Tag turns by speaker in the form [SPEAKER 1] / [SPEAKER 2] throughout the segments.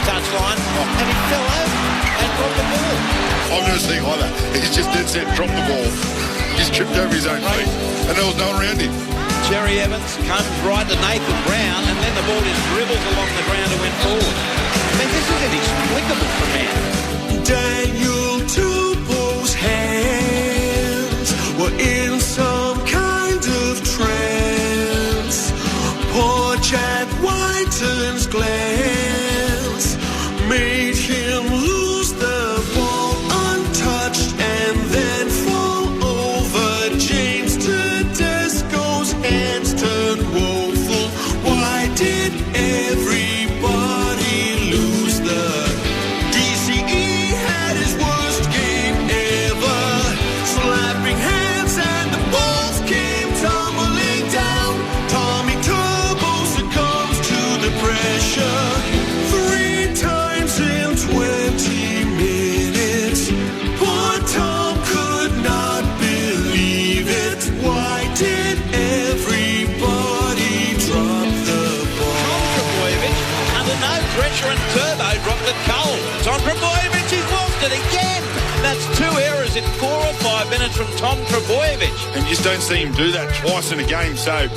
[SPEAKER 1] touchline, and he fell over and dropped the ball.
[SPEAKER 2] I've never seen like that. He's just dead set, dropped the ball. He's tripped over his own feet, and there was no one around him.
[SPEAKER 1] Jerry Evans comes right to Nathan Brown, and then the ball just dribbles along the ground and went forward. I mean, this is inexplicable for man.
[SPEAKER 3] Daniel Tupou's hands were in some kind of trance. Poor Jack Whiten's glance made him lose the ball untouched and then fall over. James Tedesco's hands turned woeful. Why did everybody lose the DCE had his worst game ever. Slapping hands and the balls came tumbling down. Tommy Turbo succumbs to the pressure 3 times in 20 minutes. Poor Tom could not believe it. Why did everybody drop the ball?
[SPEAKER 1] Trbojevic, under no pressure, and Turbo dropped it cold. Tom Trbojevic, he's lost it again. That's 2 errors in 4 or 5 minutes from Tom Trbojevic.
[SPEAKER 2] And you just don't see him do that twice in a game, so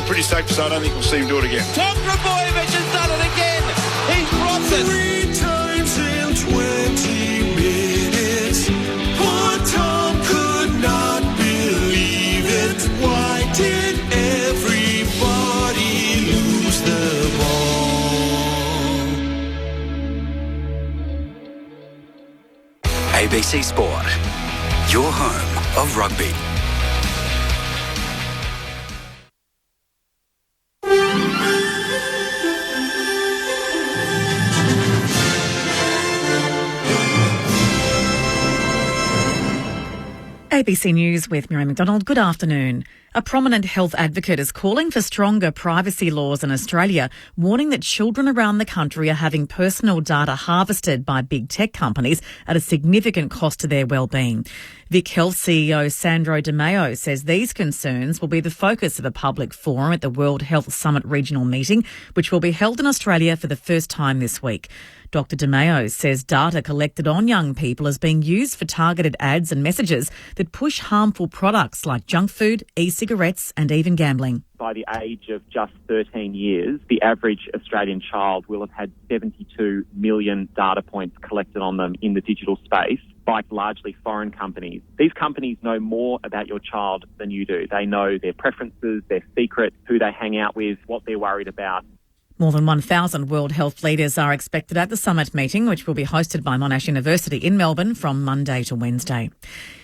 [SPEAKER 2] pretty safe to say I don't think we'll see him do it again.
[SPEAKER 1] Tom Trbojevic has done it again. He's dropped it.
[SPEAKER 3] 3 times in 20 minutes. Poor Tom could not believe it. Why did everybody lose the ball?
[SPEAKER 4] ABC Sport, your home of rugby.
[SPEAKER 5] ABC News with Miriam McDonald. Good afternoon. A prominent health advocate is calling for stronger privacy laws in Australia, warning that children around the country are having personal data harvested by big tech companies at a significant cost to their well-being. Vic Health CEO Sandro Di Maio says these concerns will be the focus of a public forum at the World Health Summit regional meeting, which will be held in Australia for the first time this week. Dr. Di Maio says data collected on young people is being used for targeted ads and messages that push harmful products like junk food, e-cigarettes and even gambling.
[SPEAKER 6] By the age of just 13 years, the average Australian child will have had 72 million data points collected on them in the digital space by largely foreign companies. These companies know more about your child than you do. They know their preferences, their secret, who they hang out with, what they're worried about.
[SPEAKER 5] More than 1,000 World Health leaders are expected at the summit meeting, which will be hosted by Monash University in Melbourne from Monday to Wednesday.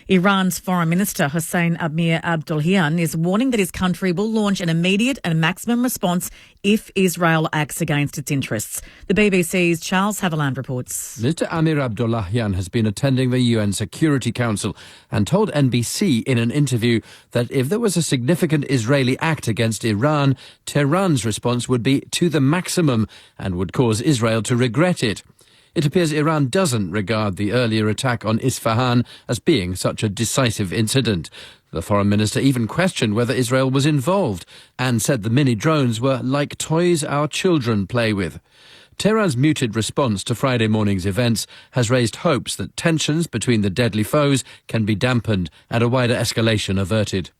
[SPEAKER 5] Iran's Foreign Minister Hossein Amir Abdollahian is warning that his country will launch an immediate and maximum response if Israel acts against its interests. The BBC's Charles Haviland reports.
[SPEAKER 7] Mr. Amir Abdollahian has been attending the UN Security Council and told NBC in an interview that if there was a significant Israeli act against Iran, Tehran's response would be to the maximum and would cause Israel to regret it. It appears Iran doesn't regard the earlier attack on Isfahan as being such a decisive incident. The foreign minister even questioned whether Israel was involved and said the mini drones were like toys our children play with. Tehran's muted response to Friday morning's events has raised hopes that tensions between the deadly foes can be dampened and a wider escalation averted.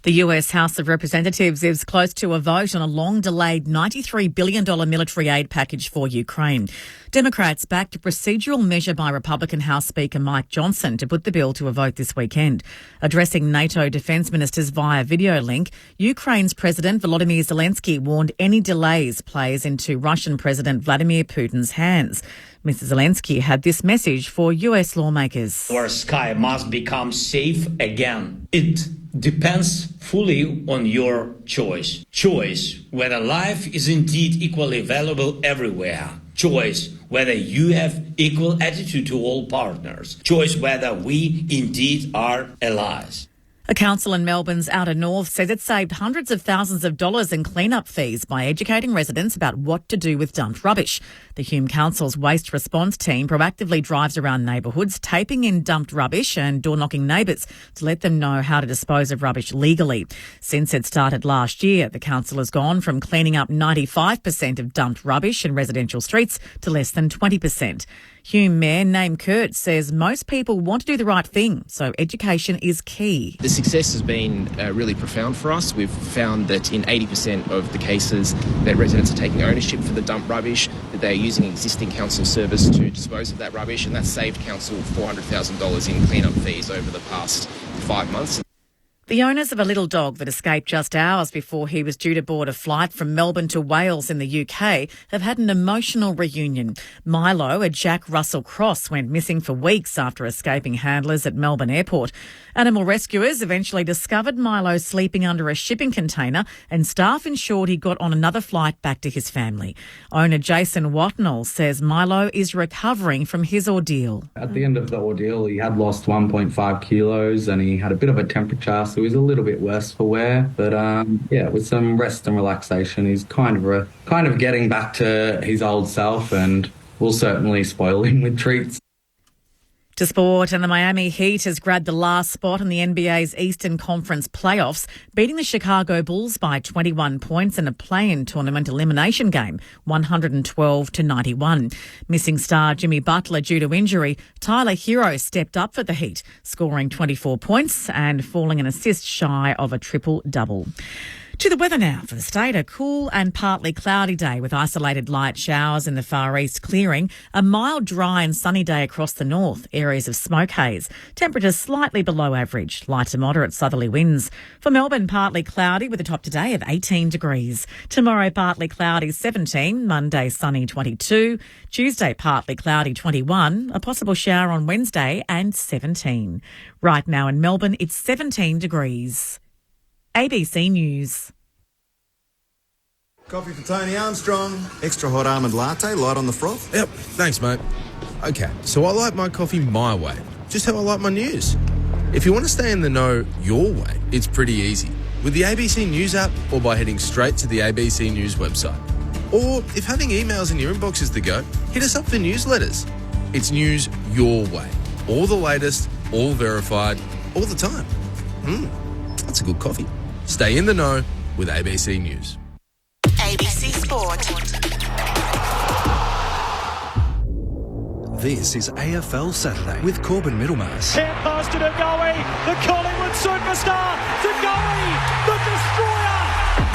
[SPEAKER 5] The US House of Representatives is close to a vote on a long-delayed $93 billion military aid package for Ukraine. Democrats backed a procedural measure by Republican House Speaker Mike Johnson to put the bill to a vote this weekend. Addressing NATO defence ministers via video link, Ukraine's President Volodymyr Zelensky warned any delays plays into Russian President Vladimir Putin's hands. Mr. Zelensky had this message for US lawmakers.
[SPEAKER 8] Our sky must become safe again. It depends fully on your choice. Choice whether life is indeed equally valuable everywhere. Choice whether you have equal attitude to all partners. Choice whether we indeed are allies.
[SPEAKER 5] A council in Melbourne's outer north says it saved hundreds of thousands of dollars in clean-up fees by educating residents about what to do with dumped rubbish. The Hume Council's waste response team proactively drives around neighbourhoods, taping in dumped rubbish and door-knocking neighbours to let them know how to dispose of rubbish legally. Since it started last year, the council has gone from cleaning up 95% of dumped rubbish in residential streets to less than 20%. Hume Mayor Naim Kurt says most people want to do the right thing, so education is key.
[SPEAKER 9] The success has been really profound for us. We've found that in 80% of the cases that residents are taking ownership for the dumped rubbish, that they're using existing council service to dispose of that rubbish, and that's saved council $400,000 in clean-up fees over the past 5 months.
[SPEAKER 5] The owners of a little dog that escaped just hours before he was due to board a flight from Melbourne to Wales in the UK have had an emotional reunion. Milo, a Jack Russell Cross, went missing for weeks after escaping handlers at Melbourne Airport. Animal rescuers eventually discovered Milo sleeping under a shipping container, and staff ensured he got on another flight back to his family. Owner Jason Watnell says Milo is recovering from his ordeal.
[SPEAKER 10] At the end of the ordeal, he had lost 1.5 kilos and he had a bit of a temperature, so he was a little bit worse for wear. But with some rest and relaxation, he's kind of getting back to his old self, and we'll certainly spoil him with treats.
[SPEAKER 5] To sport, and the Miami Heat has grabbed the last spot in the NBA's Eastern Conference playoffs, beating the Chicago Bulls by 21 points in a play-in tournament elimination game, 112-91. Missing star Jimmy Butler due to injury, Tyler Hero stepped up for the Heat, scoring 24 points and falling an assist shy of a triple-double. To the weather now for the state. A cool and partly cloudy day with isolated light showers in the far east clearing. A mild, dry and sunny day across the north. Areas of smoke haze. Temperatures slightly below average. Light to moderate southerly winds. For Melbourne, partly cloudy with a top today of 18 degrees. Tomorrow, partly cloudy 17. Monday, sunny 22. Tuesday, partly cloudy 21. A possible shower on Wednesday and 17. Right now in Melbourne, it's 17 degrees. ABC News.
[SPEAKER 11] Coffee for Tony Armstrong. Extra hot almond latte, light on the froth.
[SPEAKER 12] Yep, thanks, mate. Okay, so I like my coffee my way, just how I like my news. If you want to stay in the know your way, it's pretty easy. With the ABC News app or by heading straight to the ABC News website. Or if having emails in your inbox is the go, hit us up for newsletters. It's news your way. All the latest, all verified, all the time. That's a good coffee. Stay in the know with ABC News.
[SPEAKER 13] ABC Sport.
[SPEAKER 3] This is AFL Saturday with Corbin Middlemass.
[SPEAKER 14] Hand pass to Ngoe, the Collingwood superstar. Ngoe, the destroyer.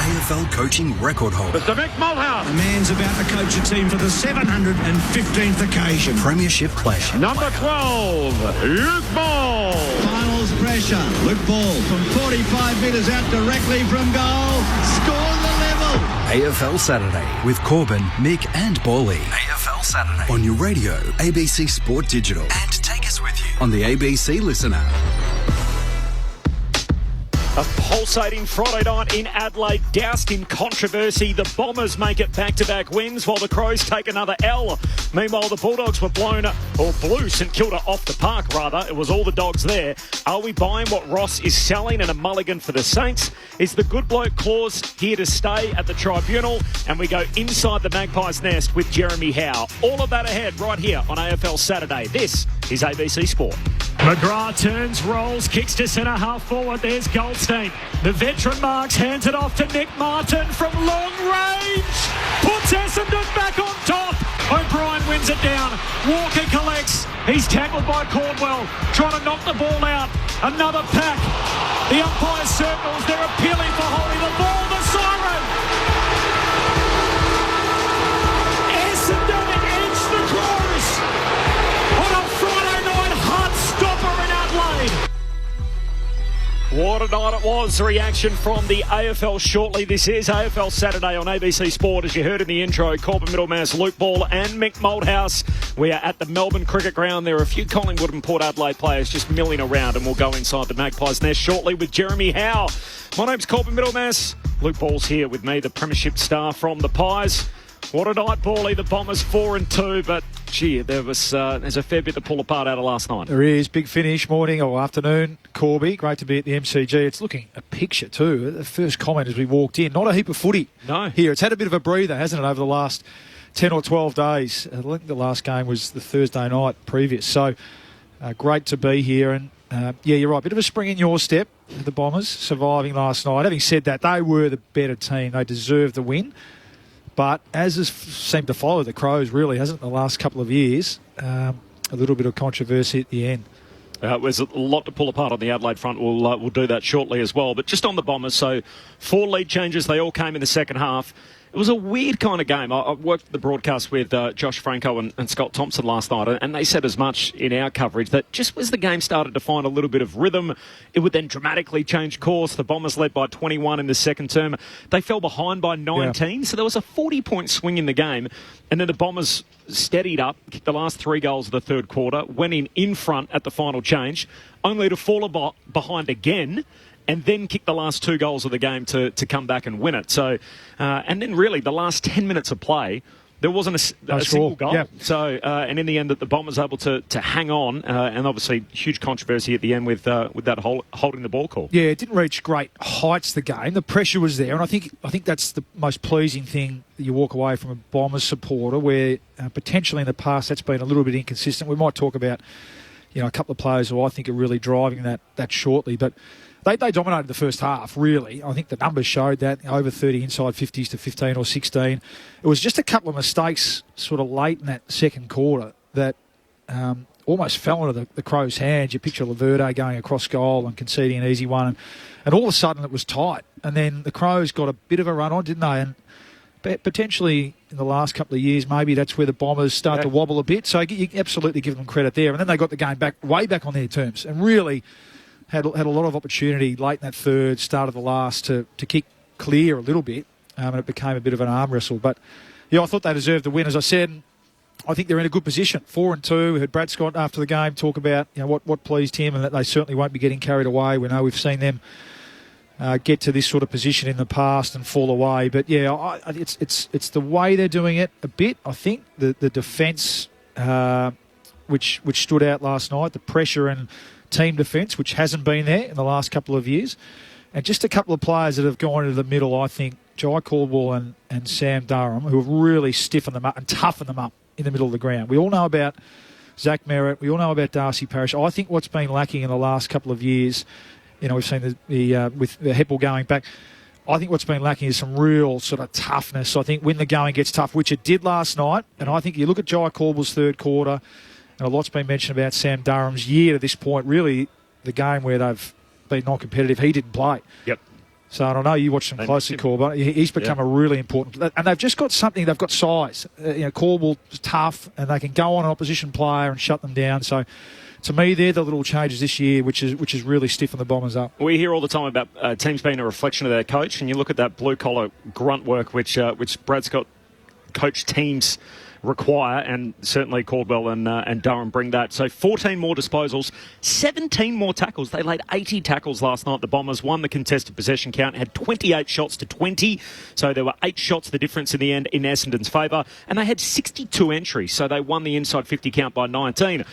[SPEAKER 3] AFL coaching record holder.
[SPEAKER 14] Mr. Mick Malthouse. The man's about to coach a team for the 715th occasion.
[SPEAKER 3] Premiership player.
[SPEAKER 14] Number 12, Luke Ball. Finals pressure. Luke Ball from 45 metres out directly from goal. Score the level.
[SPEAKER 3] AFL Saturday with Corbin, Mick and Bally. AFL Saturday. On your radio, ABC Sport Digital. And take us with you on the ABC Listen app.
[SPEAKER 14] A pulsating Friday night in Adelaide, doused in controversy. The Bombers make it back-to-back wins while the Crows take another L. Meanwhile, the Bulldogs were blew St Kilda off the park, rather. It was all the Dogs there. Are we buying what Ross is selling and a mulligan for the Saints? Is the good bloke clause here to stay at the tribunal? And we go inside the Magpies' nest with Jeremy Howe. All of that ahead right here on AFL Saturday. This is ABC Sport. McGrath turns, rolls, kicks to centre, half forward. There's Goldstein. The veteran marks, hands it off to Nick Martin from long range. Puts Essendon back on top. O'Brien wins it down. Walker collects. He's tackled by Caldwell. Trying to knock the ball out. Another pack. The umpire circles. They're appealing for holding the ball. The siren. Essendon edge the Crows on a Friday night heart-stopper in Adelaide. What a night it was. The reaction from the AFL shortly. This is AFL Saturday on ABC Sport. As you heard in the intro, Corbin Middlemass, Luke Ball and Mick Malthouse. We are at the Melbourne Cricket Ground. There are a few Collingwood and Port Adelaide players just milling around, and we'll go inside the Magpies' nest shortly with Jeremy Howe. My name's Corbin Middlemass. Luke Ball's here with me, the premiership star from the Pies. What a night, Paulie. The Bombers 4-2, but gee, there's a fair bit to pull apart out of last night.
[SPEAKER 15] There is. Big finish, morning or afternoon. Corby, great to be at the MCG. It's looking a picture too. The first comment as we walked in, not a heap of footy here. It's had a bit of a breather, hasn't it, over the last 10 or 12 days. I think the last game was the Thursday night previous. So great to be here. And yeah, you're right. Bit of a spring in your step, the Bombers, surviving last night. Having said that, they were the better team. They deserved the win. But as has seemed to follow the Crows, really, hasn't it, the last couple of years, a little bit of controversy at the end.
[SPEAKER 14] There's a lot to pull apart on the Adelaide front. We'll do that shortly as well. But just on the Bombers, so 4 lead changes. They all came in the second half. It was a weird kind of game. I worked the broadcast with Josh Franco and Scott Thompson last night, and they said as much in our coverage that just as the game started to find a little bit of rhythm, it would then dramatically change course. The Bombers led by 21 in the second term. They fell behind by 19, so there was a 40-point swing in the game, and then the Bombers steadied up, kicked the last 3 goals of the third quarter, went in front at the final change, only to fall behind again, and then kick the last 2 goals of the game to come back and win it. So, and then really the last 10 minutes of play, there wasn't a single goal. Yeah. So, and in the end, the Bombers able to hang on, and obviously huge controversy at the end with that holding the ball call.
[SPEAKER 15] Yeah, it didn't reach great heights, the game. The pressure was there, and I think that's the most pleasing thing that you walk away from a Bombers supporter, where potentially in the past that's been a little bit inconsistent. We might talk about, a couple of players who I think are really driving that shortly, but They dominated the first half, really. I think the numbers showed that, over 30 inside 50s to 15 or 16. It was just a couple of mistakes sort of late in that second quarter that almost fell into the Crows' hands. You picture Laverde going across goal and conceding an easy one, and all of a sudden it was tight. And then the Crows got a bit of a run on, didn't they? And potentially in the last couple of years, maybe that's where the Bombers start to wobble a bit. So you absolutely give them credit there. And then they got the game back way back on their terms and really had a lot of opportunity late in that third, start of the last, to kick clear a little bit, and it became a bit of an arm wrestle. But, yeah, I thought they deserved the win. As I said, I think they're in a good position. 4-2. We heard Brad Scott after the game talk about what pleased him, and that they certainly won't be getting carried away. We know we've seen them get to this sort of position in the past and fall away. But, yeah, it's the way they're doing it a bit. I think the defence, which stood out last night, the pressure and team defence, which hasn't been there in the last couple of years, and just a couple of players that have gone into the middle. I think Jai Caldwell and Sam Durham, who have really stiffened them up and toughened them up in the middle of the ground. We all know about Zach Merritt. We all know about Darcy Parish. I think what's been lacking in the last couple of years, we've seen with the Heppel going back, I think what's been lacking is some real sort of toughness. I think when the going gets tough, which it did last night, and I think you look at Jai Caldwell's third quarter, and a lot's been mentioned about Sam Durham's year to this point. Really, the game where they've been non-competitive, he didn't play.
[SPEAKER 14] Yep.
[SPEAKER 15] So I don't know, you watched him closely, Caldwell. He's become a really important... And they've just got something, they've got size. Caldwell's tough, and they can go on an opposition player and shut them down. So to me, they're the little changes this year, which is really stiffened the Bombers up.
[SPEAKER 14] We hear all the time about teams being a reflection of their coach, and you look at that blue-collar grunt work, which Brad Scott coached teams require, and certainly Caldwell and Durham bring that. So 14 more disposals, 17 more tackles. They laid 80 tackles last night. The Bombers won the contested possession count, had 28 shots to 20. So there were 8 shots the difference in the end in Essendon's favour, and they had 62 entries. So they won the inside 50 count by 19.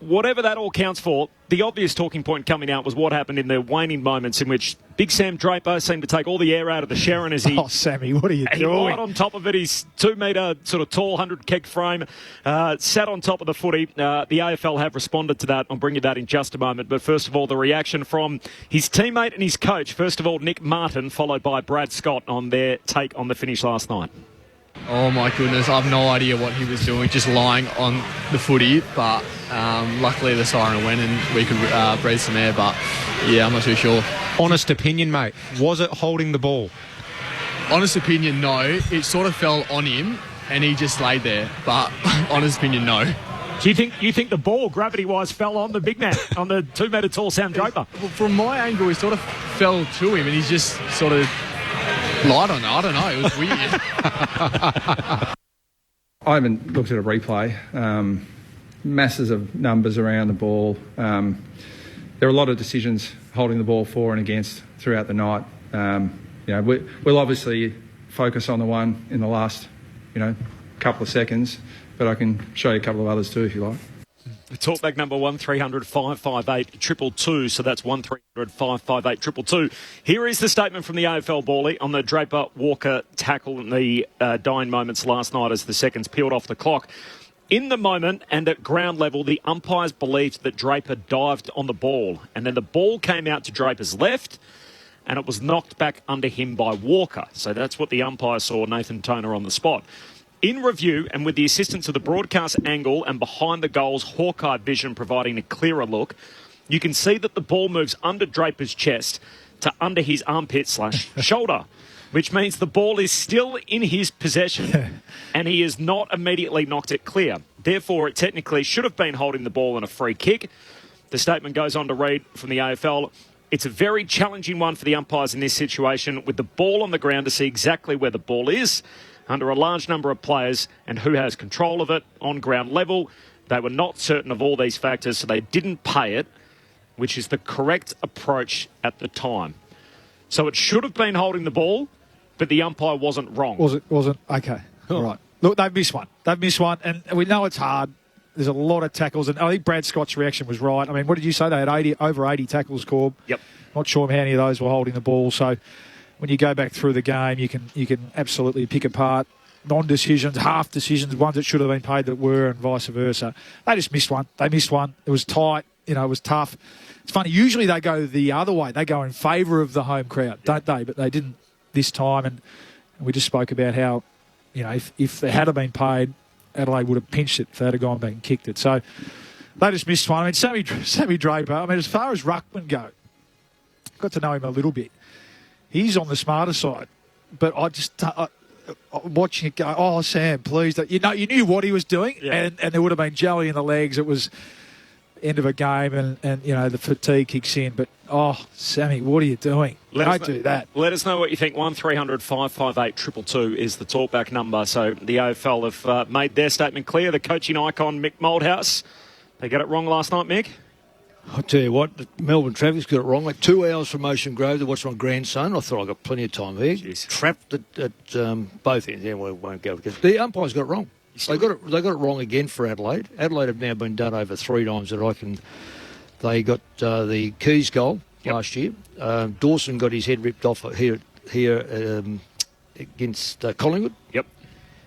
[SPEAKER 14] Whatever that all counts for, the obvious talking point coming out was what happened in the waning moments in which Big Sam Draper seemed to take all the air out of the Sharon as he...
[SPEAKER 15] Oh, Sammy, what are you doing?
[SPEAKER 14] Right on top of it, his 2-metre sort of tall 100 frame, sat on top of the footy. The AFL have responded to that. I'll bring you that in just a moment. But first of all, the reaction from his teammate and his coach. First of all, Nick Martin, followed by Brad Scott on their take on the finish last night.
[SPEAKER 16] Oh my goodness, I have no idea what he was doing, just lying on the footy, but luckily the siren went and we could breathe some air, but yeah, I'm not too sure.
[SPEAKER 17] Honest opinion, mate, was it holding the ball?
[SPEAKER 16] Honest opinion, no. It sort of fell on him and he just laid there, but honest opinion, no.
[SPEAKER 14] Do you think the ball, gravity-wise, fell on the big man, on the 2-metre tall Sam Draper?
[SPEAKER 16] Well, from my angle, he sort of fell to him and he's just sort of lied on it. I don't know. It was weird.
[SPEAKER 18] I haven't looked at a replay. Masses of numbers around the ball. There are a lot of decisions holding the ball for and against throughout the night. We'll obviously focus on the one in the last a couple of seconds, but I can show you a couple of others too if you like.
[SPEAKER 14] Talkback number 1300 558 222. So that's 1300 558 222. Here is the statement from the AFL Bally on the Draper Walker tackle in the dying moments last night as the seconds peeled off the clock. In the moment and at ground level, the umpires believed that Draper dived on the ball, and then the ball came out to Draper's left and it was knocked back under him by Walker. So that's what the umpire saw, Nathan Toner, on the spot. In review, and with the assistance of the broadcast angle and behind the goals Hawkeye vision providing a clearer look, you can see that the ball moves under Draper's chest to under his armpit/shoulder, which means the ball is still in his possession and he has not immediately knocked it clear. Therefore, it technically should have been holding the ball in a free kick. The statement goes on to read from the AFL, "It's a very challenging one for the umpires in this situation, with the ball on the ground to see exactly where the ball is under a large number of players and who has control of it on ground level. They were not certain of all these factors, so they didn't pay it, which is the correct approach at the time." So it should have been holding the ball, but the umpire wasn't wrong.
[SPEAKER 15] Wasn't? Okay. All right. Look, they've missed one. And we know it's hard. There's a lot of tackles. And I think Brad Scott's reaction was right. I mean, what did you say? They had over 80 tackles, Corb.
[SPEAKER 14] Yep.
[SPEAKER 15] Not sure how many of those were holding the ball. So when you go back through the game, you can absolutely pick apart non-decisions, half decisions, ones that should have been paid that were, and vice versa. They just missed one. They missed one. It was tight. It was tough. It's funny. Usually they go the other way. They go in favour of the home crowd, don't they? But they didn't this time. And we just spoke about how, if they had been paid, Adelaide would have pinched it if they had gone back and kicked it. So they just missed one. I mean, Sammy Draper, as far as ruckman go, got to know him a little bit. He's on the smarter side. But I just... watching it go, oh, Sam, please. You knew what he was doing, and there would have been jelly in the legs. It was end of a game, and the fatigue kicks in. But, Sammy, what are you doing? Don't do that.
[SPEAKER 14] Let us know what you think. 1300 558 222 is the talkback number. So the AFL have made their statement clear. The coaching icon, Mick Moldhouse, they got it wrong last night, Mick?
[SPEAKER 19] I'll tell you what, the Melbourne traffic's got it wrong. Like 2 hours from Ocean Grove to watch my grandson. I thought I got plenty of time here. Jeez. Trapped at both ends. Yeah, we won't go because the umpires got it wrong. They got it wrong again for Adelaide. Adelaide have now been done over 3 times that I can. They got the Keys goal last year. Dawson got his head ripped off here against Collingwood.
[SPEAKER 14] Yep.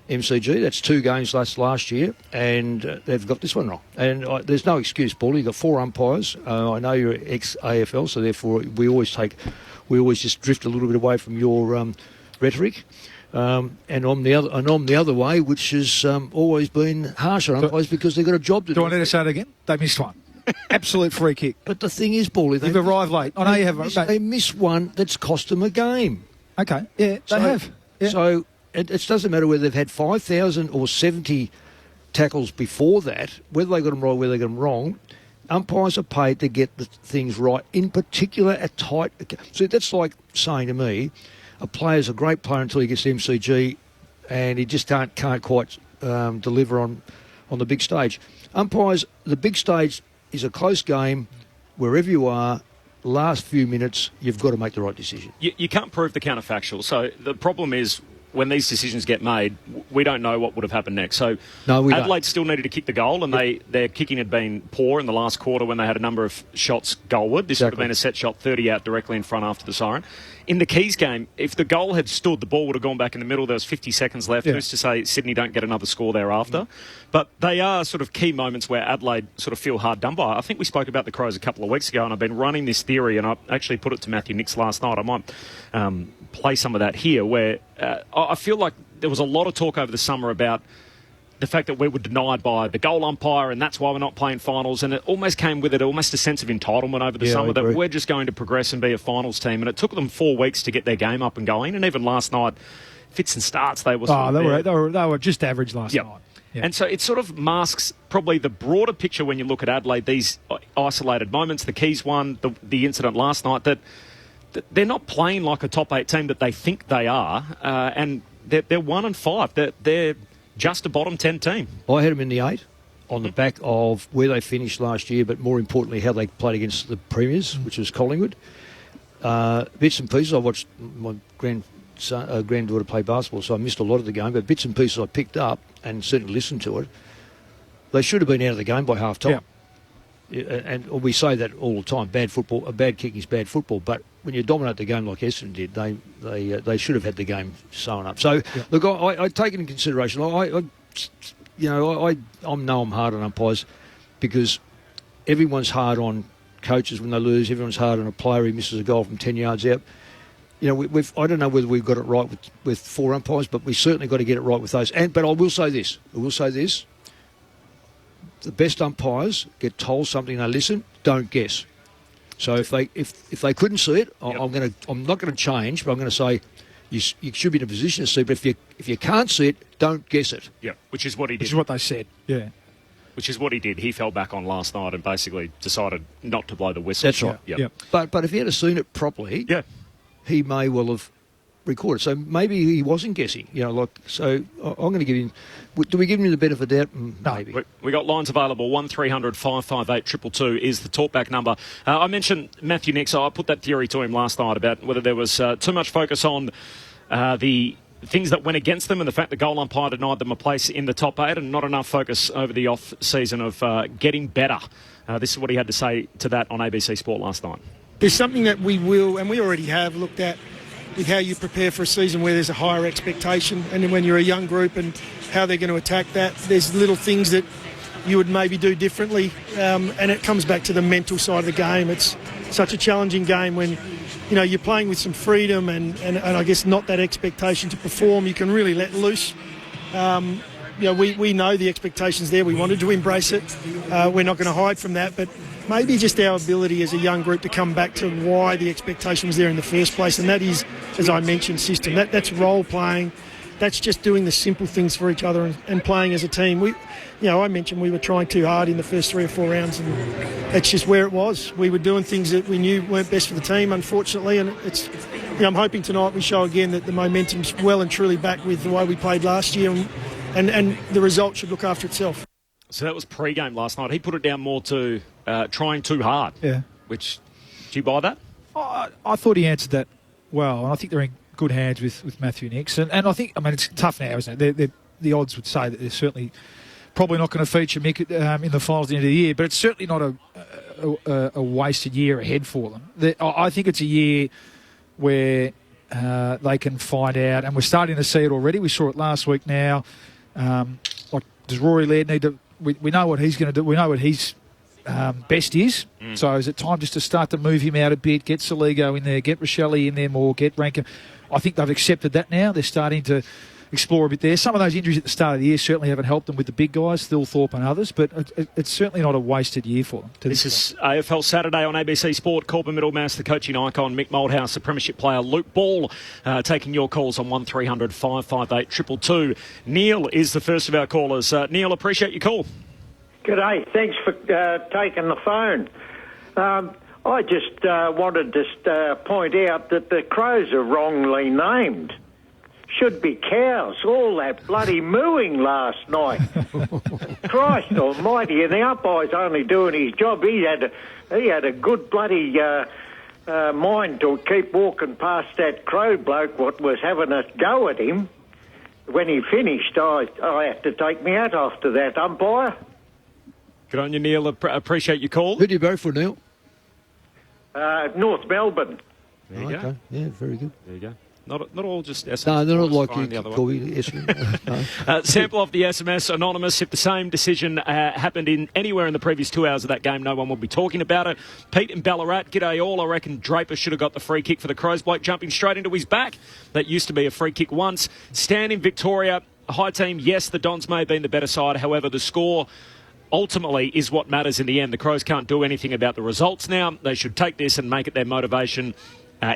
[SPEAKER 19] MCG, that's 2 games last year, and they've got this one wrong. And there's no excuse, Paul. You've got 4 umpires. I know you're ex-AFL, so therefore we always just drift a little bit away from your rhetoric. And I'm the other way, which has always been harsh on umpires because they've got a job to do.
[SPEAKER 15] Do I need to say it again? They missed one. Absolute free kick.
[SPEAKER 19] But the thing is, Paulie,
[SPEAKER 15] you've arrived late. I know you have.
[SPEAKER 19] They missed one that's cost them a game.
[SPEAKER 15] Okay, yeah, they have. Yeah.
[SPEAKER 19] So it doesn't matter whether they've had 5,000 or 70 tackles before that, whether they got them right, whether they got them wrong. Umpires are paid to get the things right, in particular at tight. So that's like saying to me, a player's a great player until he gets to MCG, and he just can't quite deliver on the big stage. Umpires, the big stage is a close game, wherever you are. Last few minutes, you've got to make the right decision.
[SPEAKER 14] You can't prove the counterfactual. So the problem is, when these decisions get made, we don't know what would have happened next. So Adelaide still needed to kick the goal, and their kicking had been poor in the last quarter when they had a number of shots goalward. This would have been a set shot 30 out directly in front after the siren. In the Keys game, if the goal had stood, the ball would have gone back in the middle. There was 50 seconds left. Who's to say Sydney don't get another score thereafter? Mm. But they are sort of key moments where Adelaide sort of feel hard done by. I think we spoke about the Crows a couple of weeks ago, and I've been running this theory, and I actually put it to Matthew Nix last night. I might play some of that here, where I feel like there was a lot of talk over the summer about the fact that we were denied by the goal umpire, and that's why we're not playing finals. And it almost came with it almost a sense of entitlement over the summer that we're just going to progress and be a finals team. And it took them 4 weeks to get their game up and going. And even last night, fits and starts, they were
[SPEAKER 15] they were just average last night.
[SPEAKER 14] Yep. And so it sort of masks probably the broader picture when you look at Adelaide, these isolated moments, the Keys one, the incident last night, that they're not playing like a top 8 team that they think they are. And they're 1-5. They're just a bottom 10 team.
[SPEAKER 19] I had them in the 8 on the back of where they finished last year, but more importantly, how they played against the premiers, which was Collingwood. Bits and pieces. I watched my granddaughter play basketball, so I missed a lot of the game, but bits and pieces I picked up and certainly listened to it. They should have been out of the game by half time. Yeah. And we say that all the time. Bad football, a bad kick is bad football. But when you dominate the game like Essendon did, they should have had the game sewn up. So look, I take it in consideration. I'm hard on umpires because everyone's hard on coaches when they lose. Everyone's hard on a player who misses a goal from 10 yards out. You know, I don't know whether we've got it right with 4 umpires, but we certainly got to get it right with those. But I will say this. The best umpires get told something, they listen, don't guess. So if they couldn't see it, I'm not going to change, but I'm going to say you should be in a position to see it. But if you can't see it, don't guess it.
[SPEAKER 14] Yeah, which is what he did.
[SPEAKER 15] Which is what they said. Yeah.
[SPEAKER 14] Which is what he did. He fell back on last night and basically decided not to blow the whistle.
[SPEAKER 19] That's right.
[SPEAKER 14] Yep.
[SPEAKER 19] But if he had seen it properly, he may well have recorded. So maybe he wasn't guessing. So I'm going to give him. Do we give him the benefit of the doubt? Maybe.
[SPEAKER 14] We got lines available. 1300 558 222 is the talkback number. I mentioned Matthew Nix. I put that theory to him last night about whether there was too much focus on the things that went against them and the fact the goal umpire denied them a place in the top 8 and not enough focus over the off season of getting better. This is what he had to say to that on ABC Sport last night.
[SPEAKER 20] There's something that we will, and we already have looked at with how you prepare for a season where there's a higher expectation, and then when you're a young group and how they're going to attack that, there's little things that you would maybe do differently, and it comes back to the mental side of the game. It's such a challenging game when you're playing with some freedom and I guess not that expectation to perform. You can really let loose. We know the expectations there. We wanted to embrace it. We're not going to hide from that, but maybe just our ability as a young group to come back to why the expectation was there in the first place, and that is, as I mentioned, system. That's role playing. That's just doing the simple things for each other and playing as a team. I mentioned we were trying too hard in the first 3 or 4 rounds, and that's just where it was. We were doing things that we knew weren't best for the team, unfortunately, and it's. I'm hoping tonight we show again that the momentum's well and truly back with the way we played last year, and the result should look after itself.
[SPEAKER 14] So that was pre-game last night. He put it down more to trying too hard.
[SPEAKER 15] Yeah.
[SPEAKER 14] Which, do you buy that?
[SPEAKER 15] I thought he answered that well, and I think they're in good hands with Matthew Nix. And I think, it's tough now, isn't it? The odds would say that they're certainly probably not going to feature Mick in the finals at the end of the year, but it's certainly not a wasted year ahead for them. I think it's a year where they can find out, and we're starting to see it already. We saw it last week now. Does Rory Laird need to... We know what he's going to do. We know what his best is. So is it time just to start to move him out a bit, get Saligo in there, get Rochelle in there more, get Rankin? I think they've accepted that now. They're starting to explore a bit there. Some of those injuries at the start of the year certainly haven't helped them with the big guys, Thorpe and others, but it's certainly not a wasted year for them.
[SPEAKER 14] This is AFL Saturday on ABC Sport. Corbin Middlemass, the coaching icon, Mick Moldhouse, the premiership player, Luke Ball, taking your calls on 1300 558 222. Neil is the first of our callers. Neil, appreciate your call.
[SPEAKER 21] G'day, thanks for taking the phone. I just wanted to point out that the Crows are wrongly named. Should be cows. All that bloody mooing last night. Christ almighty, and the umpire's only doing his job. He had a good bloody mind to keep walking past that Crow bloke what was having a go at him. When he finished, I had to take my hat off to that umpire.
[SPEAKER 14] Good on you, Neil. Appreciate your call.
[SPEAKER 19] Who do you vote for, Neil?
[SPEAKER 21] North Melbourne.
[SPEAKER 14] There you go.
[SPEAKER 19] Okay. Yeah, very good.
[SPEAKER 14] There you go. Not all just SMS.
[SPEAKER 19] No, they're not like you
[SPEAKER 14] the other
[SPEAKER 19] call me SMS. No.
[SPEAKER 14] Sample of the SMS, anonymous. If the same decision happened in anywhere in the previous 2 hours of that game, no one would be talking about it. Pete in Ballarat, g'day all. I reckon Draper should have got the free kick for the Crows bloke jumping straight into his back. That used to be a free kick once. Stan in Victoria, high team, yes, the Dons may have been the better side. However, the score ultimately is what matters in the end. The Crows can't do anything about the results now. They should take this and make it their motivation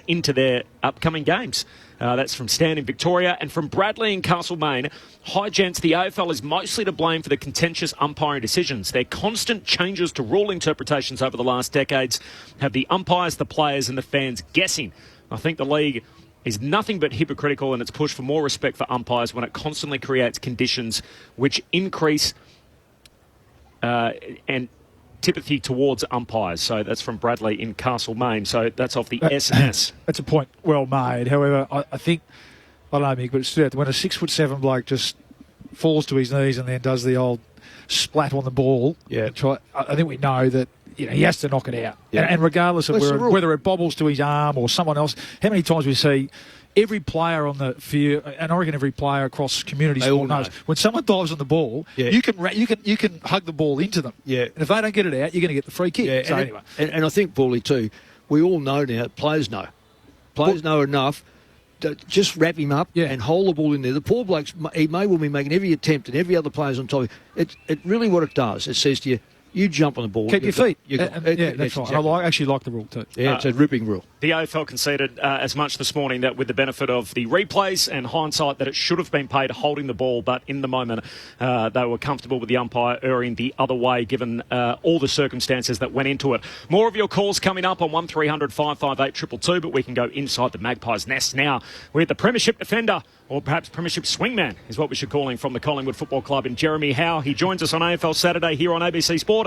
[SPEAKER 14] into their upcoming games. That's from Stan in Victoria. And from Bradley in Castlemaine, hi gents, the AFL is mostly to blame for the contentious umpiring decisions. Their constant changes to rule interpretations over the last decades have the umpires, the players and the fans guessing. I think the league is nothing but hypocritical in its push for more respect for umpires when it constantly creates conditions which increase antipathy towards umpires. So that's from Bradley in Castlemaine. So that's off the SMS.
[SPEAKER 15] That's a point well made. However, I think I don't know, Mick, but it stood out when a 6'7" bloke just falls to his knees and then does the old splat on the ball.
[SPEAKER 19] Yeah.
[SPEAKER 15] I think we know that he has to knock it out.
[SPEAKER 19] Yeah.
[SPEAKER 15] And regardless of whether it bobbles to his arm or someone else, how many times we see every player on the field, and I reckon every player across community sport knows, when someone dives on the ball, you can hug the ball into them.
[SPEAKER 19] Yeah.
[SPEAKER 15] And if they don't get it out, you're going to get the free kick.
[SPEAKER 19] Yeah.
[SPEAKER 15] So anyway.
[SPEAKER 19] And I think, Paulie, too, we all know now, players know. Players know enough to just wrap him up and hold the ball in there. The poor bloke's, he may well be making every attempt and every other player's on top of him. It really what it does, it says to you, you jump on the ball.
[SPEAKER 15] Keep your feet.
[SPEAKER 19] That's
[SPEAKER 15] right.
[SPEAKER 19] exactly.
[SPEAKER 15] I actually like the rule too.
[SPEAKER 19] Yeah, it's a ripping rule.
[SPEAKER 14] The AFL conceded as much this morning that with the benefit of the replays and hindsight that it should have been paid holding the ball, but in the moment they were comfortable with the umpire erring the other way given all the circumstances that went into it. More of your calls coming up on 1300 558 222, but we can go inside the Magpies' nest now with the Premiership defender, or perhaps Premiership swingman is what we should call him, from the Collingwood Football Club in Jeremy Howe. He joins us on AFL Saturday here on ABC Sport.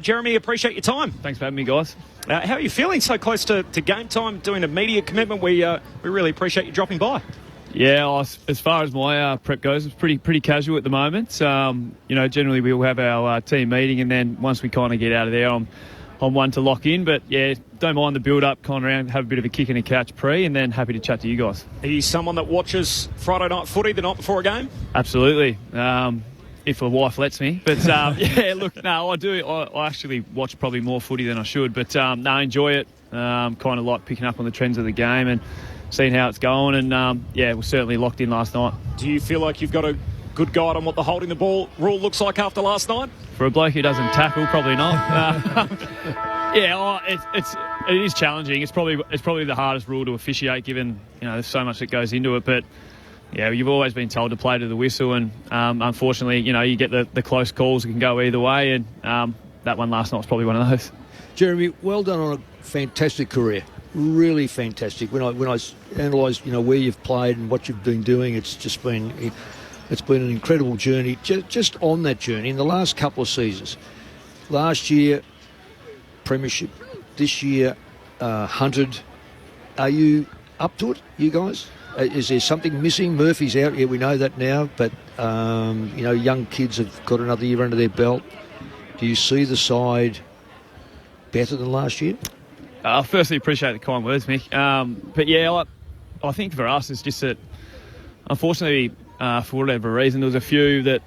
[SPEAKER 14] Jeremy, appreciate your time.
[SPEAKER 2] Thanks for having me, guys.
[SPEAKER 14] How are you feeling so close to game time, doing a media commitment? We really appreciate you dropping by.
[SPEAKER 2] Yeah, as far as my prep goes, it's pretty casual at the moment. Generally we'll have our team meeting, and then once we kind of get out of there, I'm one to lock in. But yeah, don't mind the build-up, kind of around, have a bit of a kick and a catch pre, and then happy to chat to you guys.
[SPEAKER 14] Are you someone that watches Friday night footy the night before a game?
[SPEAKER 2] Absolutely. If a wife lets me. But, yeah, look, no, I do. I actually watch probably more footy than I should. But, no, I enjoy it. Kind of like picking up on the trends of the game and seeing how it's going. And, yeah, we're certainly locked in last night.
[SPEAKER 14] Do you feel like you've got a good guide on what the holding the ball rule looks like after last night?
[SPEAKER 2] For a bloke who doesn't tackle, probably not. It is challenging. It's probably the hardest rule to officiate, given, there's so much that goes into it. But yeah, you've always been told to play to the whistle, and unfortunately, you get the close calls that can go either way, and that one last night was probably one of those.
[SPEAKER 19] Jeremy, well done on a fantastic career. Really fantastic. When I analysed, where you've played and what you've been doing, it's been an incredible journey. Just on that journey, in the last couple of seasons, last year Premiership, this year Hunted. Are you up to it, you guys? Is there something missing? Murphy's out, yeah, we know that now, but, young kids have got another year under their belt. Do you see the side better than last year?
[SPEAKER 2] I firstly appreciate the kind words, Mick. But, yeah, I think for us it's just that, unfortunately, for whatever reason, there was a few that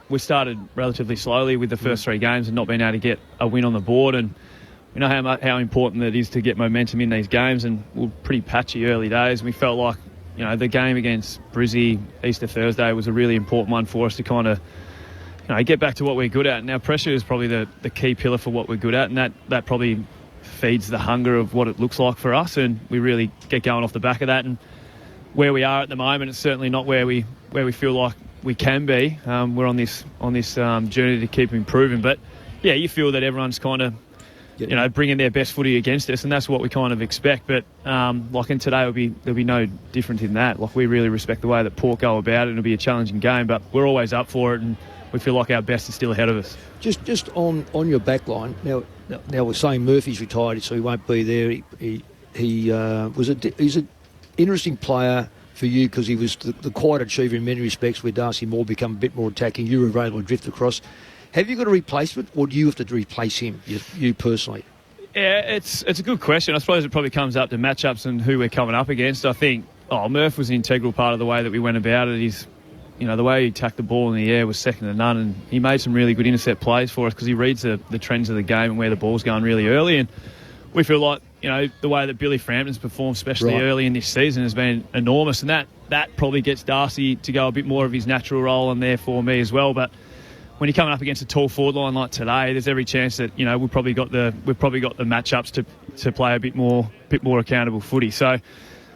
[SPEAKER 2] we started relatively slowly with the first three games and not being able to get a win on the board, and we know how important it is to get momentum in these games, and we were pretty patchy early days, and we felt like the game against Brizzy Easter Thursday was a really important one for us to kind of, get back to what we're good at. Now, pressure is probably the key pillar for what we're good at, and that probably feeds the hunger of what it looks like for us, and we really get going off the back of that. And where we are at the moment, it's certainly not where we feel like we can be. We're on this journey to keep improving, but yeah, you feel that everyone's kind of bringing their best footy against us, and that's what we kind of expect. But in today, there'll be no different in that. Like, we really respect the way that Port go about it. It'll be a challenging game, but we're always up for it, and we feel like our best is still ahead of us.
[SPEAKER 19] Just on your back line now we're saying Murphy's retired, so he won't be there. He's an interesting player for you because he was the quiet achiever in many respects, where Darcy Moore become a bit more attacking. You were able to drift across. Have you got a replacement, or do you have to replace him, you personally?
[SPEAKER 2] Yeah, it's a good question. I suppose it probably comes up to matchups and who we're coming up against. I think Murph was an integral part of the way that we went about it. He's, the way he attacked the ball in the air was second to none, and he made some really good intercept plays for us because he reads the trends of the game and where the ball's going really early. And we feel like, the way that Billy Frampton's performed, especially early in this season, has been enormous, and that probably gets Darcy to go a bit more of his natural role, and therefore me as well. But when you're coming up against a tall forward line like today, there's every chance that we've probably got the matchups to play a bit more accountable footy. So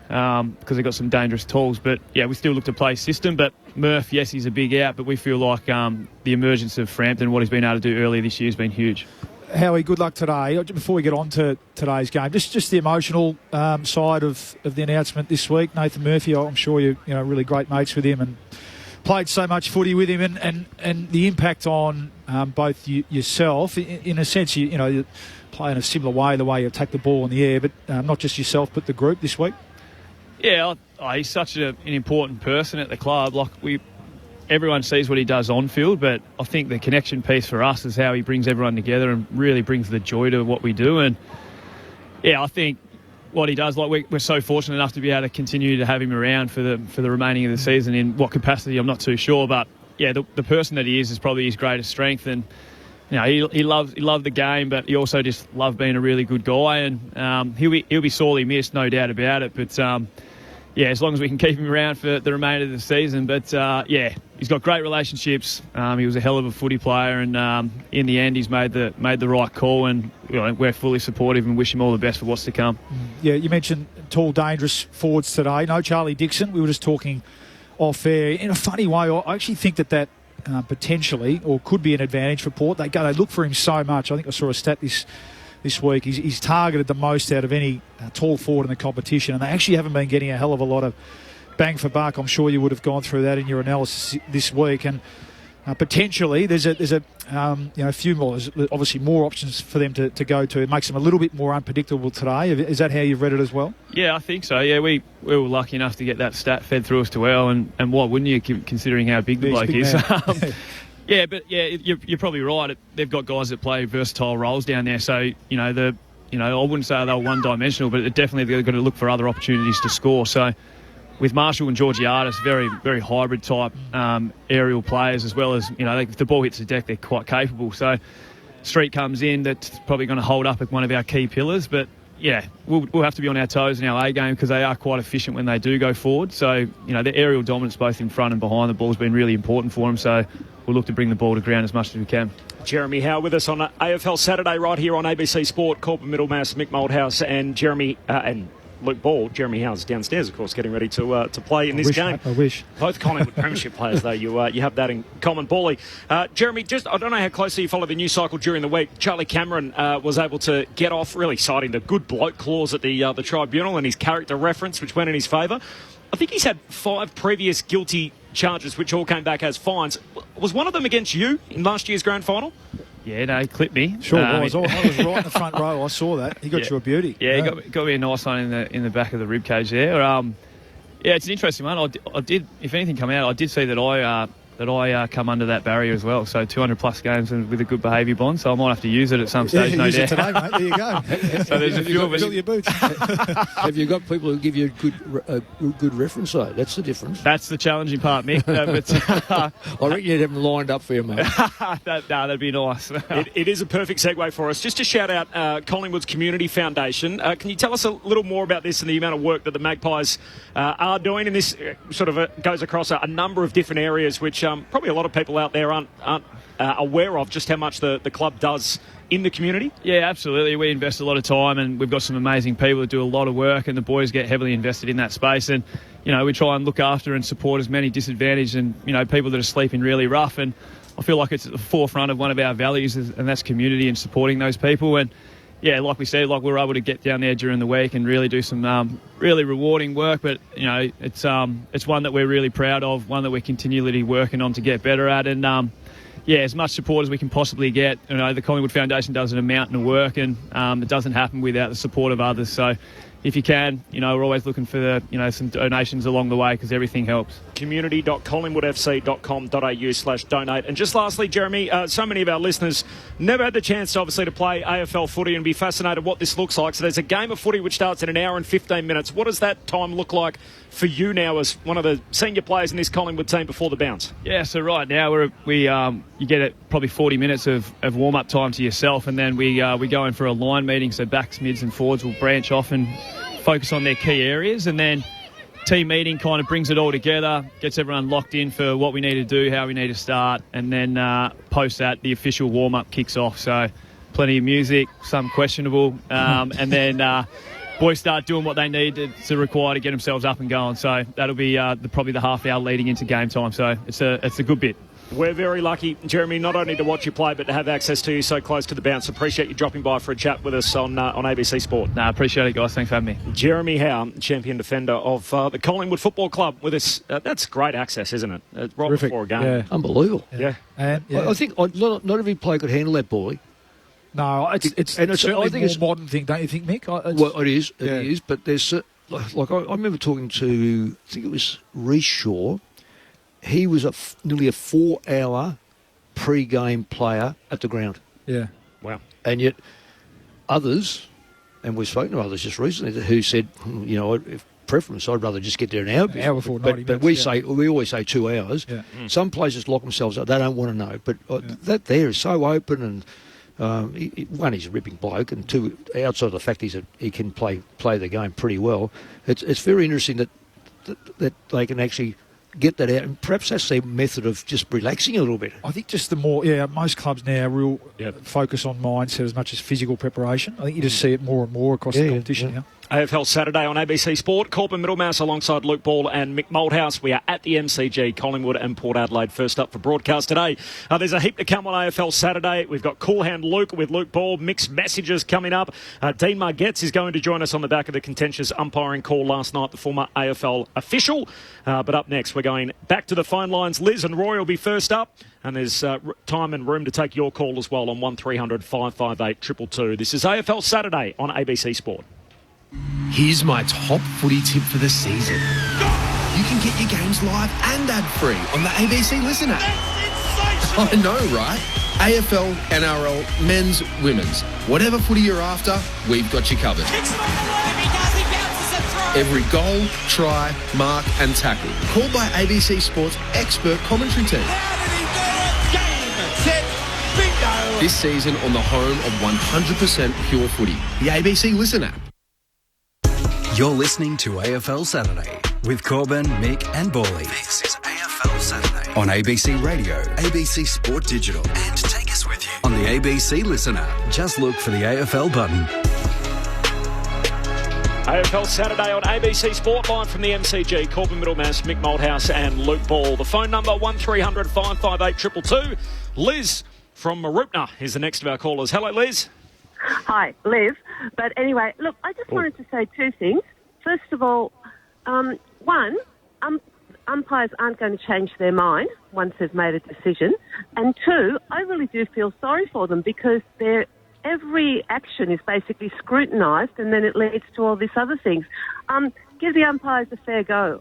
[SPEAKER 2] because they've got some dangerous tools, but yeah, we still look to play system. But Murph, yes, he's a big out, but we feel like the emergence of Frampton, what he's been able to do earlier this year, has been huge.
[SPEAKER 15] Howie, good luck today. Before we get on to today's game, just the emotional side of the announcement this week. Nathan Murphy, I'm sure you're really great mates with him and played so much footy with him, and the impact on both yourself. In a sense, you play in a similar way, the way you attack the ball in the air, but not just yourself, but the group this week.
[SPEAKER 2] Yeah, he's such an important person at the club. Like everyone sees what he does on field, but I think the connection piece for us is how he brings everyone together and really brings the joy to what we do. And yeah, I think what he does, like we're so fortunate enough to be able to continue to have him around for the remaining of the season. In what capacity, I'm not too sure, but yeah, the person that he is probably his greatest strength. And you know, he loved the game, but he also just loved being a really good guy. And he'll be sorely missed, no doubt about it. But yeah, as long as we can keep him around for the remainder of the season. But yeah, he's got great relationships. He was a hell of a footy player, and in the end, he's made the right call. And you know, we're fully supportive and wish him all the best for what's to come.
[SPEAKER 15] Yeah, you mentioned tall, dangerous forwards today. No Charlie Dixon. We were just talking off air. In a funny way, I actually think that potentially or could be an advantage for Port. They look for him so much. I think I saw a stat this week. He's targeted the most out of any tall forward in the competition, and they actually haven't been getting a hell of a lot of bang for buck. I'm sure you would have gone through that in your analysis this week, and potentially there's a few more. There's obviously more options for them to go to. It makes them a little bit more unpredictable today. Is that how you've read it as well?
[SPEAKER 2] Yeah, I think so. Yeah, we were lucky enough to get that stat fed through us to well, and why wouldn't you, considering how big the bloke is? Yeah, but yeah, you're probably right. They've got guys that play versatile roles down there. So I wouldn't say they were one-dimensional, but definitely they're going to look for other opportunities to score. So with Marshall and Georgiadis, very very hybrid type aerial players, as well as if the ball hits the deck, they're quite capable. So Street comes in, that's probably going to hold up at one of our key pillars, but. Yeah, we'll have to be on our toes in our A game because they are quite efficient when they do go forward. So, the aerial dominance both in front and behind the ball has been really important for them. So we'll look to bring the ball to ground as much as we can.
[SPEAKER 14] Jeremy Howe with us on AFL Saturday right here on ABC Sport. Corbin Middlemass, Mick Moldhouse and Jeremy and Luke Ball. Jeremy Howe's downstairs, of course, getting ready to play in this game.
[SPEAKER 15] I wish.
[SPEAKER 14] Both Collingwood Premiership players, though. You have that in common. Bally. Jeremy, I don't know how closely you follow the news cycle during the week. Charlie Cameron was able to get off, really citing the good bloke clause at the tribunal and his character reference, which went in his favour. I think he's had 5 previous guilty charges, which all came back as fines. Was one of them against you in last year's grand final?
[SPEAKER 2] Yeah, no, he clipped me.
[SPEAKER 15] Sure was. I was right in the front row. I saw that. He got you a beauty.
[SPEAKER 2] Yeah, he got me a nice one in the back of the rib cage there. Yeah, it's an interesting one. I did, if anything come out, I did see that I come under that barrier as well. So 200 plus games and with a good behaviour bond. So I might have to use it at some stage.
[SPEAKER 15] Use it today, mate. There you go.
[SPEAKER 2] So there's a few of us.
[SPEAKER 19] Your boots. Have you got people who give you a good reference though? That's the difference.
[SPEAKER 2] That's the challenging part, Mick.
[SPEAKER 19] I reckon you'd have them lined up for you, mate.
[SPEAKER 2] That'd be nice.
[SPEAKER 14] It is a perfect segue for us. Just to shout out Collingwood's Community Foundation. Can you tell us a little more about this and the amount of work that the Magpies are doing? And this goes across a number of different areas, which probably a lot of people out there aren't aware of just how much the club does in the community.
[SPEAKER 2] Yeah, absolutely. We invest a lot of time and we've got some amazing people that do a lot of work, and the boys get heavily invested in that space. And, we try and look after and support as many disadvantaged and, people that are sleeping really rough. And I feel like it's at the forefront of one of our values, and that's community and supporting those people. And, yeah, like we said, we're able to get down there during the week and really do some really rewarding work. But it's one that we're really proud of, one that we're continually working on to get better at. And as much support as we can possibly get. The Collingwood Foundation does an mountain of work, and it doesn't happen without the support of others. So if you can, we're always looking for some donations along the way, because everything helps.
[SPEAKER 14] community.collingwoodfc.com.au/donate. And just lastly, Jeremy, so many of our listeners never had the chance, obviously, to play AFL footy and be fascinated what this looks like. So there's a game of footy which starts in an hour and 15 minutes. What does that time look like for you now as one of the senior players in this Collingwood team before the bounce?
[SPEAKER 2] Yeah, so right now you get probably 40 minutes of warm-up time to yourself, and then we go in for a line meeting. So backs, mids and forwards will branch off and focus on their key areas, and then team meeting kind of brings it all together, gets everyone locked in for what we need to do, how we need to start, and then post that, the official warm-up kicks off. So plenty of music, some questionable, and then boys start doing what they need to require to get themselves up and going. So that'll be probably the half hour leading into game time. So it's a good bit.
[SPEAKER 14] We're very lucky, Jeremy, not only to watch you play, but to have access to you so close to the bounce. Appreciate you dropping by for a chat with us on ABC Sport.
[SPEAKER 2] No, appreciate it, guys. Thanks for having me.
[SPEAKER 14] Jeremy Howe, champion defender of the Collingwood Football Club with us. That's great access, isn't it? Right
[SPEAKER 15] Terrific.
[SPEAKER 14] Before a game.
[SPEAKER 15] Yeah.
[SPEAKER 19] Unbelievable.
[SPEAKER 14] Yeah.
[SPEAKER 19] I think not every player could handle that, boy.
[SPEAKER 15] No, it's certainly a more modern thing, don't you think, Mick?
[SPEAKER 19] Well, it is. It is. But there's like I remember talking to, I think it was Reece Shaw. He was nearly a 4-hour pre-game player at the ground.
[SPEAKER 15] Yeah.
[SPEAKER 14] Wow.
[SPEAKER 19] And yet others, and we've spoken to others just recently, who said, you know, if preference, I'd rather just get there an hour
[SPEAKER 15] before 90
[SPEAKER 19] but
[SPEAKER 15] minutes.
[SPEAKER 19] we always say 2 hours.
[SPEAKER 15] Yeah.
[SPEAKER 19] Some places lock themselves up. They don't want to know. But that there is so open, and one, he's a ripping bloke, and two, outside of the fact he can play the game pretty well, it's very interesting that they can actually get that out, and perhaps that's their method of just relaxing a little bit.
[SPEAKER 15] I think just the more, most clubs now real focus on mindset as much as physical preparation. I think you just see it more and more across the competition now.
[SPEAKER 14] AFL Saturday on ABC Sport. Corbin Middlemass alongside Luke Ball and Mick Malthouse. We are at the MCG, Collingwood and Port Adelaide first up for broadcast today. There's a heap to come on AFL Saturday. We've got Cool Hand Luke with Luke Ball. Mixed messages coming up. Dean Margetts is going to join us on the back of the contentious umpiring call last night, the former AFL official. But up next, we're going back to the phone lines. Liz and Roy will be first up. And there's time and room to take your call as well on 1300 558 222. This is AFL Saturday on ABC Sport.
[SPEAKER 1] Here's my top footy tip for the season. You can get your games live and ad-free on the ABC Listen app.
[SPEAKER 17] I know, right? AFL, NRL, men's, women's. Whatever footy you're after, we've got you covered. Every goal, try, mark and tackle. Called by ABC Sport's expert commentary team. This season on the home of 100% pure footy, the ABC Listen app.
[SPEAKER 3] You're listening to AFL Saturday with Corbin, Mick and Bawley. This is AFL Saturday on ABC Radio, ABC Sport Digital, and take us with you on the ABC Listen app. Just look for the AFL button.
[SPEAKER 14] AFL Saturday on ABC Sport, live from the MCG. Corbin Middlemass, Mick Malthouse and Luke Ball. The phone number 1300 558 222. Liz from Marupna is the next of our callers. Hello, Liz.
[SPEAKER 22] Hi, Liz. But anyway, look, I just wanted to say two things. First of all, one, umpires aren't going to change their mind once they've made a decision. And two, I really do feel sorry for them because every action is basically scrutinised and then it leads to all these other things. Give the umpires a fair go.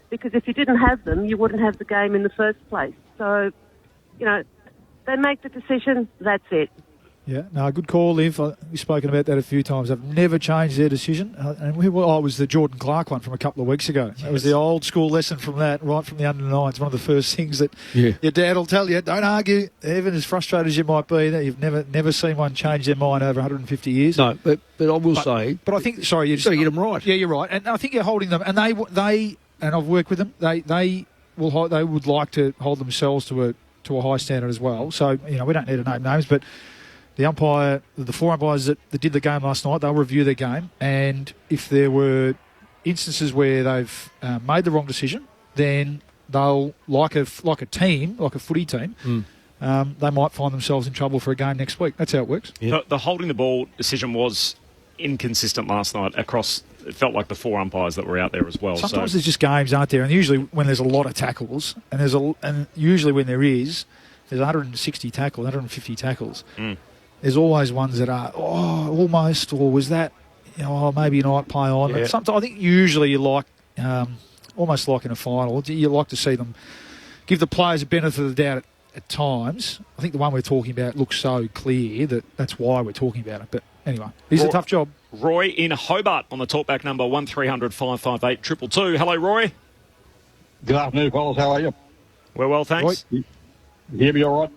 [SPEAKER 22] Because if you didn't have them, you wouldn't have the game in the first place. So, you know, they make the decision, that's it.
[SPEAKER 15] Yeah, no, good call, Liv. We've spoken about that a few times. They've never changed their decision. And it was the Jordan Clark one from a couple of weeks ago. Yes. That was the old school lesson from that, right from the under-9s. One of the first things that your dad will tell you, don't argue. Even as frustrated as you might be, that you've never seen one change their mind over 150 years.
[SPEAKER 19] No, but I will say...
[SPEAKER 15] But I think, sorry... You've
[SPEAKER 19] got to get them right.
[SPEAKER 15] Yeah, you're right. And I think you're holding them. And they and I've worked with them, they would like to hold themselves to a high standard as well. So, you know, we don't need to name names, but... The four umpires that did the game last night, they'll review their game, and if there were instances where they've made the wrong decision, then they'll, like a team, like a footy team, they might find themselves in trouble for a game next week. That's how it works.
[SPEAKER 14] Yeah. The holding the ball decision was inconsistent last night across. It felt like the four umpires that were out there as well.
[SPEAKER 15] Sometimes there's just games, aren't there? And usually when there's a lot of tackles, and usually when there's 160 tackles, 150 tackles. There's always ones that are, almost, or was that, maybe you might play on. Yeah. Sometimes I think usually you like, almost like in a final, you like to see them give the players a benefit of the doubt at times. I think the one we're talking about looks so clear that's why we're talking about it. But anyway, it's a tough job.
[SPEAKER 14] Roy in Hobart on the talkback number 1300 558 222. Hello, Roy.
[SPEAKER 23] Good afternoon, fellas. How are you?
[SPEAKER 14] We're well, thanks.
[SPEAKER 23] Roy, you hear me all right?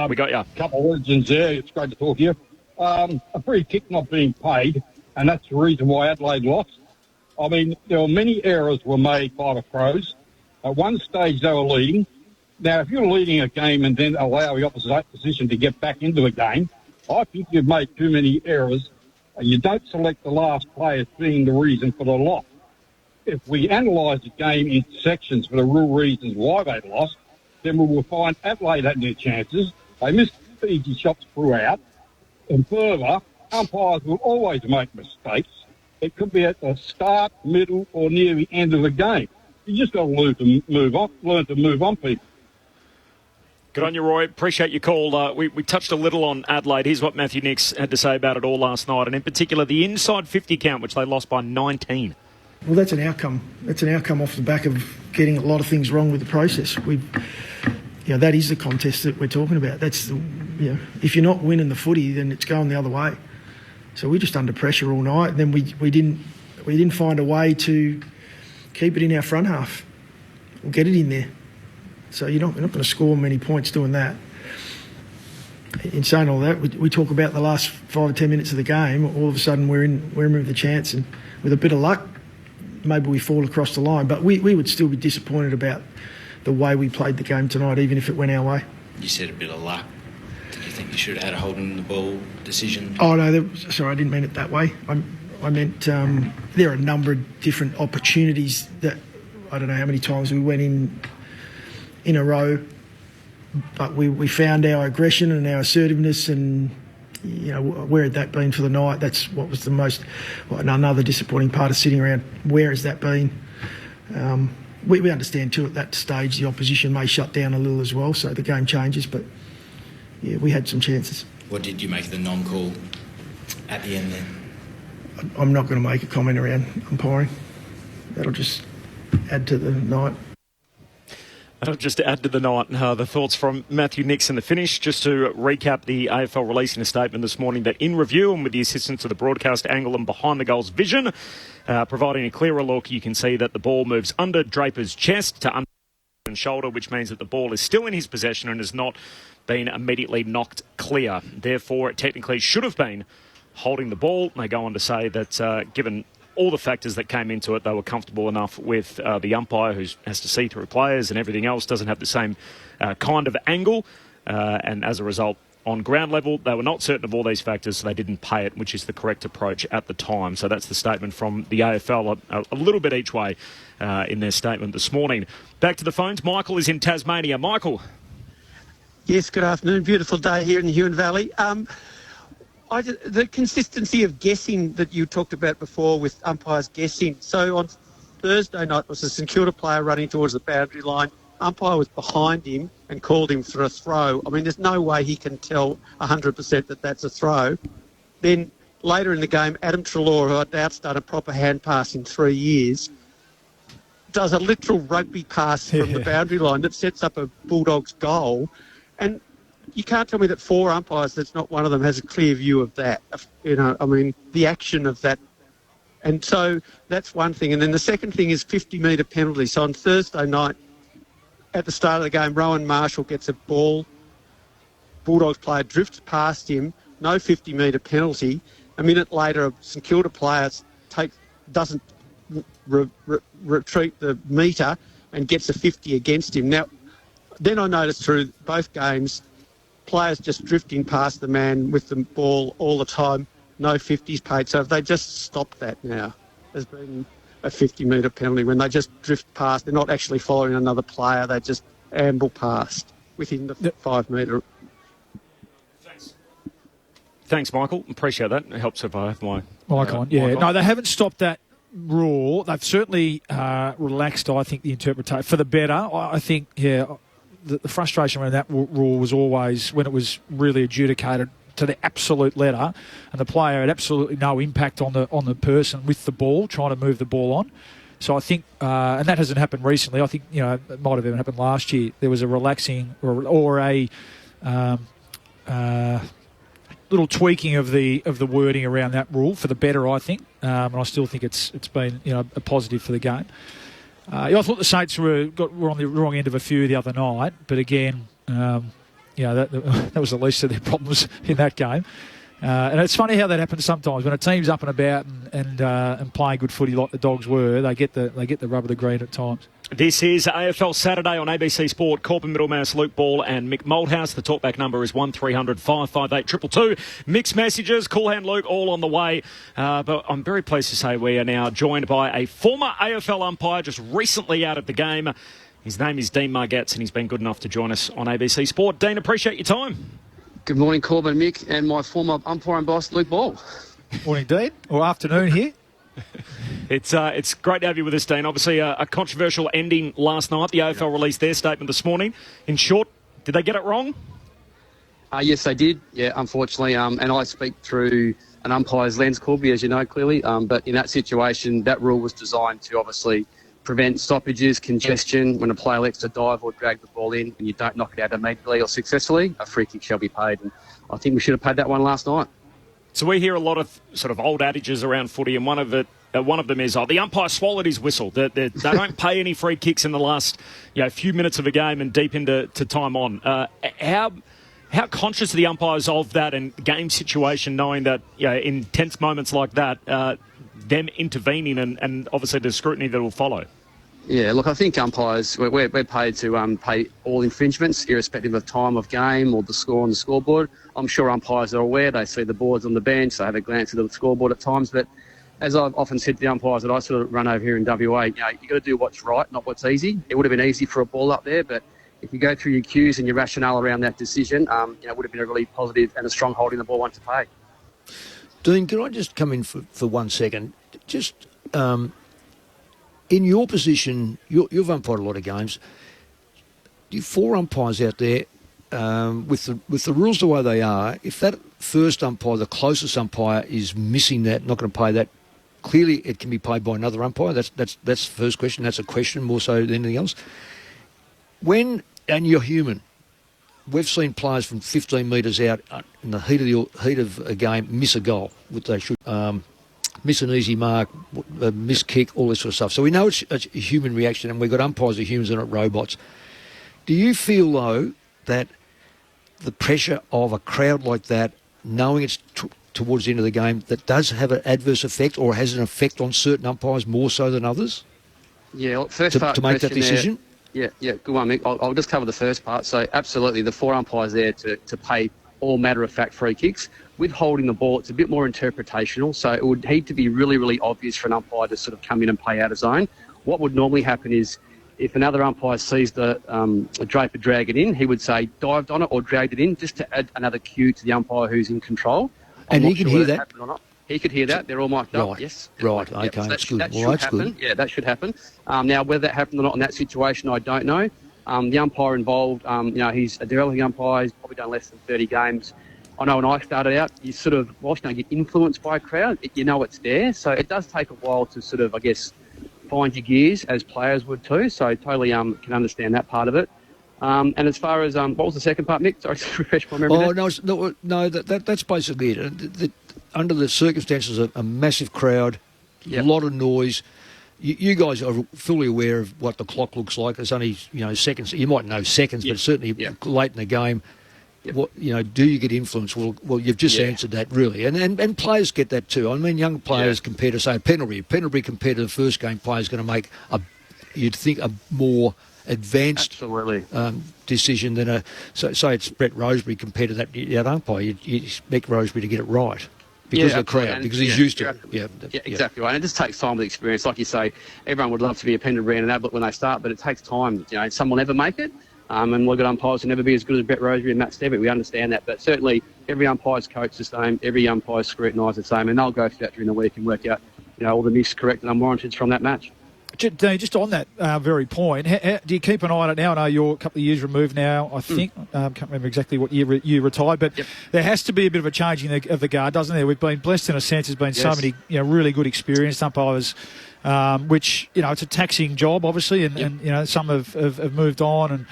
[SPEAKER 14] We got you.
[SPEAKER 23] A couple of words in there. It's great to talk to you. A free kick not being paid, and that's the reason why Adelaide lost. I mean, there were many errors were made by the Crows. At one stage, they were leading. Now, if you're leading a game and then allow the opposition to get back into a game, I think you've made too many errors. You don't select the last player as being the reason for the loss. If we analyse the game in sections for the real reasons why they lost, then we will find Adelaide had their chances. They missed easy shots throughout. And further, umpires will always make mistakes. It could be at the start, middle, or near the end of the game. You just got to learn to move on, people.
[SPEAKER 14] Good on you, Roy. Appreciate your call. We touched a little on Adelaide. Here's what Matthew Nix had to say about it all last night, and in particular the inside 50 count, which they lost by 19.
[SPEAKER 20] Well, that's an outcome. That's an outcome off the back of getting a lot of things wrong with the process. That is the contest that we're talking about. That's if you're not winning the footy, then it's going the other way. So we're just under pressure all night. And then we didn't find a way to keep it in our front half or get it in there. So you're not going to score many points doing that. In saying all that, we talk about the last 5 or 10 minutes of the game. All of a sudden we're in with a chance, and with a bit of luck, maybe we fall across the line. But we would still be disappointed about the way we played the game tonight, even if it went our way.
[SPEAKER 4] You said a bit of luck. Did you think you should have had a holding the ball decision?
[SPEAKER 20] Oh no, sorry, I didn't mean it that way. I meant there are a number of different opportunities that I don't know how many times we went in a row, but we found our aggression and our assertiveness, and where had that been for the night? That's what was the most another disappointing part of sitting around. Where has that been? We understand too at that stage the opposition may shut down a little as well, so the game changes, but yeah, we had some chances.
[SPEAKER 4] What did you make of the non-call at the end then?
[SPEAKER 20] I'm not going to make a comment around umpiring. That'll just add to the night.
[SPEAKER 14] Just to add to the night, the thoughts from Matthew Nix in the finish. Just to recap, the AFL releasing a statement this morning that in review and with the assistance of the broadcast angle and behind the goals vision, providing a clearer look, you can see that the ball moves under Draper's chest to under and shoulder, which means that the ball is still in his possession and has not been immediately knocked clear. Therefore, it technically should have been holding the ball. They go on to say that given all the factors that came into it, they were comfortable enough with the umpire, who has to see through players and everything else, doesn't have the same kind of angle. And as a result, on ground level, they were not certain of all these factors, so they didn't pay it, which is the correct approach at the time. So that's the statement from the AFL, a little bit each way in their statement this morning. Back to the phones. Michael is in Tasmania. Michael.
[SPEAKER 6] Yes, good afternoon. Beautiful day here in the Huon Valley. The consistency of guessing that you talked about before with umpires guessing. So on Thursday night, was a St Kilda player running towards the boundary line. Umpire was behind him and called him for a throw. I mean, there's no way he can tell 100% that that's a throw. Then later in the game, Adam Treloar, who I doubt's done a proper hand pass in 3 years, does a literal rugby pass from the boundary line that sets up a Bulldogs goal. And you can't tell me that 4 umpires, that's not one of them, has a clear view of that. The action of that. And so that's one thing. And then the second thing is 50-metre penalty. So on Thursday night, at the start of the game, Rowan Marshall gets a ball. Bulldogs player drifts past him. No 50-metre penalty. A minute later, a St Kilda player doesn't retreat the metre and gets a 50 against him. Now, then I noticed through both games, players just drifting past the man with the ball all the time, no 50s paid. So if they just stop that now, there's been a 50-metre penalty when they just drift past. They're not actually following another player. They just amble past within the 5-metre.
[SPEAKER 14] Thanks, Michael. Appreciate that. It helps if I have my
[SPEAKER 15] mic on. Yeah, no, they haven't stopped that rule. They've certainly relaxed, I think, the interpretation for the better. I think, the frustration around that rule was always when it was really adjudicated to the absolute letter, and the player had absolutely no impact on the person with the ball, trying to move the ball on. So I think, and that hasn't happened recently. I think it might have even happened last year. There was a relaxing or a little tweaking of the wording around that rule for the better, I think. And I still think it's been a positive for the game. I thought the Saints were on the wrong end of a few the other night, but again, that was the least of their problems in that game. And it's funny how that happens sometimes when a team's up and about and playing good footy like the Dogs were. They get the rub of the green at times.
[SPEAKER 14] This is AFL Saturday on ABC Sport. Corbin Middlemass, Luke Ball and Mick Malthouse. The talkback number is 1300 558 222. Mixed messages, Cool Hand Luke, all on the way. But I'm very pleased to say we are now joined by a former AFL umpire just recently out of the game. His name is Dean Margetts, and he's been good enough to join us on ABC Sport. Dean, appreciate your time.
[SPEAKER 7] Good morning, Corbin, Mick, and my former umpiring boss, Luke Ball.
[SPEAKER 15] Morning, Dean, or afternoon here.
[SPEAKER 14] It's great to have you with us, Dean. Obviously, a controversial ending last night. The AFL released their statement this morning. In short, Did they get it wrong?
[SPEAKER 7] Yes, they did. Yeah, unfortunately. And I speak through an umpire's lens, Corby, as you know, clearly. But in that situation, that rule was designed to obviously prevent stoppages, congestion. When a player elects to dive or drag the ball in and you don't knock it out immediately or successfully, a free kick shall be paid. And I think we should have paid that one last night.
[SPEAKER 14] So we hear a lot of sort of old adages around footy, and one of them is, the umpire swallowed his whistle. They don't pay any free kicks in the last few minutes of a game and deep into time on. How conscious are the umpires of that and game situation, knowing that in tense moments like that, them intervening and obviously the scrutiny that will follow?
[SPEAKER 7] Yeah, look, I think umpires, we're paid to pay all infringements, irrespective of time of game or the score on the scoreboard. I'm sure umpires are aware. They see the boards on the bench. They have a glance at the scoreboard at times. But as I've often said to the umpires that I sort of run over here in WA, you've got to do what's right, not what's easy. It would have been easy for a ball up there, but if you go through your cues and your rationale around that decision, it would have been a really positive and a strong holding the ball one to pay.
[SPEAKER 19] Dean, can I just come in for 1 second? Just in your position, you've umpired a lot of games. Do you 4 umpires out there, with the rules the way they are, if that first umpire, the closest umpire, is missing that, not going to pay that, clearly it can be paid by another umpire. That's the first question. That's a question more so than anything else. And you're human. We've seen players from 15 metres out in the heat of a game miss a goal, which they should miss an easy mark, miss kick, all this sort of stuff. So we know it's a human reaction, and we've got umpires are humans and not robots. Do you feel, though, that the pressure of a crowd like that, knowing it's towards the end of the game, that does have an adverse effect or has an effect on certain umpires more so than others?
[SPEAKER 7] Yeah, look, first part
[SPEAKER 19] to make that decision?
[SPEAKER 7] Yeah, good one, Mick. I'll just cover the first part. So, absolutely, the 4 umpires there to pay all matter-of-fact free kicks. With holding the ball, it's a bit more interpretational, so it would need to be really, really obvious for an umpire to sort of come in and play out of zone. What would normally happen is if another umpire sees the Draper drag it in, he would say dived on it or dragged it in, just to add another cue to the umpire who's in control.
[SPEAKER 19] And he can hear that?
[SPEAKER 7] He could hear that. They're all mic'd up, yes.
[SPEAKER 19] Right, okay,
[SPEAKER 7] so
[SPEAKER 19] that's good.
[SPEAKER 7] That
[SPEAKER 19] Well, that's
[SPEAKER 7] should happen.
[SPEAKER 19] good.
[SPEAKER 7] Yeah, that should happen. Now, whether that happened or not in that situation, I don't know. The umpire involved, he's a developing umpire. He's probably done less than 30 games. I know when I started out, you sort of, whilst you don't get influenced by a crowd, you know it's there. So it does take a while to sort of, I guess, find your gears, as players would too. So totally can understand that part of it. And as far as, what was the second part, Nick? Sorry to refresh my memory.
[SPEAKER 19] No, that's basically it. Under the circumstances, a massive crowd, a lot of noise. You guys are fully aware of what the clock looks like. It's only seconds. You might know seconds, but certainly late in the game. What do you get influence? Well, you've just answered that really, and players get that too. I mean, young players compared to say Penalty compared to the first game, players going to make you'd think a more advanced decision than say it's Brett Rosebery compared to that umpire. You expect Rosebery to get it right. Because of the crowd, because he's used to it. Yeah,
[SPEAKER 7] exactly right. And it just takes time with experience. Like you say, everyone would love to be a Pendlebury and an Ablett when they start, but it takes time. Some will never make it. And we've got umpires who never be as good as Brett Rosebery and Matt Stevitt. We understand that. But certainly, every umpire's coached the same. Every umpire's scrutinised the same. And they'll go through that during the week and work out, all the missed, correct and unwarranted from that match.
[SPEAKER 15] Just on that very point, do you keep an eye on it now? I know you're a couple of years removed now, I think. Can't remember exactly what year you retired, but there has to be a bit of a changing of the guard, doesn't there? We've been blessed in a sense. There's been so many really good experienced umpires, which, it's a taxing job, obviously, and some have moved on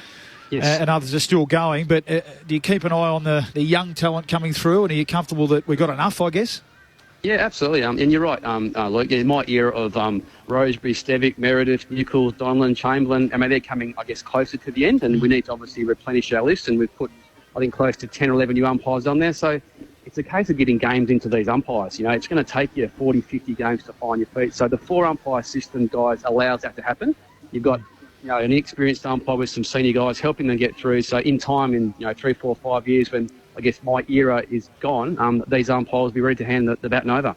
[SPEAKER 15] and others are still going. But do you keep an eye on the young talent coming through, and are you comfortable that we've got enough, I guess?
[SPEAKER 7] Yeah, absolutely. And you're right, Luke. In my era of Rosebery, Stevick, Meredith, Nichols, Donlan, Chamberlain, they're coming, I guess, closer to the end, and we need to obviously replenish our list, and we've put, I think, close to 10 or 11 new umpires on there. So it's a case of getting games into these umpires. It's going to take you 40, 50 games to find your feet. So the 4-umpire system, guys, allows that to happen. You've got, an inexperienced umpire with some senior guys helping them get through. So in time, in 3, 4, 5 years, when I guess my era is gone, these umpires will be ready to hand the baton over.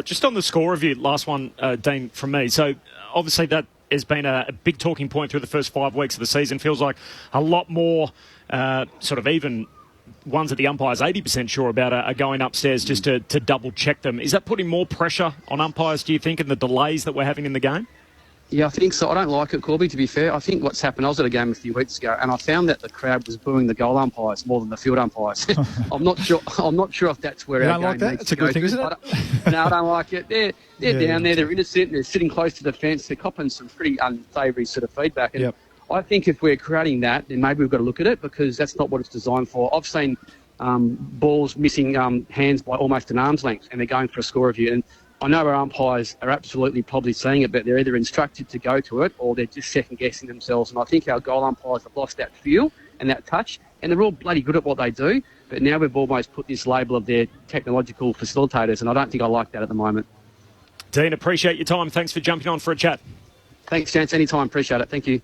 [SPEAKER 14] Just on the score review, last one, Dean, from me. So obviously that has been a big talking point through the first 5 weeks of the season. Feels like a lot more sort of even ones that the umpire's 80% sure about are going upstairs just to double check them. Is that putting more pressure on umpires, do you think, and the delays that we're having in the game?
[SPEAKER 7] Yeah, I think so. I don't like it, Corby, to be fair. I think what's happened, I was at a game a few weeks ago, and I found that the crowd was booing the goal umpires more than the field umpires. I'm not sure if that's where our game
[SPEAKER 15] like that?
[SPEAKER 7] needs
[SPEAKER 15] It's
[SPEAKER 7] to
[SPEAKER 15] a good
[SPEAKER 7] go
[SPEAKER 15] thing,
[SPEAKER 7] to.
[SPEAKER 15] isn't it?
[SPEAKER 7] No, I don't like it. They're down there, they're innocent, they're sitting close to the fence, they're copping some pretty unsavoury sort of feedback. And I think if we're creating that, then maybe we've got to look at it, because that's not what it's designed for. I've seen balls missing hands by almost an arm's length, and they're going for a score review. And I know our umpires are absolutely probably seeing it, but they're either instructed to go to it or they're just second-guessing themselves. And I think our goal umpires have lost that feel and that touch, and they're all bloody good at what they do, but now we've almost put this label of their technological facilitators, and I don't think I like that at the moment.
[SPEAKER 14] Dean, appreciate your time. Thanks for jumping on for a chat.
[SPEAKER 7] Thanks, gents. Anytime. Appreciate it. Thank you.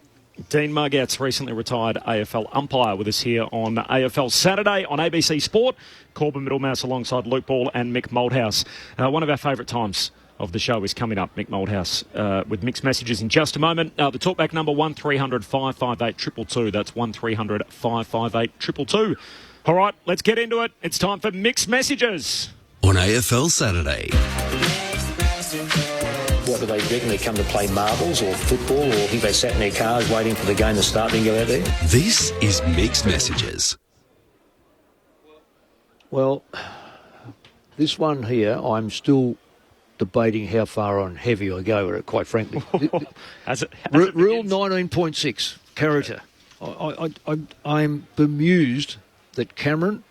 [SPEAKER 14] Dean Margetts, recently retired AFL umpire, with us here on AFL Saturday on ABC Sport. Corbin Middlemouse alongside Luke Ball and Mick Moldhouse. One of our favourite times of the show is coming up, Mick Moldhouse, with mixed messages in just a moment. The talkback number 1300 558 222. That's 1300 558 222. All right, let's get into it. It's time for mixed messages
[SPEAKER 3] on AFL Saturday.
[SPEAKER 8] What do they reckon? They come to play marbles or football, or think they sat in their cars waiting for the game to start and go out there?
[SPEAKER 3] This is Mixed Messages.
[SPEAKER 19] Well, this one here, I'm still debating how far on heavy I go with it, quite frankly. Rule 19.6, character. I'm bemused that Cameron,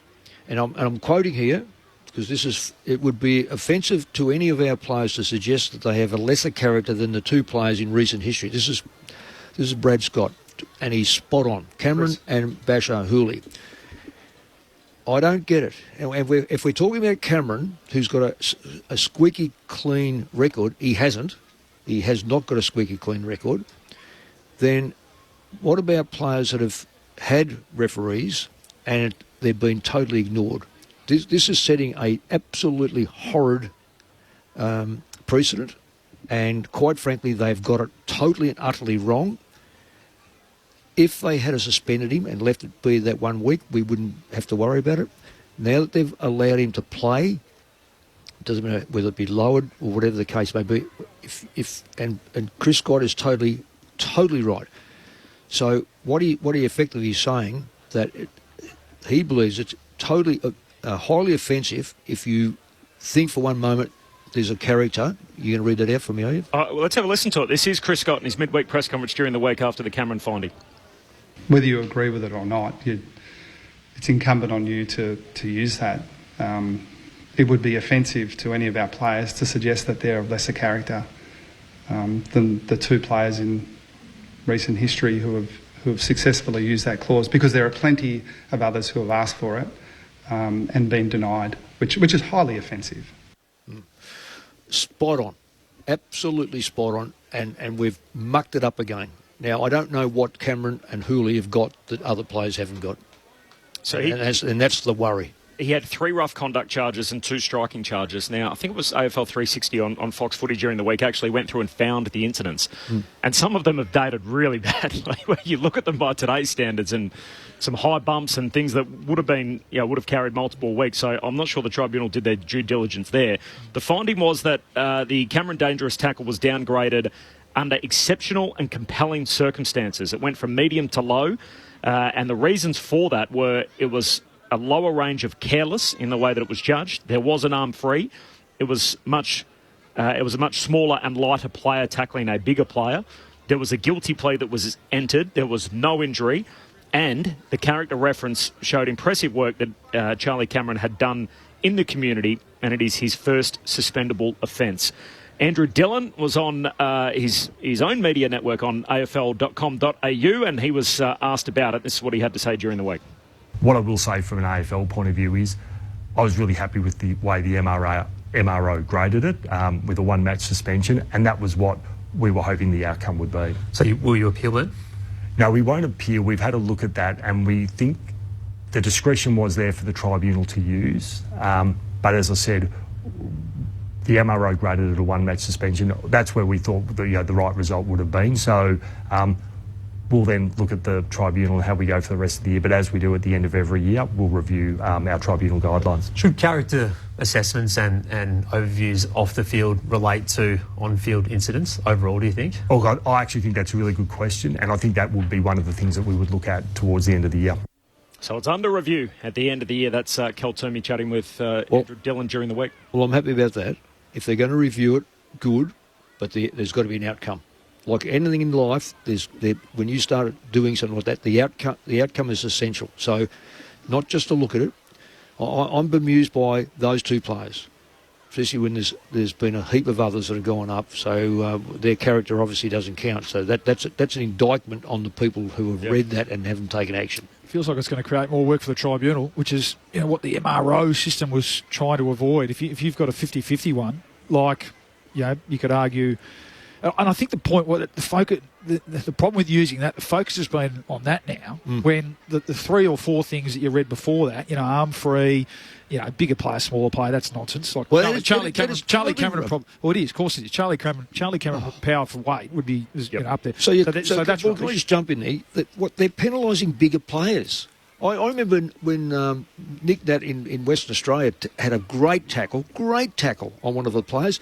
[SPEAKER 19] and I'm quoting here, because it would be offensive to any of our players to suggest that they have a lesser character than the two players in recent history. This is Brad Scott, and he's spot on. Cameron and Basher Hooley. I don't get it. And if we're talking about Cameron, who's got a squeaky clean record, he hasn't. He has not got a squeaky clean record. Then what about players that have had referees and they've been totally ignored? This is setting a absolutely horrid precedent, and quite frankly, they've got it totally and utterly wrong. If they had suspended him and left it be that 1 week, we wouldn't have to worry about it. Now that they've allowed him to play, it doesn't matter whether it be lowered or whatever the case may be. And Chris Scott is totally right. So what he effectively is saying that he believes it's totally highly offensive if you think for one moment there's a character. You're going to read that out for me, are you?
[SPEAKER 14] Well, let's have a listen to it. This is Chris Scott in his midweek press conference during the week after the Cameron finding.
[SPEAKER 18] Whether you agree with it or not, it's incumbent on you to use that. It would be offensive to any of our players to suggest that they're of lesser character than the two players in recent history who have successfully used that clause, because there are plenty of others who have asked for it and been denied, which is highly offensive.
[SPEAKER 19] Spot on. Absolutely spot on. And we've mucked it up again. Now, I don't know what Cameron and Hooley have got that other players haven't got. And that's the worry.
[SPEAKER 14] He had 3 rough conduct charges and 2 striking charges. Now, I think it was AFL 360 on Fox Footy during the week actually went through and found the incidents. And some of them have dated really badly. Where you look at them by today's standards, and some high bumps and things that would have carried multiple weeks. So I'm not sure the tribunal did their due diligence there. The finding was that the Cameron dangerous tackle was downgraded under exceptional and compelling circumstances. It went from medium to low, and the reasons for that were it was a lower range of careless in the way that it was judged. There was an arm free. It was a much smaller and lighter player tackling a bigger player. There was a guilty plea that was entered. There was no injury. And the character reference showed impressive work that Charlie Cameron had done in the community, and it is his first suspendable offence. Andrew Dillon was on his own media network on afl.com.au, and he was asked about it. This is what he had to say during the week.
[SPEAKER 9] What I will say from an AFL point of view is I was really happy with the way the MRO graded it with a 1-match suspension, and that was what we were hoping the outcome would be.
[SPEAKER 10] So will you appeal it?
[SPEAKER 9] No, we won't appeal. We've had a look at that, and we think the discretion was there for the tribunal to use. But as I said, the MRO graded it a 1-match suspension. That's where we thought the right result would have been. So We'll then look at the tribunal and how we go for the rest of the year. But as we do at the end of every year, we'll review our tribunal guidelines.
[SPEAKER 5] Should character assessments and overviews off the field relate to on-field incidents overall, do you think?
[SPEAKER 9] Oh, God, I actually think that's a really good question, and I think that would be one of the things that we would look at towards the end of the year.
[SPEAKER 14] So it's under review at the end of the year. That's Kel Toomey chatting with Andrew Dillon during the week.
[SPEAKER 19] Well, I'm happy about that. If they're going to review it, good, but there's got to be an outcome. Like anything in life, when you start doing something like that, the outcome is essential. So not just to look at it. I'm bemused by those two players, especially when there's been a heap of others that have gone up. So their character obviously doesn't count. So that's an indictment on the people who have read that and haven't taken action.
[SPEAKER 15] Feels like it's going to create more work for the tribunal, which is what the MRO system was trying to avoid. If you've got a 50-50 one, you could argue. And I think the point, the problem with using that, the focus has been on that now. When the 3 or 4 things that you read before that, arm free, bigger player, smaller player, that's nonsense. Like Charlie Cameron. Well, it is, of course it is. Charlie Cameron power for weight would be up there.
[SPEAKER 19] So that's can I just jump in there? They're penalising bigger players. I remember when Nick Nat in Western Australia had a great tackle on one of the players.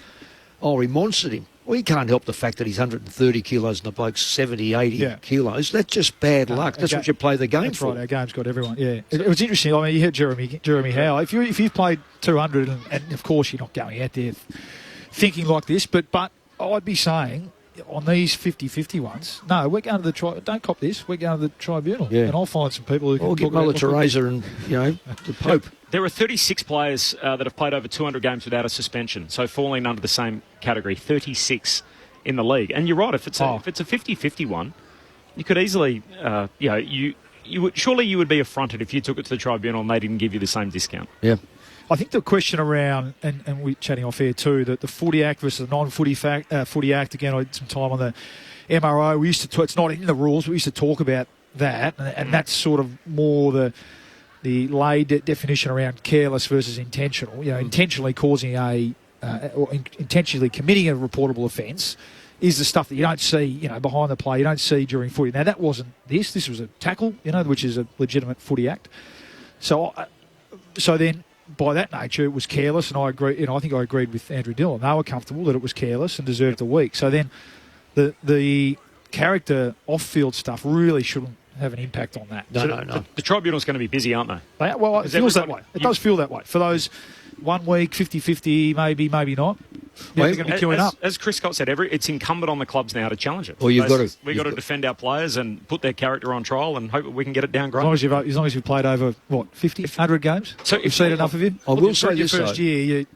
[SPEAKER 19] He monstered him. Well, he can't help the fact that he's 130 kilos and the bloke's 70, 80 kilos. That's just bad luck. That's what you play the game for.
[SPEAKER 15] That's right. Our game's got everyone. Yeah, it was interesting. I mean, you heard Jeremy Howe. If you've played 200, and of course you're not going out there thinking like this, but I'd be saying on these 50-50 ones, no, we're going to the don't cop this. We're going to the tribunal, and I'll find some people who can
[SPEAKER 19] get Mother Teresa and the Pope.
[SPEAKER 14] There are 36 players that have played over 200 games without a suspension, so falling under the same category, 36 in the league. And you're right, if it's a 50-50 one, you could easily, you would be affronted if you took it to the tribunal and they didn't give you the same discount.
[SPEAKER 19] Yeah.
[SPEAKER 15] I think the question around, and we're chatting off air too, that the Footy Act versus the non-Footy Footy Act, again, I had some time on the MRO. We used to it's not in the rules, but we used to talk about that, and that's sort of more the laid definition around careless versus intentional. Intentionally causing or intentionally committing a reportable offence is the stuff that you don't see, behind the play, you don't see during footy. Now, that wasn't this. This was a tackle, which is a legitimate Footy Act. So then, by that nature, it was careless, and I agree. I think I agreed with Andrew Dillon. They were comfortable that it was careless and deserved a week. So then, the character off-field stuff really shouldn't have an impact on that.
[SPEAKER 14] No. The tribunal's going to be busy, aren't they?
[SPEAKER 15] Well, it feels that way. It does feel that way. For those 1 week, 50-50, maybe not. They're going to be queuing up.
[SPEAKER 14] As Chris Scott said, it's incumbent on the clubs now to challenge it.
[SPEAKER 19] Well, we've got
[SPEAKER 14] to defend our players and put their character on trial and hope we can get it down great.
[SPEAKER 15] As long as you've played over, 50, 100 games?
[SPEAKER 14] So
[SPEAKER 15] you've seen enough of him?
[SPEAKER 19] I will say this,
[SPEAKER 15] first year,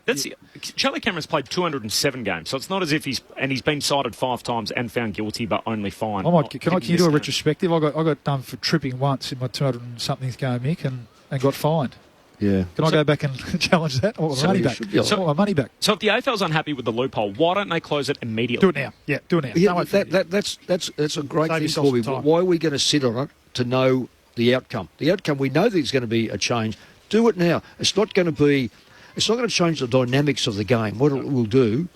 [SPEAKER 14] Charlie Cameron's played 207 games, so it's not as if he's been cited 5 times and found guilty but only fined.
[SPEAKER 15] Can you do a retrospective? I got done for tripping once in my 200-something game, Mick, and got fined.
[SPEAKER 19] Yeah.
[SPEAKER 15] Can I go back and challenge that? I want my money back. I want my money back.
[SPEAKER 14] So if the AFL's unhappy with the loophole, why don't they close it immediately?
[SPEAKER 15] Do it now. Yeah, do it now.
[SPEAKER 19] Yeah, that's a great thing, Corby. But why are we going to sit on it to know the outcome? The outcome, we know there's going to be a change. Do it now. It's not going to change the dynamics of the game. What it will do,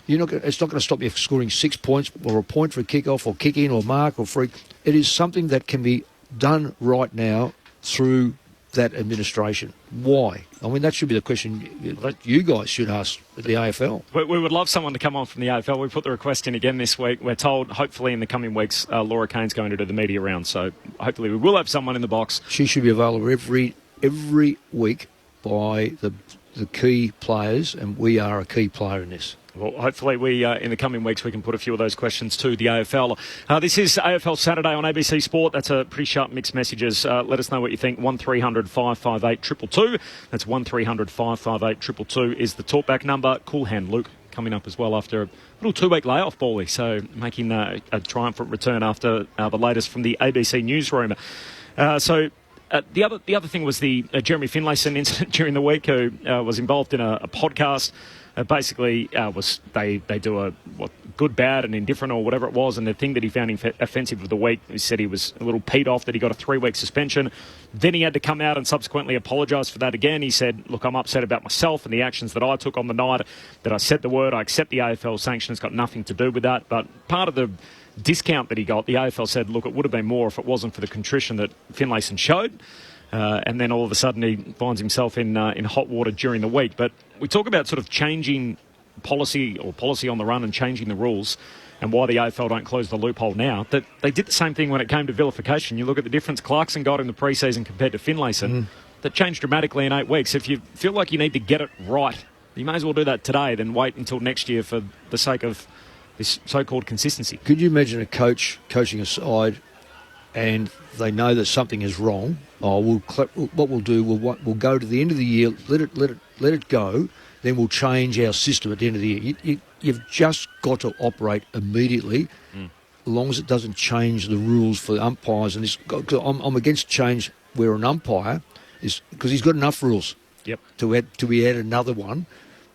[SPEAKER 19] it's not going to stop you scoring 6 points or a point for a kick-off or kick-in or mark or free. It is something that can be done right now through that administration. Why? I mean, that should be the question that you guys should ask the AFL.
[SPEAKER 14] We would love someone to come on from the AFL. We put the request in again this week. We're told, hopefully, in the coming weeks, Laura Kane's going to do the media round. So hopefully we will have someone in the box.
[SPEAKER 19] She should be available every week by the key players, and we are a key player in this.
[SPEAKER 14] Well, hopefully in the coming weeks we can put a few of those questions to the AFL. This is AFL Saturday on ABC Sport. That's a pretty sharp mixed messages. Let us know what you think. 1300 558 222. That's 1300 558 222 is the talkback number. Cool Hand Luke coming up as well after a little 2-week layoff, Bally. So making a triumphant return after the latest from the ABC newsroom. The other thing was the Jeremy Finlayson incident during the week, who was involved in a podcast basically they do a good, bad and indifferent or whatever it was, and the thing that he found offensive of the week, he said he was a little peed off that he got a 3-week suspension. Then he had to come out and subsequently apologise for that again. He said, look, I'm upset about myself and the actions that I took on the night, that I said the word, I accept the AFL sanction, it's got nothing to do with that. But part of the discount that he got, the AFL said, look, it would have been more if it wasn't for the contrition that Finlayson showed. And then all of a sudden he finds himself in hot water during the week. But we talk about sort of changing policy on the run and changing the rules, and why the AFL don't close the loophole now. That they did the same thing when it came to vilification. You look at the difference Clarkson got in the pre-season compared to Finlayson. That changed dramatically in 8 weeks. If you feel like you need to get it right, you may as well do that today than wait until next year for the sake of this so-called consistency.
[SPEAKER 19] Could you imagine a coach coaching a side and they know that something is wrong? What we'll do, we'll go to the end of the year, let it go, then we'll change our system at the end of the year. You've just got to operate immediately, as long as it doesn't change the rules for umpires. And I'm against change where an umpire is, because he's got enough rules.
[SPEAKER 14] Yep.
[SPEAKER 19] To be add another one.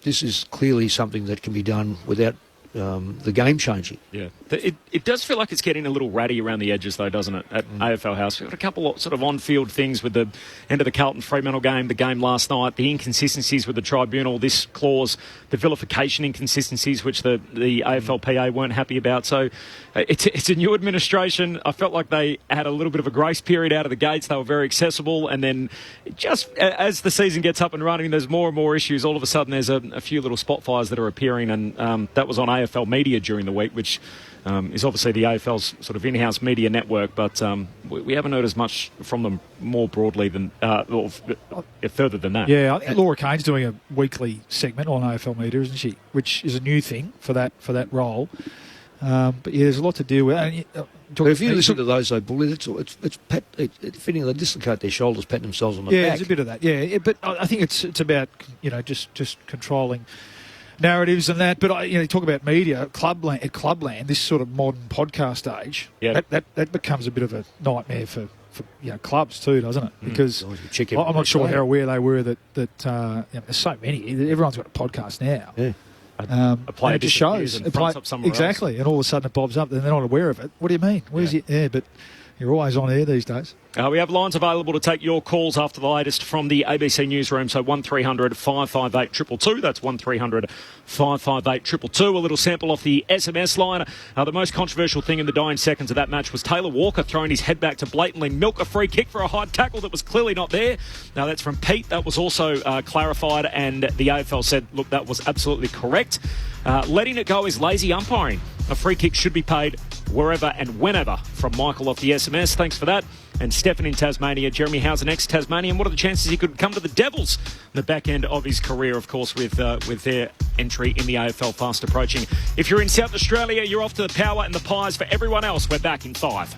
[SPEAKER 19] This is clearly something that can be done without the game changing.
[SPEAKER 14] Yeah, it does feel like it's getting a little ratty around the edges, though, doesn't it? At AFL House, we've got a couple of sort of on-field things with the end of the Carlton Fremantle game, the game last night, the inconsistencies with the tribunal, this clause, the vilification inconsistencies, which the AFLPA weren't happy about. So it's a new administration. I felt like they had a little bit of a grace period out of the gates. They were very accessible, and then just as the season gets up and running, there's more and more issues. All of a sudden, there's a few little spot fires that are appearing, and that was on AFL Media during the week, which is obviously the AFL's sort of in-house media network, but we haven't heard as much from them more broadly than or further than that.
[SPEAKER 15] Yeah, I think Laura Kane's doing a weekly segment on AFL Media, isn't she? Which is a new thing for that role. But yeah, there's a lot to deal with.
[SPEAKER 19] But if you listen to those, though, Bully, it's fitting they dislocate their shoulders, patting themselves on the back.
[SPEAKER 15] Yeah, there's a bit of that. Yeah, but I think it's about just controlling narratives and that. But talk about media, Clubland, this sort of modern podcast age.
[SPEAKER 14] Yeah,
[SPEAKER 15] that becomes a bit of a nightmare for clubs too, doesn't it? Because I'm not sure how aware they were that there's so many. Everyone's got a podcast now.
[SPEAKER 19] Yeah.
[SPEAKER 14] A player
[SPEAKER 15] it just shows
[SPEAKER 14] and fronts up somewhere
[SPEAKER 15] exactly, and all of a sudden it bobs up, and they're not aware of it. What do you mean? Where's your air? But you're always on air these days.
[SPEAKER 14] We have lines available to take your calls after the latest from the ABC newsroom. So 1300 558 222. That's 1300 558 222. A little sample off the SMS line. The most controversial thing in the dying seconds of that match was Taylor Walker throwing his head back to blatantly milk a free kick for a high tackle that was clearly not there. Now that's from Pete. That was also clarified, and the AFL said, look, that was absolutely correct. Letting it go is lazy umpiring. A free kick should be paid wherever and whenever, from Michael off the SMS. Thanks for that. And Stefan in Tasmania. Jeremy, how's an ex-Tasmanian? What are the chances he could come to the Devils in the back end of his career, of course, with their entry in the AFL fast approaching? If you're in South Australia, you're off to the Power and the Pies. For everyone else, we're back in 5.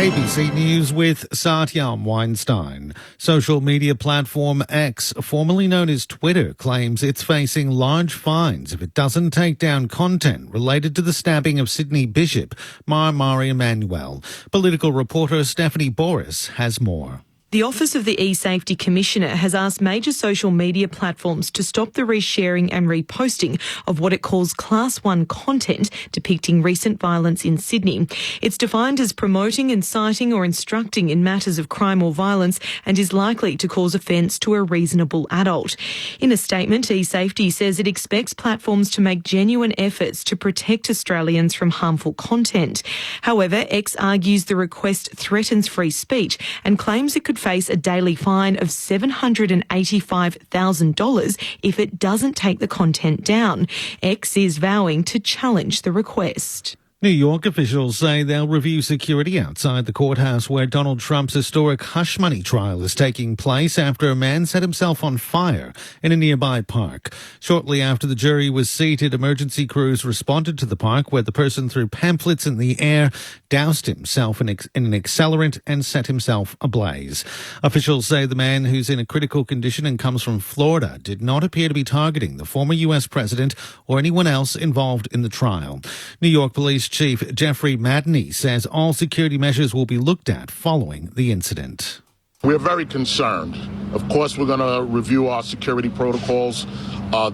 [SPEAKER 10] ABC News with Satyam Weinstein. Social media platform X, formerly known as Twitter, claims it's facing large fines if it doesn't take down content related to the stabbing of Sydney Bishop, Mari Emanuel. Political reporter Stephanie Boris has more.
[SPEAKER 11] The Office of the eSafety Commissioner has asked major social media platforms to stop the resharing and reposting of what it calls Class 1 content depicting recent violence in Sydney. It's defined as promoting, inciting or instructing in matters of crime or violence and is likely to cause offence to a reasonable adult. In a statement, eSafety says it expects platforms to make genuine efforts to protect Australians from harmful content. However, X argues the request threatens free speech and claims it could face a daily fine of $785,000 if it doesn't take the content down. X is vowing to challenge the request.
[SPEAKER 10] New York officials say they'll review security outside the courthouse where Donald Trump's historic hush money trial is taking place after a man set himself on fire in a nearby park. Shortly after the jury was seated, emergency crews responded to the park where the person threw pamphlets in the air, doused himself in an accelerant and set himself ablaze. Officials say the man, who's in a critical condition and comes from Florida, did not appear to be targeting the former U.S. president or anyone else involved in the trial. New York police Chief Jeffrey Madney says all security measures will be looked at following the incident.
[SPEAKER 12] We're very concerned. Of course, we're going to review our security protocols.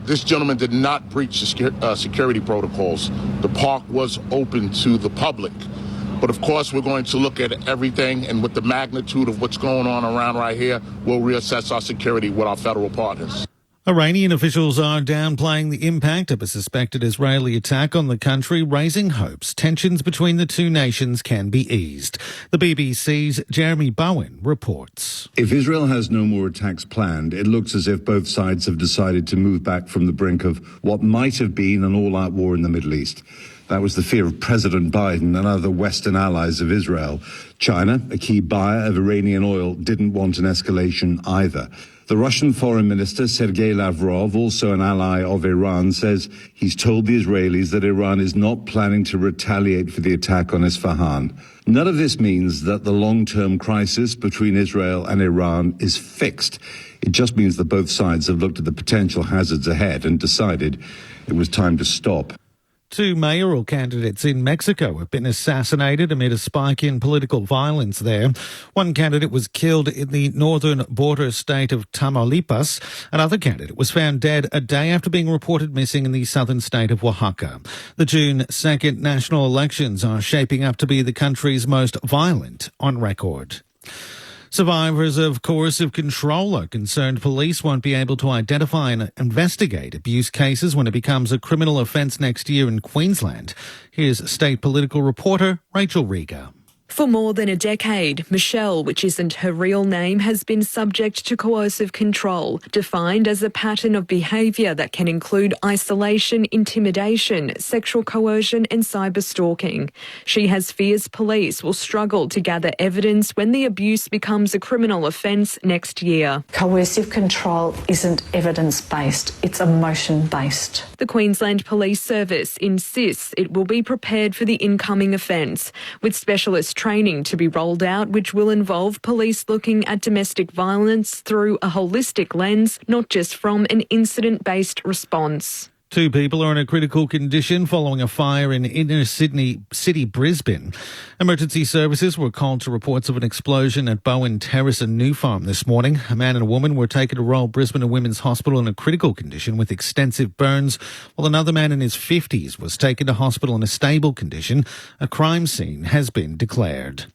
[SPEAKER 12] This gentleman did not breach the security protocols. The park was open to the public. But of course, we're going to look at everything, and with the magnitude of what's going on around right here, we'll reassess our security with our federal partners.
[SPEAKER 10] Iranian officials are downplaying the impact of a suspected Israeli attack on the country, raising hopes tensions between the two nations can be eased. The BBC's Jeremy Bowen reports.
[SPEAKER 13] If Israel has no more attacks planned, it looks as if both sides have decided to move back from the brink of what might have been an all-out war in the Middle East. That was the fear of President Biden and other Western allies of Israel. China, a key buyer of Iranian oil, didn't want an escalation either. The Russian Foreign Minister, Sergei Lavrov, also an ally of Iran, says he's told the Israelis that Iran is not planning to retaliate for the attack on Isfahan. None of this means that the long-term crisis between Israel and Iran is fixed. It just means that both sides have looked at the potential hazards ahead and decided it was time to stop.
[SPEAKER 10] Two mayoral candidates in Mexico have been assassinated amid a spike in political violence there. One candidate was killed in the northern border state of Tamaulipas. Another candidate was found dead a day after being reported missing in the southern state of Oaxaca. The June 2nd national elections are shaping up to be the country's most violent on record. Survivors of coercive control are concerned police won't be able to identify and investigate abuse cases when it becomes a criminal offence next year in Queensland. Here's state political reporter Rachel Riga.
[SPEAKER 11] For more than a decade, Michelle, which isn't her real name, has been subject to coercive control, defined as a pattern of behaviour that can include isolation, intimidation, sexual coercion and cyber stalking. She has fears police will struggle to gather evidence when the abuse becomes a criminal offence next year.
[SPEAKER 16] Coercive control isn't evidence-based, it's emotion-based.
[SPEAKER 11] The Queensland Police Service insists it will be prepared for the incoming offence, with specialist training to be rolled out, which will involve police looking at domestic violence through a holistic lens, not just from an incident-based response.
[SPEAKER 10] Two people are in a critical condition following a fire in inner Sydney city, Brisbane. Emergency services were called to reports of an explosion at Bowen Terrace and New Farm this morning. A man and a woman were taken to Royal Brisbane and Women's Hospital in a critical condition with extensive burns, while another man in his 50s was taken to hospital in a stable condition. A crime scene has been declared.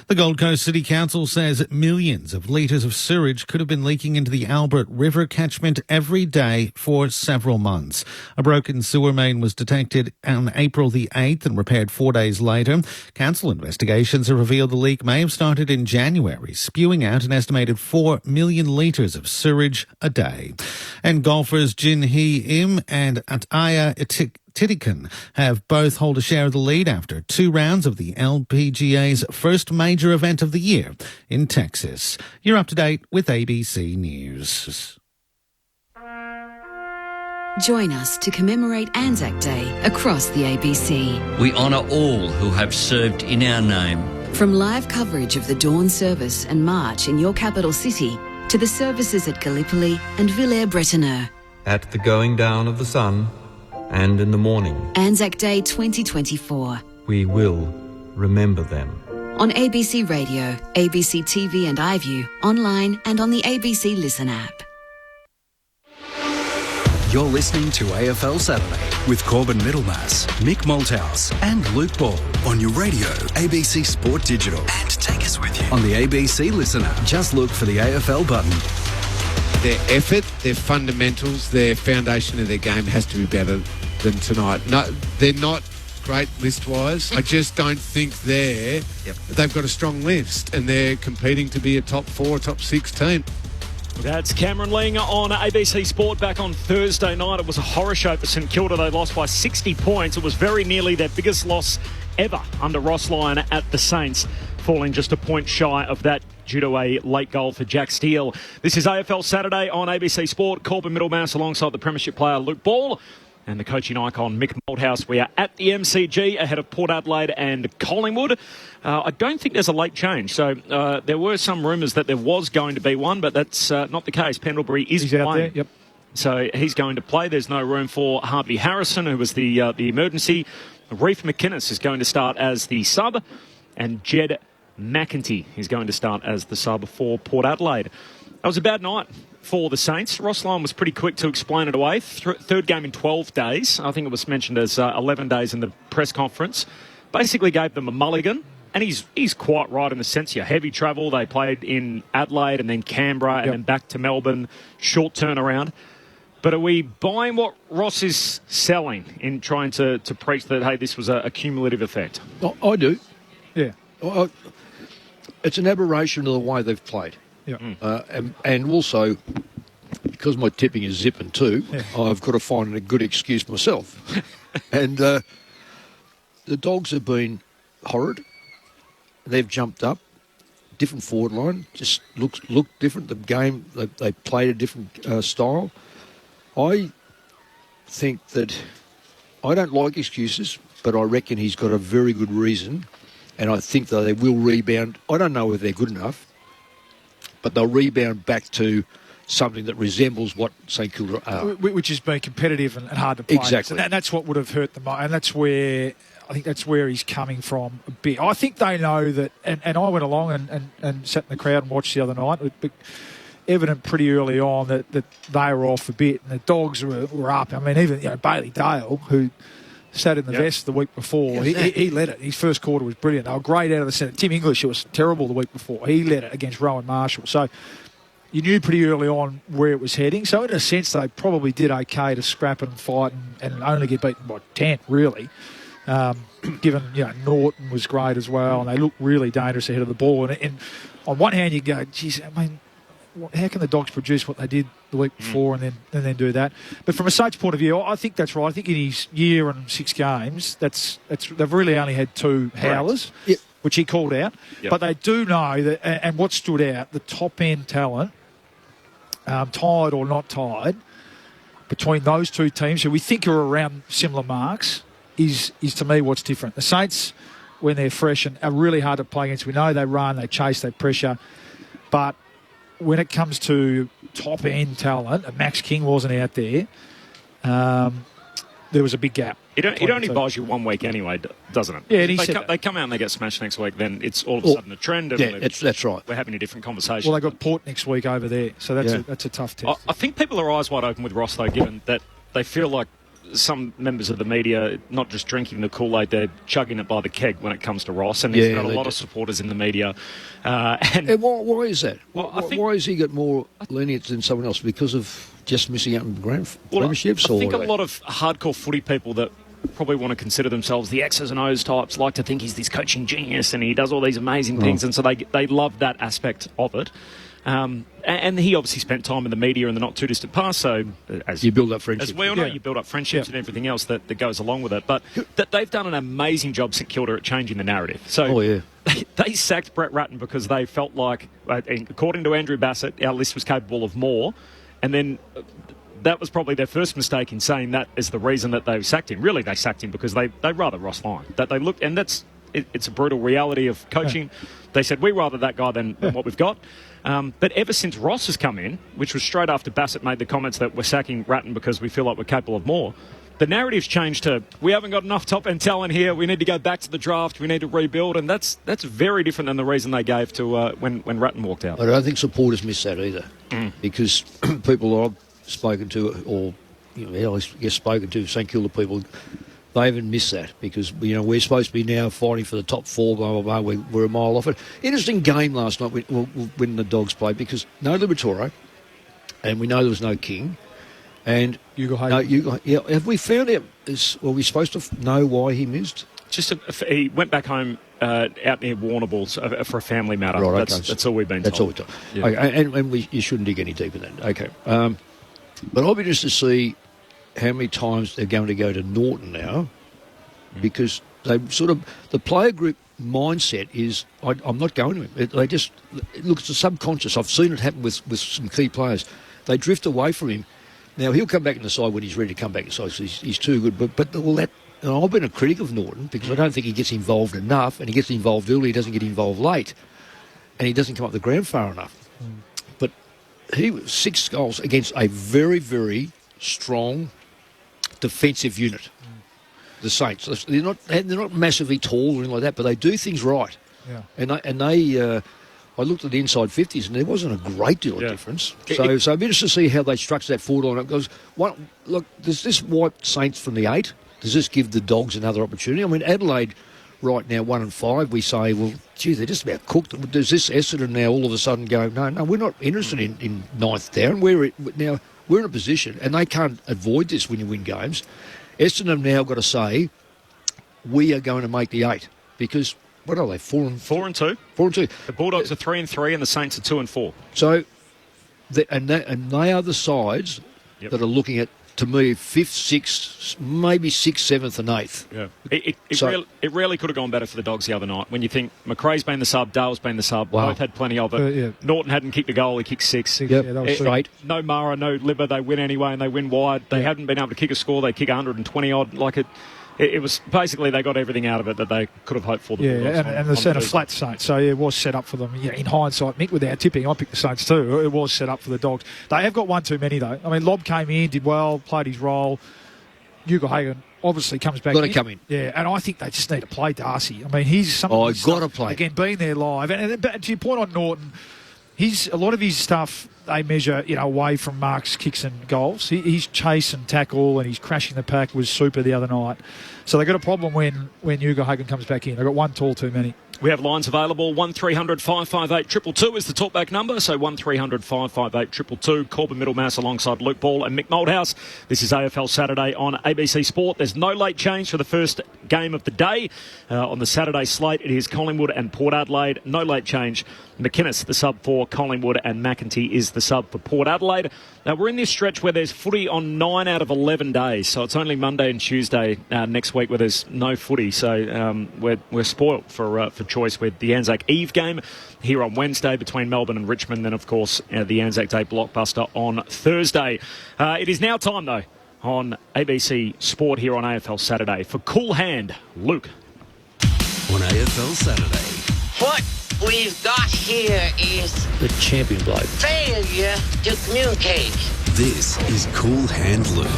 [SPEAKER 10] The Gold Coast City Council says millions of litres of sewage could have been leaking into the Albert River catchment every day for several months. A broken sewer main was detected on April the 8th and repaired 4 days later. Council investigations have revealed the leak may have started in January, spewing out an estimated 4 million litres of sewage a day. And golfers Jin Hee Im and Ataya Titikan have both hold a share of the lead after 2 rounds of the LPGA's first major event of the year in Texas. You're up to date with ABC News.
[SPEAKER 24] Join us to commemorate Anzac Day across the ABC.
[SPEAKER 25] We honour all who have served in our name.
[SPEAKER 24] From live coverage of the dawn service and march in your capital city to the services at Gallipoli and Villers-Bretonneux.
[SPEAKER 26] At the going down of the sun and in the morning.
[SPEAKER 24] Anzac Day 2024.
[SPEAKER 26] We will remember them.
[SPEAKER 24] On ABC Radio, ABC TV and iView, online and on the ABC Listen app.
[SPEAKER 3] You're listening to AFL Saturday with Corbin Middlemass, Mick Malthouse and Luke Ball on your radio, ABC Sport Digital, and take us with you on the ABC Listen app. Just look for the AFL button.
[SPEAKER 27] Their effort, their fundamentals, their foundation of their game has to be better than tonight. No, they're not great list-wise. I just don't think they've got a strong list and they're competing to be a top 4, top 6 team.
[SPEAKER 14] That's Cameron Ling on ABC Sport back on Thursday night. It was a horror show for St Kilda. They lost by 60 points. It was very nearly their biggest loss ever under Ross Lyon at the Saints, falling just a point shy of that due to a late goal for Jack Steele. This is AFL Saturday on ABC Sport. Corbin Middlemass alongside the Premiership player Luke Ball and the coaching icon Mick Malthouse. We are at the MCG ahead of Port Adelaide and Collingwood. I don't think there's a late change. So there were some rumours that there was going to be one, but that's not the case. Pendlebury is playing.
[SPEAKER 15] Out there, yep.
[SPEAKER 14] So he's going to play. There's no room for Harvey Harrison, who was the emergency. Reef McInnes is going to start as the sub, and Jed McEntee is going to start as the sub for Port Adelaide. That was a bad night for the Saints. Ross Lyon was pretty quick to explain it away. Third game in 12 days. I think it was mentioned as 11 days in the press conference. Basically gave them a mulligan. And he's quite right in the sense of heavy travel. They played in Adelaide and then Canberra and then back to Melbourne. Short turnaround. But are we buying what Ross is selling in trying to preach that, hey, this was a cumulative effect?
[SPEAKER 19] I do.
[SPEAKER 15] Yeah.
[SPEAKER 19] It's an aberration of the way they've played.
[SPEAKER 15] Yeah.
[SPEAKER 19] And also, because my tipping is zipping too, I've got to find a good excuse myself. And the Dogs have been horrid. They've jumped up. Different forward line. Just looked different. The game, they played a different style. I think that I don't like excuses, but I reckon he's got a very good reason, and I think that they will rebound. I don't know whether they're good enough, but they'll rebound back to something that resembles what St Kilda are.
[SPEAKER 15] Which has been competitive and hard to play.
[SPEAKER 19] Exactly.
[SPEAKER 15] And that's what would have hurt them. And that's where I think that's where he's coming from a bit. I think they know that, and I went along and sat in the crowd and watched the other night. But evident pretty early on that they were off a bit, and the Dogs were up. I mean, even Bailey Dale, who sat in the vest the week before, he led it. His first quarter was brilliant. They were great out of the centre. Tim English, who was terrible the week before, he led it against Rowan Marshall. So you knew pretty early on where it was heading. So in a sense, they probably did okay to scrap and fight and only get beaten by 10, really. Given Norton was great as well, and they looked really dangerous ahead of the ball. And on one hand, you go, geez, I mean, how can the Dogs produce what they did the week before and then do that? But from a Saints point of view, I think that's right. I think in his year and 6 games, they've really only had 2 howlers, which he called out. Yep. But they do know that, and what stood out, the top end talent, tied or not tied, between those 2 teams, who we think are around similar marks, is to me what's different. The Saints, when they're fresh, and are really hard to play against. We know they run, they chase, they pressure, but when it comes to top-end talent, and Max King wasn't out there, there was a big gap.
[SPEAKER 14] It only buys you 1 week anyway, doesn't it?
[SPEAKER 15] Yeah,
[SPEAKER 14] and they come out and they get smashed next week, then it's all of a sudden a trend. And
[SPEAKER 19] that's right.
[SPEAKER 14] We're having a different conversation.
[SPEAKER 15] Well, they got Port next week over there, so that's a tough test.
[SPEAKER 14] I think people are eyes wide open with Ross, though, given that they feel like some members of the media, not just drinking the Kool-Aid, they're chugging it by the keg when it comes to Ross, and he's got a lot of supporters in the media.
[SPEAKER 19] And why is that? Why has he got more lenience than someone else? Because of just missing out on premierships?
[SPEAKER 14] I think a lot of hardcore footy people that probably want to consider themselves the X's and O's types like to think he's this coaching genius and he does all these amazing things, and so they love that aspect of it. And he obviously spent time in the media in the not-too-distant past, so as
[SPEAKER 19] you build up friendships.
[SPEAKER 14] As we all know, you build up friendships and everything else that goes along with it. But they've done an amazing job, St Kilda, at changing the narrative. So they sacked Brett Ratton because they felt like, according to Andrew Bassett, our list was capable of more. And then that was probably their first mistake in saying that is the reason that they sacked him. Really, they sacked him because they rather Ross Lyon. That they looked, and it's a brutal reality of coaching. Yeah. They said, we rather that guy than what we've got. But ever since Ross has come in, which was straight after Bassett made the comments that we're sacking Ratton because we feel like we're capable of more, the narrative's changed to, we haven't got enough top-end talent here, we need to go back to the draft, we need to rebuild, and that's very different than the reason they gave to when Ratton walked out.
[SPEAKER 19] I don't think supporters miss that either, because people I've spoken to, or I guess spoken to, St Kilda people, they haven't missed that because we're supposed to be now fighting for the top 4, blah blah blah. We're a mile off it. Interesting game last night when the Dogs played, because no Liberatore, and we know there was no King, and have we found out? Were we supposed to know why he missed?
[SPEAKER 14] He went back home out near Warrnables for a family matter.
[SPEAKER 19] Right,
[SPEAKER 14] that's all we've been
[SPEAKER 19] told. That's all we're told. Yeah. Okay, and you shouldn't dig any deeper than that. Okay, but I'll be interested to see how many times they're going to go to Norton now, because they the player group mindset is, I'm not going to him. It looks the subconscious. I've seen it happen with some key players. They drift away from him. Now, he'll come back in the side when he's ready to come back in the side, so he's too good. But all that, and I've been a critic of Norton because I don't think he gets involved enough, and he gets involved early, he doesn't get involved late, and he doesn't come up the ground far enough. But he was 6 goals against a very, very strong defensive unit. the Saints. They're not massively tall or anything like that, but they do things right.
[SPEAKER 15] Yeah.
[SPEAKER 19] And they I looked at the inside 50s and there wasn't a great deal of difference. So I'm interested to see how they structure that forward line. Because does this wipe Saints from the 8? Does this give the Dogs another opportunity? I mean, Adelaide right now 1-5. We say, well, gee, they're just about cooked. Does this Essendon now all of a sudden go, no, we're not interested in ninth down. We're in a position, and they can't avoid this when you win games. Essendon have now got to say, we are going to make the 8 because. What are they? 4-2. 4-2.
[SPEAKER 14] The Bulldogs are 3-3, and the Saints are 2-4.
[SPEAKER 19] So, they are the sides that are looking at, to me, 5th, 6th, maybe 6th, 7th, and 8th.
[SPEAKER 14] Yeah. It really could have gone better for the Dogs the other night. When you think McRae's been the sub, Dale's been the sub, both had plenty of it. Norton hadn't kicked a goal; he kicked 6.
[SPEAKER 19] Yep. Yeah, that was straight.
[SPEAKER 14] No Mara, no Libba. They win anyway, and they win wide. They hadn't been able to kick a score. They kick 120 odd. It was basically they got everything out of it that they could have hoped for.
[SPEAKER 15] And a flat Saints. So it was set up for them. Yeah, in hindsight, Mick, without tipping, I picked the Saints too. It was set up for the Dogs. They have got one too many though. I mean, Lobb came in, did well, played his role. Hugo Hagan obviously comes back.
[SPEAKER 19] Got to come in.
[SPEAKER 15] Yeah, and I think they just need to play Darcy. I mean, he's something.
[SPEAKER 19] Oh, got to play
[SPEAKER 15] again. Being there live, and to your point on Norton. A lot of his stuff they measure, away from marks, kicks and goals. His chase and tackle and his crashing the pack was super the other night. So they got a problem when Hugo Hagan comes back in. They got one tall too many.
[SPEAKER 14] We have lines available. 1300 558 222 is the talkback number. So 1300 558 222. Corbin Middlemass alongside Luke Ball and Mick Moldhouse. This is AFL Saturday on ABC Sport. There's no late change for the first game of the day. On the Saturday slate, it is Collingwood and Port Adelaide. No late change. McInnes, the sub for Collingwood, and McEntee is the sub for Port Adelaide. Now, we're in this stretch where there's footy on 9 out of 11 days, so it's only Monday and Tuesday next week where there's no footy. So we're spoilt for choice with the Anzac Eve game here on Wednesday between Melbourne and Richmond, then, of course, the Anzac Day blockbuster on Thursday. It is now time, though, on ABC Sport here on AFL Saturday for Cool Hand, Luke.
[SPEAKER 3] On AFL Saturday.
[SPEAKER 1] What we've got here is
[SPEAKER 19] the champion bloke.
[SPEAKER 1] Failure to communicate.
[SPEAKER 3] This is Cool Hand Luke.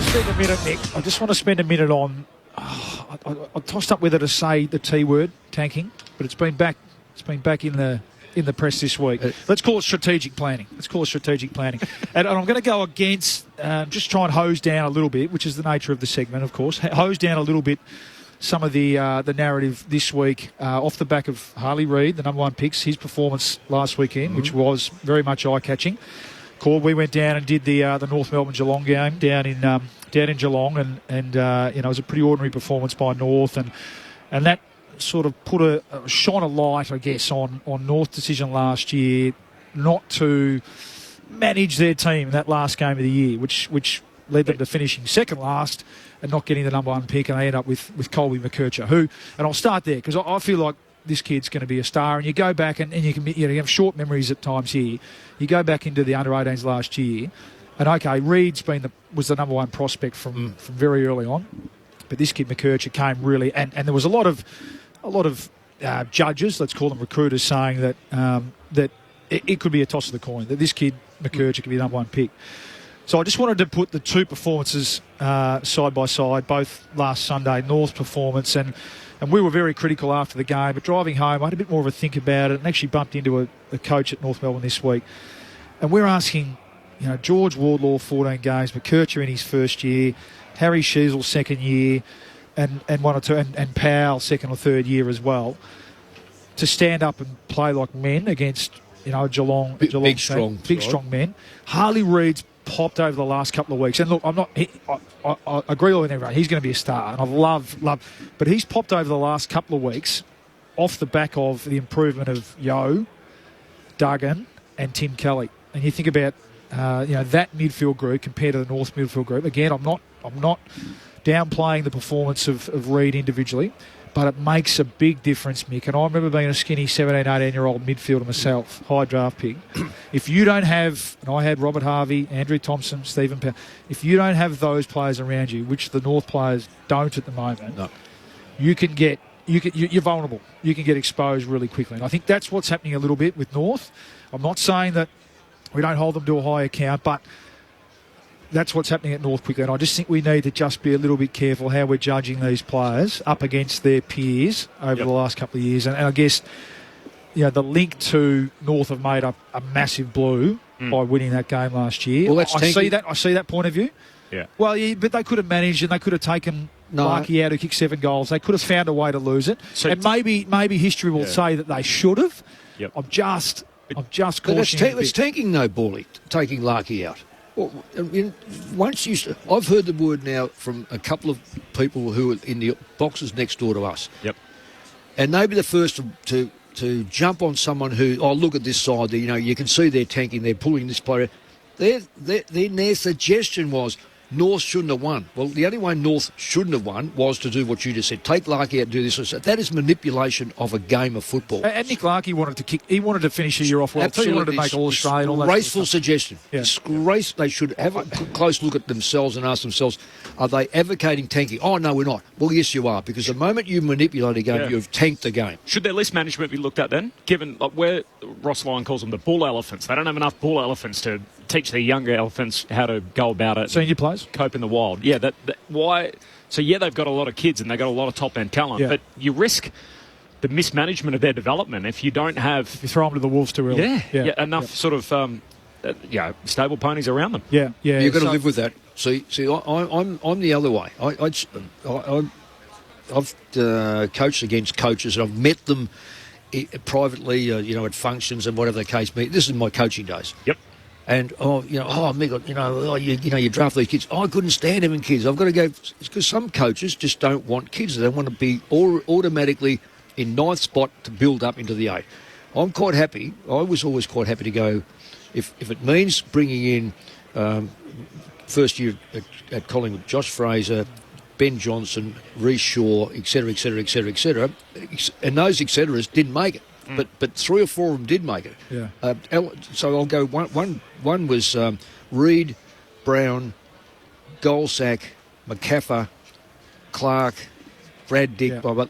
[SPEAKER 15] Spend a minute, Nick. I just want to spend a minute on. I tossed up whether to say the T word, tanking, but it's been back. It's been back in the press this week. Let's call it strategic planning. And I'm going to go against just try and hose down a little bit, which is the nature of the segment, of course. Hose down a little bit. Some of the narrative this week off the back of Harley Reid, the number one picks, his performance last weekend, which was very much eye-catching. We went down and did the North Melbourne Geelong game down in Geelong, and it was a pretty ordinary performance by North, and that sort of shone a light, I guess, on North's decision last year not to manage their team in that last game of the year, which led them to finishing second last and not getting the number one pick, and they end up with Colby McKercher, who, and I'll start there because I feel like this kid's going to be a star, and you go back and you can you have short memories at times here. You go back into the under-18s last year, and okay, Reed's was the number one prospect from very early on, but this kid McKercher came really, and there was a lot of judges, let's call them recruiters, saying that that it could be a toss of the coin, that this kid McKercher could be the number one pick. So I just wanted to put the two performances side by side, both last Sunday, North's performance, and we were very critical after the game, but driving home, I had a bit more of a think about it and actually bumped into a coach at North Melbourne this week. And we're asking, George Wardlaw, 14 games, McKercher in his first year, Harry Sheasel, second year, and one or two, and Powell, second or third year as well, to stand up and play like men against, Geelong.
[SPEAKER 19] Big, strong
[SPEAKER 15] men. Harley Reid's popped over the last couple of weeks, and look, I agree with everyone. He's going to be a star, and I love, but he's popped over the last couple of weeks off the back of the improvement of Yeo, Duggan, and Tim Kelly. And you think about that midfield group compared to the North midfield group. Again, I'm not downplaying the performance of Reid individually, but it makes a big difference, Mick. And I remember being a skinny 17, 18-year-old midfielder myself, high draft pick. If you don't have, and I had Robert Harvey, Andrew Thompson, Stephen Powell, if you don't have those players around you, which the North players don't at the moment, you're vulnerable. You can get exposed really quickly. And I think that's what's happening a little bit with North. I'm not saying that we don't hold them to a high account, but that's what's happening at North quickly, and I just think we need to just be a little bit careful how we're judging these players up against their peers over the last couple of years. And I guess, the link to North have made up a massive blue by winning that game last year.
[SPEAKER 19] Well, I
[SPEAKER 15] see that point of view.
[SPEAKER 14] Yeah.
[SPEAKER 15] Well, but they could have managed, and they could have taken Larky out, who kicked 7 goals. They could have found a way to lose it.
[SPEAKER 14] So
[SPEAKER 15] and maybe history will say that they should have.
[SPEAKER 14] Yep.
[SPEAKER 15] I'm just
[SPEAKER 19] But it's tanking, though, Bawley, taking Larky out. Well, I've heard the word now from a couple of people who are in the boxes next door to us.
[SPEAKER 14] Yep.
[SPEAKER 19] And they'd be the first to jump on someone who, look at this side, you can see they're tanking, they're pulling this player. Their suggestion was North shouldn't have won. Well, the only way North shouldn't have won was to do what you just said. Take Larky out and do this. That is manipulation of a game of football.
[SPEAKER 15] And Nick Larky wanted to kick. He wanted to finish the year off well. He wanted to make All-Australian.
[SPEAKER 19] Disgraceful suggestion.
[SPEAKER 15] Yeah.
[SPEAKER 19] Disgrace. They should have a close look at themselves and ask themselves, are they advocating tanking? Oh, no, we're not. Well, yes, you are. Because the moment you manipulate a game, you've tanked the game.
[SPEAKER 14] Should their list management be looked at then? Given where Ross Lyon calls them the bull elephants. They don't have enough bull elephants to teach their younger elephants how to go about it.
[SPEAKER 15] Senior players?
[SPEAKER 14] Cope in the wild. Yeah, why? So, they've got a lot of kids and they've got a lot of top-end talent, but you risk the mismanagement of their development if you don't have...
[SPEAKER 15] You throw them to the wolves too early.
[SPEAKER 14] Enough sort of, stable ponies around them.
[SPEAKER 15] Yeah.
[SPEAKER 19] You've got to live with that. See, I'm the other way. I've coached against coaches and I've met them privately, at functions and whatever the case may be. This is my coaching days.
[SPEAKER 14] Yep.
[SPEAKER 19] And, you draft these kids. I couldn't stand having kids. I've got to go... It's because some coaches just don't want kids. They want to be automatically in ninth spot to build up into the 8. I'm quite happy. I was always quite happy to go... If it means bringing in first year at Collingwood, Josh Fraser, Ben Johnson, Reece Shaw, etc., and those etceteras didn't make it. But 3 or 4 of them did make it.
[SPEAKER 15] Yeah.
[SPEAKER 19] So I'll go. One was Reid, Brown, Goldsack, McCaffer, Clark, Brad Dick.
[SPEAKER 15] Yeah.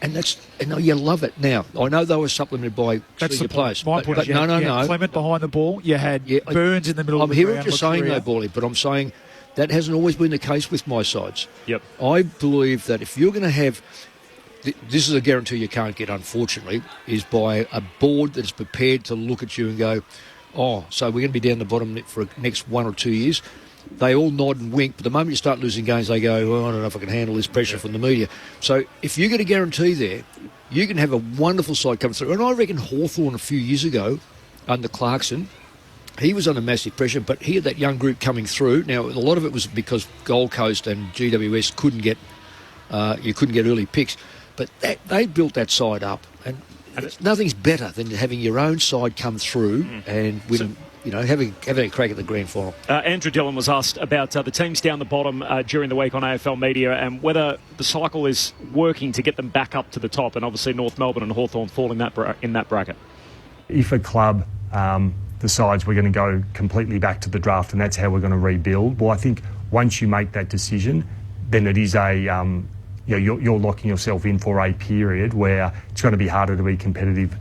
[SPEAKER 19] And you love it. Now I know they were supplemented by senior players.
[SPEAKER 15] My point is, no. Clement behind the ball. You had Burns in the middle.
[SPEAKER 19] I'm
[SPEAKER 15] of the
[SPEAKER 19] hearing
[SPEAKER 15] ground.
[SPEAKER 19] what you're saying, though, Bawley, but I'm saying that hasn't always been the case with my sides.
[SPEAKER 14] Yep.
[SPEAKER 19] I believe that if you're going to have... This is a guarantee you can't get, unfortunately, is by a board that is prepared to look at you and go, so we're going to be down the bottom for the next 1 or 2 years. They all nod and wink, but the moment you start losing games, they go, I don't know if I can handle this pressure from the media. So if you get a guarantee there, you can have a wonderful side come through. And I reckon Hawthorn a few years ago, under Clarkson, he was under massive pressure, but he had that young group coming through. Now, a lot of it was because Gold Coast and GWS couldn't get early picks. But they built that side up, and nothing's better than having your own side come through and win, having a crack at the grand final.
[SPEAKER 14] Andrew Dillon was asked about the teams down the bottom during the week on AFL Media and whether the cycle is working to get them back up to the top, and obviously North Melbourne and Hawthorn fall in that bracket.
[SPEAKER 9] If a club decides we're going to go completely back to the draft and that's how we're going to rebuild, well, I think once you make that decision, then it is you're locking yourself in for a period where it's going to be harder to be competitive,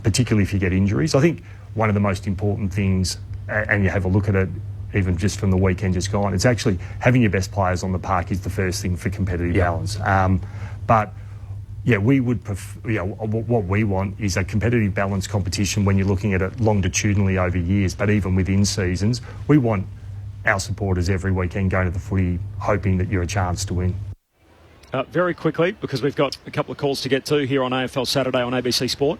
[SPEAKER 9] particularly if you get injuries. I think one of the most important things, and you have a look at it even just from the weekend just gone, it's actually having your best players on the park is the first thing for competitive balance. We would prefer, what we want is a competitive balance competition when you're looking at it longitudinally over years, but even within seasons, we want our supporters every weekend going to the footy hoping that you're a chance to win.
[SPEAKER 14] Very quickly, because we've got a couple of calls to get to here on AFL Saturday on ABC Sport.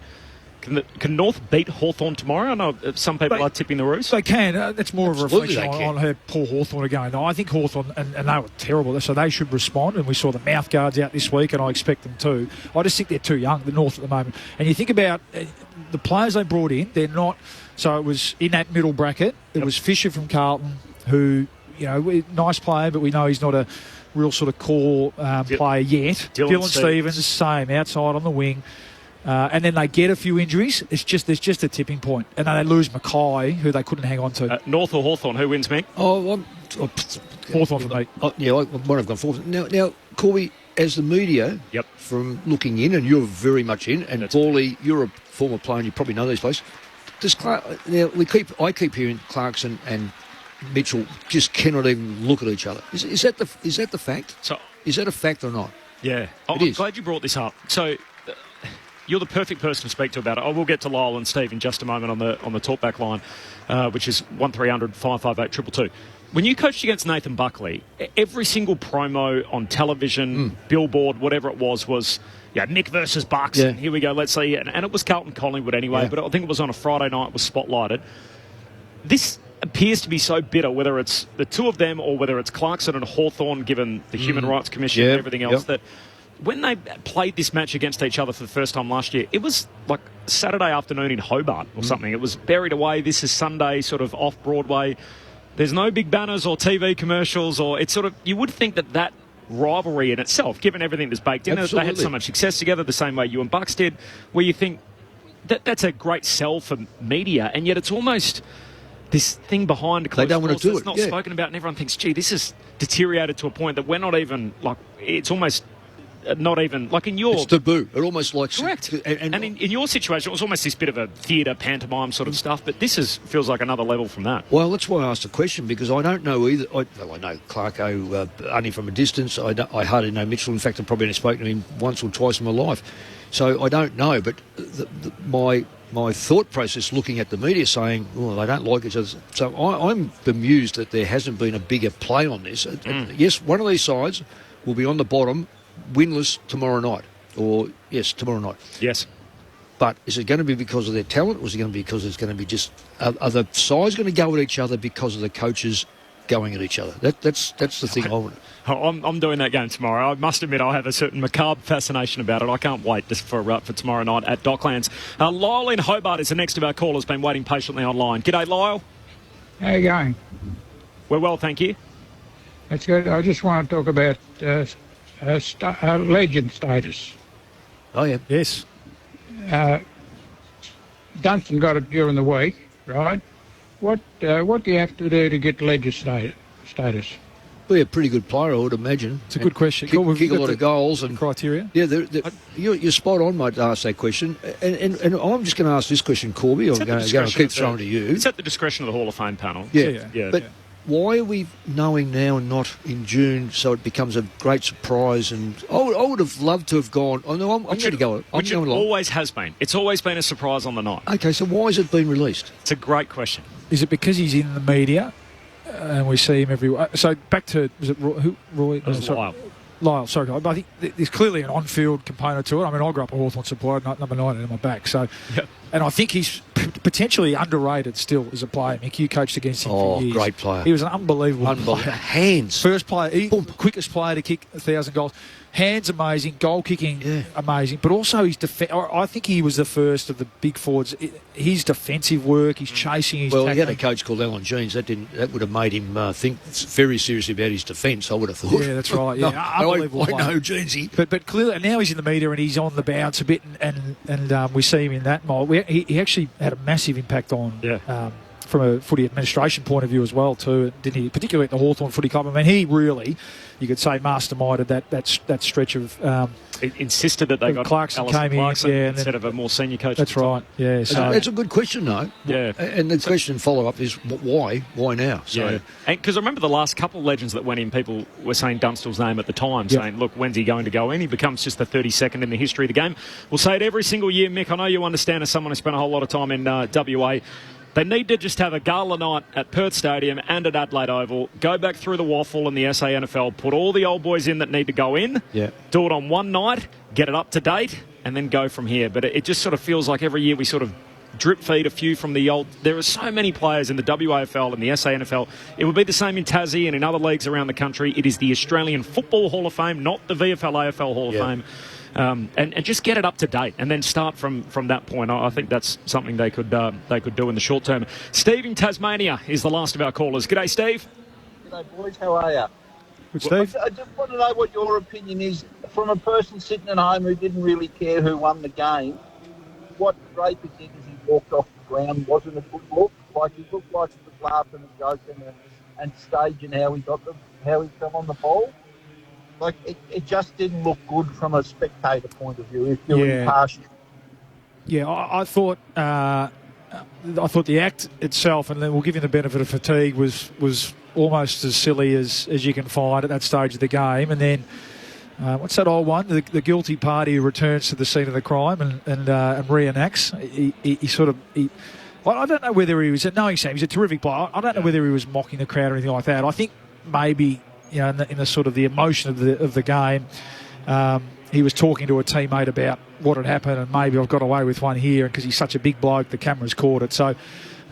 [SPEAKER 14] Can North beat Hawthorn tomorrow? I know some people are tipping the Roos.
[SPEAKER 15] They can. That's more of a reflection on how poor Hawthorn are going. No, I think Hawthorn, and they were terrible, so they should respond. And we saw the mouth guards out this week, and I expect them to. I just think they're too young, the North at the moment. And you think about the players they brought in, they're not... So it was in that middle bracket. It was Fisher from Carlton, who, nice player, but we know he's not a real sort of core player yet. Dylan Stephens, same, outside on the wing. And then they get a few injuries. There's just a tipping point. And then they lose Mackay, who they couldn't hang on to.
[SPEAKER 14] North or Hawthorn, who wins, Mick?
[SPEAKER 15] Hawthorn for me.
[SPEAKER 19] I might have gone Hawthorn. Now, Corby, as the media, from looking in, and you're very much in, and Bawley, you're a former player and you probably know these places. I keep hearing Clarkson and Mitchell just cannot even look at each other. Is that the fact?
[SPEAKER 14] So,
[SPEAKER 19] is that a fact or not?
[SPEAKER 14] Yeah. I'm glad you brought this up. So you're the perfect person to speak to about it. I will get to Lyle and Steve in just a moment on the talkback line, which is 1300 558 222. When you coached against Nathan Buckley, every single promo on television, billboard, whatever it was Mick versus Bucks.
[SPEAKER 19] Yeah.
[SPEAKER 14] And here we go, let's see. And it was Carlton Collingwood anyway, but I think it was on a Friday night, it was spotlighted. This appears to be so bitter, whether it's the two of them or whether it's Clarkson and Hawthorn, given the Human Rights Commission and everything else, that when they played this match against each other for the first time last year, it was like Saturday afternoon in Hobart or something. It was buried away. This is Sunday, sort of off Broadway. There's no big banners or TV commercials, or it's sort of, you would think that rivalry in itself, given everything that's baked in, they had so much success together, the same way you and Bucks did, where you think that's a great sell for media, and yet it's almost this thing behind closed doors that's not spoken about, and everyone thinks, gee, this has deteriorated to a point that we're not even, like, it's almost not even, like in your...
[SPEAKER 19] It's taboo. It almost like...
[SPEAKER 14] Correct. And in your situation, it was almost this bit of a theatre, pantomime sort of stuff, but this feels like another level from that.
[SPEAKER 19] Well, that's why I asked the question, because I don't know either. I know Clarko only from a distance. I hardly know Mitchell. In fact, I've probably only spoken to him once or twice in my life. So I don't know, but my thought process looking at the media saying, oh, they don't like each other. So I'm bemused that there hasn't been a bigger play on this. Yes, one of these sides will be on the bottom, winless tomorrow night. Tomorrow night.
[SPEAKER 14] Yes.
[SPEAKER 19] But is it going to be because of their talent, or is it going to be because it's going to be just... Are the sides going to go at each other because of the coaches going at each other? That's the thing I want.
[SPEAKER 14] I'm doing that game tomorrow. I must admit I have a certain macabre fascination about it. I can't wait just for tomorrow night at Docklands. Lyle in Hobart is the next of our callers, been waiting patiently online. G'day, Lyle.
[SPEAKER 2] How you going?
[SPEAKER 14] We're well, thank you.
[SPEAKER 2] That's good. I just want to talk about legend status.
[SPEAKER 19] Oh, yeah.
[SPEAKER 14] Yes.
[SPEAKER 2] Dunstan got it during the week, right? What do you have to do to get legend status?
[SPEAKER 19] Well, a pretty good player, I would imagine.
[SPEAKER 15] It's a good question.
[SPEAKER 19] Kick a lot of goals and
[SPEAKER 15] criteria.
[SPEAKER 19] Yeah, you're spot on, mate, to ask that question. And I'm just going to ask this question, Corby. I'm going to keep throwing to you.
[SPEAKER 14] It's at the discretion of the Hall of Fame panel.
[SPEAKER 19] Yeah. But why are we knowing now and not in June, so it becomes a great surprise? And I would have loved to have gone. I know I'm going to go.
[SPEAKER 14] Which it always has been. It's always been a surprise on the night.
[SPEAKER 19] Okay, so why has it been released?
[SPEAKER 14] It's a great question.
[SPEAKER 15] Is it because he's in the media and we see him everywhere? So back to, was it Roy?
[SPEAKER 14] It was Lyle.
[SPEAKER 15] Lyle, sorry. I think there's clearly an on-field component to it. I mean, I grew up a Hawthorn supporter, number 9 in my back. So, and I think he's potentially underrated still as a player. Mick, you coached against him for years.
[SPEAKER 19] Great player.
[SPEAKER 15] He was an unbelievable player.
[SPEAKER 19] Hands.
[SPEAKER 15] First player, quickest player to kick 1,000 goals. Hands amazing, goal kicking amazing, but also his I think he was the first of the big forwards. His defensive work, his chasing, his tackling.
[SPEAKER 19] He had a coach called Alan Jeans. That would have made him think very seriously about his defence, I would have thought.
[SPEAKER 15] Yeah, that's right. Yeah, unbelievable.
[SPEAKER 19] I know Jeansy.
[SPEAKER 15] But clearly now he's in the media and he's on the bounce a bit, and we see him in that mould. He actually had a massive impact on. From a footy administration point of view as well too, didn't he? Particularly at the Hawthorn Footy Club. I mean, he really, you could say, masterminded that stretch of.
[SPEAKER 14] It insisted that they got
[SPEAKER 15] Clarkson
[SPEAKER 14] Alistair
[SPEAKER 15] came
[SPEAKER 14] Clarkson
[SPEAKER 15] in,
[SPEAKER 14] instead of a more senior coach.
[SPEAKER 15] That's right. Yeah, so
[SPEAKER 19] it's a good question though.
[SPEAKER 14] Yeah,
[SPEAKER 19] and the question follow up is why? Why now?
[SPEAKER 14] So, because I remember the last couple of legends that went in, people were saying Dunstall's name at the time, saying, "Look, when's he going to go in?" He becomes just the 32nd in the history of the game. We'll say it every single year, Mick. I know you understand as someone who spent a whole lot of time in WA. They need to just have a gala night at Perth Stadium and at Adelaide Oval, go back through the waffle and the SANFL, put all the old boys in that need to go in, do it on one night, get it up to date, and then go from here. But it just sort of feels like every year we sort of drip feed a few from the old... There are so many players in the WAFL and the SANFL. It would be the same in Tassie and in other leagues around the country. It is the Australian Football Hall of Fame, not the VFL AFL Hall of Fame. And just get it up to date and then start from that point. I think that's something they could do in the short term. Steve in Tasmania is the last of our callers. G'day, Steve.
[SPEAKER 4] G'day, boys. How are you?
[SPEAKER 15] Good, Steve.
[SPEAKER 4] I just want to know what your opinion is from a person sitting at home who didn't really care who won the game. What Draper did as he walked off the ground wasn't a good look. Like, he looked like he was laughing and joking and staging how he fell on the ball. Like, it just didn't look good from a spectator point of view, if you're impartial.
[SPEAKER 15] Yeah, I thought I thought the act itself, and then we'll give him the benefit of fatigue, was almost as silly as you can find at that stage of the game. And then, what's that old one? The guilty party who returns to the scene of the crime and reenacts. I don't know whether he was... Knowing Sam, he's a terrific player. I don't know whether he was mocking the crowd or anything like that. I think maybe, in the sort of the emotion of the game, he was talking to a teammate about what had happened, and maybe I've got away with one here, because he's such a big bloke, the camera's caught it. So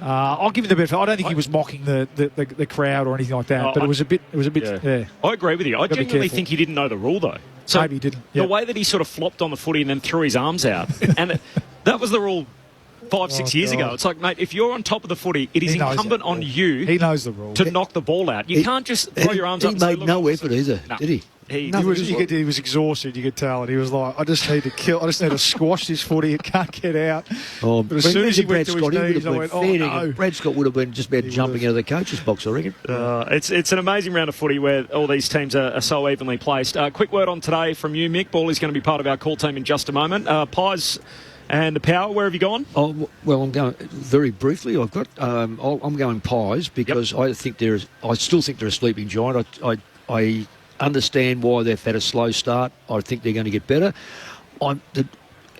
[SPEAKER 15] I'll give him the benefit. I don't think he was mocking the crowd or anything like that, but it was a bit. Yeah.
[SPEAKER 14] I agree with you. I genuinely think he didn't know the rule, though. So
[SPEAKER 15] maybe he didn't.
[SPEAKER 14] The way that he sort of flopped on the footy and then threw his arms out, and that was the rule 5-6 years ago. It's like, mate, if you're on top of the footy, it is incumbent on you.
[SPEAKER 15] He knows the rule
[SPEAKER 14] to knock the ball out. You can't just throw your arms up.
[SPEAKER 19] He made no effort either, did he?
[SPEAKER 15] He was exhausted, you could tell, and he was like, I just need to squash this footy, it can't get out. But as soon as he went to his knees, I went, no.
[SPEAKER 19] Brad Scott would have been just about jumping out of the coach's box, I reckon.
[SPEAKER 14] It's an amazing round of footy where all these teams are so evenly placed. Quick word on today from you, Mick. Ball is going to be part of our call team in just a moment. Pies and the Power, where have you gone?
[SPEAKER 19] Oh, well, I'm going very briefly. I'm going Pies, because I still think they're a sleeping giant. I understand why they've had a slow start. I think they're going to get better. I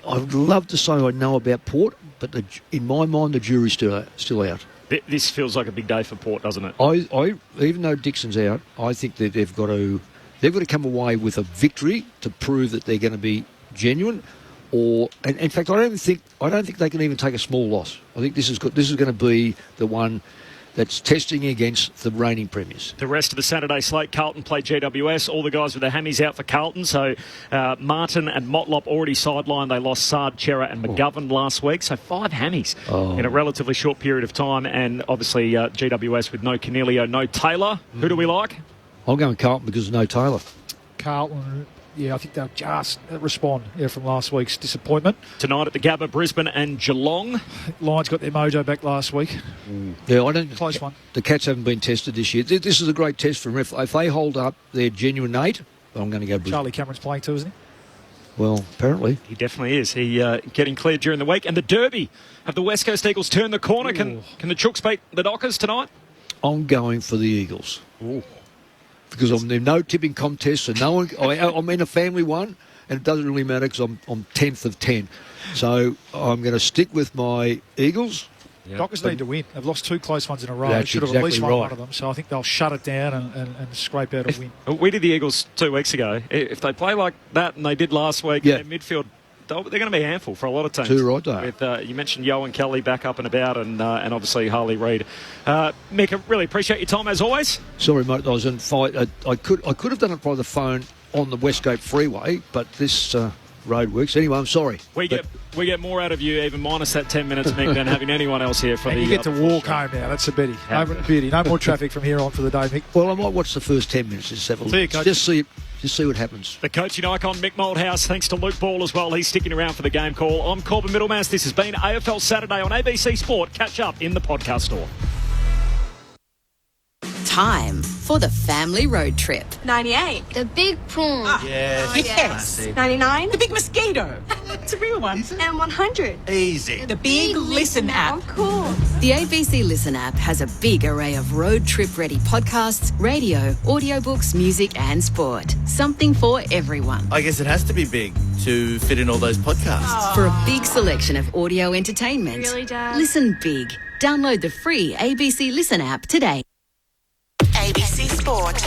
[SPEAKER 19] would love to say I know about Port, but in my mind, the jury's still out.
[SPEAKER 14] This feels like a big day for Port, doesn't it?
[SPEAKER 19] I even though Dixon's out, I think that they've got to come away with a victory to prove that they're going to be genuine. And in fact, I don't think they can even take a small loss. I think this is going to be the one that's testing against the reigning premiers.
[SPEAKER 14] The rest of the Saturday slate, Carlton play GWS. All the guys with their hammies out for Carlton. So Martin and Motlop already sidelined. They lost Sard, Chera and McGovern last week. So 5 hammies in a relatively short period of time. And obviously GWS with no Canelio, no Taylor. Who do we like?
[SPEAKER 19] I'm going Carlton because of no Taylor.
[SPEAKER 15] Carlton... Yeah, I think they'll just respond from last week's disappointment.
[SPEAKER 14] Tonight at the Gabba, Brisbane and Geelong.
[SPEAKER 15] Lions got their mojo back last week.
[SPEAKER 19] Yeah, I don't.
[SPEAKER 15] Close one.
[SPEAKER 19] The Cats haven't been tested this year. This is a great test for them. If they hold up their genuine 8, I'm going to go Brisbane.
[SPEAKER 15] Charlie Cameron's playing too, isn't he?
[SPEAKER 19] Well, apparently.
[SPEAKER 14] He definitely is. He getting cleared during the week. And the Derby. Have the West Coast Eagles turned the corner? Can the Chooks beat the Dockers tonight?
[SPEAKER 19] I'm going for the Eagles.
[SPEAKER 14] Ooh.
[SPEAKER 19] Because I'm in no tipping contest, and no one. I'm in a family one, and it doesn't really matter because I'm 10th of 10. So I'm going to stick with my Eagles.
[SPEAKER 15] Yep. Dockers need to win. They've lost 2 close ones in a row.
[SPEAKER 19] That's
[SPEAKER 15] Should have
[SPEAKER 19] exactly
[SPEAKER 15] at least won
[SPEAKER 19] right.
[SPEAKER 15] one of them. So I think they'll shut it down and scrape out a win.
[SPEAKER 14] We did the Eagles 2 weeks ago. If they play like that and they did last week, their midfield, they're going to be a handful for a lot of teams.
[SPEAKER 19] Too right, though.
[SPEAKER 14] With, you mentioned Yo and Kelly back up and about, and obviously Harley Reid. Mick, I really appreciate your time as always.
[SPEAKER 19] Sorry, mate, I was in fight. I could have done it by the phone on the Westgate Freeway, but this road works. Anyway, I'm sorry.
[SPEAKER 14] We get more out of you, even minus that 10 minutes, Mick, than having anyone else here for
[SPEAKER 15] and
[SPEAKER 14] the.
[SPEAKER 15] You get to walk home now. That's a beauty. No more traffic from here on for the day, Mick.
[SPEAKER 19] Well, I might watch the first 10 minutes. Just have a
[SPEAKER 15] see you, coach.
[SPEAKER 19] Just see what happens.
[SPEAKER 14] The coaching icon, Mick Moldhouse, thanks to Luke Ball as well. He's sticking around for the game call. I'm Corbin Middlemass. This has been AFL Saturday on ABC Sport. Catch up in the podcast store.
[SPEAKER 24] Time for the family road trip.
[SPEAKER 6] 98.
[SPEAKER 7] The big prawn.
[SPEAKER 6] Yes. 99.
[SPEAKER 7] The big mosquito. It's a real one.
[SPEAKER 6] And 100.
[SPEAKER 7] Easy. The big Listen app.
[SPEAKER 6] Of course.
[SPEAKER 24] The ABC Listen app has a big array of road trip ready podcasts, radio, audiobooks, music and sport. Something for everyone.
[SPEAKER 17] I guess it has to be big to fit in all those podcasts.
[SPEAKER 24] For a big selection of audio entertainment.
[SPEAKER 6] Really, Dad?
[SPEAKER 24] Listen big. Download the free ABC Listen app today.
[SPEAKER 7] ABC Sport.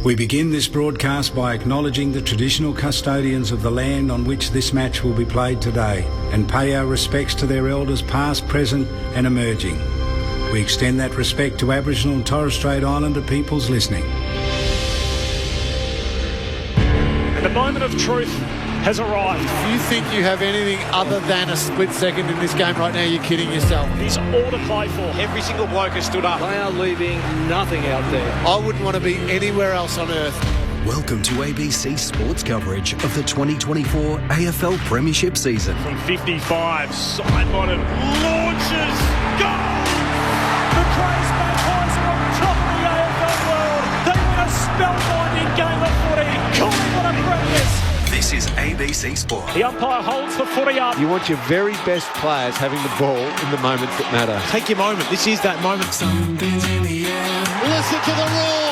[SPEAKER 20] We begin this broadcast by acknowledging the traditional custodians of the land on which this match will be played today and pay our respects to their elders past, present and emerging. We extend that respect to Aboriginal and Torres Strait Islander peoples listening.
[SPEAKER 14] And the moment of truth has arrived.
[SPEAKER 27] If you think you have anything other than a split second in this game right now, you're kidding yourself.
[SPEAKER 14] It's all to play for.
[SPEAKER 21] Every single bloke has stood up. They are leaving nothing out there.
[SPEAKER 27] I wouldn't want to be anywhere else on earth.
[SPEAKER 3] Welcome to ABC Sports coverage of the 2024 AFL Premiership season.
[SPEAKER 14] From 55, side-bottom, launches, goal! The Crows Magpies are on top of the AFL world. They win a spellbinding game of footy. Collingwood are premiers.
[SPEAKER 3] This is ABC ABC Sport.
[SPEAKER 14] The umpire holds the footy up.
[SPEAKER 21] You want your very best players having the ball in the moments that matter.
[SPEAKER 5] Take your moment. This is that moment.
[SPEAKER 21] Something's in the air.
[SPEAKER 5] Listen to the roar.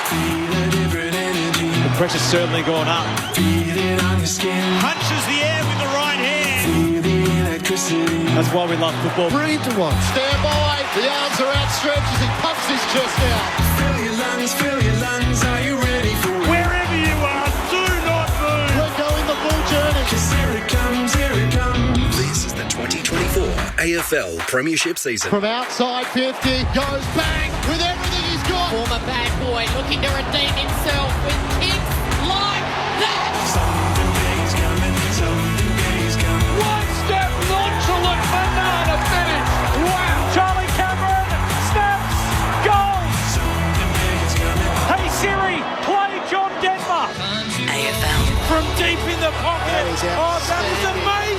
[SPEAKER 21] Feel a different energy.
[SPEAKER 5] The pressure's certainly gone up.
[SPEAKER 21] Feel it on your skin.
[SPEAKER 5] Punches the air with the right hand.
[SPEAKER 21] Feel the electricity.
[SPEAKER 5] That's why we love football.
[SPEAKER 19] Brilliant to watch.
[SPEAKER 5] Stand by. The arms are outstretched as he pumps his chest out.
[SPEAKER 21] Fill your lungs, fill your lungs. Are you ready for it?
[SPEAKER 14] Wherever you are, do not move.
[SPEAKER 5] We're going the full journey.
[SPEAKER 21] 'Cause here it comes, here it comes.
[SPEAKER 3] This is the 2024 AFL Premiership season.
[SPEAKER 5] From outside 50, goes bang with everything he's got.
[SPEAKER 1] Former bad boy looking to redeem himself with kicks like that.
[SPEAKER 21] Something big is coming, something big is coming.
[SPEAKER 14] One step nonchalant banana finish. Wow. Charlie Cameron snaps, goals.
[SPEAKER 21] Something big is coming.
[SPEAKER 14] Hey Siri, play John Denver.
[SPEAKER 24] AFL.
[SPEAKER 14] From deep in the pocket. Oh, that is amazing.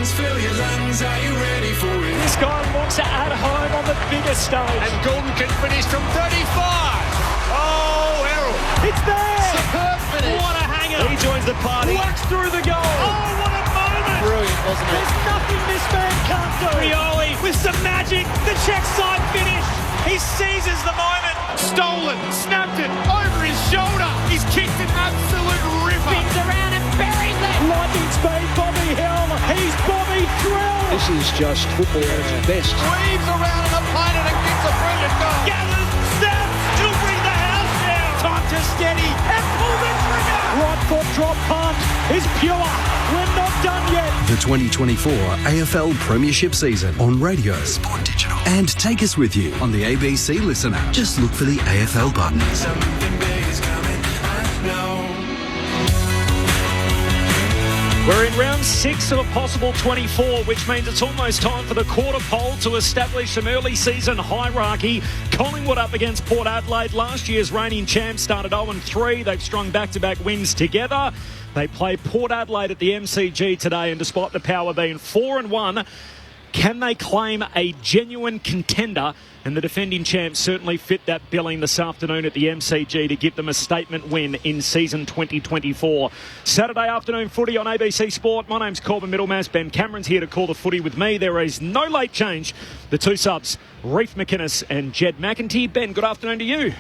[SPEAKER 21] Fill your lungs, are you ready for it?
[SPEAKER 14] This guy wants it at home on the biggest stage.
[SPEAKER 5] And Gordon can finish from 35. Oh, Errol.
[SPEAKER 14] It's there.
[SPEAKER 5] Superb finish.
[SPEAKER 14] What a hanger.
[SPEAKER 5] He joins the party.
[SPEAKER 14] Whacks through the goal. Oh, what a moment.
[SPEAKER 5] Brilliant, wasn't it?
[SPEAKER 14] There's nothing this man can't do. Rioli with some magic. The check side finish. He seizes the moment.
[SPEAKER 5] Stolen, snapped it over his shoulder. He's kicked an absolute ripper.
[SPEAKER 1] Spins around and buries it.
[SPEAKER 14] Lightning speed, Bobby Hill. He's Bobby Thrill.
[SPEAKER 19] This is just football at its best.
[SPEAKER 5] Weaves around an opponent and gets a brilliant goal.
[SPEAKER 14] Gathers, snaps, to bring the house down.
[SPEAKER 5] Time to steady
[SPEAKER 14] And pull the trigger. Right foot drop punt is pure. We're not done yet.
[SPEAKER 3] The 2024 AFL Premiership season on radio, Sport Digital, and take us with you on the ABC Listen app. Just look for the AFL button.
[SPEAKER 21] Something big is coming, I know.
[SPEAKER 14] We're in round 6 of a possible 24, which means it's almost time for the quarter poll to establish some early season hierarchy. Collingwood up against Port Adelaide. Last year's reigning champs started 0-3. They've strung back-to-back wins together. They play Port Adelaide at the MCG today, and despite the Power being 4-1, can they claim a genuine contender? And the defending champs certainly fit that billing this afternoon at the MCG to give them a statement win in season 2024. Saturday afternoon footy on ABC Sport. My name's Corbin Middlemass. Ben Cameron's here to call the footy with me. There is no late change. The two subs, Reef McInnes and Jed McEntee. Ben, good afternoon to you.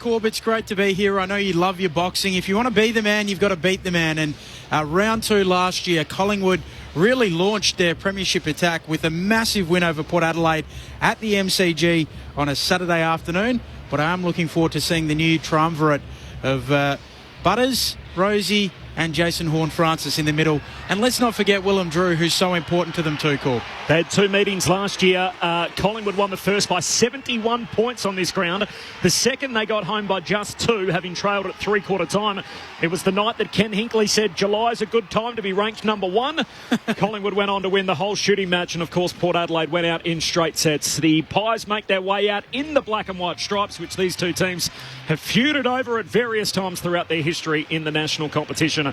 [SPEAKER 8] Corb, it's great to be here. I know you love your boxing. If you want to be the man, you've got to beat the man. And round 2 last year, Collingwood really launched their premiership attack with a massive win over Port Adelaide at the MCG on a Saturday afternoon. But I am looking forward to seeing the new triumvirate of Butters, Rosie and Jason Horne-Francis in the middle. And let's not forget Willem Drew, who's so important to them too, Corb.
[SPEAKER 14] They had 2 meetings last year. Collingwood won the first by 71 points on this ground. The second, they got home by just 2, having trailed at three-quarter time. It was the night that Ken Hinkley said July's a good time to be ranked number 1. Collingwood went on to win the whole shooting match, and of course Port Adelaide went out in straight sets. The Pies make their way out in the black and white stripes, which these two teams have feuded over at various times throughout their history in the national competition.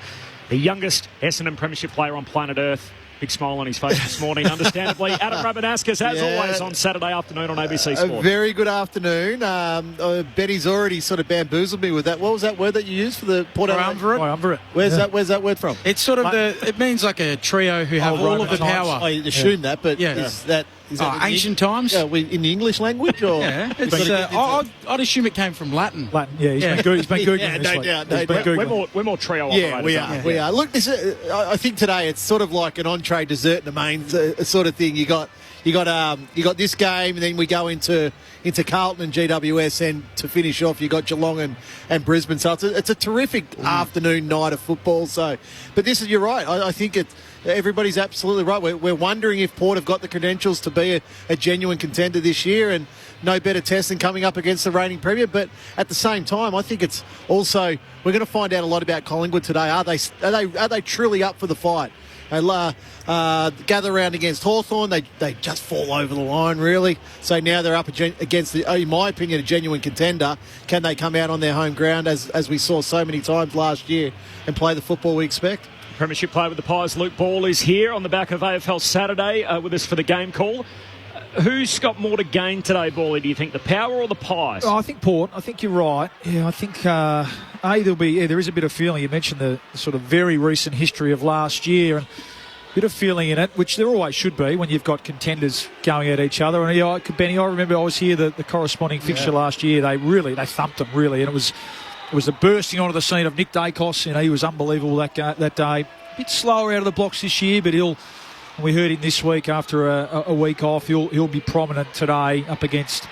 [SPEAKER 14] The youngest Essendon Premiership player on planet Earth. Big smile on his face this morning, understandably. Adam Rabanaskas, as always, on Saturday afternoon on ABC Sport.
[SPEAKER 5] A very good afternoon. Betty's already sort of bamboozled me with that. What was that word that you used for the Port Adelaide?
[SPEAKER 15] Triumvirate.
[SPEAKER 5] Where's that word from?
[SPEAKER 8] It's sort of it means like a trio who have all of the power.
[SPEAKER 5] I assume that, but is that
[SPEAKER 8] ancient times?
[SPEAKER 5] In the English language? Or?
[SPEAKER 8] Yeah. I'd assume it came from Latin.
[SPEAKER 15] Yeah, he's been Googling
[SPEAKER 5] yeah,
[SPEAKER 15] this
[SPEAKER 5] no
[SPEAKER 15] week.
[SPEAKER 5] doubt.
[SPEAKER 14] We're more trio
[SPEAKER 5] Yeah,
[SPEAKER 14] operators.
[SPEAKER 5] we are. Look, I think today it's sort of like an entree, dessert, and a main sort of thing. You got this game, and then we go into Carlton and GWS, and to finish off, you got Geelong and Brisbane. So it's a terrific afternoon night of football. So, but you're right. I think everybody's absolutely right. We're wondering if Port have got the credentials to be a genuine contender this year, and no better test than coming up against the reigning premier. But at the same time, I think it's also we're going to find out a lot about Collingwood today. Are they truly up for the fight? They gather around against Hawthorn. They just fall over the line, really. So now they're up against, in my opinion, a genuine contender. Can they come out on their home ground, as we saw so many times last year, and play the football we expect?
[SPEAKER 14] Premiership player with the Pies, Luke Ball, is here on the back of AFL Saturday with us for the game call. Who's got more to gain today, Bally, do you think? The Power or the Pies?
[SPEAKER 15] Oh, I think Port. I think you're right. Yeah, I think there is a bit of feeling. You mentioned the sort of very recent history of last year and a bit of feeling in it, which there always should be when you've got contenders going at each other. And Benny, I remember I was here the corresponding fixture last year. They thumped them really, and it was the bursting onto the scene of Nick Dacos. He was unbelievable that day. A bit slower out of the blocks this year, but we heard him this week after a week off. He'll be prominent today up against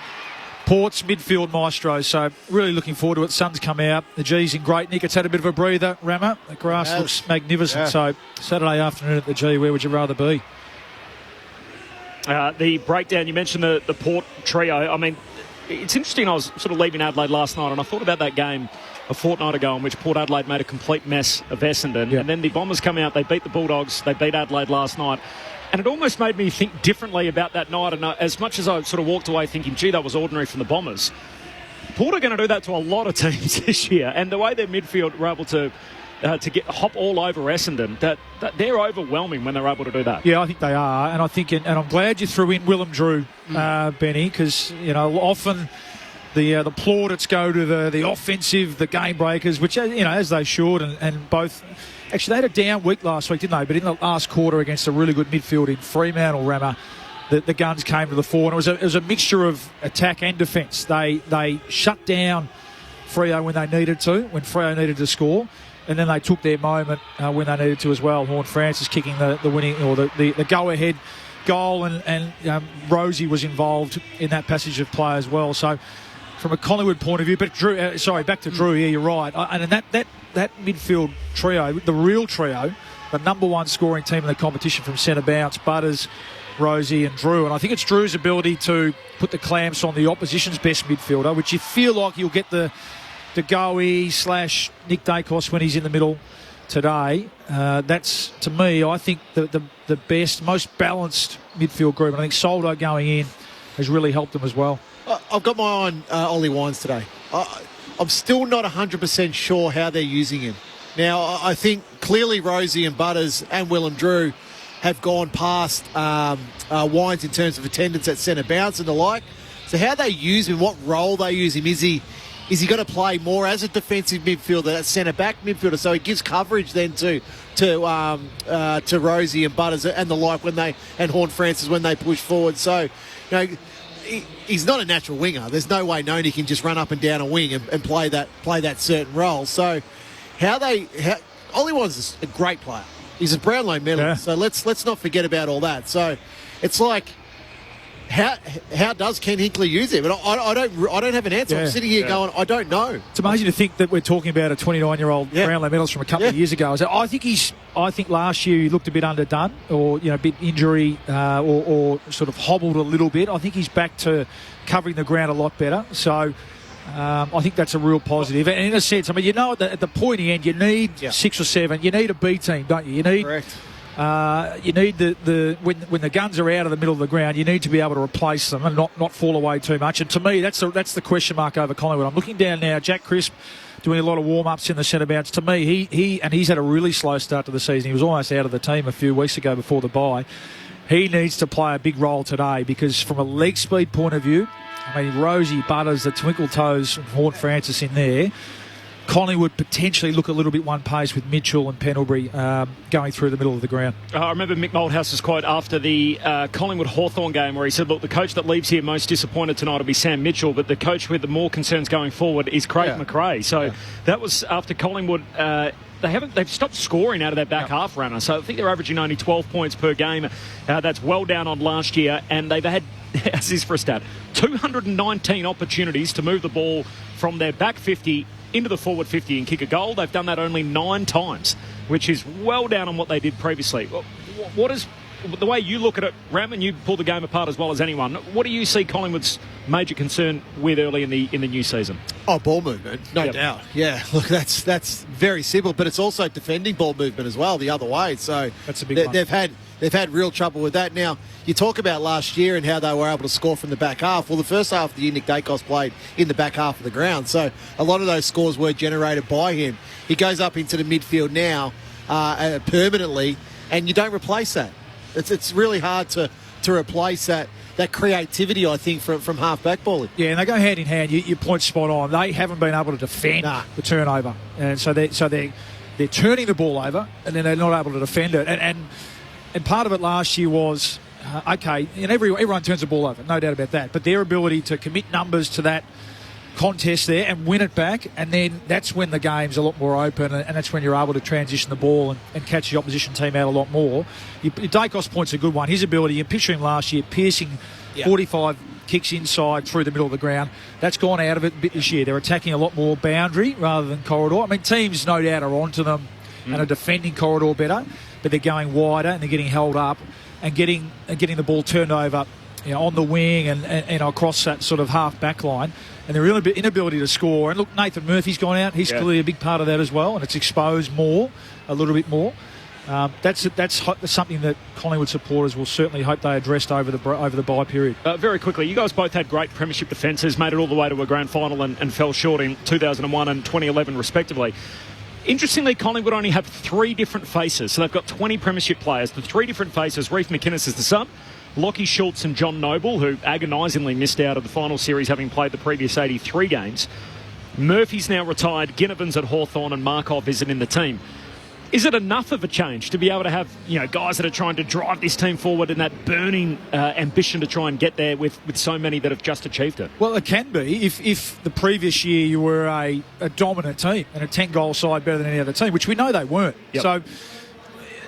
[SPEAKER 15] Port's midfield maestro. So really looking forward to it. Sun's come out. The G's in great nick. It's had a bit of a breather, Rammer. The grass looks magnificent. Yeah. So Saturday afternoon at the G, where would you rather be?
[SPEAKER 14] The breakdown, you mentioned the Port trio. I mean, it's interesting. I was sort of leaving Adelaide last night and I thought about that game a fortnight ago in which Port Adelaide made a complete mess of Essendon. Yeah. And then the Bombers come out, they beat the Bulldogs, they beat Adelaide last night. And it almost made me think differently about that night. And as much as I sort of walked away thinking, gee, that was ordinary from the Bombers, Port are going to do that to a lot of teams this year. And the way their midfield were able to hop all over Essendon, that they're overwhelming when they're able to do that.
[SPEAKER 15] Yeah, I think they are. And I think, and I'm glad you threw in Willem Drew, Benny, because, often the plaudits go to the offensive, the game breakers, which, as they should, and both. Actually, they had a down week last week, didn't they? But in the last quarter against a really good midfield in Fremantle, Rammer, the guns came to the fore. And it was a mixture of attack and defence. They shut down Freo when they needed to, when Freo needed to score. And then they took their moment when they needed to as well. Horn Francis kicking the winning, or the go-ahead goal, and Rosie was involved in that passage of play as well. So from a Collingwood point of view, but Drew, back to Drew, yeah, you're right. And that midfield trio, the real trio, the number one scoring team in the competition from centre bounce, Butters, Rosie and Drew. And I think it's Drew's ability to put the clamps on the opposition's best midfielder, which you feel like you'll get the Goey/Nick Dacos when he's in the middle today. That's, to me, I think the best, most balanced midfield group. And I think Soldo going in has really helped them as well.
[SPEAKER 5] I've got my eye on Ollie Wines today. I'm still not 100% sure how they're using him. Now, I think clearly Rosie and Butters and Willem Drew have gone past Wines in terms of attendance at centre bounce and the like. So how they use him, what role they use him, is he going to play more as a defensive midfielder, that centre-back midfielder, so he gives coverage then to Rosie and Butters and the like and Horn Francis when they push forward. So, he's not a natural winger. There's no way Noni can just run up and down a wing and play that certain role. So, Ollie Wines is a great player. He's a Brownlow medalist. Yeah. So let's not forget about all that. So, it's like, how does Ken Hinkley use it? But I don't have an answer. I'm sitting here going, I don't know.
[SPEAKER 15] It's amazing to think that we're talking about a 29-year-old Brownlow medalist from a couple of years ago. So I think last year he looked a bit underdone, or a bit injury, or sort of hobbled a little bit. I think he's back to covering the ground a lot better. So I think that's a real positive. And in a sense, I mean, at the pointy end, you need 6 or 7. You need a B team, don't you? You need. Correct. You need when the guns are out of the middle of the ground, you need to be able to replace them and not fall away too much. And to me, that's the question mark over Collingwood. I'm looking down now. Jack Crisp doing a lot of warm-ups in the centre bounce. To me, he's had a really slow start to the season. He was almost out of the team a few weeks ago before the bye. He needs to play a big role today because from a leg speed point of view, I mean, Rosie, Butters, the twinkle toes, and Horn Francis in there. Collingwood potentially look a little bit one pace with Mitchell and Pendlebury going through the middle of the ground.
[SPEAKER 14] I remember Mick Malthouse's quote after the Collingwood-Hawthorn game where he said, look, the coach that leaves here most disappointed tonight will be Sam Mitchell, but the coach with the more concerns going forward is Craig McRae. So that was after Collingwood... They've stopped scoring out of their back half runner, so I think they're averaging only 12 points per game. That's well down on last year, and they've had, as is for a stat, 219 opportunities to move the ball from their back 50 into the forward 50 and kick a goal. They've done that only 9 times, which is well down on what they did previously. What is the way you look at it, Ram, and you pull the game apart as well as anyone? What do you see Collingwood's major concern with early in the new season?
[SPEAKER 5] Oh, ball movement, no doubt. Yeah, look, that's very simple, but it's also defending ball movement as well the other way. So
[SPEAKER 15] that's a big one.
[SPEAKER 5] They've had real trouble with that. Now, you talk about last year and how they were able to score from the back half. Well, the first half of the year, Nick Dacos played in the back half of the ground. So a lot of those scores were generated by him. He goes up into the midfield now permanently, and you don't replace that. It's really hard to replace that that creativity, I think, from half-back balling.
[SPEAKER 15] Yeah, and they go hand in hand. Your point's spot on. They haven't been able to defend the turnover, and so they're turning the ball over, and then they're not able to defend it. And part of it last year was okay, and everyone turns the ball over, no doubt about that. But their ability to commit numbers to that contest there and win it back, and then that's when the game's a lot more open, and that's when you're able to transition the ball and catch the opposition team out a lot more. Dacos' point's a good one. His ability, you picture him last year piercing 45 kicks inside through the middle of the ground. That's gone out of it a bit this year. They're attacking a lot more boundary rather than corridor. I mean, teams no doubt are onto them and are defending corridor better, but they're going wider and they're getting held up and getting the ball turned over, on the wing and across that sort of half-back line. And their inability to score. And look, Nathan Murphy's gone out. He's clearly a big part of that as well, and it's exposed a little bit more. That's something that Collingwood supporters will certainly hope they addressed over the bye period.
[SPEAKER 14] Very quickly, you guys both had great premiership defences, made it all the way to a grand final and fell short in 2001 and 2011 respectively. Interestingly, Collingwood only have 3 different faces, so they've got 20 premiership players. The 3 different faces, Reef McInnes is the sub, Lockie Schultz and John Noble, who agonisingly missed out of the final series having played the previous 83 games. Murphy's now retired, Ginnivan's at Hawthorn and Markov isn't in the team. Is it enough of a change to be able to have guys that are trying to drive this team forward and that burning ambition to try and get there with so many that have just achieved it?
[SPEAKER 15] Well, it can be if the previous year you were a dominant team and a 10-goal side better than any other team, which we know they weren't.
[SPEAKER 14] Yep.
[SPEAKER 15] So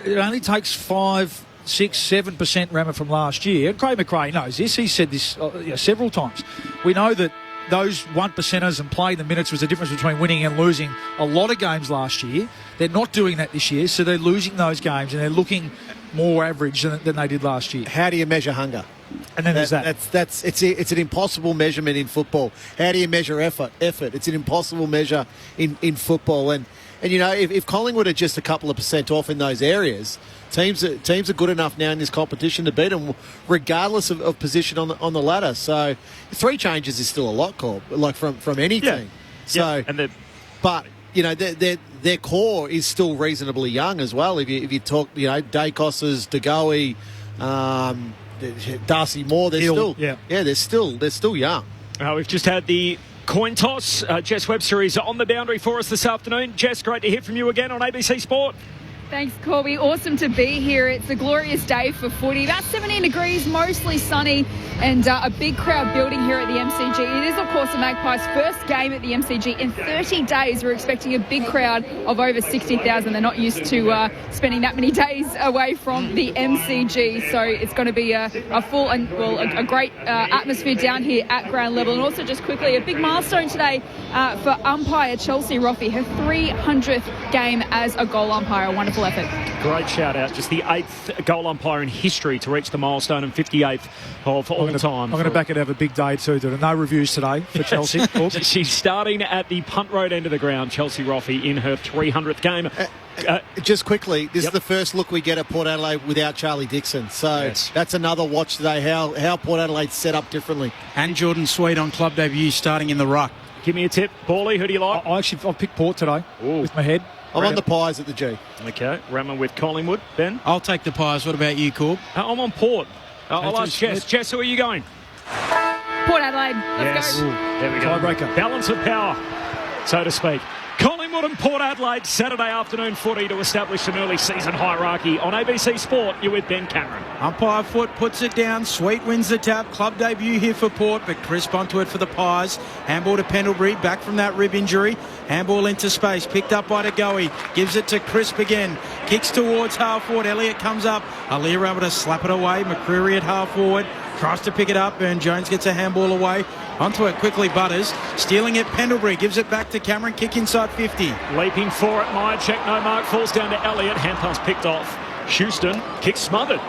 [SPEAKER 15] it only takes 5, 6, 7% rammer from last year. Craig McRae knows this. He said this several times. We know that those 1%ers and playing the minutes was the difference between winning and losing a lot of games last year. They're not doing that this year, so they're losing those games and they're looking more average than they did last year.
[SPEAKER 5] How do you measure hunger?
[SPEAKER 15] And then there's that.
[SPEAKER 5] It's an impossible measurement in football. How do you measure effort? It's an impossible measure in football. And if Collingwood are just a couple of % off in those areas, teams are good enough now in this competition to beat them, regardless of position on the ladder. So 3 changes is still a lot, Corb, like from any team. So, but their core is still reasonably young as well. If you talk, Dacos's, DeGoey, Darcy Moore, they're still young.
[SPEAKER 14] We've just had the coin toss. Jess Webster is on the boundary for us this afternoon. Jess, great to hear from you again on ABC Sport.
[SPEAKER 11] Thanks, Corby. Awesome to be here. It's a glorious day for footy. About 17 degrees, mostly sunny, and a big crowd building here at the MCG. It is, of course, the Magpies' first game at the MCG in 30 days. We're expecting a big crowd of over 60,000. They're not used to spending that many days away from the MCG, so it's going to be a full and, a great atmosphere down here at ground level. And also, just quickly, a big milestone today for umpire Chelsea Roffey, her 300th game as a goal umpire. A wonderful effort.
[SPEAKER 14] Great shout out. Just the 8th goal umpire in history to reach the milestone and 58th of all time.
[SPEAKER 15] I'm going to back it have a big day too. There are no reviews today for Chelsea.
[SPEAKER 14] She's starting at the punt road end of the ground, Chelsea Roffey, in her 300th game.
[SPEAKER 5] Just quickly, this is the first look we get at Port Adelaide without Charlie Dixon. So that's another watch today, how Port Adelaide's set up differently.
[SPEAKER 8] And Jordan Sweet on club debut starting in the ruck.
[SPEAKER 14] Give me a tip. Bally, who do you like?
[SPEAKER 15] I've picked Port today with my head.
[SPEAKER 5] I'm on the Pies at the G.
[SPEAKER 14] Okay, Rammer with Collingwood. Ben?
[SPEAKER 8] I'll take the Pies. What about you, Corb?
[SPEAKER 14] I'm on Port. I'll ask Jess. Jess, who are you going?
[SPEAKER 11] Port Adelaide. Let's go.
[SPEAKER 14] There we go.
[SPEAKER 15] Tiebreaker.
[SPEAKER 14] Balance of power, so to speak. Collingwood and Port Adelaide, Saturday afternoon footy to establish an early season hierarchy. On ABC Sport, you're with Ben Cameron.
[SPEAKER 8] Umpire foot puts it down. Sweet wins the tap. Club debut here for Port, but crisp onto it for the Pies. Handball to Pendlebury, back from that rib injury. Handball into space, picked up by DeGoey. Gives it to Crisp again. Kicks towards half forward. Elliott comes up. Aaliyah able to slap it away. McCreary at half forward. Tries to pick it up, and Jones gets a handball away. Onto it quickly, Butters. Stealing it, Pendlebury. Gives it back to Cameron. Kick inside 50.
[SPEAKER 14] Leaping for it, Meyer. Check, no mark. Falls down to Elliott. Hand pass picked off. Houston. Kick smothered.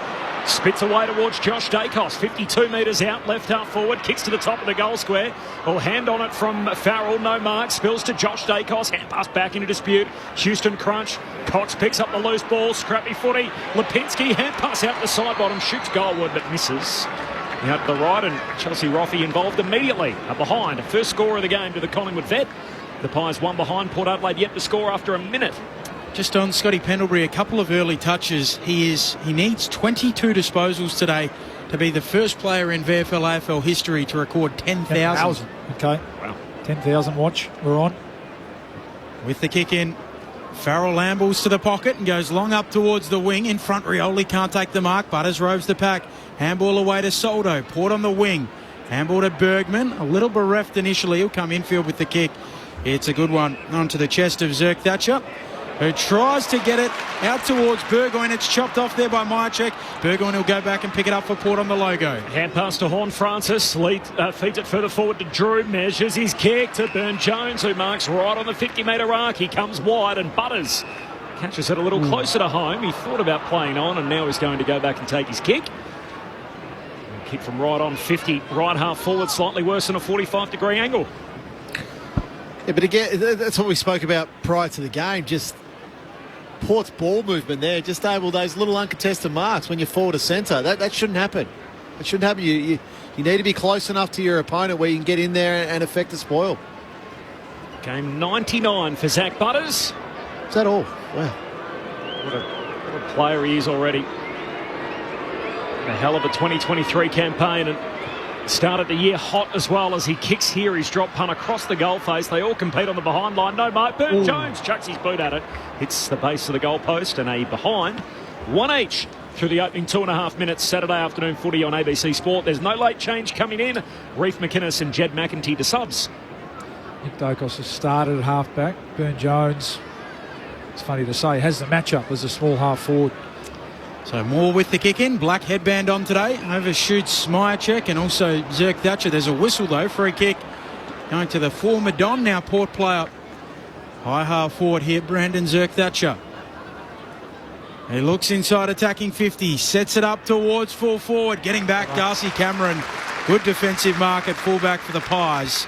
[SPEAKER 14] Spits away towards Josh Dacos. 52 metres out. Left half forward. Kicks to the top of the goal square. Well, hand on it from Farrell. No mark. Spills to Josh Dacos. Hand pass back into dispute. Houston crunch. Cox picks up the loose ball. Scrappy footy. Lipinski. Hand pass out the side bottom. Shoots goalward but misses. Out to the right, and Chelsea Roffey involved immediately behind. First score of the game to the Collingwood vet. The Pies one behind. Port Adelaide yet to score after a minute.
[SPEAKER 8] Just on Scotty Pendlebury, a couple of early touches. He needs 22 disposals today to be the first player in VFL AFL history to record 10,000.
[SPEAKER 15] Okay.
[SPEAKER 14] Wow.
[SPEAKER 15] 10,000 watch. We're on.
[SPEAKER 8] With the kick in, Farrell lambles to the pocket and goes long up towards the wing. In front, Rioli can't take the mark. Butters roves the pack. Handball away to Soldo. Port on the wing. Handball to Bergman. A little bereft initially. He'll come infield with the kick. It's a good one onto the chest of Zerk Thatcher, who tries to get it out towards Burgoyne. It's chopped off there by Myercheck. Burgoyne will go back and pick it up for Port on the logo.
[SPEAKER 14] Hand pass to Horn Francis. Feeds it further forward to Drew. Measures his kick to Burn Jones, who marks right on the 50-metre arc. He comes wide and Butters catches it a little closer to home. He thought about playing on and now he's going to go back and take his kick. Kick from right on 50, right half forward, slightly worse than a 45-degree angle.
[SPEAKER 5] Yeah, but again, that's what we spoke about prior to the game. Just Port's ball movement there, just able those little uncontested marks when you're forward to centre. That shouldn't happen. It shouldn't happen. You need to be close enough to your opponent where you can get in there and affect the spoil.
[SPEAKER 14] Game 99 for Zach Butters.
[SPEAKER 5] Is that all? Wow.
[SPEAKER 14] What a player he is already. A hell of a 2023 campaign, and started the year hot as well as he kicks here. He's dropped punt across the goal face. They all compete on the behind line. No mark. Burn Jones chucks his boot at it. Hits the base of the goal post and a behind. One each through the opening 2.5 minutes. Saturday afternoon footy on ABC Sport. There's no late change coming in. Reef McInnes and Jed McEntee to subs.
[SPEAKER 15] Nick Dacos has started at half-back. Burn Jones, it's funny to say, has the matchup as a small half-forward.
[SPEAKER 8] So Moore with the kick in. Black headband on today. Overshoots Myercheck and also Zerk Thatcher. There's a whistle though. Free kick going to the former Don. Now Port player. High half forward here. Brandon Zerk Thatcher. He looks inside attacking 50. Sets it up towards full forward. Getting back Darcy Cameron. Good defensive mark at fullback for the Pies.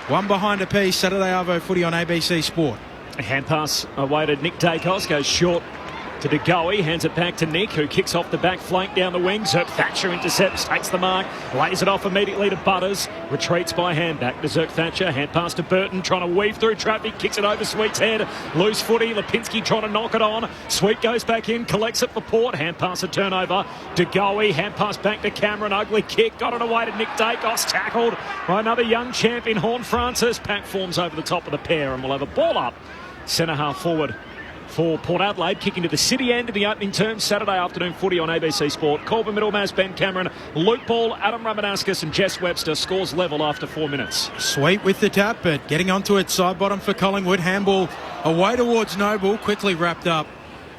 [SPEAKER 8] One behind a piece. Saturday Arvo footy on ABC Sport.
[SPEAKER 14] A hand pass away to Nick Dacos. Goes short to De Goey, hands it back to Nick, who kicks off the back flank down the wing. Zerk Thatcher intercepts, takes the mark, lays it off immediately to Butters, retreats by hand back to Zerk Thatcher, hand pass to Burton, trying to weave through traffic, kicks it over Sweet's head, loose footy, Lipinski trying to knock it on, Sweet goes back in, collects it for Port, hand pass a turnover, De Goey, hand pass back to Cameron, ugly kick, got it away to Nick Dacos, tackled by another young champion, Horn Francis. Pack forms over the top of the pair and we'll have a ball up, centre half forward for Port Adelaide, kicking to the city end of the opening term. Saturday afternoon footy on ABC Sport. Corbin Middlemass, Ben Cameron, Luke Ball, Adam Ramanauskas and Jess Webster. Scores level after 4 minutes.
[SPEAKER 8] Sweet with the tap, but getting onto it side bottom for Collingwood. Handball away towards Noble, quickly wrapped up.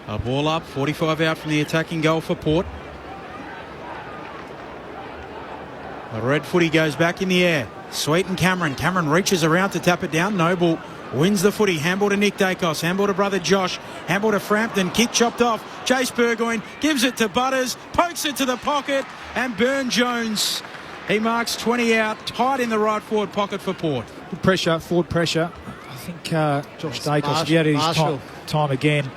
[SPEAKER 8] A ball up, 45 out from the attacking goal for Port. A red footy goes back in the air. Sweet and Cameron. Cameron reaches around to tap it down. Noble wins the footy. Handball to Nick Dacos. Handball to brother Josh. Handball to Frampton. Kick chopped off. Chase Burgoyne gives it to Butters. Pokes it to the pocket. And Burn Jones. He marks 20 out. Tight in the right forward pocket for Port.
[SPEAKER 15] Good pressure. Forward pressure. I think Josh Dacos, if he had his time again,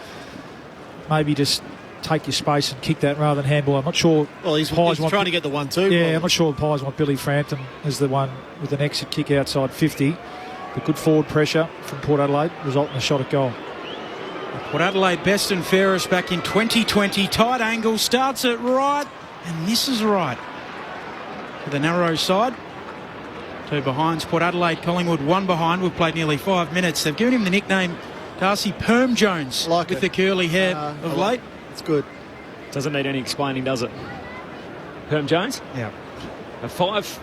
[SPEAKER 15] maybe just take your space and kick that rather than handball. I'm not sure.
[SPEAKER 5] Well, he's trying to get the 1-2.
[SPEAKER 15] Yeah, I'm not sure the Pies want Billy Frampton as the one with an exit kick outside 50. The good forward pressure from Port Adelaide result in a shot at goal.
[SPEAKER 8] Port Adelaide best and fairest back in 2020. Tight angle, starts it right and misses right. To the narrow side. Two behinds. Port Adelaide, Collingwood, one behind. We've played nearly 5 minutes. They've given him the nickname Darcy Perm Jones with the curly hair of late.
[SPEAKER 5] It's good.
[SPEAKER 14] Doesn't need any explaining, does it? Perm Jones?
[SPEAKER 15] Yeah.
[SPEAKER 14] 5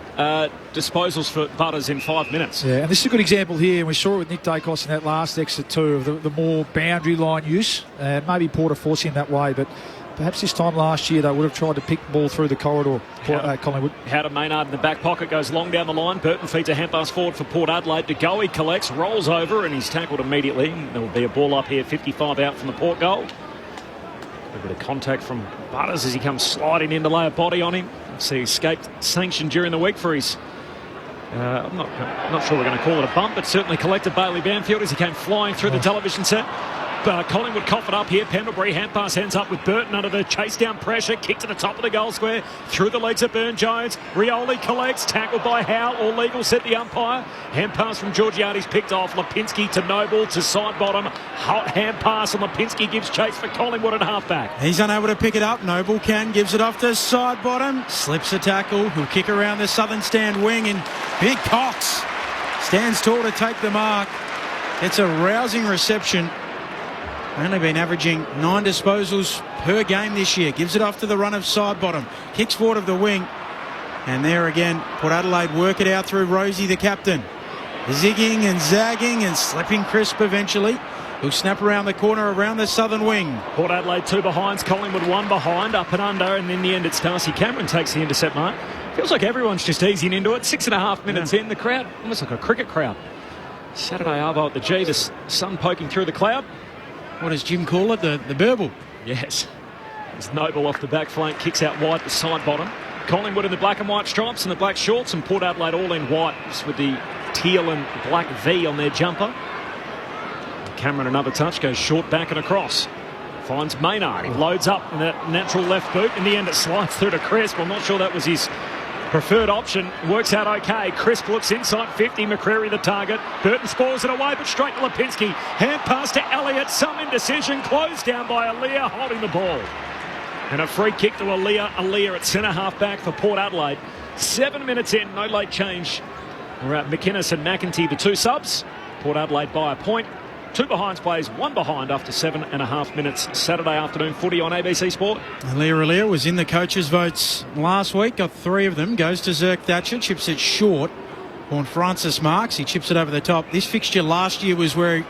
[SPEAKER 14] disposals for Butters in 5 minutes.
[SPEAKER 15] Yeah, and this is a good example here, and we saw it with Nick Dacos in that last exit too, of the more boundary line use, and maybe Port are forcing him that way, but perhaps this time last year they would have tried to pick the ball through the corridor, Collingwood.
[SPEAKER 14] How to Maynard in the back pocket, goes long down the line. Burton feeds a hand pass forward for Port Adelaide. De Goey collects, rolls over, and he's tackled immediately. There will be a ball up here, 55 out from the Port goal. A bit of contact from Butters as he comes sliding in to lay a body on him. So he escaped sanction during the week for his... I'm not sure we're going to call it a bump, but certainly collected Bailey Banfield as he came flying through the television set. Collingwood cough it up here. Pendlebury hand pass ends up with Burton under the chase down pressure. Kick to the top of the goal square. Through the legs of Burn-Jones. Rioli collects. Tackled by Howe. All legal, said the umpire. Hand pass from Georgiades picked off. Lipinski to Noble to side bottom. Hot hand pass and Lipinski gives chase for Collingwood at halfback.
[SPEAKER 8] He's unable to pick it up. Noble gives it off to side bottom. Slips a tackle. He'll kick around the southern stand wing, and Big Cox stands tall to take the mark. It's a rousing reception. Only been averaging 9 disposals per game this year. Gives it off to the run of side bottom. Kicks forward of the wing. And there again, Port Adelaide work it out through Rosie, the captain. Zigging and zagging and slipping crisp eventually. He'll snap around the corner around the southern wing.
[SPEAKER 14] Port Adelaide 2 behinds, Collingwood 1 behind, up and under, and in the end it's Darcy Cameron takes the intercept mark. Feels like everyone's just easing into it. 6.5 minutes in, the crowd, almost like a cricket crowd. Saturday Arvo at the G, the sun poking through the cloud.
[SPEAKER 8] What does Jim call it? The burble?
[SPEAKER 14] Yes. It's Noble off the back flank, kicks out wide the side bottom. Collingwood in the black and white stripes and the black shorts, and Port Adelaide all in white, just with the teal and black V on their jumper. Cameron another touch, goes short back and across. Finds Maynard. He loads up in that natural left boot. In the end, it slides through to Crisp. I'm not sure that was his preferred option. Works out okay. Crisp looks inside 50. McCreary the target. Burton spoils it away, but straight to Lipinski. Hand pass to Elliott. Some indecision. Closed down by Aaliyah holding the ball. And a free kick to Aaliyah. Aaliyah at centre half back for Port Adelaide. 7 minutes in. No late change. We're at McInnes and McEntee, the 2 subs. Port Adelaide by a point. 2 behinds plays, 1 behind after 7.5 minutes. Saturday afternoon footy on ABC Sport.
[SPEAKER 8] Aaliyah was in the coaches' votes last week, got 3 of them. Goes to Zerk Thatcher, chips it short. On Francis Marks, he chips it over the top. This fixture last year was where he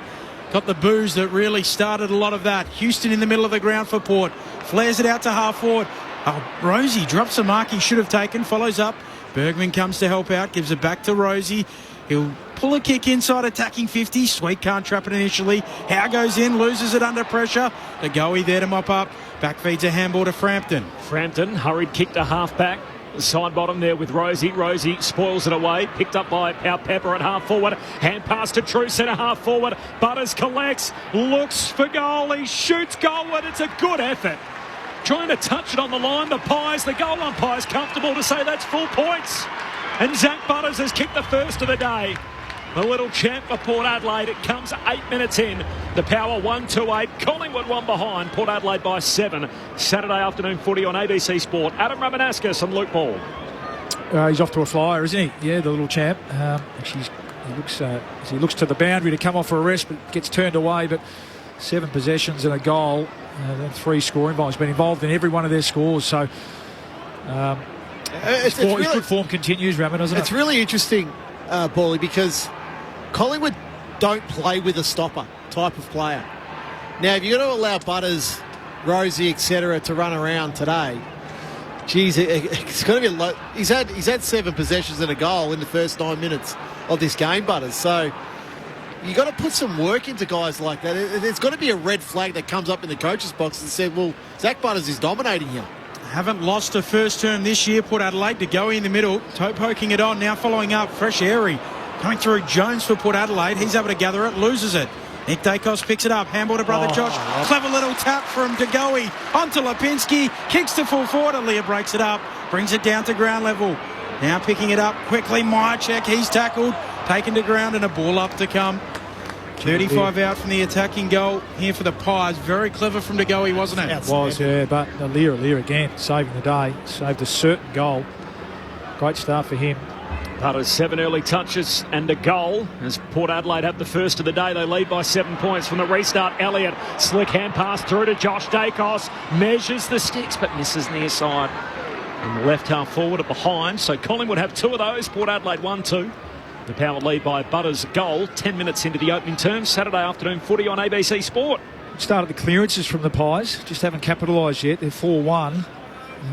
[SPEAKER 8] got the boos that really started a lot of that. Houston in the middle of the ground for Port. Flares it out to half forward. Rosie drops a mark he should have taken, follows up. Bergman comes to help out, gives it back to Rosie. He'll pull a kick inside, attacking 50. Sweet can't trap it initially. Howe goes in, loses it under pressure. The goey there to mop up. Back feeds a handball to Frampton.
[SPEAKER 14] Frampton, hurried kick to half back. Side bottom there with Rosie. Rosie spoils it away. Picked up by Pau Pepper at half forward. Hand pass to True centre half forward. Butters collects. Looks for goal. He shoots goalward. It's a good effort. Trying to touch it on the line. The goal umpire's comfortable to say that's full points. And Zach Butters has kicked the first of the day. The little champ for Port Adelaide. It comes 8 minutes in. The power 1-2-8. Collingwood 1 behind. Port Adelaide by 7. Saturday afternoon footy on ABC Sport. Adam Ramanaskas and Luke Ball.
[SPEAKER 15] He's off to a flyer, isn't he? Yeah, the little champ. He looks to the boundary to come off for a rest, but gets turned away. But 7 possessions and a goal, and 3 scoring goals. He's been involved in every one of their scores. So his good form continues, Raman, doesn't it?
[SPEAKER 5] It's really interesting, Bally, because Collingwood don't play with a stopper type of player. Now, if you're going to allow Butters, Rosie, etc., to run around today, geez, it's going to be a lot. He's had 7 possessions and a goal in the first 9 minutes of this game, Butters. So you got to put some work into guys like that. There's got to be a red flag that comes up in the coach's box and said, well, Zach Butters is dominating here.
[SPEAKER 8] Haven't lost a first term this year. Port Adelaide to go in the middle. Toe poking it on. Now following up. Fresh airy. Coming through Jones for Port Adelaide. He's able to gather it. Loses it. Nick Dacos picks it up. Handball to brother Josh. Clever little tap from DeGoey onto Lipinski. Kicks to full forward. Aaliyah breaks it up. Brings it down to ground level. Now picking it up quickly. Myercheck. He's tackled. Taken to ground and a ball up to come. 35 out from the attacking goal here for the Pies. Very clever from DeGoey, wasn't it?
[SPEAKER 15] It was, yeah. But Aaliyah again saving the day. Saved a certain goal. Great start for him.
[SPEAKER 14] Butters 7 early touches and a goal as Port Adelaide have the first of the day. They lead by 7 points from the restart. Elliott, slick hand pass through to Josh Dacos. Measures the sticks but misses near side. And the left half forward at behind. So Collingwood have 2 of those. Port Adelaide 1-2. The power lead by Butters' goal. 10 minutes into the opening term. Saturday afternoon footy on ABC Sport.
[SPEAKER 15] Started the clearances from the Pies. Just haven't capitalised yet. They're 4-1.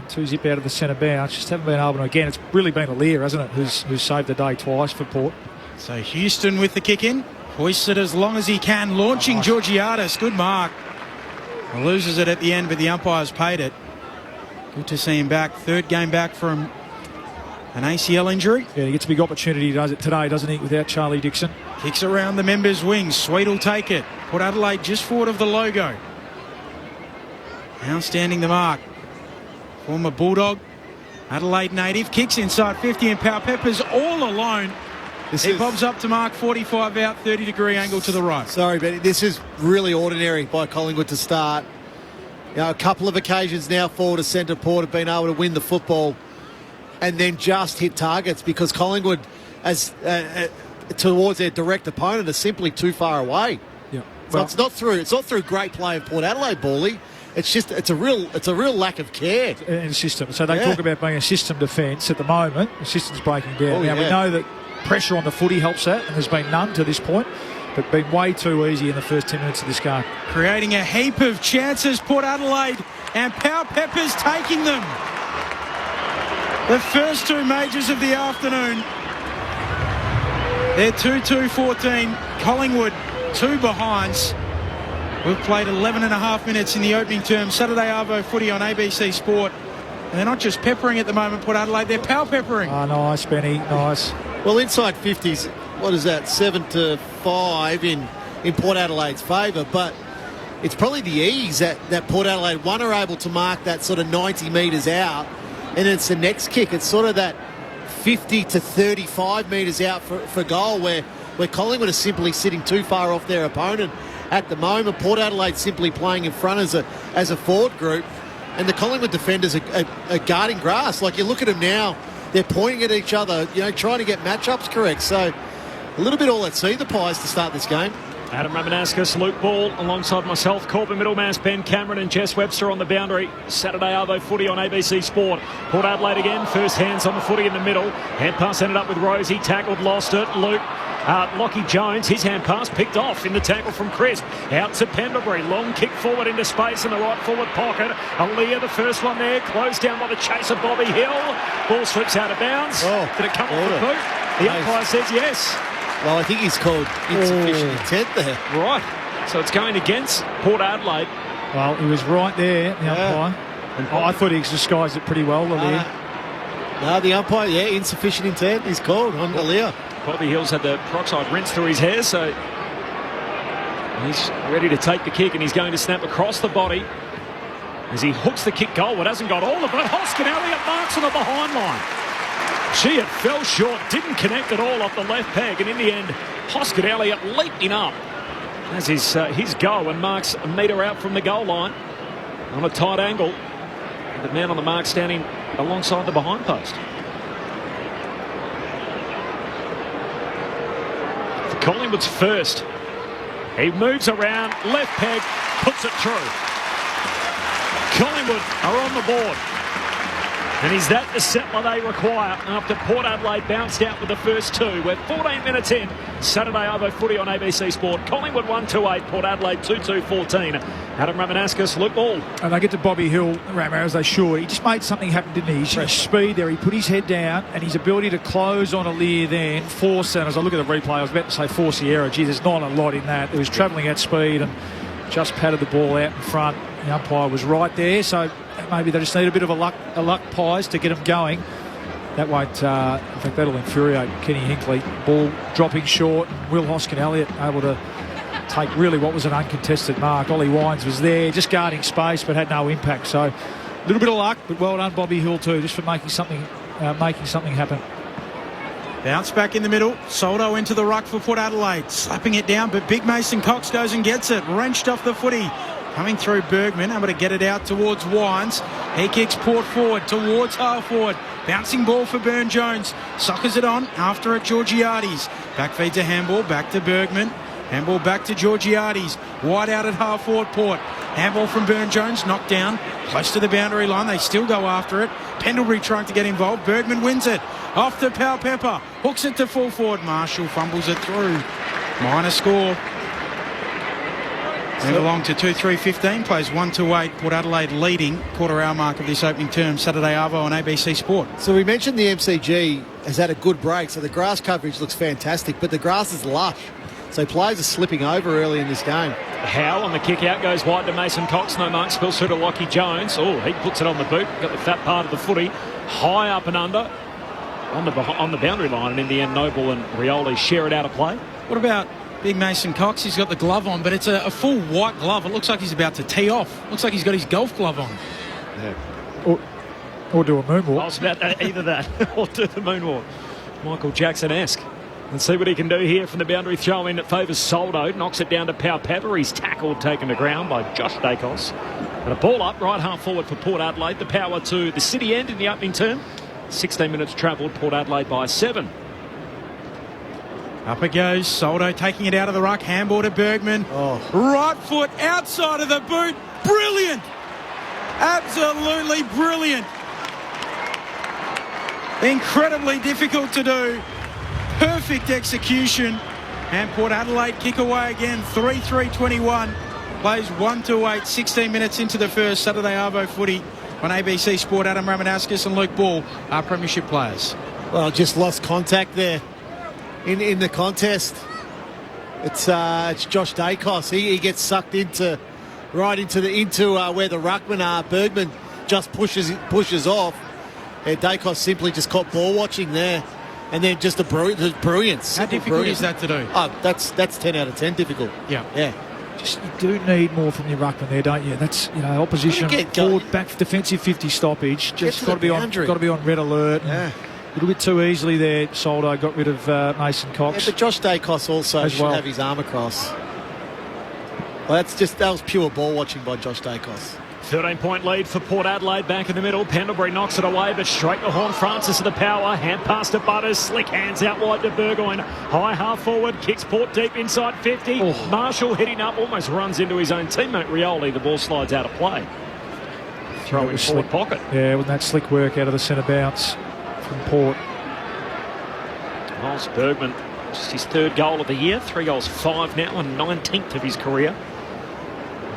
[SPEAKER 15] 2 zip out of the centre bounce. Just haven't been able to. Again, it's really been Aaliyah, hasn't it, who's saved the day twice for Port.
[SPEAKER 8] So Houston with the kick in. Hoists it as long as he can. Launching Georgiades. Good mark. Loses it at the end, but the umpires paid it. Good to see him back. 3rd game back from an ACL injury.
[SPEAKER 15] Yeah, he gets a big opportunity today, doesn't he, without Charlie Dixon.
[SPEAKER 8] Kicks around the members' wings. Sweet will take it. Port Adelaide just forward of the logo. Now standing the mark. Former Bulldog, Adelaide native, kicks inside 50 and Power Pepper's all alone. He bobs up to mark 45 out, 30-degree angle to the right.
[SPEAKER 5] Sorry, Benny, this is really ordinary by Collingwood to start. You know, a couple of occasions now forward to centre Port have been able to win the football and then just hit targets because Collingwood, as towards their direct opponent, are simply too far away.
[SPEAKER 15] Yeah.
[SPEAKER 5] So it's not through great play of Port Adelaide, Bally. It's a real lack of care
[SPEAKER 15] and system. So they talk about being a system defence at the moment. The system's breaking down. Now we know that pressure on the footy helps that, and there's been none to this point, but been way too easy in the first 10 minutes of this game.
[SPEAKER 8] Creating a heap of chances, Port Adelaide, and Power Peppers taking them. The first two majors of the afternoon. They're 2-2-14. Collingwood, 2 behinds. We've played 11 and a half minutes in the opening term. Saturday Arvo footy on ABC Sport. And they're not just peppering at the moment, Port Adelaide, they're power peppering.
[SPEAKER 15] Oh, nice, Benny, nice.
[SPEAKER 5] Well, inside 50s, what is that, 7-5 in Port Adelaide's favour, but it's probably the ease that Port Adelaide, one, are able to mark that sort of 90 metres out, and it's the next kick. It's sort of that 50 to 35 metres out for goal where Collingwood are simply sitting too far off their opponent. At the moment, Port Adelaide simply playing in front as a forward group, and the Collingwood defenders are guarding grass. Like, you look at them now, they're pointing at each other, you know, trying to get matchups correct. So a little bit all at sea, the Pies, to start this game.
[SPEAKER 14] Adam Ramanauskas, Luke Ball, alongside myself, Corbin Middlemass, Ben Cameron and Jess Webster on the boundary. Saturday Arvo footy on ABC Sport. Port Adelaide again, first hands on the footy in the middle. Hand pass ended up with Rosie, tackled, lost it. Luke. Lockie Jones, his hand pass picked off in the tackle from Crisp. Out to Pendlebury, long kick forward into space in the right forward pocket. Aaliyah, the first one there, closed down by the chaser Bobby Hill. Ball slips out of bounds. Did it come off the boot? The umpire says yes.
[SPEAKER 5] Well, I think he's called insufficient intent there.
[SPEAKER 14] Right. So it's going against Port Adelaide.
[SPEAKER 15] Well, he was right there, the umpire. And I thought he disguised it pretty well, Aaliyah.
[SPEAKER 5] No, the umpire, insufficient intent. He's called on Aaliyah.
[SPEAKER 14] Bobby Hill's had the peroxide rinse through his hair, so he's ready to take the kick, and he's going to snap across the body as he hooks the kick goal. It hasn't got all of it. Hoskin Elliott marks on the behind line. It fell short, didn't connect at all off the left peg, and in the end, Hoskin Elliott leaping up as his go and marks a metre out from the goal line on a tight angle. The man on the mark standing alongside the behind post. Collingwood's first. He moves around, left peg, puts it through. Collingwood are on the board. And is that the settler they require after Port Adelaide bounced out with the first two? We're 14 minutes in. Saturday Arvo footy on ABC Sport. Collingwood 1-2-8, Port Adelaide 2-2-14. Adam Ramanauskas, Luke Ball.
[SPEAKER 15] And they get to Bobby Hill, Ramo, as they should. He just made something happen, didn't he? His speed there, he put his head down, and his ability to close on Aaliyah then, force, and as I look at the replay, I was about to say force the error. Gee, there's not a lot in that. It was travelling at speed and just patted the ball out in front. The umpire was right there, so maybe they just need a bit of a luck Pies to get them going. That won't, in fact, that'll infuriate Kenny Hinkley. Ball dropping short. Will Hoskin Elliott able to take really what was an uncontested mark. Ollie Wines was there, just guarding space, but had no impact. So a little bit of luck, but well done, Bobby Hill too, just for making something happen.
[SPEAKER 8] Bounce back in the middle. Soldo into the ruck for Port Adelaide, slapping it down, but big Mason Cox goes and gets it, wrenched off the footy. Coming through Bergman, able to get it out towards Wines. He kicks Port forward towards half forward. Bouncing ball for Burn-Jones. Suckers it on after it Georgiades. Back feed to handball, back to Bergman. Handball back to Georgiades. Wide out at half forward Port. Handball from Burn-Jones, knocked down. Close to the boundary line, they still go after it. Pendlebury trying to get involved. Bergman wins it. Off to Power Pepper. Hooks it to full forward. Marshall fumbles it through. Minor score. Move along to 2-3-15, plays 1-2-8, Port Adelaide leading, quarter hour mark of this opening term, Saturday Arvo on ABC Sport.
[SPEAKER 5] So we mentioned the MCG has had a good break, so the grass coverage looks fantastic, but the grass is lush, so players are slipping over early in this game.
[SPEAKER 14] Howe on the kick out, goes wide to Mason Cox, no mark, spills through to Lockie Jones. Oh, he puts it on the boot, got the fat part of the footy, high up and under, on the boundary line, and in the end Noble and Rioli share it out of play.
[SPEAKER 8] What about Big Mason Cox, he's got the glove on, but it's a full white glove. It looks like he's about to tee off. Looks like he's got his golf glove on.
[SPEAKER 15] Yeah. Or do a moonwalk.
[SPEAKER 14] I was about either that or do the moonwalk. Michael Jackson-esque. Let's see what he can do here from the boundary throw in that favours Soldo. Knocks it down to Powpather. He's tackled, taken to ground by Josh Dacos. And a ball up, right half forward for Port Adelaide. The power to the city end in the opening term. 16 minutes travelled, Port Adelaide by 7.
[SPEAKER 8] Up it goes. Soldo taking it out of the ruck. Handball to Bergman. Right foot outside of the boot. Brilliant. Absolutely brilliant. Incredibly difficult to do. Perfect execution. And Port Adelaide kick away again. 3-3-21. Plays 1-8. 16 minutes into the first. Saturday Arvo footy on ABC Sport. Adam Ramanauskas and Luke Ball are premiership players.
[SPEAKER 5] Well, just lost contact there in the contest. It's Josh Dacos. He gets sucked into where the ruckmen are. Bergman just pushes off. And Dacos simply just caught ball watching there. And then just the brilliance.
[SPEAKER 8] How difficult is that to do?
[SPEAKER 5] Oh, that's 10 out of 10 difficult.
[SPEAKER 8] Yeah.
[SPEAKER 15] Just, you do need more from your ruckman there, don't you? That's opposition forward, back, defensive 50 stoppage. Just got to be on red alert.
[SPEAKER 5] Yeah.
[SPEAKER 15] A little bit too easily there. Soldo got rid of Mason Cox.
[SPEAKER 5] Yeah, but Josh Dacos also should have his arm across. Well, that was pure ball watching by Josh Dacos.
[SPEAKER 14] 13-point lead for Port Adelaide back in the middle. Pendlebury knocks it away, but straight to Horn Francis of the power. Hand pass to Butters. Slick hands out wide to Burgoyne. High half forward. Kicks Port deep inside 50. Marshall hitting up. Almost runs into his own teammate Rioli. The ball slides out of play. Throw in forward pocket.
[SPEAKER 15] Yeah, with that slick work out of the centre bounce from Port.
[SPEAKER 14] Miles Bergman, just his 3rd goal of the year. 3 goals, 5 now, and 19th of his career.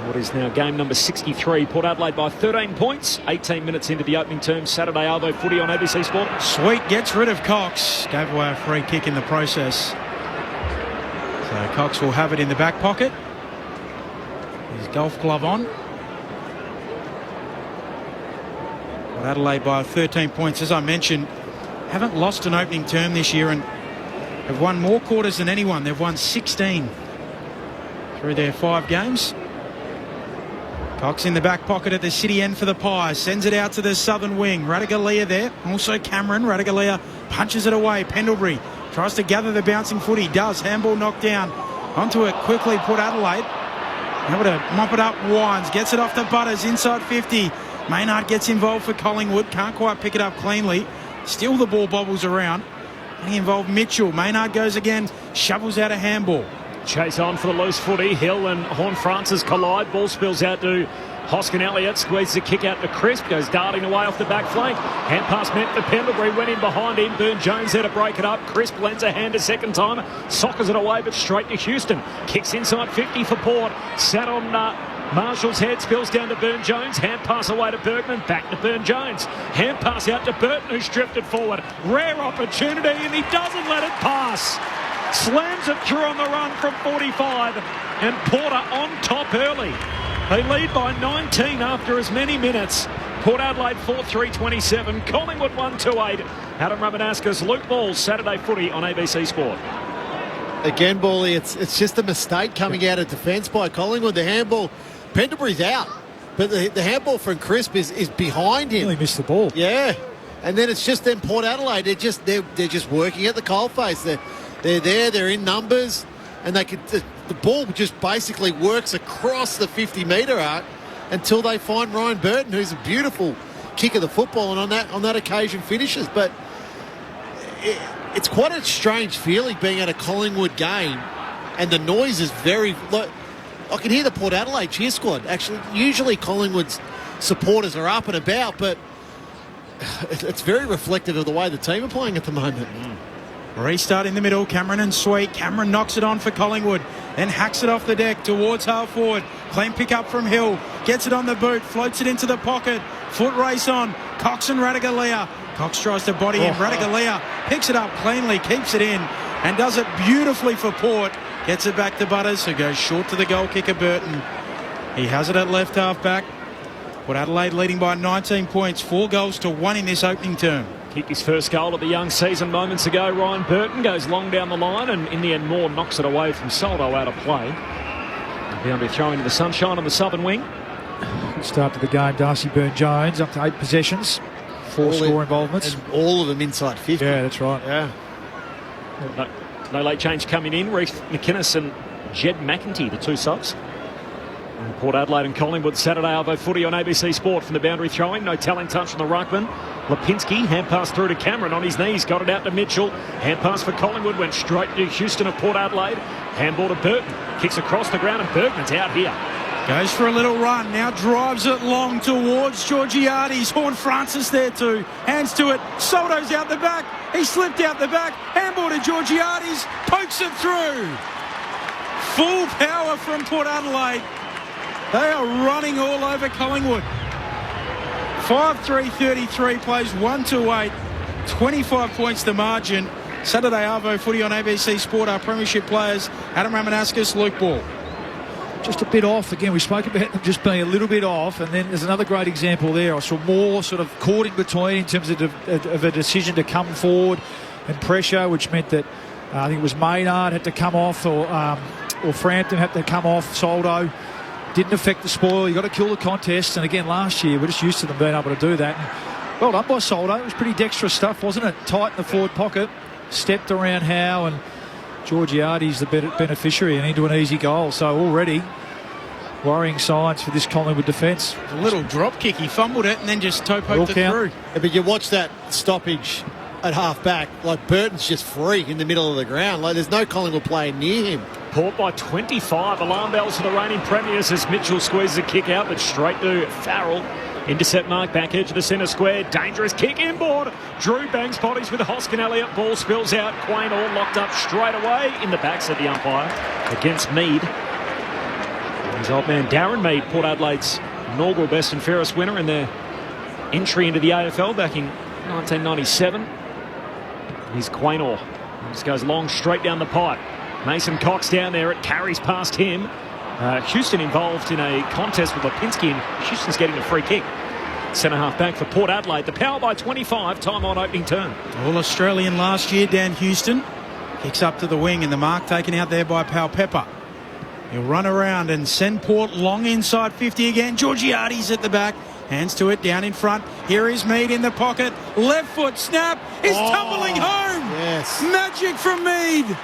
[SPEAKER 14] What is now game number 63. Port Adelaide by 13 points. 18 minutes into the opening term. Saturday Arvo footy on ABC Sport.
[SPEAKER 8] Sweet gets rid of Cox. Gave away a free kick in the process. So Cox will have it in the back pocket. His golf glove on. Port Adelaide by 13 points. As I mentioned, haven't lost an opening term this year and have won more quarters than anyone. They've won 16 through their 5 games. Cox in the back pocket at the city end for the Pies. Sends it out to the southern wing. Radaglia there. Also Cameron. Radaglia punches it away. Pendlebury tries to gather the bouncing footy. Does. Handball knocked down. Onto it quickly. Port Adelaide. Able to mop it up. Wines. Gets it off to Butters. Inside 50. Maynard gets involved for Collingwood. Can't quite pick it up cleanly. Still the ball bobbles around. He involved Mitchell. Maynard goes again. Shovels out a handball.
[SPEAKER 14] Chase on for the loose footy. Hill and Horn Francis collide. Ball spills out to Hoskin Elliott. Squeezes a kick out to Crisp. Goes darting away off the back flank. Hand pass meant for Pendlebury. Went in behind him. Burn Jones there to break it up. Crisp lends a hand a second time. Soccers it away but straight to Houston. Kicks inside 50 for Port. Sat on Marshall's head. Spills down to Burn Jones. Hand pass away to Bergman. Back to Burn Jones. Hand pass out to Burton who's drifted forward. Rare opportunity and he doesn't let it pass. Slams it through on the run from 45 and Porter on top early. They lead by 19 after as many minutes. Port Adelaide 4-3-27. Collingwood 1-8. Adam Ramanauskas, Luke Ball, Saturday footy on ABC Sport.
[SPEAKER 5] Again, Bally, it's just a mistake coming out of defence by Collingwood. The handball, Pendlebury's out, but the handball from Crisp is behind him.
[SPEAKER 15] Really missed the ball.
[SPEAKER 5] Yeah, and then it's just then Port Adelaide. They're just working at the coalface. They're there. They're in numbers, and the ball just basically works across the 50-metre arc until they find Ryan Burton, who's a beautiful kick of the football, and on that occasion finishes. But it's quite a strange feeling being at a Collingwood game, and the noise is very. I can hear the Port Adelaide cheer squad. Actually, usually Collingwood's supporters are up and about, but it's very reflective of the way the team are playing at the moment.
[SPEAKER 8] Restart in the middle. Cameron and Sweet. Cameron knocks it on for Collingwood. Then hacks it off the deck towards half forward. Clean pick up from Hill. Gets it on the boot. Floats it into the pocket. Foot race on. Cox and Radaglia. Cox tries to body him. Radaglia picks it up cleanly. Keeps it in. And does it beautifully for Port. Gets it back to Butters, who goes short to the goal kicker Burton. He has it at left half back. Port Adelaide leading by 19 points. 4-1 in this opening term.
[SPEAKER 14] Kicked his first goal of the young season moments ago. Ryan Burton goes long down the line, and in the end Moore knocks it away from Soldo out of play. Boundary throw into the sunshine on the southern wing.
[SPEAKER 15] Good start to the game. Darcy Byrne-Jones up to 8 possessions, 4 score involvements.
[SPEAKER 5] And all of them inside 50.
[SPEAKER 15] Yeah, that's right.
[SPEAKER 5] Yeah.
[SPEAKER 14] No late change coming in. Reece McInnes and Jed McEntee, the 2 subs. And Port Adelaide and Collingwood Saturday Arvo footy on ABC Sport from the boundary throw-in. No telling touch from the ruckman. Lipinski, hand pass through to Cameron on his knees, got it out to Mitchell. Hand pass for Collingwood, went straight to Houston of Port Adelaide. Handball to Burton, kicks across the ground, and Bergman's out here.
[SPEAKER 8] Goes for a little run, now drives it long towards Georgiades. Horn Francis there too, hands to it, Soldo's out the back, he slipped out the back, handball to Georgiades, pokes it through. Full power from Port Adelaide. They are running all over Collingwood. 5-3-33 plays 1-8, 25 points the margin. Saturday Arvo footy on ABC Sport. Our premiership players, Adam Ramanaskas, Luke Ball.
[SPEAKER 15] Just a bit off. Again, we spoke about them just being a little bit off, and then there's another great example there. I saw more sort of caught in between in terms of a decision to come forward and pressure, which meant that I think it was Maynard had to come off, or Frampton had to come off. Soldo didn't affect the spoil. You've got to kill the contest, and again last year we're just used to them being able to do that. And well done by Soldo. It was pretty dexterous stuff, wasn't it? Tight in the forward pocket, stepped around Howe, and Georgiades the beneficiary and into an easy goal. So already worrying signs for this Collingwood defence.
[SPEAKER 8] A little drop kick, he fumbled it and then just toe poked it through.
[SPEAKER 5] Yeah, but you watch that stoppage at half back, like Burton's just free in the middle of the ground. Like there's no Collingwood player near him.
[SPEAKER 14] Port by 25. Alarm bells for the reigning premiers as Mitchell squeezes a kick out, but straight to Farrell. Intercept mark, back edge of the centre square. Dangerous kick inboard. Drew bangs bodies with Hoskin Elliott. Ball spills out. Quain all locked up straight away in the back, said the umpire, against Mead. His old man Darren Mead, Port Adelaide's inaugural best and fairest winner in their entry into the AFL back in 1997. He's Quainor. This goes long straight down the pipe. Mason Cox down there. It carries past him. Houston involved in a contest with Lipinski, and Houston's getting a free kick. Centre half back for Port Adelaide. The power by 25. Time on opening turn.
[SPEAKER 8] All Australian last year, Dan Houston. Kicks up to the wing, and the mark taken out there by Pal Pepper. He'll run around and send Port long inside 50 again. Georgiades at the back. Hands to it, down in front. Here is Mead in the pocket. Left foot snap. Is tumbling home.
[SPEAKER 5] Yes.
[SPEAKER 8] Magic from Mead.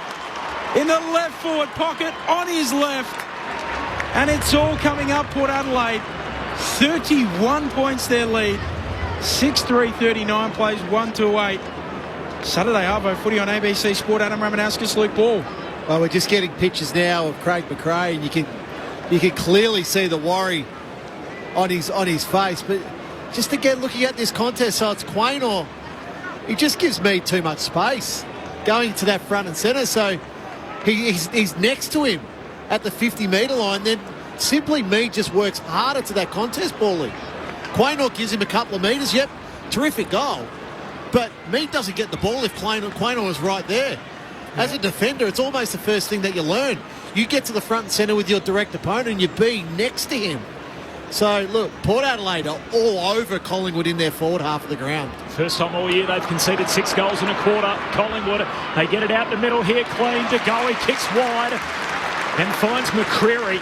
[SPEAKER 8] In the left forward pocket, on his left. And it's all coming up, Port Adelaide. 31 points their lead. 6-3-39 plays 1-8. Saturday Arvo footy on ABC Sport. Adam Ramanaskas, Luke Ball.
[SPEAKER 5] Well, we're just getting pictures now of Craig McRae, and you can clearly see the worry on his face. But just again looking at this contest, so it's Quainor. He just gives me too much space going to that front and centre. So he's next to him at the 50-metre line. Then simply Mead just works harder to that contest ball. Quainor gives him a couple of metres. Yep, terrific goal. But Mead doesn't get the ball if Quainor is right there. As a defender, it's almost the first thing that you learn. You get to the front and centre with your direct opponent and you're being next to him. So, look, Port Adelaide are all over Collingwood in their forward half of the ground.
[SPEAKER 14] First time all year they've conceded 6 goals in a quarter. Collingwood, they get it out the middle here, clean. De Goey kicks wide and finds McCreary.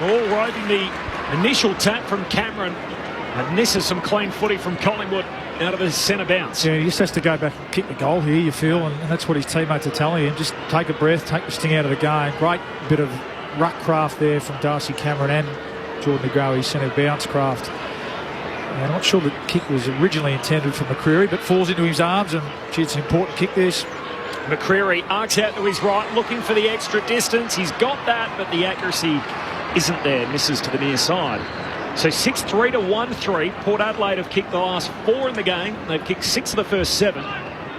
[SPEAKER 14] All roving the initial tap from Cameron. And this is some clean footy from Collingwood out of his centre bounce.
[SPEAKER 15] Yeah, he just has to go back and kick the goal here, you feel, and that's what his teammates are telling him. Just take a breath, take the sting out of the game. Great bit of ruck craft there from Darcy Cameron and Jordan DeGrow, his centre bounce craft. And I'm not sure the kick was originally intended for McCreary, but falls into his arms, and gee, it's an important kick, this.
[SPEAKER 14] McCreary arcs out to his right, looking for the extra distance. He's got that, but the accuracy isn't there. Misses to the near side. So 6-3 to 1-3. Port Adelaide have kicked the last 4 in the game. They've kicked 6 of the first 7.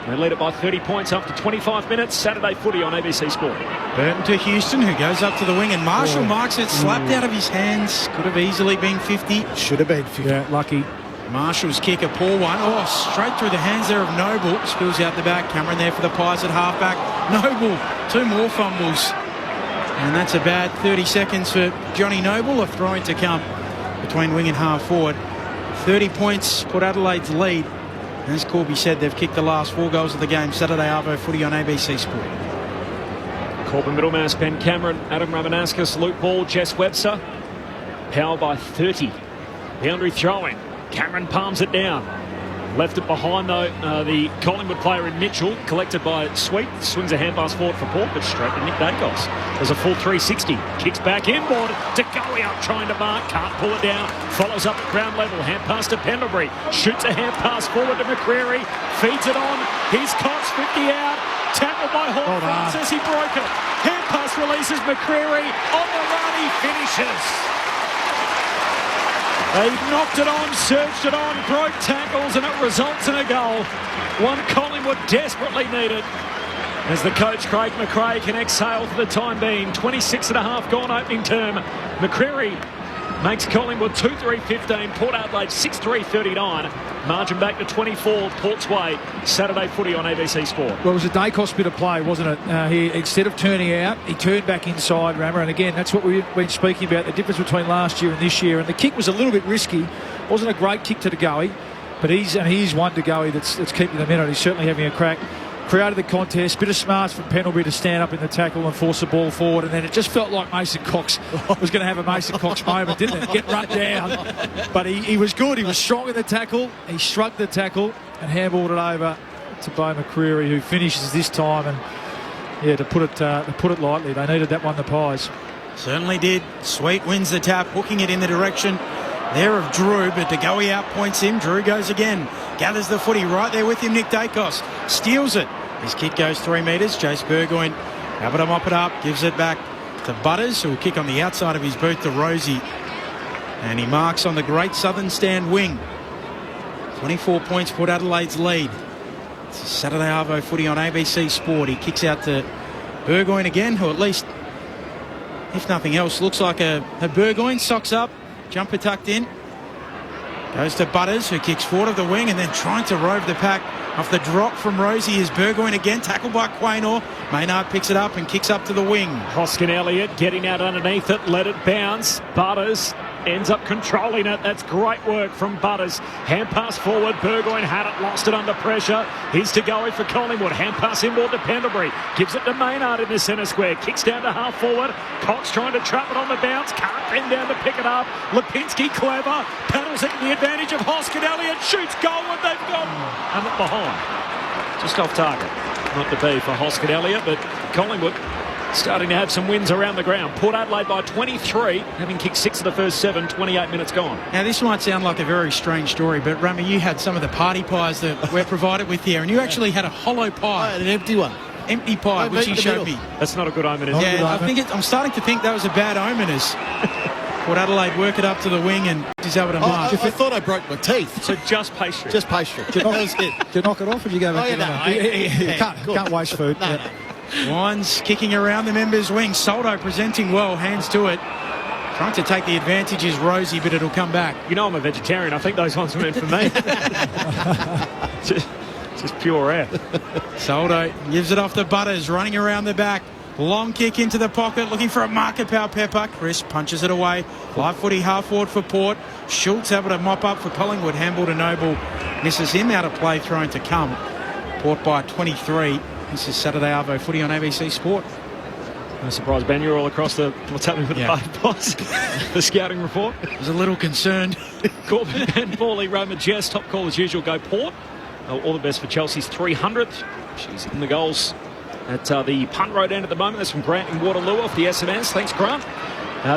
[SPEAKER 14] They lead it by 30 points after 25 minutes. Saturday footy on ABC Sport.
[SPEAKER 8] Burton to Houston, who goes up to the wing, and Marshall marks it, slapped out of his hands. Could have easily been 50.
[SPEAKER 5] Should have been 50.
[SPEAKER 15] Yeah, lucky.
[SPEAKER 8] Marshall's kick, a poor one. Oh, straight through the hands there of Noble. Spills out the back. Cameron there for the Pies at halfback. Noble, 2 more fumbles. And that's a bad 30 seconds for Johnny Noble. A throw-in to come between wing and half forward. 30 points, Port Adelaide's lead. As Corby said, they've kicked the last 4 goals of the game. Saturday Arvo footy on ABC Sport.
[SPEAKER 14] Corbin Middlemass, Ben Cameron, Adam Ramanauskas, Luke Ball, Jess Webster. Power by 30. Boundary throw-in. Cameron palms it down. Left it behind, though, the Collingwood player in Mitchell, collected by Sweet. Swings a hand pass forward for Port, but straight to Nick Dacos. There's a full 360. Kicks back inboard. To go out, trying to mark. Can't pull it down. Follows up at ground level. Hand pass to Pendlebury. Shoots a hand pass forward to McCreary. Feeds it on. Here's Cox, 50 out. Tackled by Hall. Says he broke it. Hand pass releases McCreary. On the run, he finishes. They knocked it on, surged it on, broke tackles, and it results in a goal. One Collingwood desperately needed. As the coach, Craig McRae, can exhale for the time being. 26.5 gone opening term. McCreary makes Collingwood 2-3-15. Port Adelaide 6-3-39. Margin back to 24, Port's way. Saturday footy on ABC Sport.
[SPEAKER 15] Well, it was a Dacos bit of play, wasn't it? He, instead of turning out, he turned back inside, Rammer. And again, that's what we've been speaking about, the difference between last year and this year. And the kick was a little bit risky. Wasn't a great kick to the goey, but he's one to goey that's keeping them in it. He's certainly having a crack. Created the contest, bit of smarts from Pendlebury to stand up in the tackle and force the ball forward, and then it just felt like Mason Cox was going to have a Mason Cox moment, didn't it? Get run down. But he was good. He was strong in the tackle. He shrugged the tackle and handballed it over to Beau McCreary, who finishes this time. And yeah, to put it lightly, they needed that one, the Pies.
[SPEAKER 8] Certainly did. Sweet wins the tap, hooking it in the direction there of Drew, but De Goey outpoints him. Drew goes again, gathers the footy right there with him. Nick Dacos steals it. His kick goes 3 metres. Jace Burgoyne able to mop it up, gives it back to Butters, who will kick on the outside of his boot to Rosie, and he marks on the Great Southern Stand wing. 24 points, Port Adelaide's lead. It's a Saturday Arvo footy on ABC Sport. He kicks out to Burgoyne again, who at least, if nothing else, looks like a Burgoyne. Socks up, jumper tucked in. Goes to Butters, who kicks forward of the wing, and then trying to rove the pack off the drop from Rosie is Burgoyne again, tackled by Quaynor. Maynard picks it up and kicks up to the wing.
[SPEAKER 14] Hoskin Elliott getting out underneath it, let it bounce. Butters ends up controlling it. That's great work from Butters. Hand pass forward. Burgoyne had it, lost it under pressure. Here's to go for Collingwood. Hand pass inboard to Pendlebury. Gives it to Maynard in the centre square. Kicks down to half forward. Cox trying to trap it on the bounce. Can't bend down to pick it up. Lipinski clever. Paddles it to the advantage of Hoskin Elliott. Shoots goal and they've gone. And up behind. Just off target. Not to be for Hoskin Elliott, but Collingwood starting to have some wins around the ground. Port Adelaide by 23, having kicked 6 of the first 7, 28 minutes gone.
[SPEAKER 8] Now, this might sound like a very strange story, but, Rami, you had some of the party pies that we're provided with here, and you actually had a hollow pie.
[SPEAKER 5] I had an empty one.
[SPEAKER 8] Empty pie, which you showed me.
[SPEAKER 14] That's not a good omen, is it?
[SPEAKER 8] Yeah, I'm starting to think that was a bad omen as Port Adelaide work it up to the wing and he's able to mark.
[SPEAKER 5] I thought I broke my teeth.
[SPEAKER 14] So just pastry.
[SPEAKER 5] Just pastry.
[SPEAKER 15] Did you knock it off or did you go back? Can't waste food.
[SPEAKER 5] No.
[SPEAKER 8] Wines kicking around the members' wing. Soldo presenting well, hands to it. Trying to take the advantage is Rosie, but it'll come back.
[SPEAKER 14] You know I'm a vegetarian. I think those ones were meant for me. just pure air.
[SPEAKER 8] Soldo gives it off to Butters, running around the back. Long kick into the pocket, looking for a mark at Pau Pepper. Chris punches it away. Live footy half forward for Port. Schultz able to mop up for Collingwood. Handball to Noble. Misses him out of play, thrown to come. Port by 23. This is Saturday Arvo footy on ABC Sport.
[SPEAKER 14] No surprise, Ben, you're all across what's happening with the party boss. The scouting report.
[SPEAKER 8] I was a little concerned.
[SPEAKER 14] Corbin, Ben, Bawley, Roma, Jess. Top call as usual, go Port. All the best for Chelsea's 300th. She's in the goals at the punt road end at the moment. That's from Grant in Waterloo off the SMS. Thanks, Grant.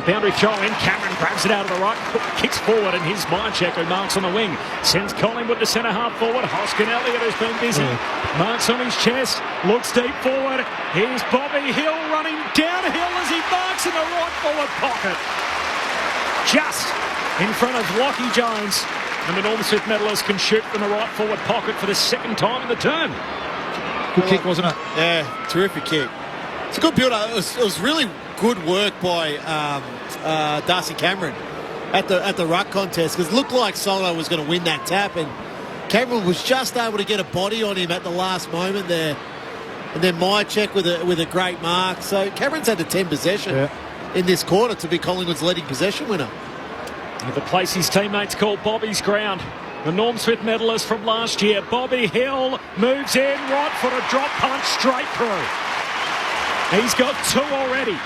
[SPEAKER 14] Boundary throw in. Cameron grabs it out of the right, kicks forward, and here's Myercheck, who marks on the wing. Sends Collingwood to centre half forward. Hoskin Elliott, who's been busy. Marks on his chest. Looks deep forward. Here's Bobby Hill running downhill as he marks in the right forward pocket. Just in front of Lockie Jones. And the Norm Smith medalist can shoot from the right forward pocket for the second time in the term.
[SPEAKER 15] Good kick, wasn't it?
[SPEAKER 5] Yeah, terrific kick. It's a good build-up. It was really good work by Darcy Cameron at the ruck contest, because it looked like Solo was going to win that tap, and Cameron was just able to get a body on him at the last moment there, and then Myercheck with a great mark. So Cameron's had the 10 possession in this quarter to be Collingwood's leading possession winner.
[SPEAKER 14] The place his teammates call Bobby's ground. The Norm Smith medalist from last year, Bobby Hill, moves in, right foot a drop punch straight through. He's got 2 already.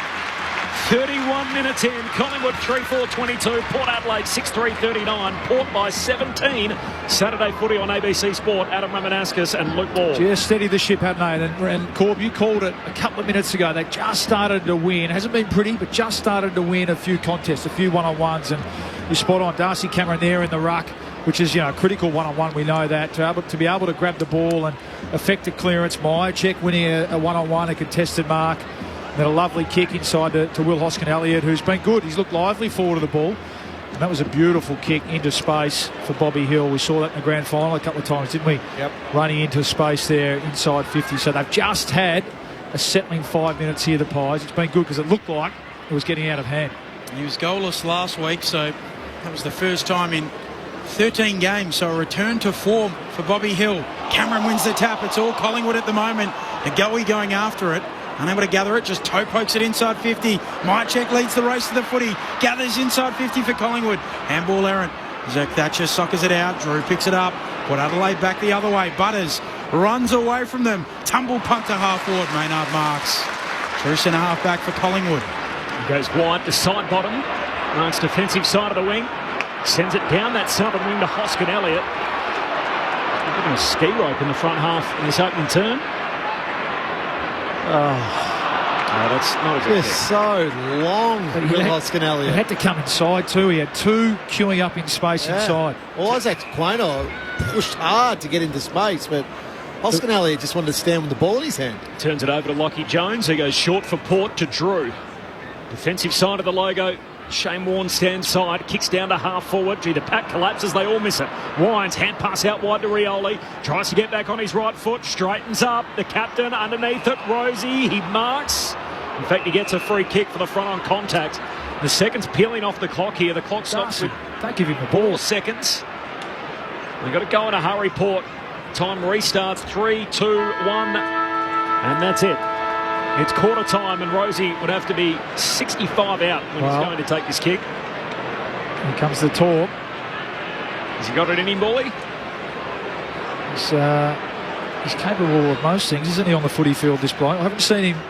[SPEAKER 14] 31 minutes in, Collingwood 3-4-22, Port Adelaide 6-3-39, Port by 17. Saturday footy on ABC Sport, Adam Ramanauskas and Luke Ball.
[SPEAKER 15] Just steady the ship, haven't they? And Corb, you called it a couple of minutes ago. They just started to win. Hasn't been pretty, but just started to win a few contests, a few one-on-ones. And you're spot on. Darcy Cameron there in the ruck, which is, critical one-on-one. We know that. To be able to grab the ball and effect a clearance. Myercheck winning a one-on-one, a contested mark. Then a lovely kick inside to Will Hoskin-Elliott, who's been good. He's looked lively forward of the ball. And that was a beautiful kick into space for Bobby Hill. We saw that in the grand final a couple of times, didn't we?
[SPEAKER 5] Yep.
[SPEAKER 15] Running into space there inside 50. So they've just had a settling 5 minutes here, the Pies. It's been good because it looked like it was getting out of hand.
[SPEAKER 8] He was goalless last week, so that was the first time in 13 games. So a return to form for Bobby Hill. Cameron wins the tap. It's all Collingwood at the moment. Goey going after it. Unable to gather it, just toe pokes it inside 50. Myercheck leads the race to the footy. Gathers inside 50 for Collingwood. Handball errant. Zach Thatcher soccers it out. Drew picks it up. Put Adelaide back the other way. Butters runs away from them. Tumble punt to half forward. Maynard marks. True centre half back for Collingwood.
[SPEAKER 14] He goes wide to side bottom. Marks defensive side of the wing. Sends it down that southern wing to Hoskin-Elliott. Given a ski rope in the front half in this opening turn. No, that's not a good
[SPEAKER 5] It's so long for Will Hoskin-Elliott.
[SPEAKER 15] He had to come inside too. He had 2 queuing up in space inside.
[SPEAKER 5] Well, Isaac Quaynor pushed hard to get into space, but Hoskin-Elliott just wanted to stand with the ball in his hand.
[SPEAKER 14] Turns it over to Lockie Jones, who goes short for Port to Drew. Defensive side of the logo. Shane Warne stands side, kicks down to half forward. Gee, the pack collapses, they all miss it. Wines, hand pass out wide to Rioli. Tries to get back on his right foot, straightens up. The captain underneath it, Rosie, he marks. In fact, he gets a free kick for the front on contact. The seconds peeling off the clock here. The clock stops with
[SPEAKER 15] Don't give him the ball.
[SPEAKER 14] 4 seconds. They've got to go in a hurry, Port. Time restarts, 3, 2, 1, and that's it. It's quarter time, and Rosie would have to be 65 out when he's going to take this kick.
[SPEAKER 15] Here comes the talk.
[SPEAKER 14] Has he got it in him, Bally?
[SPEAKER 15] He's capable of most things, isn't he, on the footy field, this bloke? I haven't seen him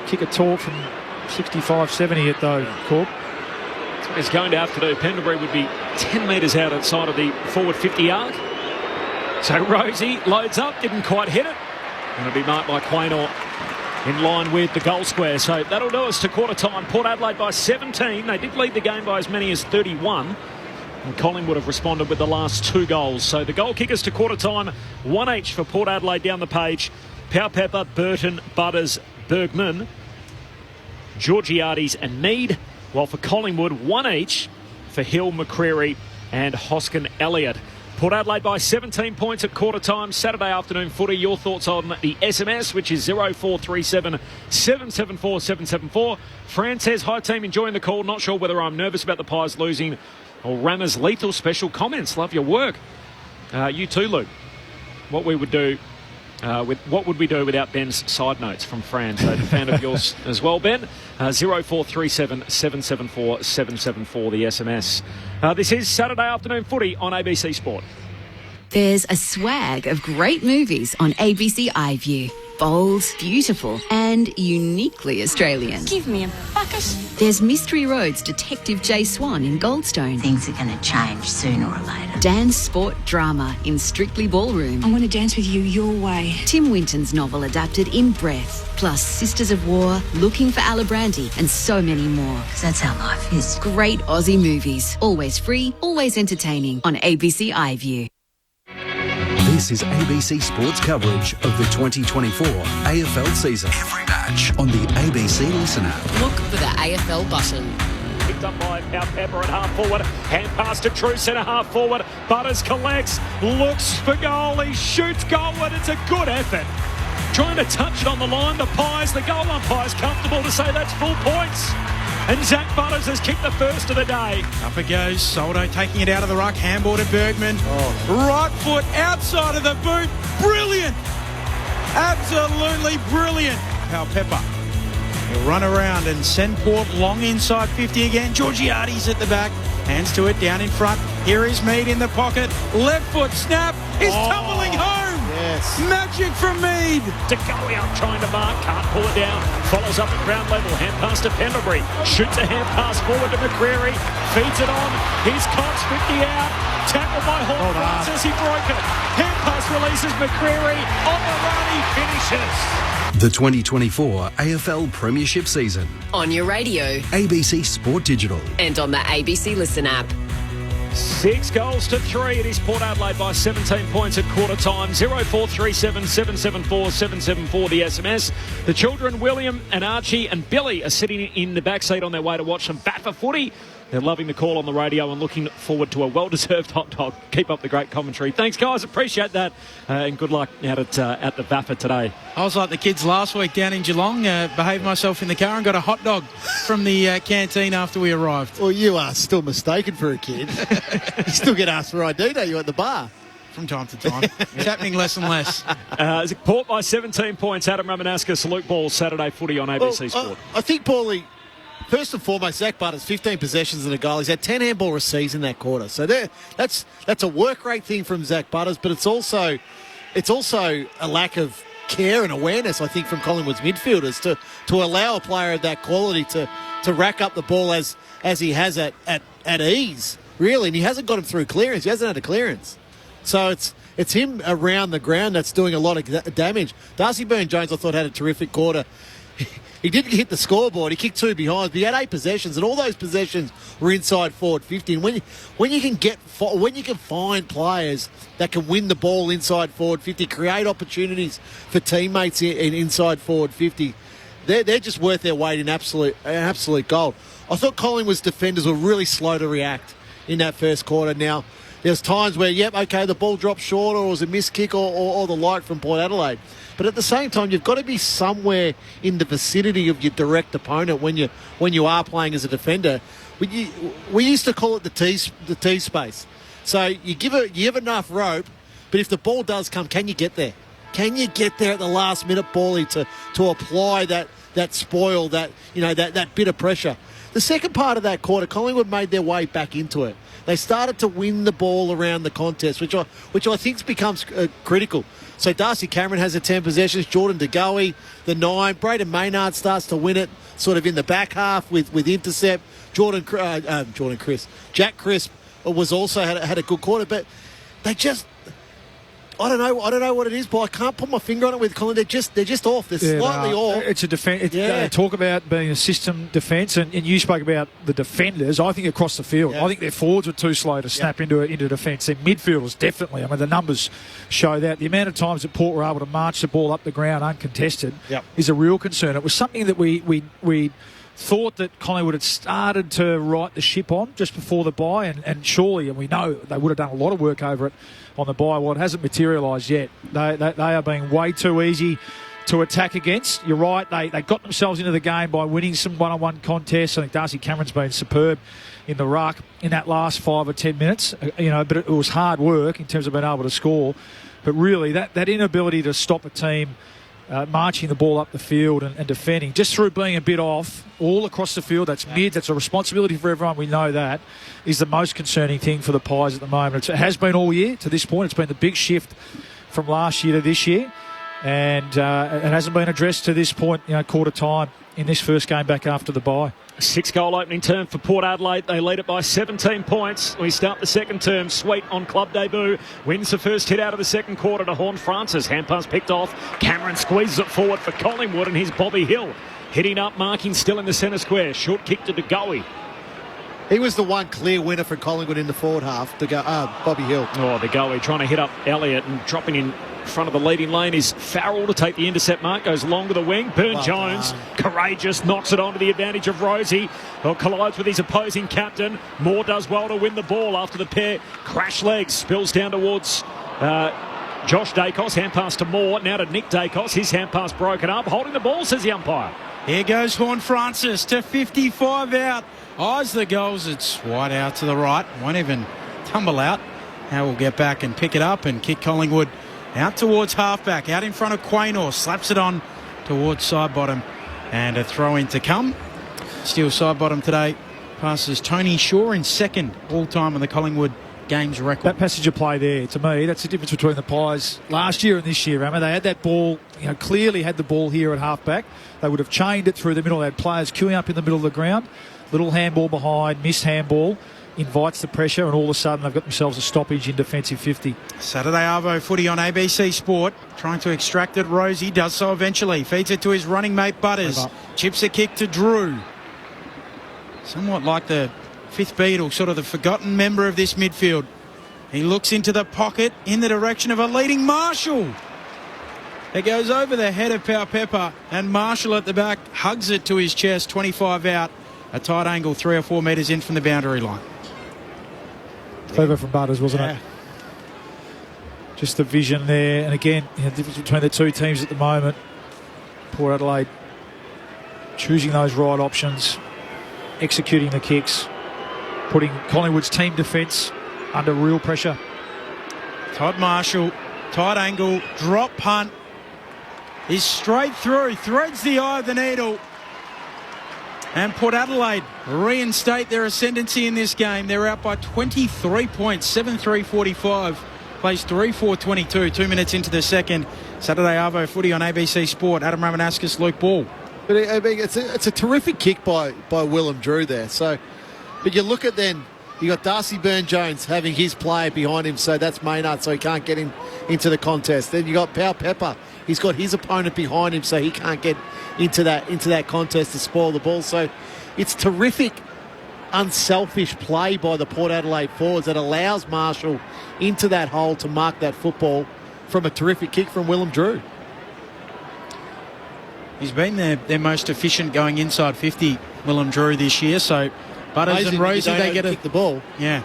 [SPEAKER 15] kick a talk from 65, 70 yet, though, Corp.
[SPEAKER 14] That's what he's going to have to do. Pendlebury would be 10 metres out outside of the forward 50 arc. So Rosie loads up, didn't quite hit it. And it'll be marked by Quaynor in line with the goal square. So that'll do us to quarter time. Port Adelaide by 17. They did lead the game by as many as 31. And Collingwood have responded with the last 2 goals. So the goal kickers to quarter time, 1 each for Port Adelaide down the page. Powell-Pepper, Burton, Butters, Bergman, Georgiades and Mead. While for Collingwood, 1 each for Hill, McCreary and Hoskin-Elliott. Port Adelaide by 17 points at quarter time. Saturday afternoon footy. Your thoughts on the SMS, which is 0437 774 774. Fran says, hi team, enjoying the call. Not sure whether I'm nervous about the Pies losing or Rama's lethal. Special comments. Love your work. You too, Luke. What we would do what would we do without Ben's side notes from Fran? So the fan of yours as well, Ben. 0437 774 774, the SMS. This is Saturday afternoon footy on ABC Sport.
[SPEAKER 24] There's a swag of great movies on ABC iView. Bold, beautiful, and uniquely Australian.
[SPEAKER 6] Give me a bucket.
[SPEAKER 24] There's Mystery Road's Detective Jay Swan in Goldstone.
[SPEAKER 10] Things are going to change sooner or later.
[SPEAKER 24] Dan's sport drama in Strictly Ballroom.
[SPEAKER 6] I want to dance with you your way.
[SPEAKER 24] Tim Winton's novel adapted in Breath. Plus Sisters of War, Looking for Alibrandi, and so many more.
[SPEAKER 10] Because that's how life is.
[SPEAKER 24] Great Aussie movies. Always free, always entertaining on ABC iView.
[SPEAKER 3] This is ABC Sports coverage of the 2024 AFL season. Every match on the ABC Listen app.
[SPEAKER 24] Look for the AFL button.
[SPEAKER 14] Picked up by Powell-Pepper at half forward. Hand pass to True centre half forward. Butters collects, looks for goal. He shoots goalward. It's a good effort. Trying to touch it on the line. The Pies, the goal umpire's comfortable to say that's full points. And Zach Butters has kicked the first of the day.
[SPEAKER 8] Up it goes. Soldo taking it out of the ruck. Handball to Bergman. Right foot outside of the boot. Brilliant. Absolutely brilliant. Powell-Pepper He'll run around and send Port long inside 50 again. Georgiades at the back. Hands to it, down in front. Here is Mead in the pocket. Left foot snap. He's tumbling home.
[SPEAKER 5] Yes.
[SPEAKER 8] Magic from Mead.
[SPEAKER 14] De Goey up trying to mark. Can't pull it down. Follows up at ground level. Hand pass to Pendlebury. Shoots a hand pass forward to McCreary. Feeds it on. Here's Cox 50 out. Tackled by Hall Francis. He broke it. Hand pass releases McCreary. On the run, he finishes.
[SPEAKER 3] The 2024 AFL Premiership season.
[SPEAKER 24] On your radio.
[SPEAKER 3] ABC Sport Digital.
[SPEAKER 24] And on the ABC Listen app.
[SPEAKER 14] 6 goals to 3. It is Port Adelaide by 17 points at quarter time. 0437 774 774 the SMS. The children, William and Archie and Billy, are sitting in the backseat on their way to watch some Baffa footy. They're loving the call on the radio and looking forward to a well-deserved hot dog. Keep up the great commentary. Thanks, guys. Appreciate that. And good luck out at the Baffa today.
[SPEAKER 8] I was like the kids last week down in Geelong. Behaved myself in the car and got a hot dog from the canteen after we arrived.
[SPEAKER 5] Well, you are still mistaken for a kid. You still get asked for ID, don't you, at the bar?
[SPEAKER 8] From time to time. It's happening less and less.
[SPEAKER 14] Port by 17 points. Adam Ramanaska, salute ball, Saturday footy on ABC Sport.
[SPEAKER 5] I think, Paulie, first and foremost, Zach Butters, 15 possessions and a goal. He's had 10 handball receives in that quarter. So that's a work rate thing from Zach Butters, but it's also a lack of care and awareness, I think, from Collingwood's midfielders to allow a player of that quality to rack up the ball as he has at ease, really. And he hasn't got him through clearance. He hasn't had a clearance. So it's him around the ground that's doing a lot of damage. Darcy Byrne-Jones, I thought, had a terrific quarter. He didn't hit the scoreboard. He kicked 2 behinds, but he had 8 possessions, and all those possessions were inside forward 50. And when you can find players that can win the ball inside forward 50, create opportunities for teammates in inside forward 50, they're just worth their weight in absolute gold. I thought Collingwood's defenders were really slow to react in that first quarter. Now, there's times where, the ball dropped short or it was a missed kick or the like from Port Adelaide. But at the same time, you've got to be somewhere in the vicinity of your direct opponent when you are playing as a defender. We used to call it the T space. So you give enough rope, but if the ball does come, can you get there? Can you get there at the last minute, Paulie, to apply that spoil, that bit of pressure? The second part of that quarter, Collingwood made their way back into it. They started to win the ball around the contest, which I think becomes critical. So Darcy Cameron has the 10 possessions, Jordan De Goey, the 9. Braden Maynard starts to win it sort of in the back half with intercept. Jack Crisp was also had a good quarter, but they just... I don't know what it is, but I can't put my finger on it with Colin. They're just off. They're slightly off.
[SPEAKER 15] It's a defence. Talk about being a system defence, and you spoke about the defenders. I think across the field, I think their forwards were too slow to snap into defence. Their midfielders definitely. I mean, the numbers show that. The amount of times that Port were able to march the ball up the ground uncontested is a real concern. It was something that we thought that Collingwood had started to right the ship on just before the bye, and surely, and we know they would have done a lot of work over it on the bye. Well, it hasn't materialised yet. They are being way too easy to attack against. You're right, they got themselves into the game by winning some one-on-one contests. I think Darcy Cameron's been superb in the ruck in that last 5 or 10 minutes, but it was hard work in terms of being able to score. But really, that inability to stop a team marching the ball up the field and defending, just through being a bit off all across the field, that's mid, that's a responsibility for everyone, we know that, is the most concerning thing for the Pies at the moment. It has been all year to this point. It's been the big shift from last year to this year, and it hasn't been addressed to this point, quarter time in this first game back after the bye.
[SPEAKER 14] 6-goal opening term for Port Adelaide. They lead it by 17 points. We start the second term. Sweet on club debut. Wins the first hit out of the second quarter to Horn Francis. Hand pass picked off. Cameron squeezes it forward for Collingwood, and here's Bobby Hill. Hitting up, marking still in the centre square. Short kick to De Goey.
[SPEAKER 5] He was the one clear winner for Collingwood in the forward half, Bobby Hill.
[SPEAKER 14] Oh, De Goey trying to hit up Elliott and dropping in front of the leading lane is Farrell to take the intercept mark. Goes long to the wing. Byrne-Jones, courageous, knocks it onto the advantage of Rosie. Well, collides with his opposing captain. Moore does well to win the ball after the pair crash legs. Spills down towards Josh Dacos. Hand pass to Moore. Now to Nick Dacos. His hand pass broken up. Holding the ball, says the umpire.
[SPEAKER 8] Here goes Horn Francis to 55 out. Eyes the goals. It's wide out to the right. Won't even tumble out. Now we'll get back and pick it up and kick Collingwood out towards halfback. Out in front of Quaynor. Slaps it on towards side bottom. And a throw in to come. Steele side bottom today. Passes Tony Shaw in second all-time on the Collingwood games record.
[SPEAKER 15] That passage of play there, to me, that's the difference between the Pies last year and this year, Rammer. They had that ball, clearly had the ball here at half-back. They would have chained it through the middle. They had players queuing up in the middle of the ground. Little handball behind, missed handball, invites the pressure, and all of a sudden they've got themselves a stoppage in defensive 50.
[SPEAKER 8] Saturday Arvo footy on ABC Sport. Trying to extract it, Rosie does so eventually. Feeds it to his running mate Butters. Chips a kick to Drew. Somewhat like the fifth Beatle, sort of the forgotten member of this midfield. He looks into the pocket in the direction of a leading Marshall. It goes over the head of Pau Pepper, and Marshall at the back hugs it to his chest, 25 out. A tight angle, 3 or 4 metres in from the boundary line.
[SPEAKER 15] Clever from Butters, wasn't it? Just the vision there. And again, the difference between the two teams at the moment. Port Adelaide choosing those right options, executing the kicks, putting Collingwood's team defence under real pressure.
[SPEAKER 8] Todd Marshall, tight angle, drop punt. He's straight through, threads the eye of the needle. And Port Adelaide reinstate their ascendancy in this game. They're out by 23 points, 7-3-45. Plays 3-4-22, 2 minutes into the second. Saturday Arvo footy on ABC Sport. Adam Ramanauskas, Luke Ball.
[SPEAKER 5] But I mean, it's a terrific kick by Willem Drew there. So, but you look at then, you got Darcy Byrne-Jones having his player behind him, so that's Maynard, so he can't get into the contest. Then you got Pau Pepper. He's got his opponent behind him, so he can't get into that contest to spoil the ball. So it's terrific, unselfish play by the Port Adelaide forwards that allows Marshall into that hole to mark that football from a terrific kick from Willem Drew.
[SPEAKER 8] He's been their most efficient going inside 50, Willem Drew, this year. So Butters
[SPEAKER 5] Amazing
[SPEAKER 8] and Rosie, they get
[SPEAKER 5] kick the ball.
[SPEAKER 8] Yeah.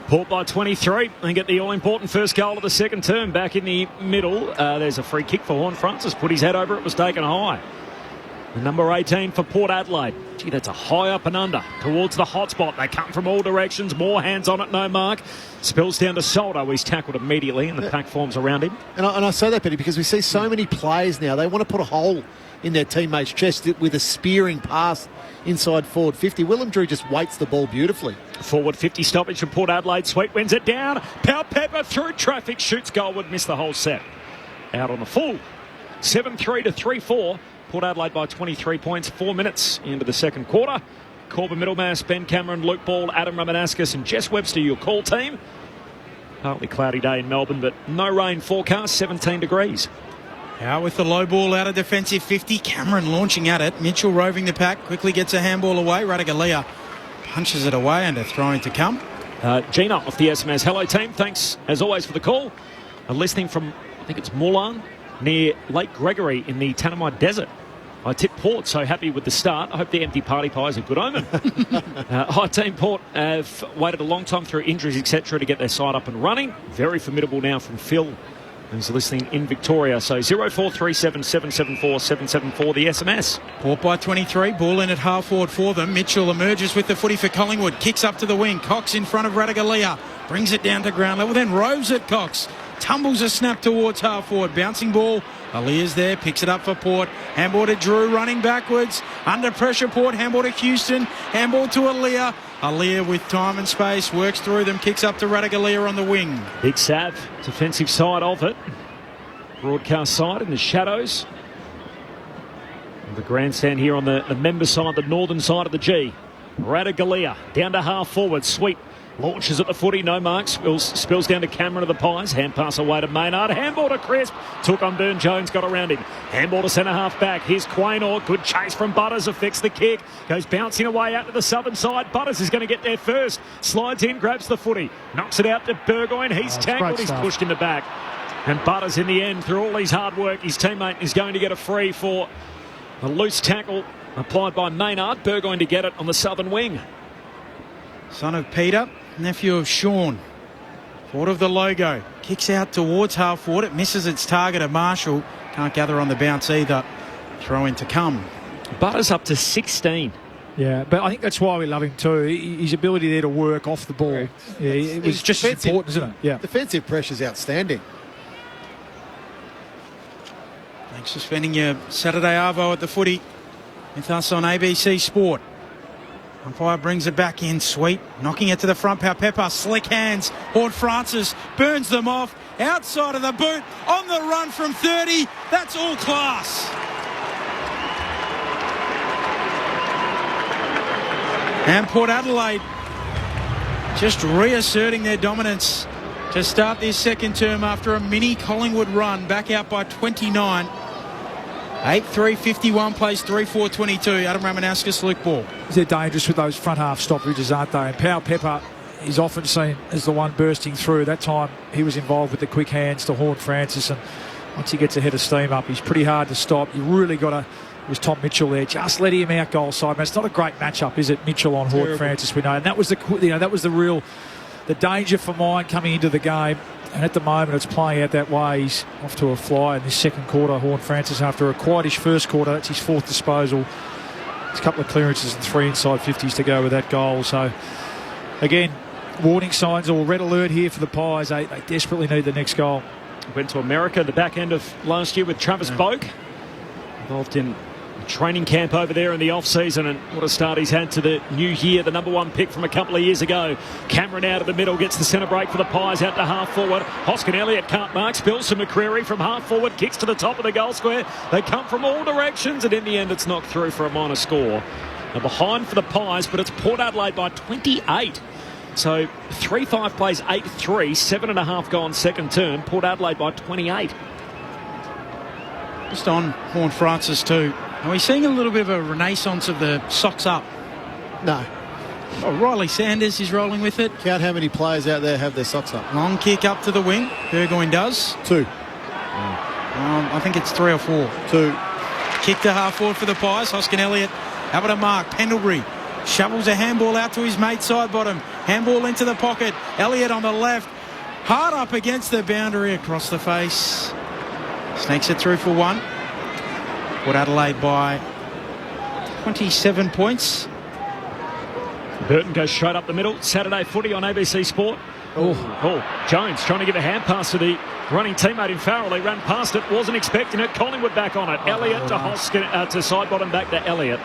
[SPEAKER 14] Port by 23 and get the all-important first goal of the second term back in the middle. There's a free kick for Horn Francis. Put his head over it, was taken high. The number 18 for Port Adelaide. Gee, that's a high up and under towards the hot spot. They come from all directions. More hands on it, no mark. Spills down to Soldo. He's tackled immediately and the pack forms around him.
[SPEAKER 5] And I say that, Petty, because we see so many players now. They want to put a hole in their teammate's chest with a spearing pass inside forward 50. Willem Drew just waits the ball beautifully.
[SPEAKER 14] Forward 50 stoppage from Port Adelaide. Sweet wins it down. Pau Pepper through traffic. Shoots goalward. Missed the whole set. Out on the full. 7-3 to 3-4. Port Adelaide by 23 points. 4 minutes into the second quarter. Corbin Middlemass, Ben Cameron, Luke Ball, Adam Ramanauskas and Jess Webster, your call team. Partly cloudy day in Melbourne, but no rain forecast. 17 degrees.
[SPEAKER 8] Out with the low ball out of defensive 50. Cameron launching at it. Mitchell roving the pack. Quickly gets a handball away. Radagalia punches it away and a throw-in to come.
[SPEAKER 14] Gina off the SMS. Hello, team. Thanks, as always, for the call. Listening from, I think it's Mulan, near Lake Gregory in the Tanami Desert. I tip Port, so happy with the start. I hope the empty party pie is a good omen. Hi, team. Port have waited a long time through injuries, etc., to get their side up and running. Very formidable now from Phil, who's listening in Victoria. So 0437 774 774, the SMS.
[SPEAKER 8] Port by 23. Ball in at half forward for them. Mitchell emerges with the footy for Collingwood. Kicks up to the wing. Cox in front of Radagalia. Brings it down to ground level. Then roves at Cox. Tumbles a snap towards half forward. Bouncing ball. Alia's there. Picks it up for Port. Handball to Drew running backwards. Under pressure Port. Handball to Houston. Handball to Alia. Alia with time and space. Works through them. Kicks up to Radagalia on the wing.
[SPEAKER 14] Big Sav. Defensive side of it. Broadcast side in the shadows. The grandstand here on the member side, the northern side of the G. Radagalia down to half forward. Sweet. Launches at the footy, no marks. Spills down to Cameron of the Pies. Hand pass away to Maynard. Handball to Crisp. Took on Byrne-Jones, got around him. Handball to centre half back. Here's Quaynor. Good chase from Butters. Affects the kick. Goes bouncing away out to the southern side. Butters is going to get there first. Slides in, grabs the footy. Knocks it out to Burgoyne. He's tackled. He's pushed in the back. And Butters in the end, through all his hard work, his teammate is going to get a free for a loose tackle applied by Maynard. Burgoyne to get it on the southern wing.
[SPEAKER 8] Son of Peter, nephew of Sean. Forward of the logo. Kicks out towards half forward. It misses its target of Marshall. Can't gather on the bounce either. Throw in to come.
[SPEAKER 14] Butters up to 16.
[SPEAKER 15] Yeah, but I think that's why we love him too. His ability there to work off the ball. Yeah, it was just important, isn't it? Yeah.
[SPEAKER 5] Defensive pressure's outstanding.
[SPEAKER 8] Thanks for spending your Saturday arvo at the footy. with us on ABC Sport. Umpire brings it back in. Sweet knocking it to the front. Pepper, slick hands. Horne-Francis burns them off. Outside of the boot. On the run from 30. That's all class. And Port Adelaide just reasserting their dominance to start this second term after a mini Collingwood run. Back out by 29. 8-3, 51 plays 3-4-22. Adam Ramanauskas, Luke Ball.
[SPEAKER 15] They're dangerous with those front half stoppages, aren't they? And Powell Pepper is often seen as the one bursting through. That time he was involved with the quick hands to Horne-Francis, and once he gets a head of steam up, he's pretty hard to stop. You really got to... It was Tom Mitchell there. Just let him out goal side. Man, it's not a great matchup, is it? Mitchell on Horne-Francis, we know. And that was the danger for mine coming into the game. And at the moment, it's playing out that way. He's off to a fly in this second quarter. Horne-Francis, after a quietish first quarter, that's his fourth disposal. There's a couple of clearances and 3 inside 50s to go with that goal. So, again, warning signs or red alert here for the Pies. They desperately need the next goal.
[SPEAKER 14] Went to America the back end of last year with Travis Boak. Involved in training camp over there in the off-season, and what a start he's had to the new year. The number 1 pick from a couple of years ago. Cameron out of the middle, gets the centre break for the Pies, out to half forward. Hoskin Elliott can't mark, spills to McCreary from half forward, kicks to the top of the goal square. They come from all directions, and in the end it's knocked through for a minor score. Now behind for the Pies, but it's Port Adelaide by 28. So 3-5 plays 8-3, 7.5 gone second term. Port Adelaide by 28.
[SPEAKER 8] Just on Horne-Francis too. Are we seeing a little bit of a renaissance of the socks up?
[SPEAKER 5] No.
[SPEAKER 8] Oh, Riley Sanders is rolling with it.
[SPEAKER 5] Count how many players out there have their socks up.
[SPEAKER 8] Long kick up to the wing. Burgoyne does.
[SPEAKER 5] 2.
[SPEAKER 8] I think it's 3 or 4.
[SPEAKER 5] 2.
[SPEAKER 8] Kick to half forward for the Pies. Hoskin Elliott able to mark. Pendlebury shovels a handball out to his mate side bottom. Handball into the pocket. Elliott on the left. Hard up against the boundary across the face. Snakes it through for 1. Port Adelaide by 27 points.
[SPEAKER 14] Burton goes straight up the middle. Saturday footy on ABC Sport. Jones trying to give a hand pass to the running teammate in Farrell. He ran past it, wasn't expecting it. Collingwood back on it. Elliott to Hoskin, to side bottom back to Elliott.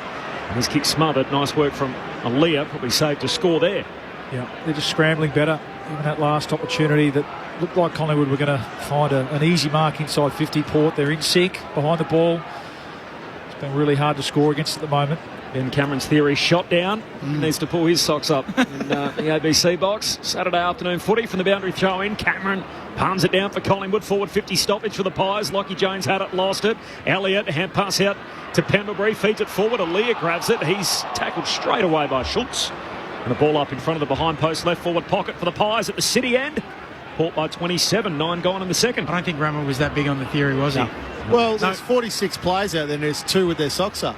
[SPEAKER 14] And his kick smothered. Nice work from Aaliyah. Probably saved a score there.
[SPEAKER 15] Yeah, they're just scrambling better. Even that last opportunity that looked like Collingwood were going to find an easy mark inside 50. Port, they're in sync behind the ball. It's been really hard to score against at the moment.
[SPEAKER 14] Ben Cameron's theory shot down. Needs to pull his socks up in the ABC box. Saturday afternoon footy from the boundary throw in. Cameron palms it down for Collingwood. Forward 50 stoppage for the Pies. Lockie Jones had it, lost it. Elliott, hand pass out to Pendlebury. Feeds it forward. Aaliyah grabs it. He's tackled straight away by Schultz. And a ball up in front of the behind post left forward pocket for the Pies at the City end. Port by 27, 9 gone in the second.
[SPEAKER 8] I don't think Rammer was that big on the theory, was he?
[SPEAKER 5] Well, there's 46 players out there, and there's 2 with their socks up.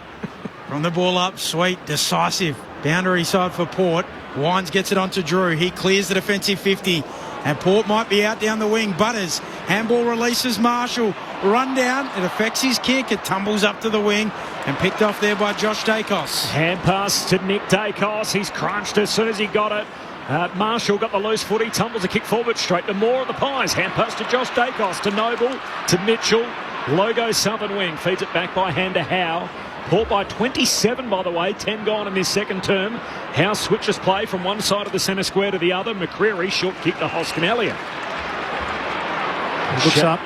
[SPEAKER 8] From the ball up, Sweet, decisive. Boundary side for Port. Wines gets it onto Drew. He clears the defensive 50. And Port might be out down the wing. Butters. Handball releases Marshall. Run down. It affects his kick. It tumbles up to the wing. And picked off there by Josh Dacos.
[SPEAKER 14] Hand pass to Nick Dacos. He's crunched as soon as he got it. Marshall got the loose footy, tumbles a kick forward straight to Moore of the Pies. Hand pass to Josh Dacos, to Noble, to Mitchell. Logo southern wing, feeds it back by hand to Howe. Port by 27, by the way, 10 gone in this second term. Howe switches play from one side of the centre square to the other. McCreary, short kick to Hoskin Elliott.
[SPEAKER 15] He looks up,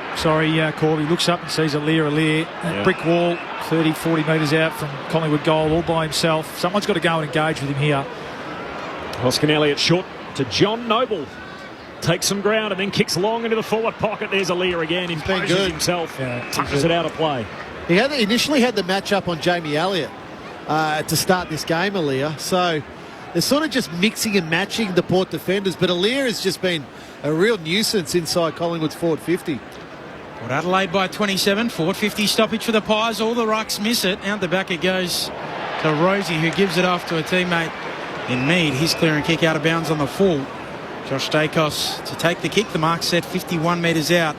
[SPEAKER 15] Corby looks up and sees Aaliyah. Brick wall, 30, 40 metres out from Collingwood goal, all by himself. Someone's got to go and engage with him here.
[SPEAKER 14] Hoskin Elliott short to John Noble. Takes some ground and then kicks long into the forward pocket. There's Aaliyah again. Imposes himself. Touches it out of play.
[SPEAKER 5] He initially had the match-up on Jamie Elliott to start this game, Aaliyah. So they're sort of just mixing and matching the Port defenders. But Aaliyah has just been a real nuisance inside Collingwood's forward 50.
[SPEAKER 8] Port Adelaide by 27. Forward 50 stoppage for the Pies. All the rucks miss it. Out the back it goes to Rosie, who gives it off to a teammate in Mead. His clearing kick out of bounds on the full. Josh Dacos to take the kick. The mark set 51 metres out.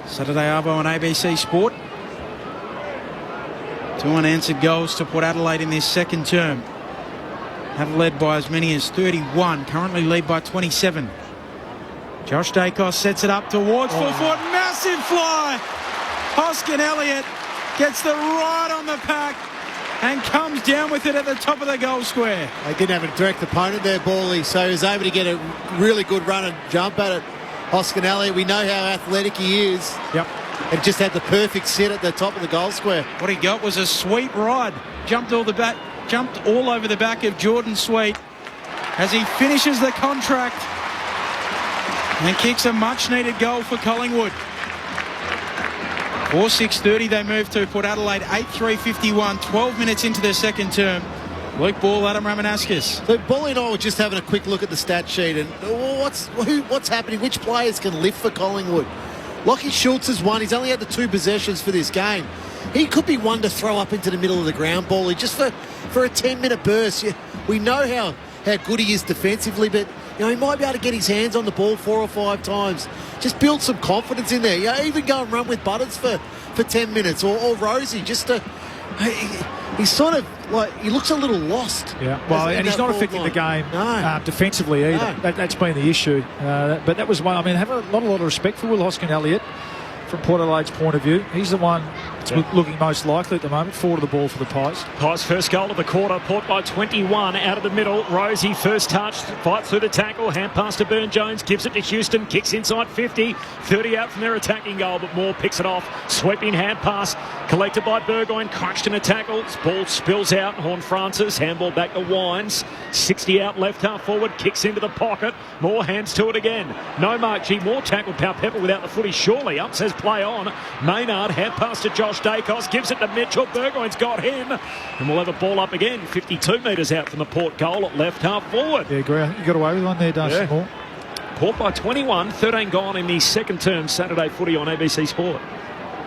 [SPEAKER 8] Saturday Arvo on ABC Sport. 2 unanswered goals to Port Adelaide in this second term. Have led by as many as 31. Currently lead by 27. Josh Dacos sets it up towards full forward. Massive fly. Hoskin Elliott gets the right on the pack and comes down with it at the top of the goal square.
[SPEAKER 5] They didn't have a direct opponent there, Bally, so he was able to get a really good run and jump at it. Hoskin Elliott, we know how athletic he is.
[SPEAKER 15] Yep.
[SPEAKER 5] And just had the perfect sit at the top of the goal square.
[SPEAKER 8] What he got was a sweet ride. Jumped all over the back of Jordan Sweet as he finishes the contract and kicks a much-needed goal for Collingwood. 4:6:30 they move to Port Adelaide, 8:3:51, 12 minutes into their second term. Luke Ball, Adam Ramanauskas.
[SPEAKER 5] So Bally and I were just having a quick look at the stat sheet and what's happening, which players can lift for Collingwood. Lachie Schultz has won. He's only had the 2 possessions for this game. He could be one to throw up into the middle of the ground, Bally, just for a 10-minute burst. Yeah, we know how good he is defensively, but he might be able to get his hands on the ball 4 or 5 times. Just build some confidence in there. Even go and run with Butters for 10 minutes or Rosie just to... He's sort of he looks a little lost.
[SPEAKER 15] Yeah, well, and he's not affecting the game defensively either.
[SPEAKER 5] No.
[SPEAKER 15] That's been the issue. But that was one. I mean, I have a lot of respect for Will Hoskin Elliott from Port Adelaide's point of view. He's the one that's looking most likely at the moment. Forward of the ball for the Pies.
[SPEAKER 14] Pies first goal of the quarter. Port by 21 out of the middle. Rosie first touch, fights through the tackle, hand pass to Burne-Jones, gives it to Houston, kicks inside 50, 30 out from their attacking goal, but Moore picks it off. Sweeping hand pass collected by Burgoyne, crunched in a tackle. Ball spills out. Horn Francis, handball back to Wines. 60 out left half forward, kicks into the pocket. Moore hands to it again. No mark G. Moore tackled Powell-Pepper without the footy. Surely up says play on. Maynard hand pass to Josh Dacos, gives it to Mitchell. Burgoyne's got him, and we'll have a ball up again. 52 metres out from the Port goal at left half forward.
[SPEAKER 15] Yeah, agree. I think you got away with one there, Darcy Moore.
[SPEAKER 14] Port by 21, 13 gone in the second term Saturday footy on ABC Sport.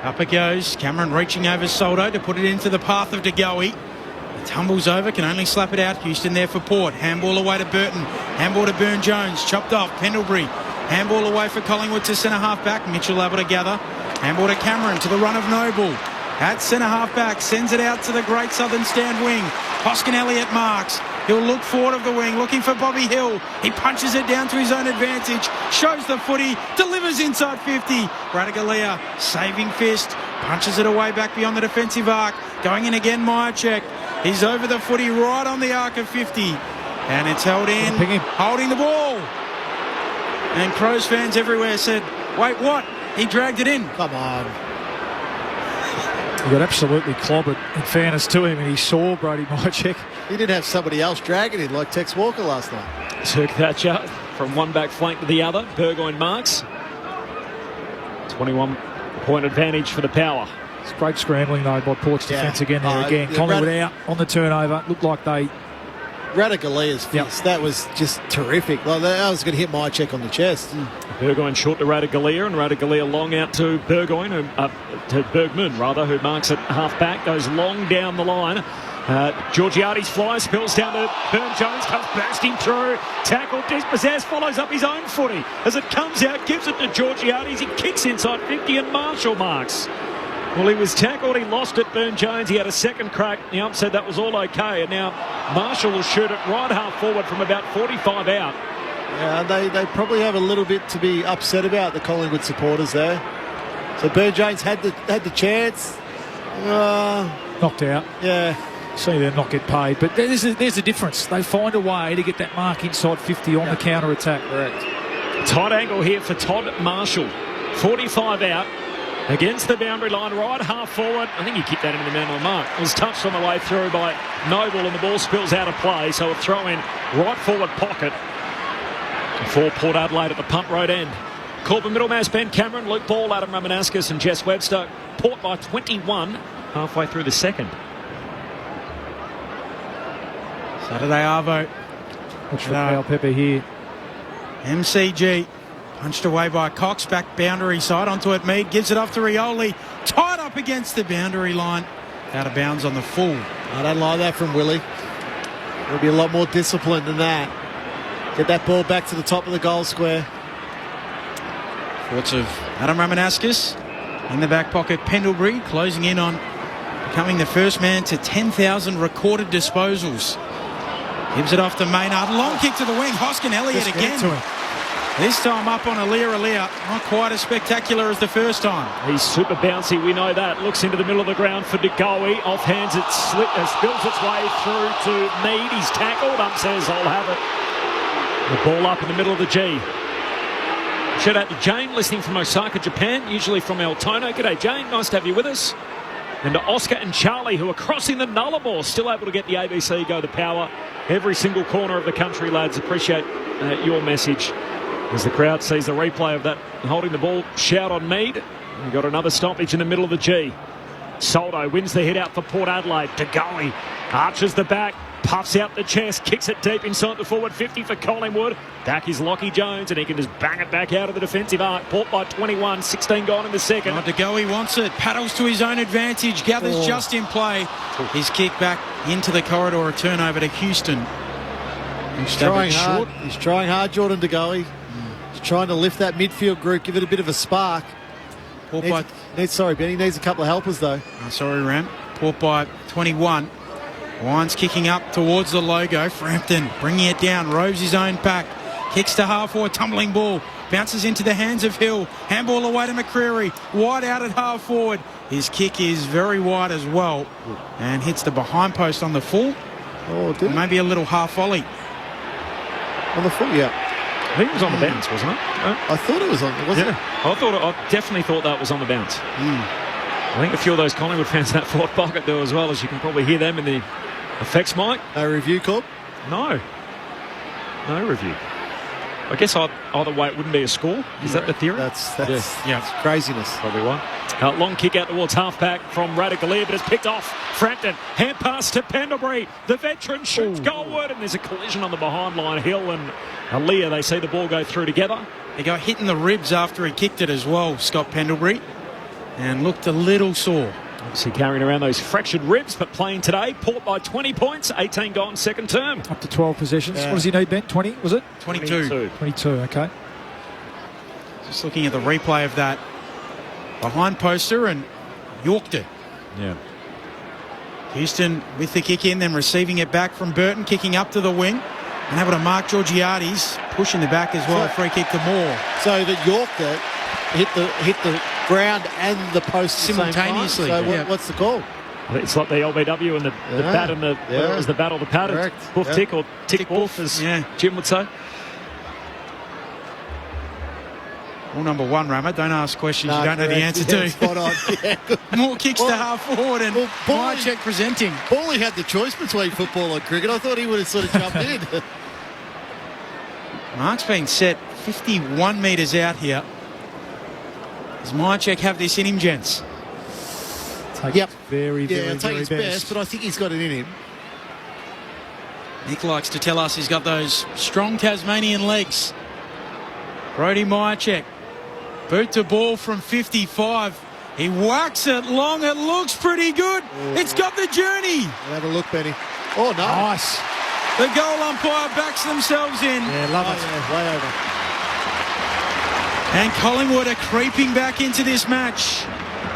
[SPEAKER 8] Up it goes. Cameron reaching over Soldo to put it into the path of De Goey. He tumbles over, can only slap it out. Houston there for Port. Handball away to Burton. Handball to Burne-Jones. Chopped off. Pendlebury. Handball away for Collingwood to centre half back. Mitchell able to gather. Handball to Cameron to the run of Noble. At centre half back. Sends it out to the great southern stand wing. Hoskin Elliott marks. He'll look forward of the wing, looking for Bobby Hill. He punches it down to his own advantage, shows the footy, delivers inside 50. Radaglia, saving fist, punches it away back beyond the defensive arc. Going in again, Myercheck. He's over the footy right on the arc of 50. And it's held in, holding the ball. And Crows fans everywhere said, wait, what? He dragged it in.
[SPEAKER 5] Come on.
[SPEAKER 15] He got absolutely clobbered, in fairness to him, and he saw Brody Myercheck.
[SPEAKER 5] He did have somebody else dragging him like Tex Walker last night.
[SPEAKER 14] Took Thatcher from one back flank to the other. Burgoyne marks. 21-point advantage for the Power.
[SPEAKER 15] It's great scrambling, though, by Port's defence again there. Again, Collingwood out on the turnover. Looked like they...
[SPEAKER 5] Radagalia's fist. That was just terrific. Well, I was going to hit Myercheck on the chest.
[SPEAKER 14] Burgoyne short to Radaglia, and Radaglia long out to Burgoyne, to Bergman, who marks it half back, goes long down the line. Georgiades flies, spills down to Burne-Jones, comes bursting through, tackle, dispossessed, follows up his own footy. As it comes out, gives it to Georgiades, he kicks inside 50 and Marshall marks. Well, he was tackled, he lost it, Burne-Jones, he had a second crack, the ump said that was all okay, and now Marshall will shoot it right half forward from about 45 out.
[SPEAKER 5] Yeah, they probably have a little bit to be upset about, the Collingwood supporters there. So Burne-Jones had the chance.
[SPEAKER 15] Knocked out.
[SPEAKER 5] Yeah.
[SPEAKER 15] See them not get paid, but there's a difference. They find a way to get that mark inside 50 on the counter-attack.
[SPEAKER 5] Correct.
[SPEAKER 14] Tight angle here for Todd Marshall. 45 out. Against the boundary line, right half forward. I think he kicked that into the man on the mark. It was touched on the way through by Noble, and the ball spills out of play, so a throw in right forward pocket for Port Adelaide at the Punt Road end. Corbin Middlemass, Ben Cameron, Luke Ball, Adam Ramanauskas and Jess Webster. Port by 21, halfway through the second.
[SPEAKER 8] Saturday Arvo.
[SPEAKER 15] Watch for Powell-Pepper here.
[SPEAKER 8] MCG. Punched away by Cox, back boundary side onto it. Mead gives it off to Rioli. Tied up against the boundary line. Out of bounds on the full.
[SPEAKER 5] I don't like that from Willie. There'll be a lot more discipline than that. Get that ball back to the top of the goal square.
[SPEAKER 8] Thoughts of Adam Ramanauskas. In the back pocket, Pendlebury closing in on becoming the first man to 10,000 recorded disposals. Gives it off to Maynard. Long kick to the wing. Hoskin Elliott again.
[SPEAKER 15] To him.
[SPEAKER 8] This time up on Alia. Not quite as spectacular as the first time.
[SPEAKER 14] He's super bouncy, we know that. Looks into the middle of the ground for De Goey. Off hands, it spills its way through to Mead. He's tackled. Says, I'll have it. The ball up in the middle of the G. Shout out to Jane, listening from Osaka, Japan, usually from Altona. G'day, Jane. Nice to have you with us. And to Oscar and Charlie, who are crossing the Nullarbor, still able to get the ABC Go the Power every single corner of the country, lads. Appreciate your message. As the crowd sees the replay of that holding the ball shout on Mead. We've got another stoppage in the middle of the G. Soldo wins the hit out for Port Adelaide. De Goey arches the back, puffs out the chest, kicks it deep inside the forward 50 for Collingwood. Back is Lockie Jones, and he can just bang it back out of the defensive arc. Port by 21, 16 gone in the second.
[SPEAKER 8] De Goey wants it, paddles to his own advantage, gathers just in play. His kick back into the corridor, a turnover to Houston.
[SPEAKER 5] He's trying hard. He's trying hard, Jordan De Goey. He's trying to lift that midfield group, give it a bit of a spark. Benny needs a couple of helpers though.
[SPEAKER 8] Sorry, Ram. Port by 21. Wines kicking up towards the logo. Frampton bringing it down, roves his own pack, kicks to half forward, tumbling ball, bounces into the hands of Hill. Handball away to McCreary, wide out at half forward. His kick is very wide as well and hits the behind post on the full. Maybe a little half volley.
[SPEAKER 5] On the full, yeah.
[SPEAKER 14] I think it was on the bounce, wasn't it?
[SPEAKER 5] I thought it was on, wasn't it?
[SPEAKER 14] I definitely thought that was on the bounce. I think a few of those Collingwood fans in that forward pocket do as well, as you can probably hear them in the effects mic.
[SPEAKER 5] No review, Cobb?
[SPEAKER 14] No review. I guess either way it wouldn't be a score. Is that the theory?
[SPEAKER 5] That's craziness.
[SPEAKER 14] Probably one. Long kick out towards half-back from Radicalier, but it's picked off. Frampton, hand pass to Pendlebury. The veteran shoots goalward, and there's a collision on the behind line. Hill and Alia, they see the ball go through together.
[SPEAKER 8] He got hit in the ribs after he kicked it as well, Scott Pendlebury, and looked a little sore.
[SPEAKER 14] Obviously carrying around those fractured ribs, but playing today. Port by 20 points, 18 gone second term.
[SPEAKER 15] Up to 12 possessions. What does he need, Ben? 20, was it?
[SPEAKER 8] 22.
[SPEAKER 15] 22, okay.
[SPEAKER 8] Just looking at the replay of that behind poster and yorked it.
[SPEAKER 14] Yeah.
[SPEAKER 8] Houston with the kick in, then receiving it back from Burton, kicking up to the wing. And able to mark Georgiades, pushing the back as well. Free kick to Moore.
[SPEAKER 5] So that Yorker hit the ground and the post
[SPEAKER 8] simultaneously.
[SPEAKER 5] So what's the call?
[SPEAKER 14] It's like the LBW and the bat and it was the bat or the pad.
[SPEAKER 5] Correct.
[SPEAKER 14] Boof tick or tick boof, as Jim would say.
[SPEAKER 8] Rule number one, Rammer, don't ask questions you don't know the answer to.
[SPEAKER 5] Spot on.
[SPEAKER 8] More kicks to half forward and Myercheck presenting.
[SPEAKER 5] Paulie had the choice between football and cricket. I thought he would have sort of jumped in.
[SPEAKER 8] Mark's been set 51 metres out here. Does Myercheck have this in him, gents?
[SPEAKER 5] Yep.
[SPEAKER 15] Very
[SPEAKER 5] I'll take his best, but I think he's got it in him.
[SPEAKER 8] Nick likes to tell us he's got those strong Tasmanian legs. Brodie Myercheck. Boot to ball from 55. He whacks it long. It looks pretty good. It's got the journey.
[SPEAKER 5] Have a look, Benny. Oh, no.
[SPEAKER 15] Nice.
[SPEAKER 8] The goal umpire backs themselves in.
[SPEAKER 15] Yeah, love it.
[SPEAKER 5] Yeah, way over.
[SPEAKER 8] And Collingwood are creeping back into this match.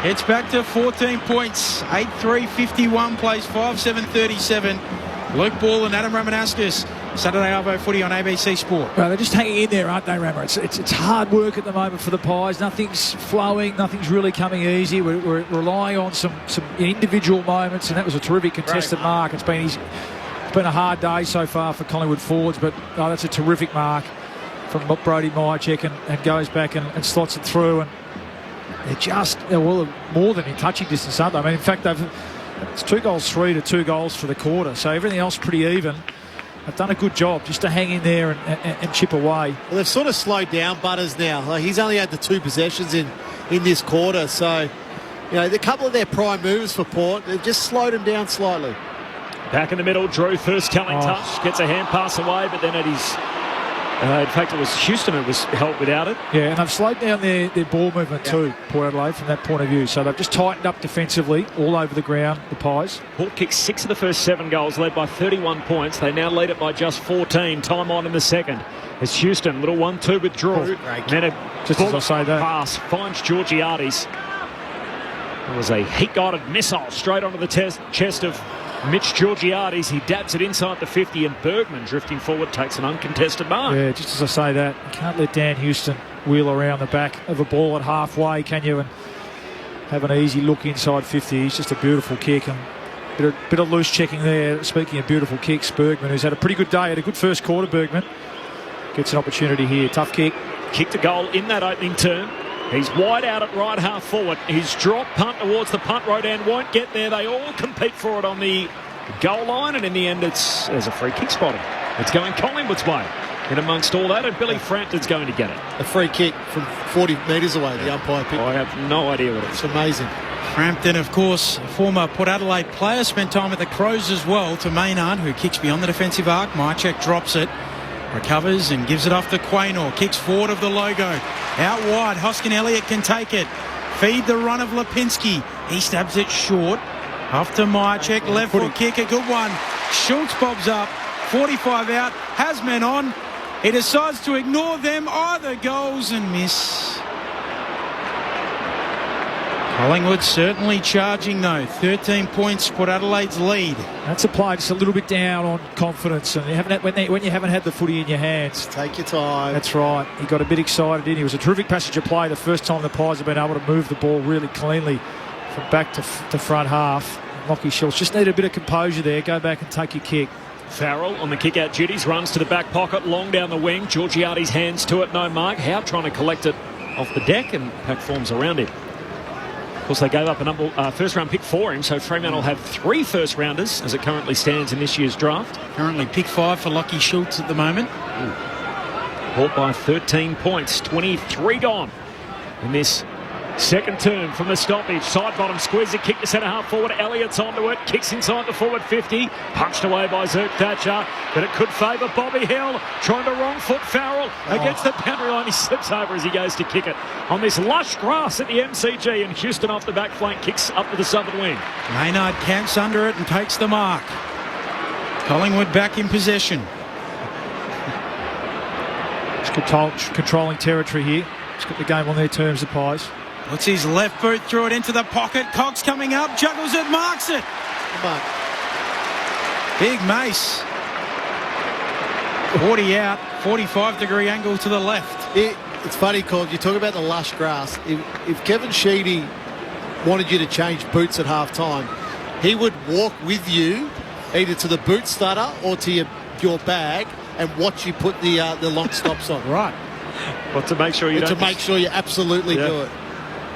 [SPEAKER 8] It's back to 14 points. 8-3-51 plays 5-7-37. Luke Ball and Adam Ramanauskas. Saturday Arvo footy on ABC Sport.
[SPEAKER 15] Well, they're just hanging in there, aren't they, Rammer? It's hard work at the moment for the Pies. Nothing's flowing. Nothing's really coming easy. We're relying on some individual moments, and that was a terrific contested mark. It's been a hard day so far for Collingwood forwards, but that's a terrific mark from Brodie Myercheck and goes back and slots it through. And they're just, more than in touching distance, aren't they? I mean, in fact, it's 2 goals 3 to 2 goals for the quarter, so everything else pretty even. They've done a good job just to hang in there and chip away.
[SPEAKER 5] Well, they've sort of slowed down Butters now. He's only had the 2 possessions in this quarter, so a couple of their prime moves for Port, they've just slowed him down slightly.
[SPEAKER 14] Back in the middle, Drew first telling touch, gets a hand pass away, but then in fact, it was Houston who was held without it.
[SPEAKER 15] Yeah, and they've slowed down their ball movement too, Port Adelaide, from that point of view. So they've just tightened up defensively all over the ground, the Pies.
[SPEAKER 14] Port kicked 6 of the first 7 goals, led by 31 points. They now lead it by just 14. Time on in the second. It's Houston, little 1-2 with Drew. Then
[SPEAKER 15] just as I say that.
[SPEAKER 14] Pass finds Georgiades. It was a heat-guided missile straight onto the chest of Mitch Georgiades, he dabs it inside the 50, and Bergman drifting forward takes an uncontested mark.
[SPEAKER 15] Yeah, just as I say that, you can't let Dan Houston wheel around the back of a ball at halfway, can you? And have an easy look inside 50. He's just a beautiful kick, and bit of loose checking there. Speaking of beautiful kicks, Bergman, who's had a pretty good day, had a good first quarter. Bergman gets an opportunity here. Tough kick.
[SPEAKER 14] Kicked a goal in that opening turn. He's wide out at right half forward. His drop punt towards the punt road and won't get there. They all compete for it on the goal line, and in the end there's a free kick spotted. It's going Collingwood's way. In amongst all that, and Billy Frampton's going to get it.
[SPEAKER 5] A free kick from 40 metres away, the umpire picked.
[SPEAKER 14] I have no idea what it is.
[SPEAKER 5] It's amazing.
[SPEAKER 8] Frampton, of course, a former Port Adelaide player, spent time at the Crows as well, to Maynard, who kicks beyond the defensive arc. Mychek drops it, recovers and gives it off to Quaynor. Kicks forward of the logo. Out wide, Hoskin Elliott can take it. Feed the run of Lipinski. He stabs it short. Off to Mychek, left foot kick, a good one. Schultz bobs up, 45 out, has men on. He decides to ignore them. Either goals and miss. Collingwood certainly charging though. 13 points, Port Adelaide's lead.
[SPEAKER 15] That's a player just a little bit down on confidence, and you haven't had, when you haven't had the footy in your hands.
[SPEAKER 5] Take your time.
[SPEAKER 15] That's right. He got a bit excited in. He was a terrific passenger play the first time the Pies have been able to move the ball really cleanly from back to front half. Lockie Schultz just needed a bit of composure there. Go back and take your kick.
[SPEAKER 14] Farrell on the kick-out duties, runs to the back pocket, long down the wing. Georgiades hands to it, no mark. Howe trying to collect it off the deck, and pack forms around him. Of course, they gave up a first-round pick for him, so Fremantle have 3 first-rounders as it currently stands in this year's draft.
[SPEAKER 8] Currently pick 5 for Lockie Schultz at the moment.
[SPEAKER 14] Caught by 13 points, 23 gone in this second term from the stoppage. Side bottom squeeze it, kick to centre half forward. Elliott's onto it, kicks inside the forward 50. Punched away by Zerk Thatcher, but it could favour Bobby Hill. Trying to wrong foot Farrell against the boundary line. He slips over as he goes to kick it on this lush grass at the MCG, and Houston off the back flank kicks up to the southern wing.
[SPEAKER 8] Maynard camps under it and takes the mark. Collingwood back in possession.
[SPEAKER 15] Just controlling territory here. Just got the game on their terms, the Pies.
[SPEAKER 8] Puts his left boot through it into the pocket. Cox coming up, juggles it, marks it. Big Mace. 40 out, 45-degree angle to the left.
[SPEAKER 5] It's funny, Colin, you talk about the lush grass. If Kevin Sheedy wanted you to change boots at half-time, he would walk with you either to the boot stutter or to your bag and watch you put the long stops on.
[SPEAKER 15] Right.
[SPEAKER 14] Well, to make sure you
[SPEAKER 5] to make sure you absolutely do it.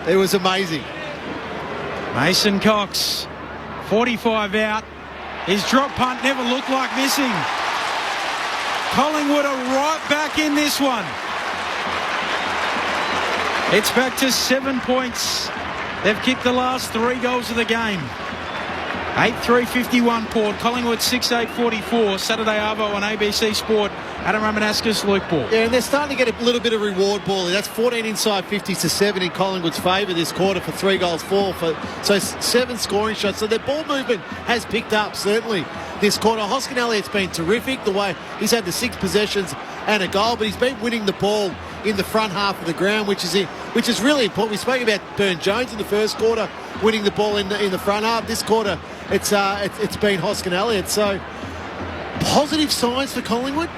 [SPEAKER 5] It was amazing.
[SPEAKER 8] Mason Cox, 45 out. His drop punt never looked like missing. Collingwood are right back in this one. It's back to 7 points. They've kicked the last 3 goals of the game. 8-3-51 Port. Collingwood 6-8-44. Saturday Arvo on ABC Sport. Adam Ramanauskas, Luke Ball.
[SPEAKER 5] Yeah, and they're starting to get a little bit of reward ball. That's 14 inside 50s to 7 in Collingwood's favour this quarter for 3 goals, 4 for 7 scoring shots. So their ball movement has picked up certainly this quarter. Hoskin Elliott's been terrific the way he's had the 6 possessions and a goal, but he's been winning the ball in the front half of the ground, which is really important. We spoke about Burn Jones in the first quarter winning the ball in the front half. This quarter it's been Hoskin Elliott. So positive signs for Collingwood.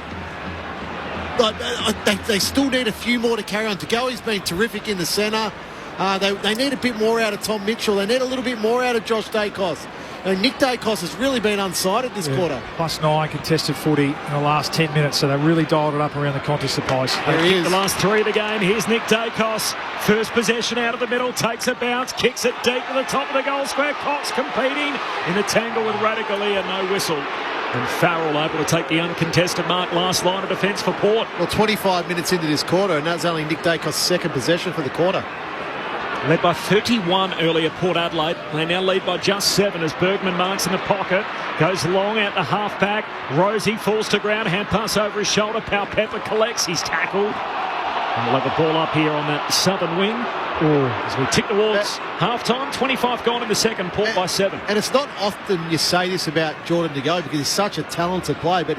[SPEAKER 5] They still need a few more to carry on to go. He's been terrific in the centre. They need a bit more out of Tom Mitchell. They need a little bit more out of Josh Dacos. And Nick Dacos has really been unsighted this quarter.
[SPEAKER 15] +9 contested footy in the last 10 minutes, so they really dialed it up around the contest of Pies.
[SPEAKER 14] There he is. The last 3 of the game. Here's Nick Dacos. First possession out of the middle, takes a bounce, kicks it deep to the top of the goal square. Cox competing in a tangle with Radicalia, no whistle. And Farrell able to take the uncontested mark. Last line of defence for Port.
[SPEAKER 5] Well, 25 minutes into this quarter, and that's only Nick Dacos' second possession for the quarter.
[SPEAKER 14] Led by 31 earlier, Port Adelaide. They now lead by just 7 as Bergman marks in the pocket. Goes long out the half-back. Rosie falls to ground. Hand pass over his shoulder. Pau Pepper collects. He's tackled. And we'll have a ball up here on that southern wing. As we tick towards half-time. 25 gone in the second. Port by 7.
[SPEAKER 5] And it's not often you say this about Jordan De Goey because he's such a talented player, but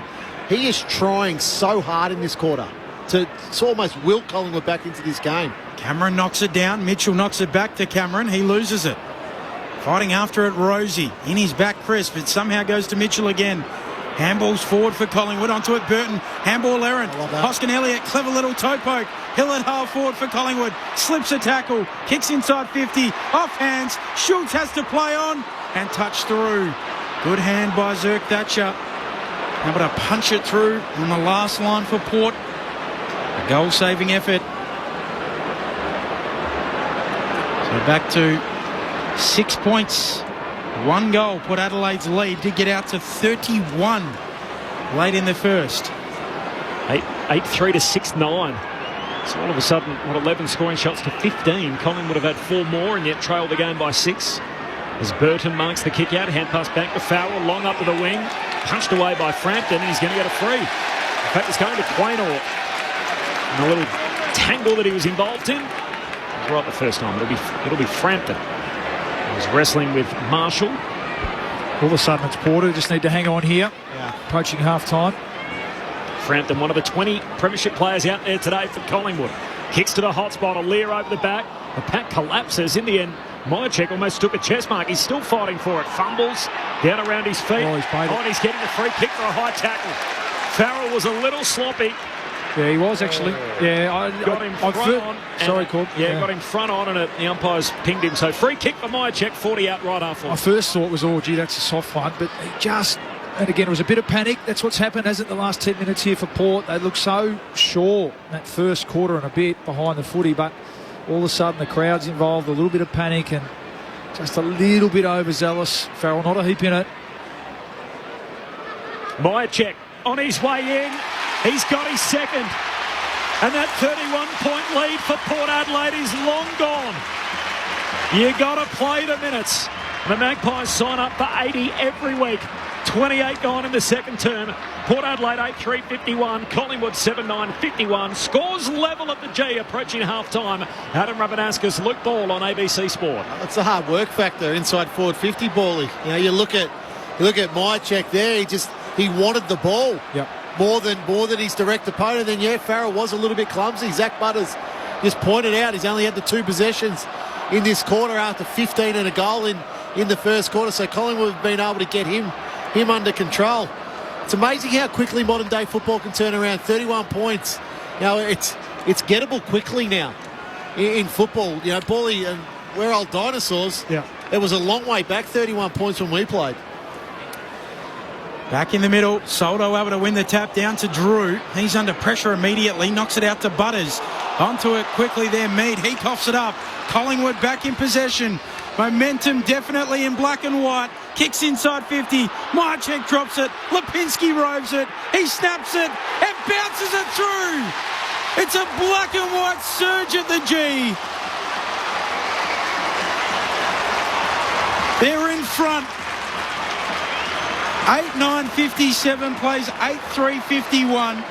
[SPEAKER 5] he is trying so hard in this quarter to almost will Collingwood back into this game.
[SPEAKER 8] Cameron knocks it down. Mitchell knocks it back to Cameron. He loses it. Fighting after it, Rosie. In his back, Chris, but somehow goes to Mitchell again. Handballs forward for Collingwood. Onto it, Burton. Handball errant. Hoskin Elliott, clever little toe poke. Hill at half forward for Collingwood. Slips a tackle. Kicks inside 50. Off hands. Schultz has to play on. And touch through. Good hand by Zerk Thatcher. Able to punch it through on the last line for Port. A goal-saving effort. So back to 6 points. 1 goal put Adelaide's lead to get out to 31 late in the first.
[SPEAKER 14] 8-3 to 6-9. So all of a sudden, 11 scoring shots to 15. Collingwood have had 4 more and yet trailed the game by 6. As Burton marks the kick out, hand pass back to Farrell, long up to the wing. Punched away by Frampton, and he's going to get a free. In fact, it's going to Quaynor. And a little tangle that he was involved in. It was right the first time. It'll be Frampton. He's wrestling with Marshall.
[SPEAKER 15] All of a sudden it's Porter. Just need to hang on here. Approaching half-time.
[SPEAKER 14] Frampton, one of the 20 premiership players out there today for Collingwood. Kicks to the hot spot. A Lear over the back. The pack collapses. In the end, Myercheck almost took a chest mark. He's still fighting for it. Fumbles down around his feet.
[SPEAKER 15] Oh,
[SPEAKER 14] he's getting a free kick for a high tackle. Farrell was a little sloppy.
[SPEAKER 15] Yeah, he was actually. Yeah,
[SPEAKER 14] got him front on.
[SPEAKER 15] Sorry, Cobb.
[SPEAKER 14] Yeah, got him front on, and the umpires pinged him. So free kick for Myercheck, 40 out right half forward.
[SPEAKER 15] I first thought it was, oh, gee, that's a soft one, but he just, and again, it was a bit of panic. That's what's happened, hasn't it, the last 10 minutes here for Port? They look so sure in that first quarter and a bit behind the footy, but all of a sudden the crowd's involved, a little bit of panic, and just a little bit overzealous. Farrell not a heap in it.
[SPEAKER 14] Myercheck on his way in. He's got his second. And that 31-point lead for Port Adelaide is long gone. You got to play the minutes. The Magpies sign up for 80 every week. 28 gone in the second term. Port Adelaide 8-3-51. Collingwood 7-9-51. Scores level at the G approaching half-time. Adam Rabanauskas, Luke Ball on ABC Sport.
[SPEAKER 5] It's a hard work factor inside forward 50, Bally. You know, you look at Myercheck there. He wanted the ball.
[SPEAKER 15] Yep.
[SPEAKER 5] More than his direct opponent. Then, Farrell was a little bit clumsy. Zach Butters just pointed out he's only had the 2 possessions in this quarter after 15 and a goal in the first quarter. So Collingwood have been able to get him under control. It's amazing how quickly modern-day football can turn around. 31 points. You know, it's gettable quickly now in football. You know, Bally, and we're old dinosaurs.
[SPEAKER 15] Yeah.
[SPEAKER 5] It was a long way back, 31 points when we played.
[SPEAKER 8] Back in the middle, Soldo able to win the tap down to Drew. He's under pressure immediately, knocks it out to Butters. Onto it quickly there, Mead. He coughs it up. Collingwood back in possession. Momentum definitely in black and white. Kicks inside 50. Myercheck drops it. Lipinski roves it. He snaps it and bounces it through. It's a black and white surge at the G. They're in front. 8-9-57 plays 8-3-51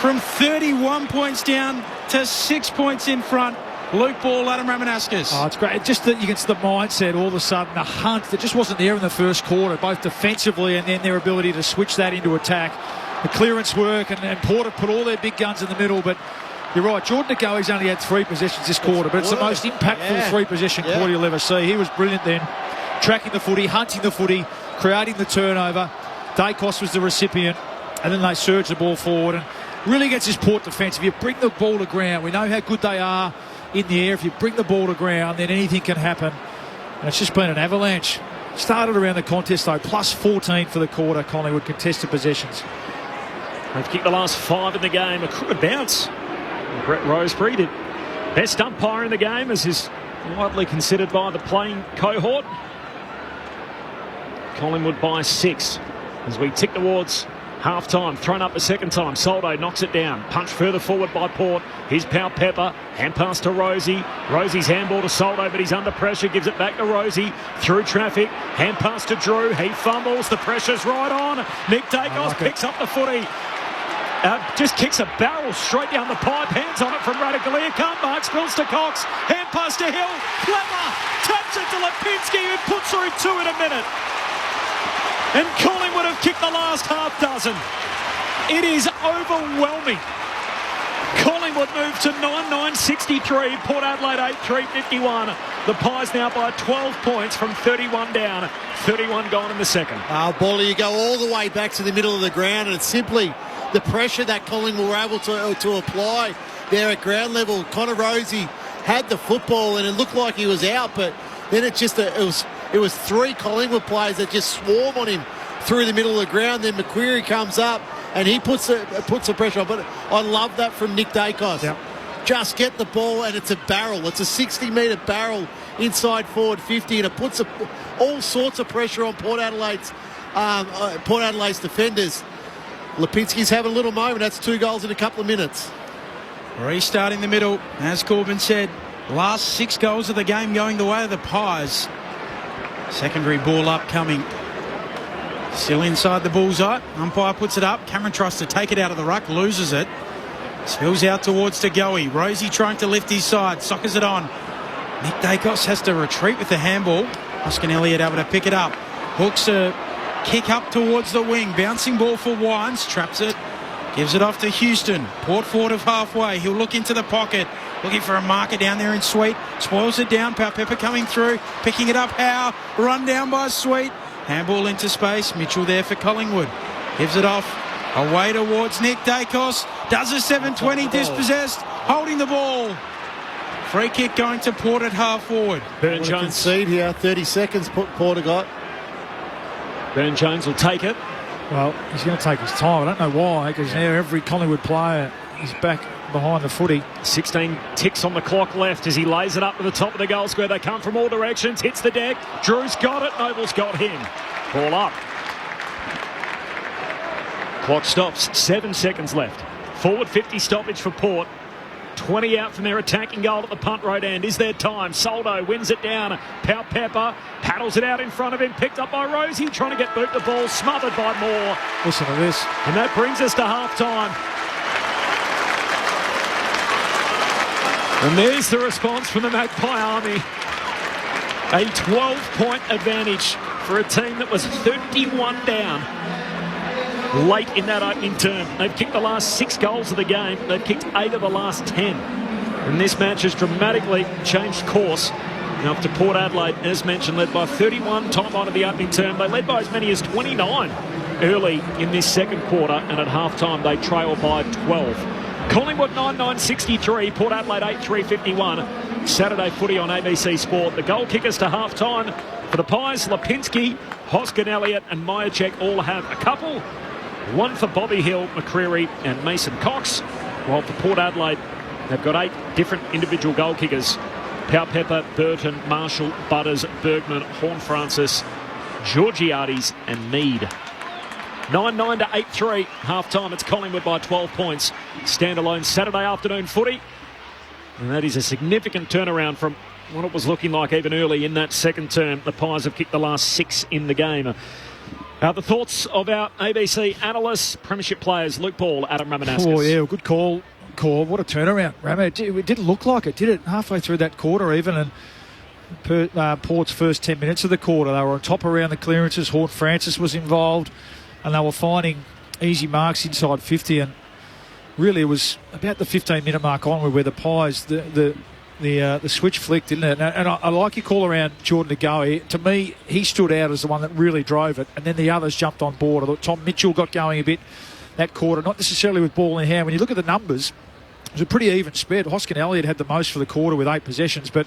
[SPEAKER 8] from 31 points down to 6 points in front. Luke Ball, Adam Rabanauskas.
[SPEAKER 15] Oh, it's great. Just that you can see the mindset all of a sudden, the hunt that just wasn't there in the first quarter, both defensively and then their ability to switch that into attack. The clearance work, and Porter put all their big guns in the middle, but you're right, Jordan Agoe's only had 3 possessions this quarter, but it's the most impactful 3-possession quarter you'll ever see. He was brilliant then, tracking the footy, hunting the footy, creating the turnover. Dacos was the recipient, and then they surge the ball forward and really gets his Port defence. If you bring the ball to ground, we know how good they are in the air. If you bring the ball to ground, then anything can happen. And it's just been an avalanche. Started around the contest though, plus 14 for the quarter. Collingwood contested possessions.
[SPEAKER 14] They've kicked the last 5 in the game. A crooked bounce. Brett Rosebery, the best umpire in the game, as is widely considered by the playing cohort. Collingwood by 6 as we tick towards half-time. Thrown up the second time. Soldo knocks it down. Punch further forward by Port. Here's Pau Pepper. Hand pass to Rosie. Rosie's handball to Soldo, but he's under pressure. Gives it back to Rosie. Through traffic. Hand pass to Drew. He fumbles. The pressure's right on. Nick Dacos picks up the footy. Just kicks a barrel straight down the pipe. Hands on it from Radicalier. Can't mark. Spills to Cox. Hand pass to Hill. Clever. Taps it to Lipinski, who puts through 2 in a minute. And Collingwood have kicked the last half dozen. It is overwhelming. Collingwood move to 9-9-63. Port Adelaide 8-3-51. The Pies now by 12 points from 31 down, 31 gone in the second.
[SPEAKER 5] Bally, you go all the way back to the middle of the ground, and it's simply the pressure that Collingwood were able to apply there at ground level. Connor Rosie had the football, and it looked like he was out, but then it was three Collingwood players that just swarm on him through the middle of the ground. Then McQuarrie comes up, and he puts the pressure on. But I love that from Nick Dacos. Yep. Just get the ball, and it's a barrel. It's a 60-metre barrel inside forward 50, and it puts all sorts of pressure on Port Adelaide's defenders. Lipinski's having a little moment. That's 2 goals in a couple of minutes.
[SPEAKER 8] Restart in the middle, as Corbin said. Last 6 goals of the game going the way of the Pies. Secondary ball up coming. Still inside the bullseye. Umpire puts it up. Cameron tries to take it out of the ruck, loses it. Spills out towards Tagoe. Rosie trying to lift his side. Soccers it on. Nick Dacos has to retreat with the handball. Hoskin Elliott able to pick it up. Hooks a kick up towards the wing. Bouncing ball for Wines. Traps it. Gives it off to Houston. Port forward of halfway. He'll look into the pocket. Looking for a marker down there in Sweet. Spoils it down. Pepper coming through. Picking it up. Howe. Run down by Sweet. Handball into space. Mitchell there for Collingwood. Gives it off. Away towards Nick Dacos. Does a 720 dispossessed. Holding the ball. Free kick going to Port at half forward.
[SPEAKER 5] Burn Jones. Concede here. 30 seconds Porter got.
[SPEAKER 14] Burn Jones will take it.
[SPEAKER 15] Well, he's going to take his time. I don't know why, because now every Collingwood player is back behind the footy.
[SPEAKER 14] 16 ticks on the clock left as he lays it up to the top of the goal square. They come from all directions. Hits the deck. Drew's got it. Noble's got him. Ball up. Clock stops. 7 seconds left. Forward 50 stoppage for Port. 20 out from their attacking goal at the punt road end. Is there time? Soldo wins it down. Pau Pepper paddles it out in front of him. Picked up by Rosie. Trying to get boot the ball. Smothered by Moore.
[SPEAKER 15] Listen to this.
[SPEAKER 14] And that brings us to half-time. And there's the response from the Magpie Army. A 12-point advantage for a team that was 31 down late in that opening term. They've kicked the last 6 goals of the game. They've kicked 8 of the last 10. And this match has dramatically changed course. Now up to Port Adelaide, as mentioned, led by 31 time on of the opening term. They led by as many as 29 early in this second quarter, and at half-time they trail by 12. Collingwood 9-9-63, Port Adelaide 8-3-51. Saturday footy on ABC Sport. The goal kickers to half-time for the Pies, Lipinski, Hoskin Elliott and Myercheck all have a couple. One for Bobby Hill, McCreary and Mason Cox. While for Port Adelaide, they've got 8 different individual goal kickers. Pau Pepper, Burton, Marshall, Butters, Bergman, Horne-Francis, Georgiades and Mead. 9-9 to 8-3. Half-time, it's Collingwood by 12 points. Standalone Saturday afternoon footy. And that is a significant turnaround from what it was looking like even early in that second term. The Pies have kicked the last 6 in the game. The thoughts of our ABC analysts, premiership players, Luke Ball, Adam Ramanaskas.
[SPEAKER 15] Oh, yeah, good call. What a turnaround, Ramo. It didn't look like it, did it? Halfway through that quarter even, and Port's first 10 minutes of the quarter, they were on top around the clearances. Horne-Francis was involved, and they were finding easy marks inside 50, and really it was about the 15-minute mark onward where the Pies, the switch flicked, didn't it? And I like your call around Jordan Tagoe. To me, he stood out as the one that really drove it, and then the others jumped on board. I thought Tom Mitchell got going a bit that quarter, not necessarily with ball in hand. When you look at the numbers, it was a pretty even spread. Hoskin Elliott had the most for the quarter with 8 possessions, but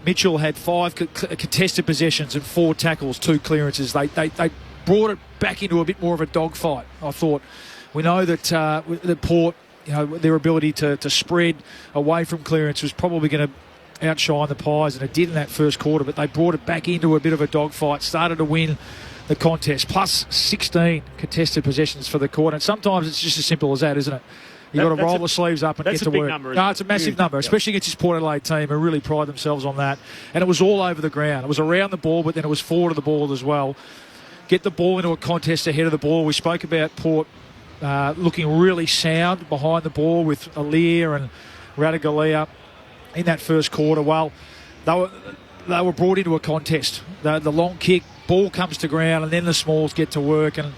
[SPEAKER 15] Mitchell had 5 contested possessions and 4 tackles, 2 clearances. They brought it back into a bit more of a dogfight, I thought. We know that the Port, their ability to spread away from clearance was probably going to outshine the Pies, and it did in that first quarter, but they brought it back into a bit of a dogfight, started to win the contest, plus 16 contested possessions for the quarter. And sometimes it's just as simple as that, isn't it? You've got to roll the sleeves up and get to work. No, it's a massive number, especially against this Port Adelaide team who really pride themselves on that. And it was all over the ground. It was around the ball, but then it was forward of the ball as well. Get the ball into a contest ahead of the ball. We spoke about Port looking really sound behind the ball with Alir and Radigalia in that first quarter. Well, they were brought into a contest. The long kick, ball comes to ground, and then the smalls get to work, and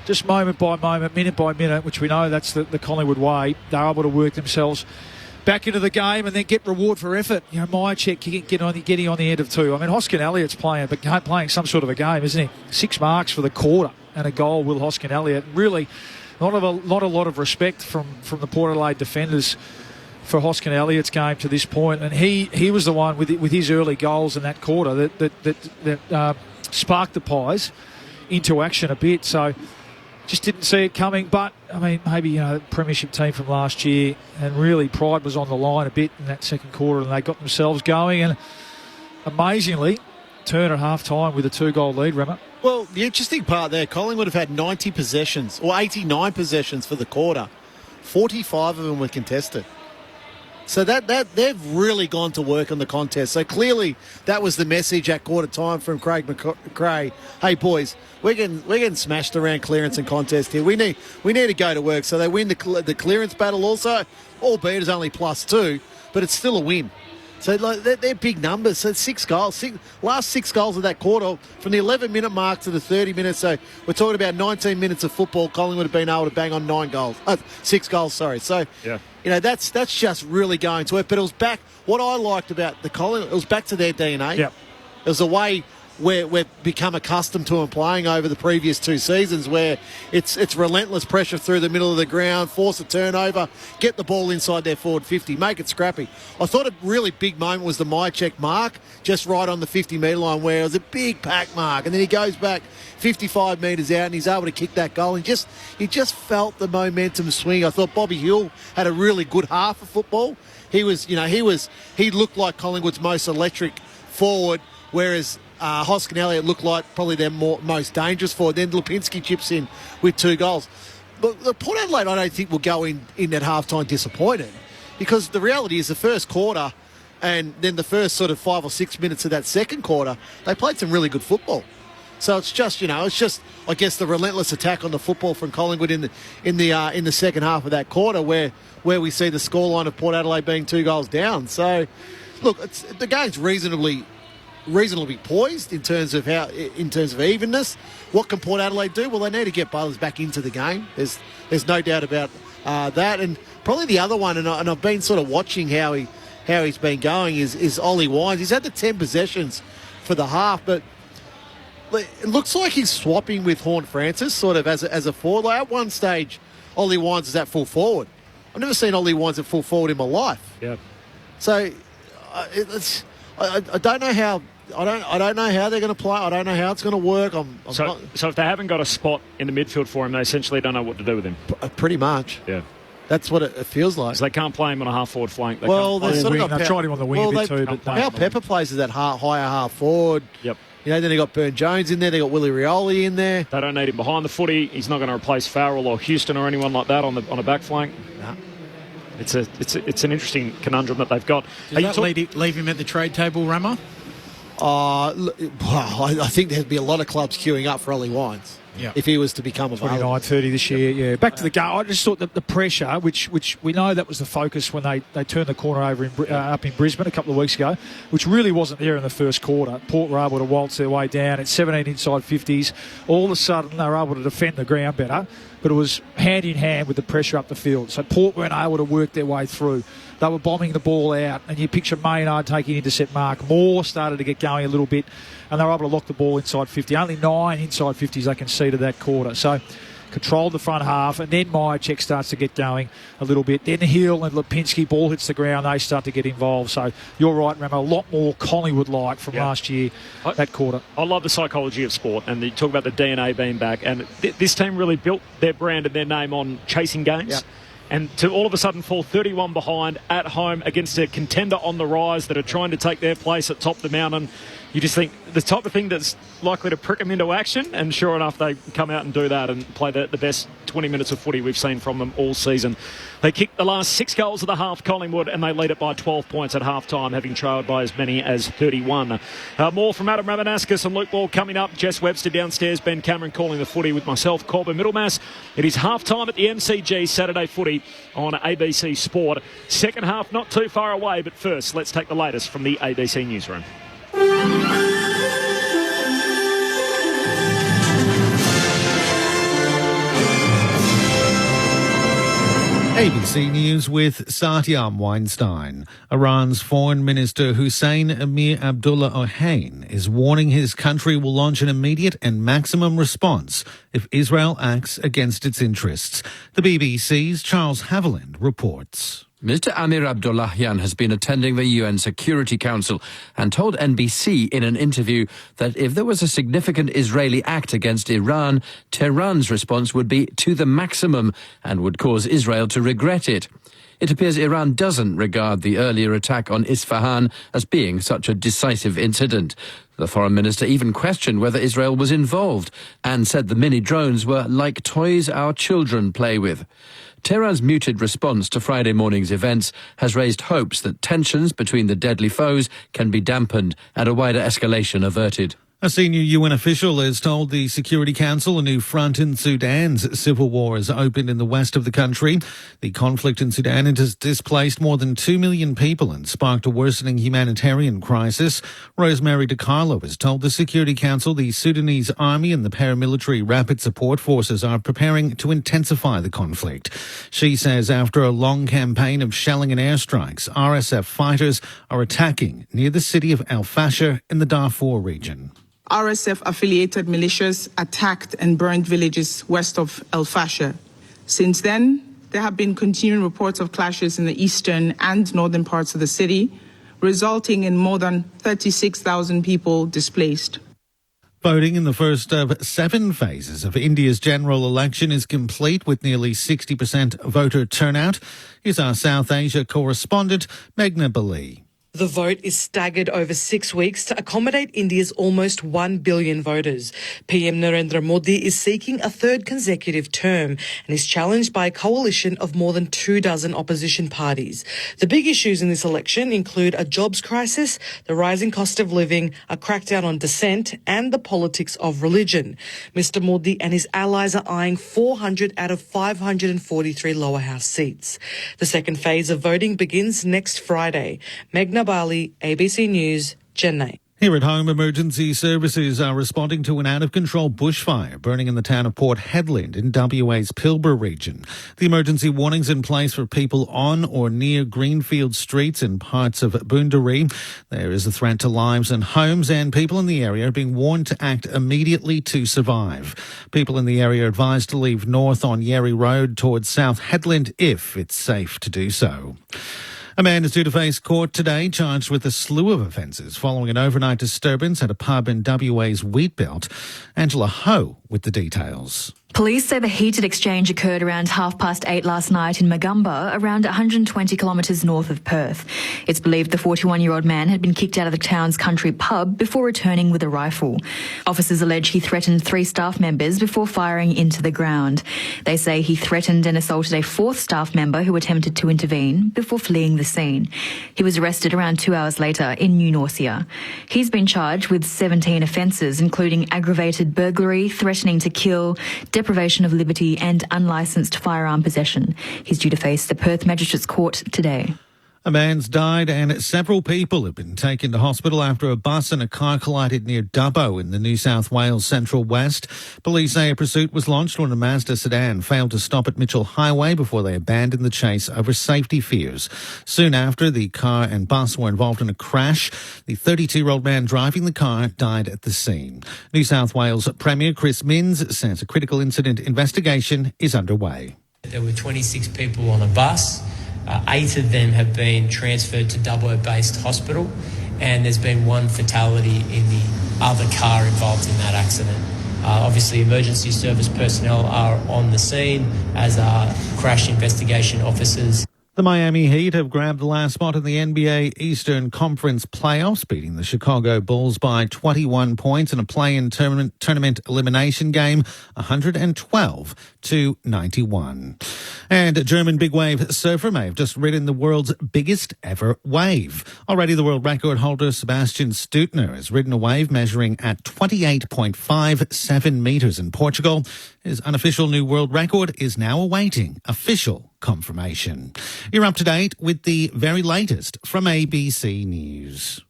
[SPEAKER 15] just moment by moment, minute by minute, which we know that's the Collingwood way, they're able to work themselves back into the game and then get reward for effort. You know, Myercheck getting on the end of two. I mean, Hoskin Elliott's playing some sort of a game, isn't he? 6 marks for the quarter and a goal, Will Hoskin Elliott. Really, not a lot of respect from the Port Adelaide defenders for Hoskin Elliott's game to this point, and he was the one with his early goals in that quarter that sparked the Pies into action a bit. So just didn't see it coming. But I mean, maybe premiership team from last year, and really pride was on the line a bit in that second quarter, and they got themselves going. And amazingly, turn at half time with a 2-goal lead. Remmer.
[SPEAKER 5] Well, the interesting part there, Collingwood have had 90 possessions or 89 possessions for the quarter. 45 of them were contested. So that they've really gone to work on the contest. So clearly that was the message at quarter time from Craig McRae. Hey boys, we're getting smashed around clearance and contest here. We need to go to work. So they win the clearance battle also, albeit it's only +2, but it's still a win. So they're big numbers. So 6 goals, last 6 goals of that quarter from the 11-minute mark to the 30 minutes. So we're talking about 19 minutes of football. Collingwood have been able to bang on 6 goals. Sorry. So
[SPEAKER 14] yeah.
[SPEAKER 5] That's just really going to it. But it was back. What I liked about the Collingwood, it was back to their DNA.
[SPEAKER 15] Yep.
[SPEAKER 5] It was a way where we've become accustomed to them playing over the previous 2 seasons, where it's relentless pressure through the middle of the ground, force a turnover, get the ball inside their forward 50, make it scrappy. I thought a really big moment was the Myercheck mark, just right on the 50-metre line, where it was a big pack mark, and then he goes back 55 metres out and he's able to kick that goal. And he just felt the momentum swing. I thought Bobby Hill had a really good half of football. He looked like Collingwood's most electric forward, whereas Hoskin Elliott looked like probably their most dangerous forward. Then Lipinski chips in with 2 goals. But Port Adelaide, I don't think will go in at half-time disappointed, because the reality is the first quarter and then the first sort of 5 or 6 minutes of that second quarter, they played some really good football. So it's just I guess the relentless attack on the football from Collingwood in the second half of that quarter, where we see the scoreline of Port Adelaide being 2 goals down. So look, the game's reasonably poised in terms of evenness. What can Port Adelaide do? Well, they need to get Butlers back into the game. There's no doubt about that. And probably the other one, and I've been sort of watching how he's been going, is Ollie Wines. He's had the 10 possessions for the half, but it looks like he's swapping with Horn Francis sort of as a forward. Like at one stage, Ollie Wines is at full forward. I've never seen Ollie Wines at full forward in my life.
[SPEAKER 14] Yeah.
[SPEAKER 5] So I don't know how. I don't know how they're going to play. I don't know how it's going to work.
[SPEAKER 14] So if they haven't got a spot in the midfield for him, they essentially don't know what to do with him.
[SPEAKER 5] Pretty much.
[SPEAKER 14] Yeah.
[SPEAKER 5] That's what it feels like.
[SPEAKER 14] So they can't play him on a half-forward flank.
[SPEAKER 5] They tried
[SPEAKER 15] him on the wing a bit too. But
[SPEAKER 5] how Pepper plays is that higher half forward.
[SPEAKER 14] Yep.
[SPEAKER 5] Then they got Burn Jones in there. They got Willie Rioli in there.
[SPEAKER 14] They don't need him behind the footy. He's not going to replace Farrell or Houston or anyone like that on a back flank.
[SPEAKER 5] No.
[SPEAKER 14] It's an interesting conundrum that they've got.
[SPEAKER 8] Does that leave him at the trade table, Rammer?
[SPEAKER 5] I think there'd be a lot of clubs queuing up for Ollie Wines.
[SPEAKER 15] Yeah.
[SPEAKER 5] If he was to become available.
[SPEAKER 15] 29-30 this year, yeah. Back to the game. I just thought that the pressure, which we know that was the focus when they turned the corner over up in Brisbane a couple of weeks ago, which really wasn't there in the first quarter. Port were able to waltz their way down at 17 inside 50s. All of a sudden, they were able to defend the ground better, but it was hand in hand with the pressure up the field. So Port weren't able to work their way through. They were bombing the ball out, and you picture Maynard taking intercept mark. Moore started to get going a little bit, and they were able to lock the ball inside 50. Only 9 inside 50s they conceded that quarter. So controlled the front half, and then Myercheck starts to get going a little bit. Then Hill and Lipinski, ball hits the ground, they start to get involved. So you're right, Ramo, a lot more Collingwood-like from last year, that quarter.
[SPEAKER 14] I love the psychology of sport, and you talk about the DNA being back, and this team really built their brand and their name on chasing games.
[SPEAKER 5] Yep.
[SPEAKER 14] And to all of a sudden fall 31 behind at home against a contender on the rise that are trying to take their place at top of the mountain, you just think the type of thing that's likely to prick them into action, and sure enough, they come out and do that and play the best 20 minutes of footy we've seen from them all season. They kicked the last 6 goals of the half, Collingwood, and they lead it by 12 points at half-time, having trailed by as many as 31. More from Adam Ramanaskas and Luke Ball coming up. Jess Webster downstairs, Ben Cameron calling the footy with myself, Corbin Middlemass. It is half-time at the MCG Saturday footy on ABC Sport. Second half not too far away, but first, let's take the latest from the ABC newsroom.
[SPEAKER 12] ABC News with Satyam Weinstein. Iran's Foreign Minister Hussein Amir Abdullah Ohain is warning his country will launch an immediate and maximum response if Israel acts against its interests. The BBC's Charles Haviland reports.
[SPEAKER 13] Mr. Amir Abdullahian has been attending the UN Security Council and told NBC in an interview that if there was a significant Israeli act against Iran, Tehran's response would be to the maximum and would cause Israel to regret it. It appears Iran doesn't regard the earlier attack on Isfahan as being such a decisive incident. The foreign minister even questioned whether Israel was involved and said the mini drones were like toys our children play with. Tehran's muted response to Friday morning's events has raised hopes that tensions between the deadly foes can be dampened and a wider escalation averted.
[SPEAKER 12] A senior UN official has told the Security Council a new front in Sudan's civil war has opened in the west of the country. The conflict in Sudan has displaced more than 2 million people and sparked a worsening humanitarian crisis. Rosemary DiCarlo has told the Security Council the Sudanese army and the paramilitary rapid support forces are preparing to intensify the conflict. She says after a long campaign of shelling and airstrikes, RSF fighters are attacking near the city of Al Fasher in the Darfur region.
[SPEAKER 16] RSF-affiliated militias attacked and burned villages west of El Fasher. Since then, there have been continuing reports of clashes in the eastern and northern parts of the city, resulting in more than 36,000 people displaced.
[SPEAKER 12] Voting in the first of 7 phases of India's general election is complete with nearly 60% voter turnout. Here's our South Asia correspondent, Meghna Bali.
[SPEAKER 18] The vote is staggered over 6 weeks to accommodate India's almost 1 billion voters. PM Narendra Modi is seeking a third consecutive term and is challenged by a coalition of more than 24 opposition parties. The big issues in this election include a jobs crisis, the rising cost of living, a crackdown on dissent and the politics of religion. Mr Modi and his allies are eyeing 400 out of 543 lower house seats. The second phase of voting begins next Friday. Meghna Bali, ABC News, Chennai.
[SPEAKER 12] Here at home, emergency services are responding to an out-of-control bushfire burning in the town of Port Hedland in WA's Pilbara region. The emergency warnings in place for people on or near Greenfield streets in parts of Boondaree. There is a threat to lives and homes, and people in the area are being warned to act immediately to survive. People in the area are advised to leave north on Yerry Road towards South Hedland if it's safe to do so. A man is due to face court today, charged with a slew of offences following an overnight disturbance at a pub in WA's Wheatbelt. Angela Ho with the details.
[SPEAKER 22] Police say the heated exchange occurred around 8:30 last night in Magumba, around 120 kilometres north of Perth. It's believed the 41-year-old man had been kicked out of the town's country pub before returning with a rifle. Officers allege he threatened 3 staff members before firing into the ground. They say he threatened and assaulted a 4th staff member who attempted to intervene before fleeing the scene. He was arrested around 2 hours later in New Norcia. He's been charged with 17 offences, including aggravated burglary, threatening to kill, deprivation of liberty and unlicensed firearm possession. He's due to face the Perth Magistrates Court today.
[SPEAKER 12] A man's died and several people have been taken to hospital after a bus and a car collided near Dubbo in the New South Wales Central West. Police say a pursuit was launched when a Mazda sedan failed to stop at Mitchell Highway before they abandoned the chase over safety fears. Soon after, the car and bus were involved in a crash. The 32-year-old man driving the car died at the scene. New South Wales Premier Chris Minns says a critical incident investigation is underway.
[SPEAKER 23] There were 26 people on a bus. 8 of them have been transferred to Dubbo-based hospital, and there's been 1 fatality in the other car involved in that accident. Obviously, emergency service personnel are on the scene, as are crash investigation officers.
[SPEAKER 12] The Miami Heat have grabbed the last spot in the NBA Eastern Conference playoffs, beating the Chicago Bulls by 21 points in a play-in tournament elimination game, 112-91. And a German big wave surfer may have just ridden the world's biggest ever wave. Already the world record holder Sebastian Stutner has ridden a wave measuring at 28.57 metres in Portugal. His unofficial new world record is now awaiting official confirmation. You're up to date with the very latest from ABC News.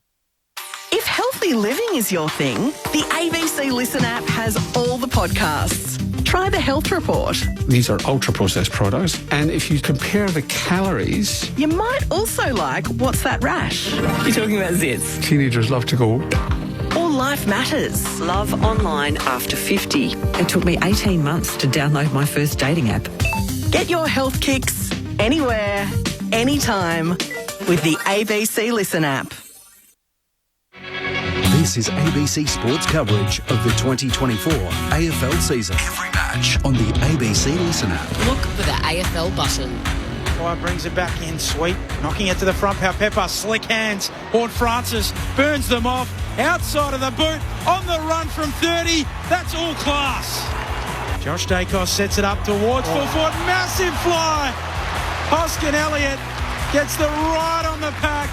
[SPEAKER 25] If healthy living is your thing, the ABC Listen app has all the podcasts.
[SPEAKER 2] Try the health report.
[SPEAKER 4] These are ultra-processed products, and if you compare the calories...
[SPEAKER 2] You might also like What's That Rash? You're talking about zits.
[SPEAKER 4] Teenagers love to go...
[SPEAKER 2] Or Life Matters.
[SPEAKER 7] Love online after 50. It took me 18 months to download my first dating app.
[SPEAKER 2] Get your health kicks anywhere, anytime with the ABC Listen app.
[SPEAKER 3] This is ABC Sports coverage of the 2024 AFL season. Every match on the ABC Listen app.
[SPEAKER 24] Look for the AFL button.
[SPEAKER 8] Fire brings it back in, Sweet. Knocking it to the front, Pepper, slick hands. Horne-Francis burns them off. Outside of the boot, on the run from 30. That's all class. Josh Dacos sets it up towards full forward. Massive fly. Hoskin Elliott gets the right on the pack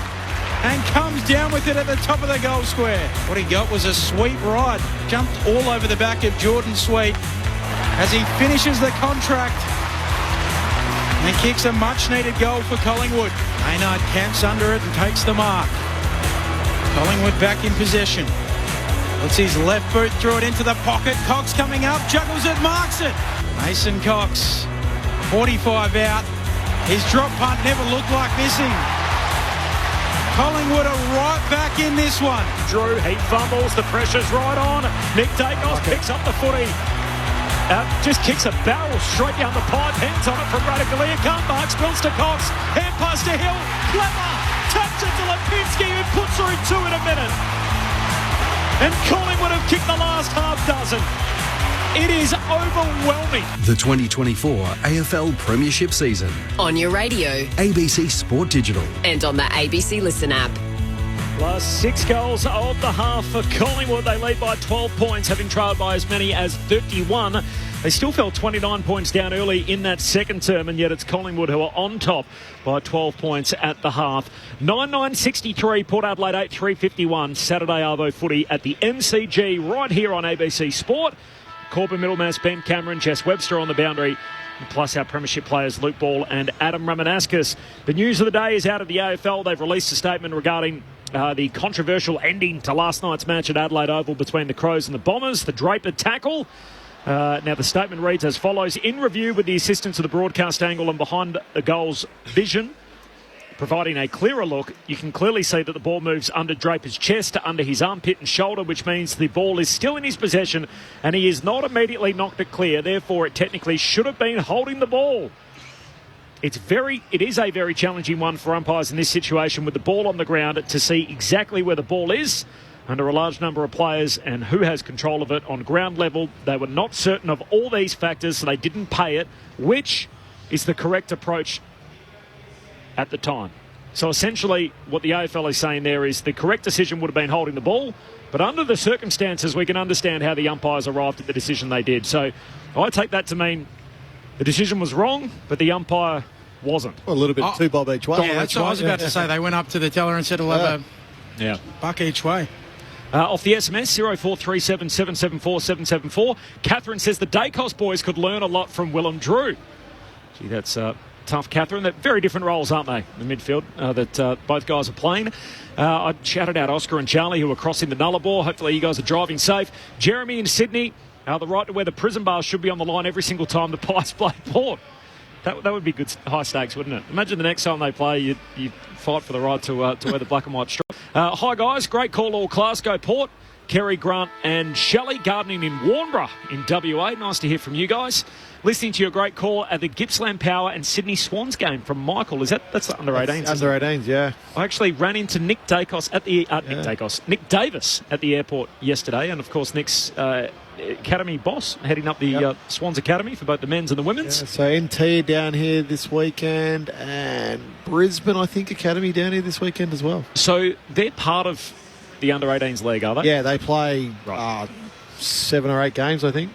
[SPEAKER 8] and comes down with it at the top of the goal square. What he got was a sweet ride. Jumped all over the back of Jordan Sweet as he finishes the contract and kicks a much-needed goal for Collingwood. Maynard camps under it and takes the mark. Collingwood back in possession. Puts his left boot through it into the pocket. Cox coming up, juggles it, marks it. Mason Cox, 45 out. His drop punt never looked like missing. Collingwood are right back in this one.
[SPEAKER 14] Drew, he fumbles, the pressure's right on. Nick Dacos picks up the footy. Just kicks a barrel straight down the pipe, hands on it from Radicale. Can't mark, spills to Cox, hand pass to Hill. Clever, taps it to Lipinski, who puts through two in a minute. And Collingwood have kicked the last half dozen. It is overwhelming.
[SPEAKER 3] The 2024 AFL Premiership season.
[SPEAKER 24] On your radio.
[SPEAKER 3] ABC Sport Digital.
[SPEAKER 24] And on the ABC Listen app.
[SPEAKER 14] Last 6 goals of the half for Collingwood. They lead by 12 points, having trailed by as many as 31. They still fell 29 points down early in that second term, and yet it's Collingwood who are on top by 12 points at the half. 9-9-63, Port Adelaide 8-3-51. Saturday Arvo footy at the MCG right here on ABC Sport. Corbin Middlemass, Ben Cameron, Jess Webster on the boundary, plus our premiership players Luke Ball and Adam Ramanauskas. The news of the day is out of the AFL. They've released a statement regarding the controversial ending to last night's match at Adelaide Oval between the Crows and the Bombers, the Draper tackle. Now the statement reads as follows: in review with the assistance of the broadcast angle and behind the goal's vision, providing a clearer look, you can clearly see that the ball moves under Draper's chest to under his armpit and shoulder, which means the ball is still in his possession and he is not immediately knocked it clear. Therefore, it technically should have been holding the ball. It is a very challenging one for umpires in this situation with the ball on the ground to see exactly where the ball is under a large number of players and who has control of it on ground level. They were not certain of all these factors, so they didn't pay it, which is the correct approach at the time. So essentially what the AFL is saying there is the correct decision would have been holding the ball, but under the circumstances we can understand how the umpires arrived at the decision they did. So I take that to mean the decision was wrong, but the umpire wasn't.
[SPEAKER 5] Well, a little bit too bob each way.
[SPEAKER 8] Yeah, that's what I was about to say. They went up to the teller and said, we'll have a buck each way.
[SPEAKER 14] Off the SMS, 0437 774 774. Catherine says the Dacos boys could learn a lot from Willem Drew. Gee, that's tough, Catherine. They're very different roles, aren't they, in the midfield that both guys are playing. I shouted out Oscar and Charlie, who are crossing the Nullarbor. Hopefully you guys are driving safe. Jeremy in Sydney, the right to wear the prison bars should be on the line every single time the Pies play Port. That would be good, high stakes, wouldn't it? Imagine the next time they play, you fight for the right to wear the black and white stripe. Hi, guys. Great call, all class. Go Port. Kerry, Grant and Shelley gardening in Warnborough in WA. Nice to hear from you guys. Listening to your great call at the Gippsland Power and Sydney Swans game from Michael. That's the under-18s?
[SPEAKER 5] Under-18s, yeah.
[SPEAKER 14] I actually ran into Nick Dacos at the Nick Davis at the airport yesterday, and of course Nick's academy boss heading up the Swans Academy for both the men's and the women's.
[SPEAKER 5] Yeah, so NT down here this weekend, and Brisbane, I think, Academy down here this weekend as well.
[SPEAKER 14] So they're part of the under-18s league, are they?
[SPEAKER 5] Yeah, they play 7 or 8 games, I think.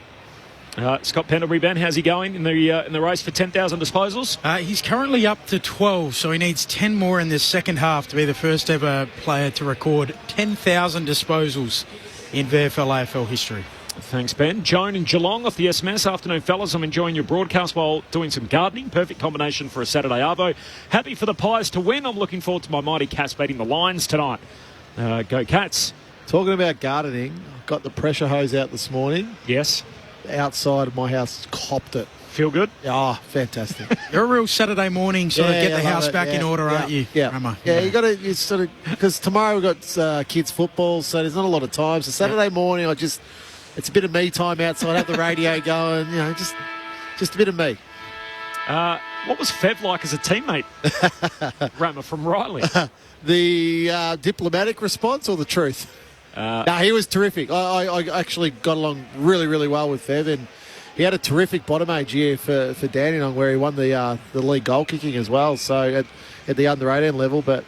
[SPEAKER 14] Scott Pendlebury, Ben, how's he going in the race for 10,000 disposals?
[SPEAKER 8] He's currently up to 12, so he needs 10 more in this second half to be the first ever player to record 10,000 disposals in VFL AFL history.
[SPEAKER 14] Thanks, Ben. Joan in Geelong off the SMS. Afternoon, fellas. I'm enjoying your broadcast while doing some gardening. Perfect combination for a Saturday arvo. Happy for the Pies to win. I'm looking forward to my mighty Cats beating the Lions tonight. Go Cats.
[SPEAKER 5] Talking about gardening, I've got the pressure hose out this morning.
[SPEAKER 14] Yes.
[SPEAKER 5] outside of my house copped it.
[SPEAKER 14] Feel good?
[SPEAKER 5] Oh, fantastic.
[SPEAKER 8] You're a real Saturday morning sort of get the house back in order, aren't you, Rama?
[SPEAKER 5] Yeah, you got to sort of, because tomorrow we've got kids football, so there's not a lot of time. So Saturday morning, it's a bit of me time outside, have the radio going, just a bit of me.
[SPEAKER 14] What was Fev like as a teammate, Rama, from Riley?
[SPEAKER 5] The diplomatic response or the truth? No, he was terrific. I actually got along really, really well with Fev, and he had a terrific bottom age year for Dandenong, where he won the league goal kicking as well. So at the under 18 level, but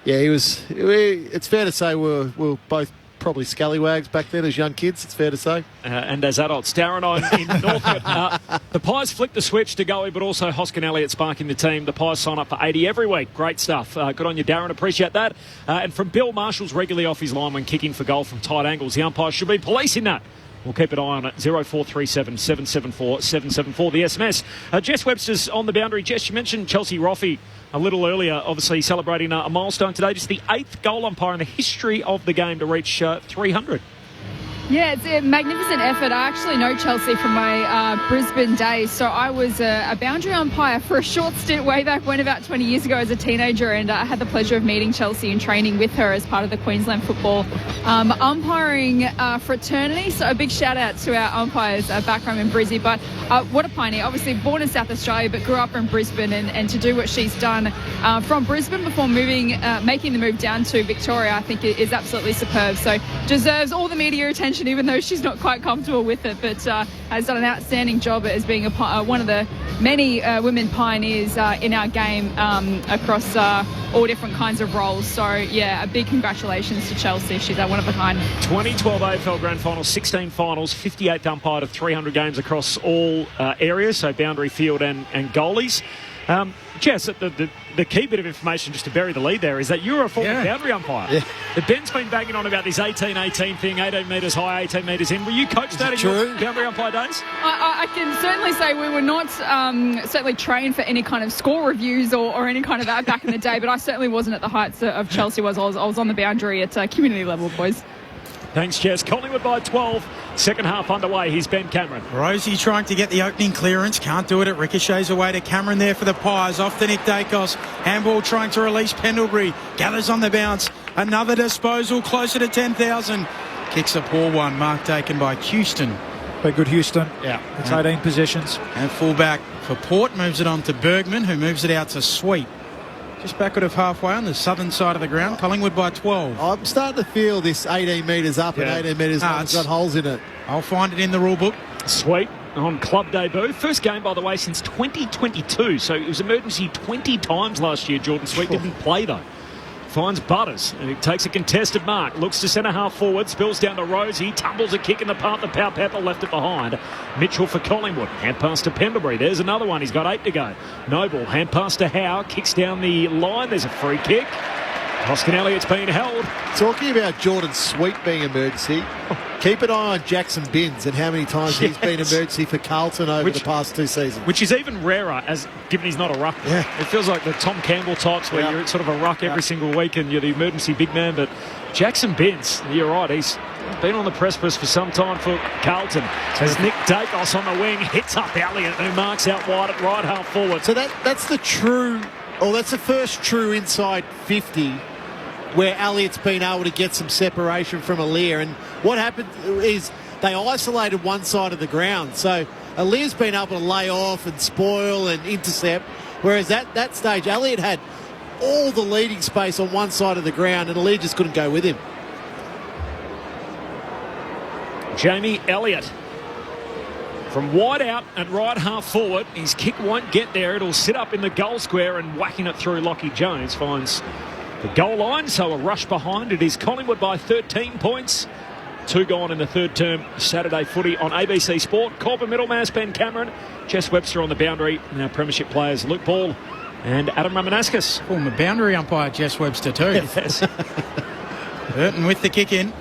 [SPEAKER 5] he was. It's fair to say we were both probably scallywags back then as young kids. It's fair to say,
[SPEAKER 14] and as adults. Darren in Northcote. The Pies flicked the switch to Goey, but also Hoskin Elliott sparking the team. The Pies sign up for 80 every week. Great stuff. Good on you, Darren. Appreciate that. And from Bill, Marshall's regularly off his line when kicking for goal from tight angles. The umpires should be policing that. We'll keep an eye on it. 0437 774 774. The SMS. Jess Webster's on the boundary. Jess, you mentioned Chelsea Roffey a little earlier, obviously celebrating a milestone today. Just the 8th goal umpire in the history of the game to reach 300.
[SPEAKER 11] Yeah, it's a magnificent effort. I actually know Chelsea from my Brisbane days. So I was a boundary umpire for a short stint way back when, about 20 years ago as a teenager, and I had the pleasure of meeting Chelsea and training with her as part of the Queensland football umpiring fraternity. So a big shout out to our umpires back home in Brizzy. But what a pioneer. Obviously born in South Australia but grew up in Brisbane, and to do what she's done from Brisbane before making the move down to Victoria, I think is absolutely superb. So deserves all the media attention, even though she's not quite comfortable with it, but has done an outstanding job as being one of the many women pioneers in our game across all different kinds of roles. So, yeah, a big congratulations to Chelsea. She's one of a kind.
[SPEAKER 14] 2012 AFL Grand Finals, 16 finals, 58th umpired of 300 games across all areas, so boundary, field and goalies. Jess, the key bit of information, just to bury the lead there, is that you're a former boundary umpire. Yeah. Ben's been banging on about this 18-18 thing, 18 metres high, 18 metres in. Were you coached that in your boundary umpire days?
[SPEAKER 11] I can certainly say we were not certainly trained for any kind of score reviews or any kind of that back in the day, but I certainly wasn't at the heights of Chelsea was. I was on the boundary at community level, boys.
[SPEAKER 14] Thanks, Jess. Collingwood by 12. Second half underway. Here's Ben Cameron.
[SPEAKER 8] Rosie trying to get the opening clearance. Can't do it. It ricochets away to Cameron there for the Pies. Off to Nick Dacos. Handball trying to release Pendlebury. Gathers on the bounce. Another disposal closer to 10,000. Kicks a poor one. Mark taken by Houston.
[SPEAKER 15] But good Houston. Yeah. It's 18 possessions.
[SPEAKER 8] And fullback for Port moves it on to Bergman, who moves it out to Sweet. Just backward of halfway on the southern side of the ground. Collingwood by 12.
[SPEAKER 5] I'm starting to feel this 18 metres up and 18 metres down. It's got holes in it.
[SPEAKER 8] I'll find it in the rule book.
[SPEAKER 14] Sweet on club debut. First game, by the way, since 2022. So it was emergency 20 times last year. Jordan Sweet didn't play, though. Finds Butters, and he takes a contested mark. Looks to centre half forward, spills down to Rosie, tumbles a kick in the path. The Pow Pepper left it behind. Mitchell for Collingwood. Hand pass to Pendlebury. There's another one. He's got 8 to go. Noble, hand pass to Howe. Kicks down the line. There's a free kick. Hoskin Elliott's been held.
[SPEAKER 5] Talking about Jordan Sweet being emergency, keep an eye on Jackson Binns and how many times he's been emergency for Carlton over the past 2 seasons.
[SPEAKER 14] Which is even rarer, as given he's not a ruck.
[SPEAKER 5] Yeah.
[SPEAKER 14] It feels like the Tom Campbell types where you're sort of a ruck every single week and you're the emergency big man. But Jackson Binns, you're right, he's been on the precipice for some time for Carlton. As Nick Dacos on the wing hits up Elliott, who marks out wide at right half forward.
[SPEAKER 5] So that's the first true inside 50 where Elliott's been able to get some separation from Aliir. And what happened is they isolated one side of the ground. So Aliir's been able to lay off and spoil and intercept, whereas at that stage, Elliott had all the leading space on one side of the ground and Aliir just couldn't go with him.
[SPEAKER 14] Jamie Elliott from wide out at right half forward. His kick won't get there. It'll sit up in the goal square, and whacking it through, Lockie Jones finds the goal line, so a rush behind. It is Collingwood by 13 points. 2 gone in the third term. Saturday footy on ABC Sport. Corbin Middlemass, Ben Cameron, Jess Webster on the boundary. Now premiership players Luke Ball and Adam Ramanauskas.
[SPEAKER 8] Former boundary umpire Jess Webster too.
[SPEAKER 14] Yes.
[SPEAKER 8] Burton with the kick in.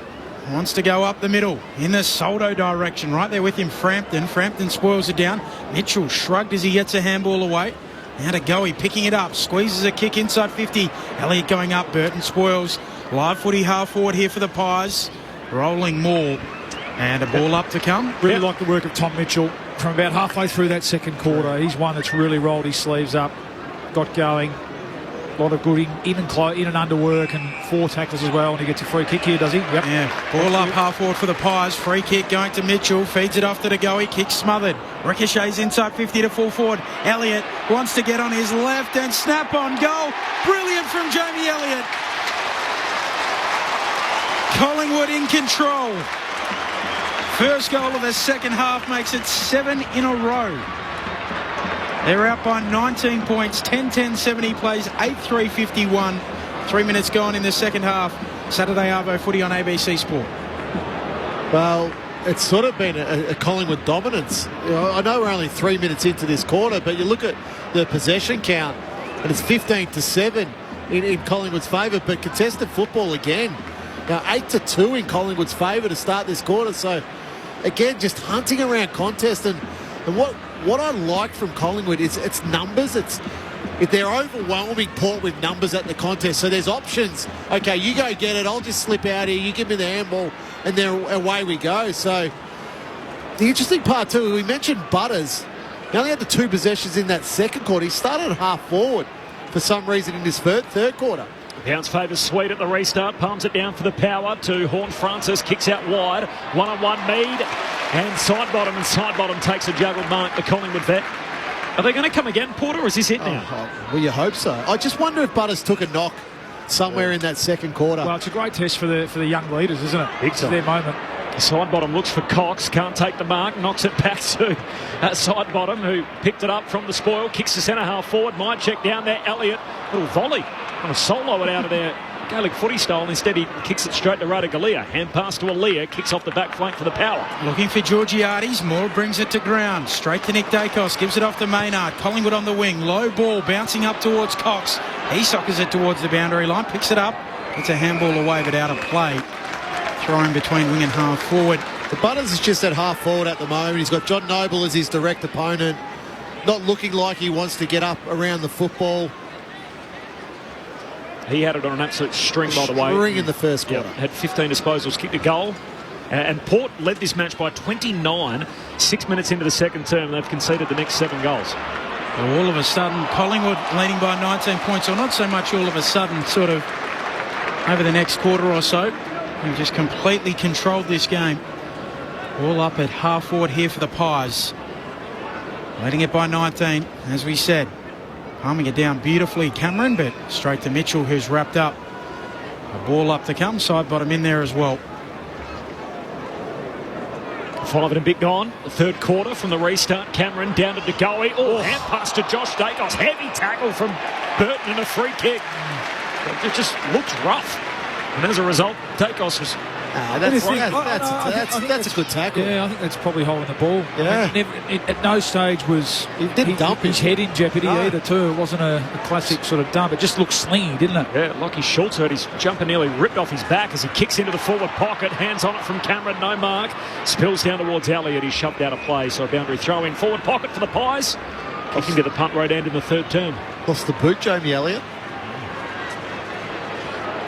[SPEAKER 8] Wants to go up the middle in the Soldo direction. Right there with him, Frampton. Frampton spoils it down. Mitchell shrugged as he gets a handball away. Now to Goey, picking it up, squeezes a kick inside 50. Elliott going up, Burton spoils. Live footy half forward here for the Pies. Rolling Moore. And a ball up to come.
[SPEAKER 15] Really like the work of Tom Mitchell from about halfway through that second quarter. He's one that's really rolled his sleeves up, got going. A lot of good in and under work, and 4 tackles as well, and he gets a free kick here, does he? Yep.
[SPEAKER 8] Yeah, ball up half forward for the Pies. Free kick going to Mitchell, feeds it off to Degoe, kick smothered. Ricochets inside 50 to full forward. Elliott wants to get on his left and snap on goal. Brilliant from Jamie Elliott. Collingwood in control. First goal of the second half makes it 7 in a row. They're out by 19 points, 10-10-70 plays, 8-3-51. 3 minutes gone in the second half. Saturday Arvo footy on ABC Sport.
[SPEAKER 5] Well, it's sort of been a Collingwood dominance. I know we're only 3 minutes into this quarter, but you look at the possession count, and it's 15-7 in Collingwood's favour, but contested football again. 8-2 in Collingwood's favour to start this quarter. So, again, just hunting around contest. And what I like from Collingwood is it's numbers. They're overwhelming Port with numbers at the contest. So there's options. Okay, you go get it. I'll just slip out here. You give me the handball, and then away we go. So the interesting part too, we mentioned Butters. He only had the 2 possessions in that second quarter. He started at half forward for some reason in this third quarter.
[SPEAKER 14] Bounce favours Sweet at the restart, palms it down for the power to Horn-Francis, kicks out wide, one-on-one Mead, and Sidebottom takes a juggled mark, the Collingwood vet. Are they going to come again, Porter, or is this it now?
[SPEAKER 5] Well, you hope so. I just wonder if Butters took a knock somewhere in that second quarter.
[SPEAKER 15] Well, it's a great test for the young leaders, isn't it?
[SPEAKER 14] Big
[SPEAKER 15] It's
[SPEAKER 14] time.
[SPEAKER 15] their moment.
[SPEAKER 14] Sidebottom looks for Cox, can't take the mark, knocks it back to Sidebottom, who picked it up from the spoil, kicks the centre half forward, might check down there, Elliott, little volley, on a solo it out of there, Gaelic footy style. Instead he kicks it straight to Radagalea, hand pass to Aaliyah, kicks off the back flank for the power.
[SPEAKER 8] Looking for Georgiades, Moore brings it to ground, straight to Nick Dacos, gives it off to Maynard, Collingwood on the wing, low ball bouncing up towards Cox, he soccers it towards the boundary line, picks it up, it's a handball away but out of play. Throwing between wing and half forward.
[SPEAKER 5] The Butters is just at half forward at the moment. He's got John Noble as his direct opponent. Not looking like he wants to get up around the football.
[SPEAKER 14] He had it on an absolute string, by the way.
[SPEAKER 5] String in the first quarter.
[SPEAKER 14] Yep, had 15 disposals, kicked a goal. And Port led this match by 29, 6 minutes into the second term. They've conceded the next 7 goals.
[SPEAKER 8] Well, all of a sudden, Collingwood leading by 19 points, or not so much all of a sudden, sort of over the next quarter or so. They've just completely controlled this game. All up at half forward here for the Pies. Leading it by 19, as we said. Palming it down beautifully, Cameron, but straight to Mitchell, who's wrapped up. A ball up to come, Sidebottom in there as well.
[SPEAKER 14] 5 and a bit gone. The third quarter from the restart. Cameron down to Degoe. Hand pass to Josh Dacos. Heavy tackle from Burton and a free kick. It just looked rough. And as a result, Dacos was...
[SPEAKER 5] That's a good tackle.
[SPEAKER 15] Yeah, I think that's probably holding the ball.
[SPEAKER 5] Yeah.
[SPEAKER 15] At no stage was his head in jeopardy either too. It wasn't a classic sort of dump. It just looked slingy, didn't it?
[SPEAKER 14] Yeah, Lockie Schultz hurt his jumper nearly ripped off his back as he kicks into the forward pocket. Hands on it from Cameron, no mark. Spills down towards Elliott. He's shoved out of play. So a boundary throw in. Forward pocket for the Pies. Kicking to the punt road end in the third term.
[SPEAKER 5] Lost the boot, Jamie Elliott.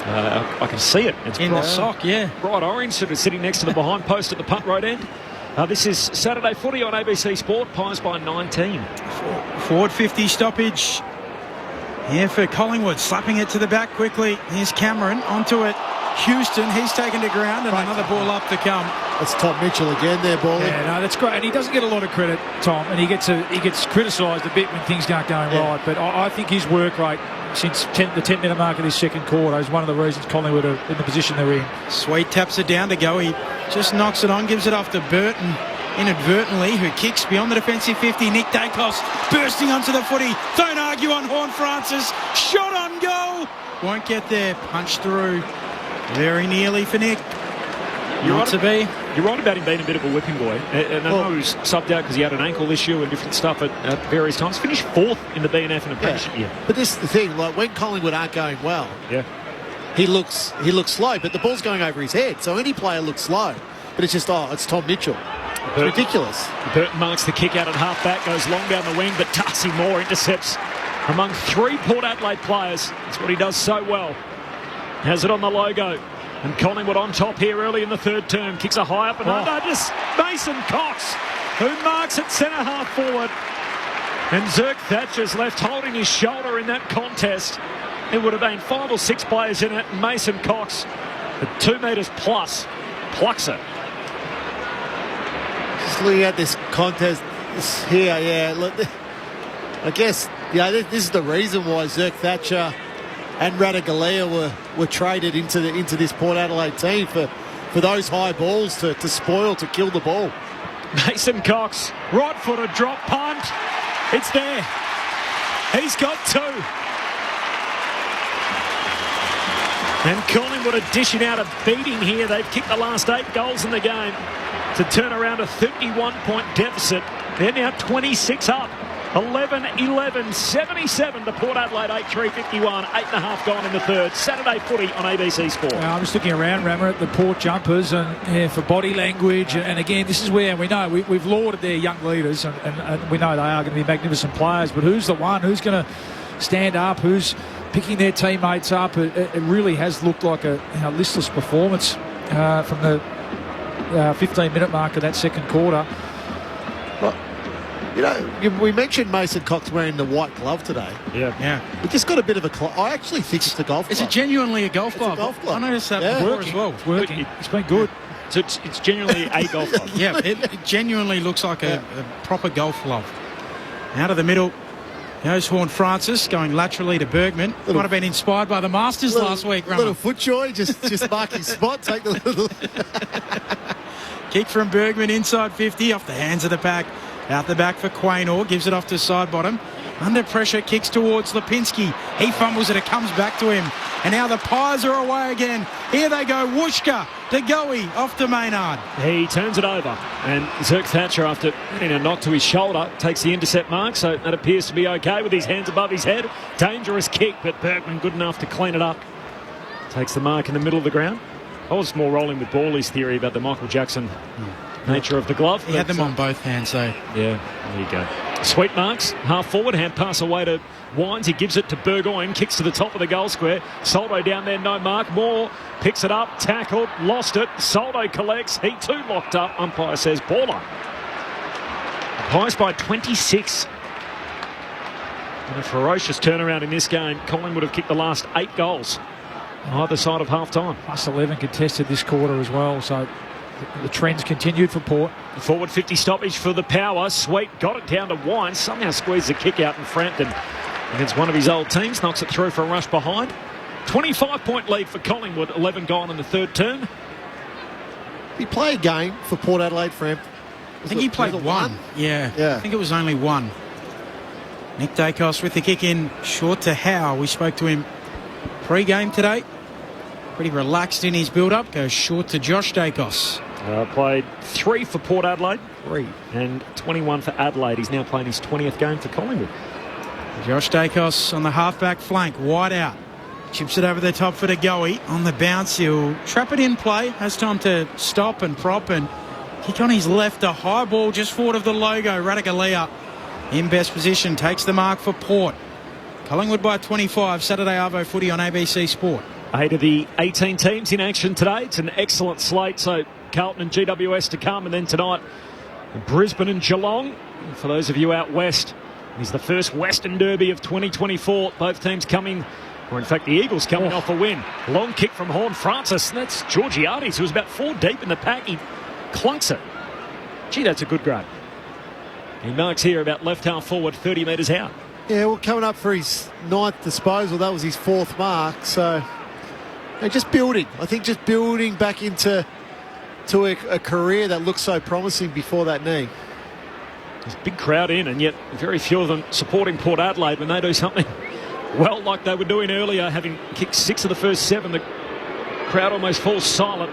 [SPEAKER 14] I can see it. It's
[SPEAKER 8] in the sock, yeah.
[SPEAKER 14] Bright orange, sort of sitting next to the behind post at the punt road end. This is Saturday footy on ABC Sport. Pies by 19.
[SPEAKER 8] Forward 50 stoppage here for Collingwood. Slapping it to the back quickly. Here's Cameron onto it. Houston, he's taken to ground and another ball up to come.
[SPEAKER 5] That's Tom Mitchell again there, Bally.
[SPEAKER 15] Yeah, no, that's great. And he doesn't get a lot of credit, Tom, and he gets criticised a bit when things aren't going right. But I think his work rate since the 10-minute mark of this second quarter is one of the reasons Collingwood are in the position they're in.
[SPEAKER 8] Sweet taps it down to go. He just knocks it on, gives it off to Burton inadvertently, who kicks beyond the defensive 50. Nick Dacos bursting onto the footy. Don't argue on Horn-Francis. Shot on goal. Won't get there. Punch through. Very nearly for Nick. You're
[SPEAKER 14] right about him being a bit of a whipping boy. And I know he was subbed out because he had an ankle issue and different stuff at various times. Finished 4th in the BNF in apprenticeship year.
[SPEAKER 5] But this is the thing, like when Collingwood aren't going well, he looks slow, but the ball's going over his head. So any player looks slow. But it's just, it's Tom Mitchell. It's ridiculous.
[SPEAKER 14] Burton marks the kick out at half-back, goes long down the wing, but Darcy Moore intercepts among 3 Port Adelaide players. That's what he does so well. Has it on the logo. And Collingwood on top here early in the third term. Kicks a high up and under. Just Mason Cox, who marks at centre half forward. And Zerk Thatcher's left holding his shoulder in that contest. It would have been 5 or 6 players in it. Mason Cox, at 2 metres plus, plucks it.
[SPEAKER 5] Just looking at this contest here, look, I guess this is the reason why Zerk Thatcher and Ratugolea were traded into this Port Adelaide team for those high balls to spoil, to kill the ball.
[SPEAKER 14] Mason Cox, right-footed drop punt. It's there. He's got 2. And Collingwood are dishing out a beating here. They've kicked the last 8 goals in the game to turn around a 31-point deficit. They're now 26 up. 11-11, 77 to Port Adelaide, 8-3-51, 8.5 gone in the third. Saturday footy on ABC Sport.
[SPEAKER 15] I'm just looking around, Rammer, at the Port jumpers and for body language. And again, this is where we know we've lauded their young leaders and we know they are going to be magnificent players. But who's the one? Who's going to stand up? Who's picking their teammates up? It really has looked like a listless performance from the 15-minute mark of that second quarter.
[SPEAKER 5] We mentioned Mason Cox wearing the white glove today.
[SPEAKER 14] Yeah.
[SPEAKER 5] It just got a bit of a I actually think it's a golf glove.
[SPEAKER 8] Is it genuinely a golf glove?
[SPEAKER 5] It's a golf glove.
[SPEAKER 8] I noticed that before as well.
[SPEAKER 15] It's working. It's been good.
[SPEAKER 14] So it's genuinely a golf glove.
[SPEAKER 8] Yeah, it genuinely looks like a proper golf glove. Out of the middle goes Horn Francis, going laterally to Bergman. Might have been inspired by the Masters last week, Rummer.
[SPEAKER 5] Little foot joy, just mark his spot, take the little...
[SPEAKER 8] Kick from Bergman inside 50, off the hands of the pack. Out the back for Quaynor, gives it off to side bottom. Under pressure, kicks towards Lipinski. He fumbles it, it comes back to him. And now the Pies are away again. Here they go, Wooshka to Goey, off to Maynard.
[SPEAKER 14] He turns it over. And Zerk Thatcher, after getting a knock to his shoulder, takes the intercept mark. So that appears to be okay with his hands above his head. Dangerous kick, but Bergman good enough to clean it up. Takes the mark in the middle of the ground. I was more rolling with Bawley's theory about the Michael Jackson nature of the glove.
[SPEAKER 8] He had them on both hands, though.
[SPEAKER 14] Yeah, there you go. Sweet marks, half forward, hand pass away to Wines. He gives it to Burgoyne, kicks to the top of the goal square. Soldo down there, no mark. Moore picks it up, tackled, lost it. Soldo collects, he too locked up. Umpire says baller. Pies by 26. And a ferocious turnaround in this game. Collingwood have kicked the last 8 goals either side of half-time.
[SPEAKER 15] Plus 11 contested this quarter as well, so the trends continued for Port.
[SPEAKER 14] Forward 50 stoppage for the Power. Sweet got it down to Wines. Somehow squeezed the kick out in Frampton against one of his old teams. Knocks it through for a rush behind. 25-point lead for Collingwood. 11 gone in the third term.
[SPEAKER 5] He played a game for Port Adelaide, Frampton.
[SPEAKER 8] I think he played one. Yeah, I think it was only one. Nick Dacos with the kick in short to Howe. We spoke to him pre-game today. Pretty relaxed in his build-up. Goes short to Josh Dacos.
[SPEAKER 14] Played 3 for Port Adelaide. 3. And 21 for Adelaide. He's now playing his 20th game for Collingwood.
[SPEAKER 8] Josh Dacos on the half-back flank. Wide out. Chips it over the top for Goey. On the bounce, he'll trap it in play. Has time to stop and prop and kick on his left. A high ball just forward of the logo. Ratugolea in best position. Takes the mark for Port. Collingwood by 25. Saturday Arvo footy on ABC Sport.
[SPEAKER 14] 8 of the 18 teams in action today. It's an excellent slate. So Carlton and GWS to come. And then tonight, Brisbane and Geelong. And for those of you out west, it's the first Western Derby of 2024. Both teams coming, or in fact the Eagles coming off a win. Long kick from Horn Francis. And that's Georgiades, who was about 4 deep in the pack. He clunks it. Gee, that's a good grab. He marks here about left half forward, 30 metres out.
[SPEAKER 5] Yeah, well, coming up for his 9th disposal. That was his 4th mark. So just building. I think just building back into a career that looked so promising before that knee.
[SPEAKER 14] There's a big crowd in, and yet very few of them supporting Port Adelaide when they do something well like they were doing earlier, having kicked 6 of the first 7. The crowd almost falls silent.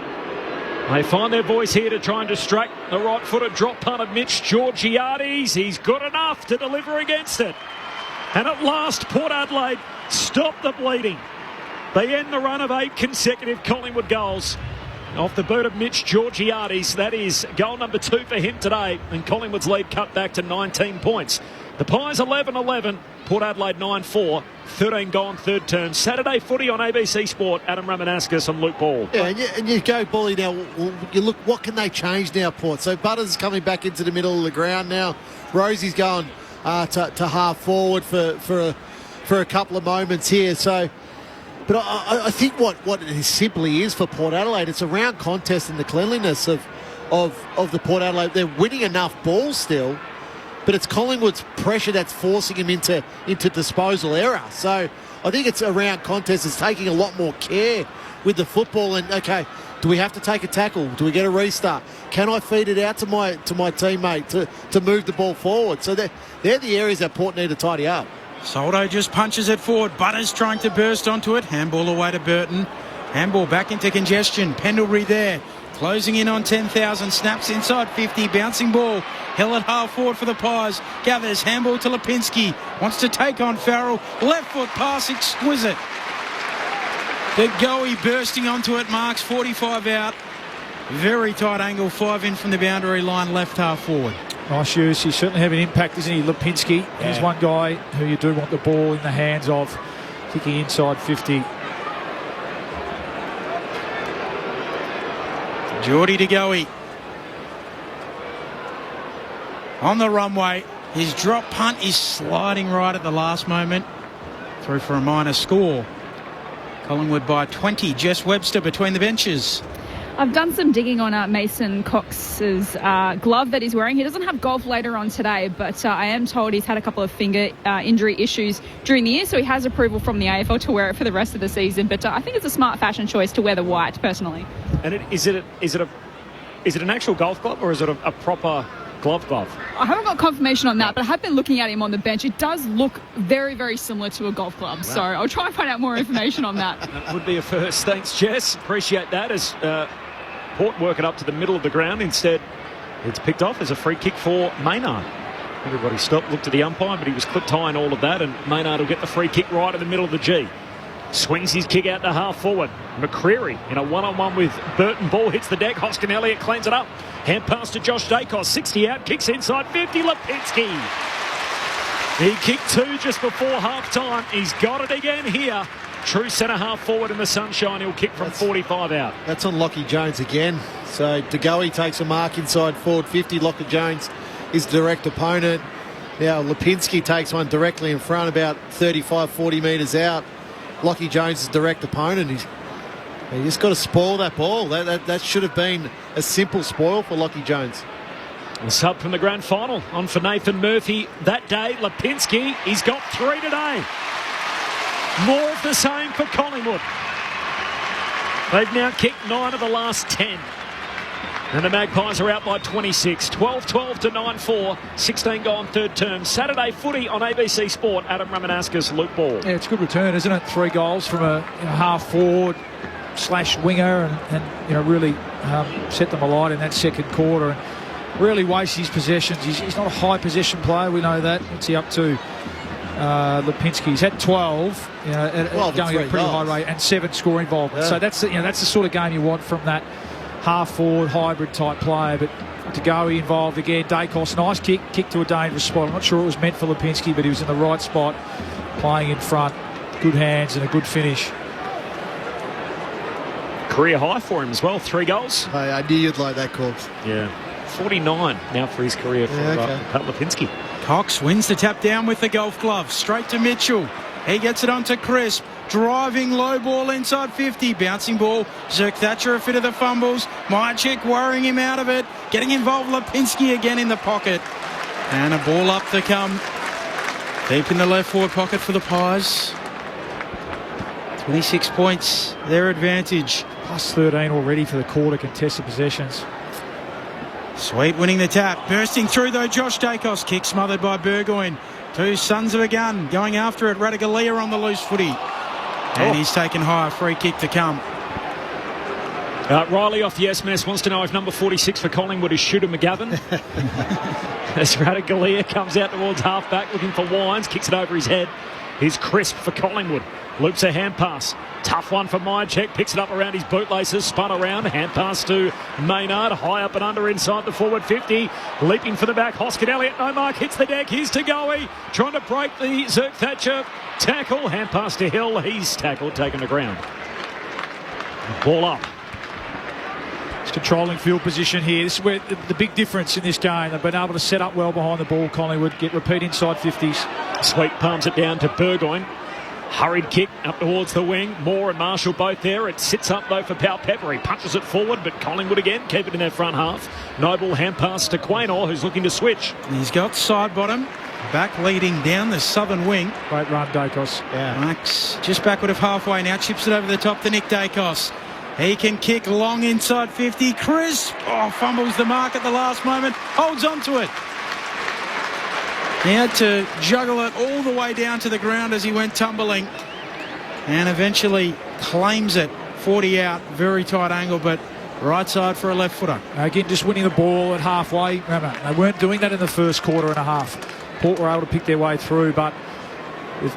[SPEAKER 14] They find their voice here to try and distract the right-footed drop punt of Mitch Georgiades. He's good enough to deliver against it. And at last, Port Adelaide stop the bleeding. They end the run of 8 consecutive Collingwood goals. Off the boot of Mitch Georgiades. That is goal number 2 for him today. And Collingwood's lead cut back to 19 points. The Pies 11-11. Port Adelaide 9-4. 13 gone, third term. Saturday footy on ABC Sport. Adam Ramanauskas and Luke Ball.
[SPEAKER 5] Yeah, and you go, Bully, now. You look, what can they change now, Port? So Butters is coming back into the middle of the ground now. Rosie's going to half forward for a couple of moments here. So, but I think what it simply is for Port Adelaide, it's a round contest in the cleanliness of the Port Adelaide. They're winning enough balls still, but it's Collingwood's pressure that's forcing him into disposal error. So I think it's a round contest. It's taking a lot more care with the football. And, okay, do we have to take a tackle? Do we get a restart? Can I feed it out to my teammate to move the ball forward? So they're the areas that Port need to tidy up.
[SPEAKER 8] Soldo just punches it forward. Butters trying to burst onto it. Handball away to Burton. Handball back into congestion. Pendlebury there. Closing in on 10,000. Snaps inside 50. Bouncing ball. Held at half forward for the Pies. Gathers. Handball to Lipinski. Wants to take on Farrell. Left foot pass. Exquisite. The Goey bursting onto it. Marks 45 out. Very tight angle. 5 in from the boundary line. Left half forward.
[SPEAKER 15] Nice use. He's certainly having impact, isn't he, Lipinski? Yeah. He's one guy who you do want the ball in the hands of. Kicking inside 50.
[SPEAKER 8] Geordie to Goey. On the runway. His drop punt is sliding right at the last moment. Through for a minor score. Collingwood by 20. Jess Webster between the benches.
[SPEAKER 11] I've done some digging on Mason Cox's glove that he's wearing. He doesn't have golf later on today, but I am told he's had a couple of finger injury issues during the year, so he has approval from the AFL to wear it for the rest of the season. But I think it's a smart fashion choice to wear the white, personally.
[SPEAKER 14] And is it an actual golf glove, or is it a proper glove?
[SPEAKER 11] I haven't got confirmation on that, but I have been looking at him on the bench. It does look very, very similar to a golf club. Wow. So I'll try and find out more information on that.
[SPEAKER 14] That would be a first. Thanks, Jess. Appreciate that. As Port work it up to the middle of the ground. Instead, it's picked off as a free kick for Maynard. Everybody stopped, looked at the umpire, but he was clipped high and all of that, and Maynard will get the free kick right in the middle of the G. Swings his kick out to half forward. McCreary in a one-on-one with Burton. Ball hits the deck. Hoskin Elliott cleans it up. Hand pass to Josh Dacos. 60 out. Kicks inside 50. Lipinski. He kicked 2 just before half-time. He's got it again here. True centre half forward in the sunshine. He'll kick from 45 out.
[SPEAKER 5] That's on Lockie Jones again. So DeGoey takes a mark inside forward 50. Lockie Jones is direct opponent. Now Lipinski takes one directly in front, about 35, 40 metres out. Lockie Jones is direct opponent. He just got to spoil that ball. That should have been a simple spoil for Lockie Jones.
[SPEAKER 14] A sub from the grand final on for Nathan Murphy that day. Lipinski, he's got 3 today. More of the same for Collingwood. They've now kicked 9 of the last 10. And the Magpies are out by 26. 12-12 to 9-4. 16 gone, third term. Saturday footy on ABC Sport. Adam Ramanauskas, Luke Ball.
[SPEAKER 15] Yeah, it's a good return, isn't it? 3 goals from a half forward / winger and really set them alight in that second quarter and really wastes his possessions. He's not a high possession player, we know that. What's he up to? Lipinski, he's had 12, going at a pretty high rate, and 7 score involvements. Yeah. So that's the sort of game you want from that half-forward hybrid type player. But to go involved again, Dacos, nice kick to a dangerous spot. I'm not sure it was meant for Lipinski, but he was in the right spot, playing in front. Good hands and a good finish.
[SPEAKER 14] Career high for him as well, 3 goals.
[SPEAKER 5] Hey, I knew you'd like that, Corks.
[SPEAKER 14] Yeah, 49 now for his career for Pat Lipinski.
[SPEAKER 8] Cox wins the tap down with the golf glove. Straight to Mitchell. He gets it onto Crisp. Driving low ball inside 50. Bouncing ball. Zerk Thatcher a fit of the fumbles. Mychik worrying him out of it. Getting involved. Lipinski again in the pocket. And a ball up to come. Deep in the left forward pocket for the Pies. 26 points. Their advantage.
[SPEAKER 15] Plus 13 already for the quarter contested possessions.
[SPEAKER 8] Sweet winning the tap. Bursting through though, Josh Dacos. Kick smothered by Burgoyne. 2 sons of a gun going after it. Radaglia on the loose footy. And he's taken high. Free kick to come.
[SPEAKER 14] Riley off the SMS wants to know if number 46 for Collingwood is Shooter McGavin. As Radaglia comes out towards half-back looking for Wines. Kicks it over his head. Here's Crisp for Collingwood. Loops a hand pass. Tough one for Myercheck. Picks it up around his bootlaces. Spun around. Hand pass to Maynard. High up and under inside the forward 50. Leaping for the back. Hoskin Elliott. No mark. Hits the deck. Here's Tagawi. Trying to break the Zerk Thatcher tackle. Hand pass to Hill. He's tackled. Taken to ground. Ball up.
[SPEAKER 15] It's controlling field position here. This is where the big difference in this game. They've been able to set up well behind the ball, Collingwood. Get repeat inside 50s.
[SPEAKER 14] Sweet palms it down to Burgoyne. Hurried kick up towards the wing. Moore and Marshall both there. It sits up though for Powell Pepper. He punches it forward, but Collingwood again keep it in their front half. Noble hand pass to Quaynor, who's looking to switch.
[SPEAKER 8] He's got side bottom. Back leading down the southern wing.
[SPEAKER 15] Great run, Dacos.
[SPEAKER 8] Yeah. Max just backward of halfway now. Chips it over the top to Nick Dacos. He can kick long inside 50. Crisp. Oh, fumbles the mark at the last moment. Holds on to it. He had to juggle it all the way down to the ground as he went tumbling. And eventually claims it. 40 out. Very tight angle, but right side for a left footer.
[SPEAKER 15] Again, just winning the ball at halfway. Remember, they weren't doing that in the first quarter and a half. Port were able to pick their way through, but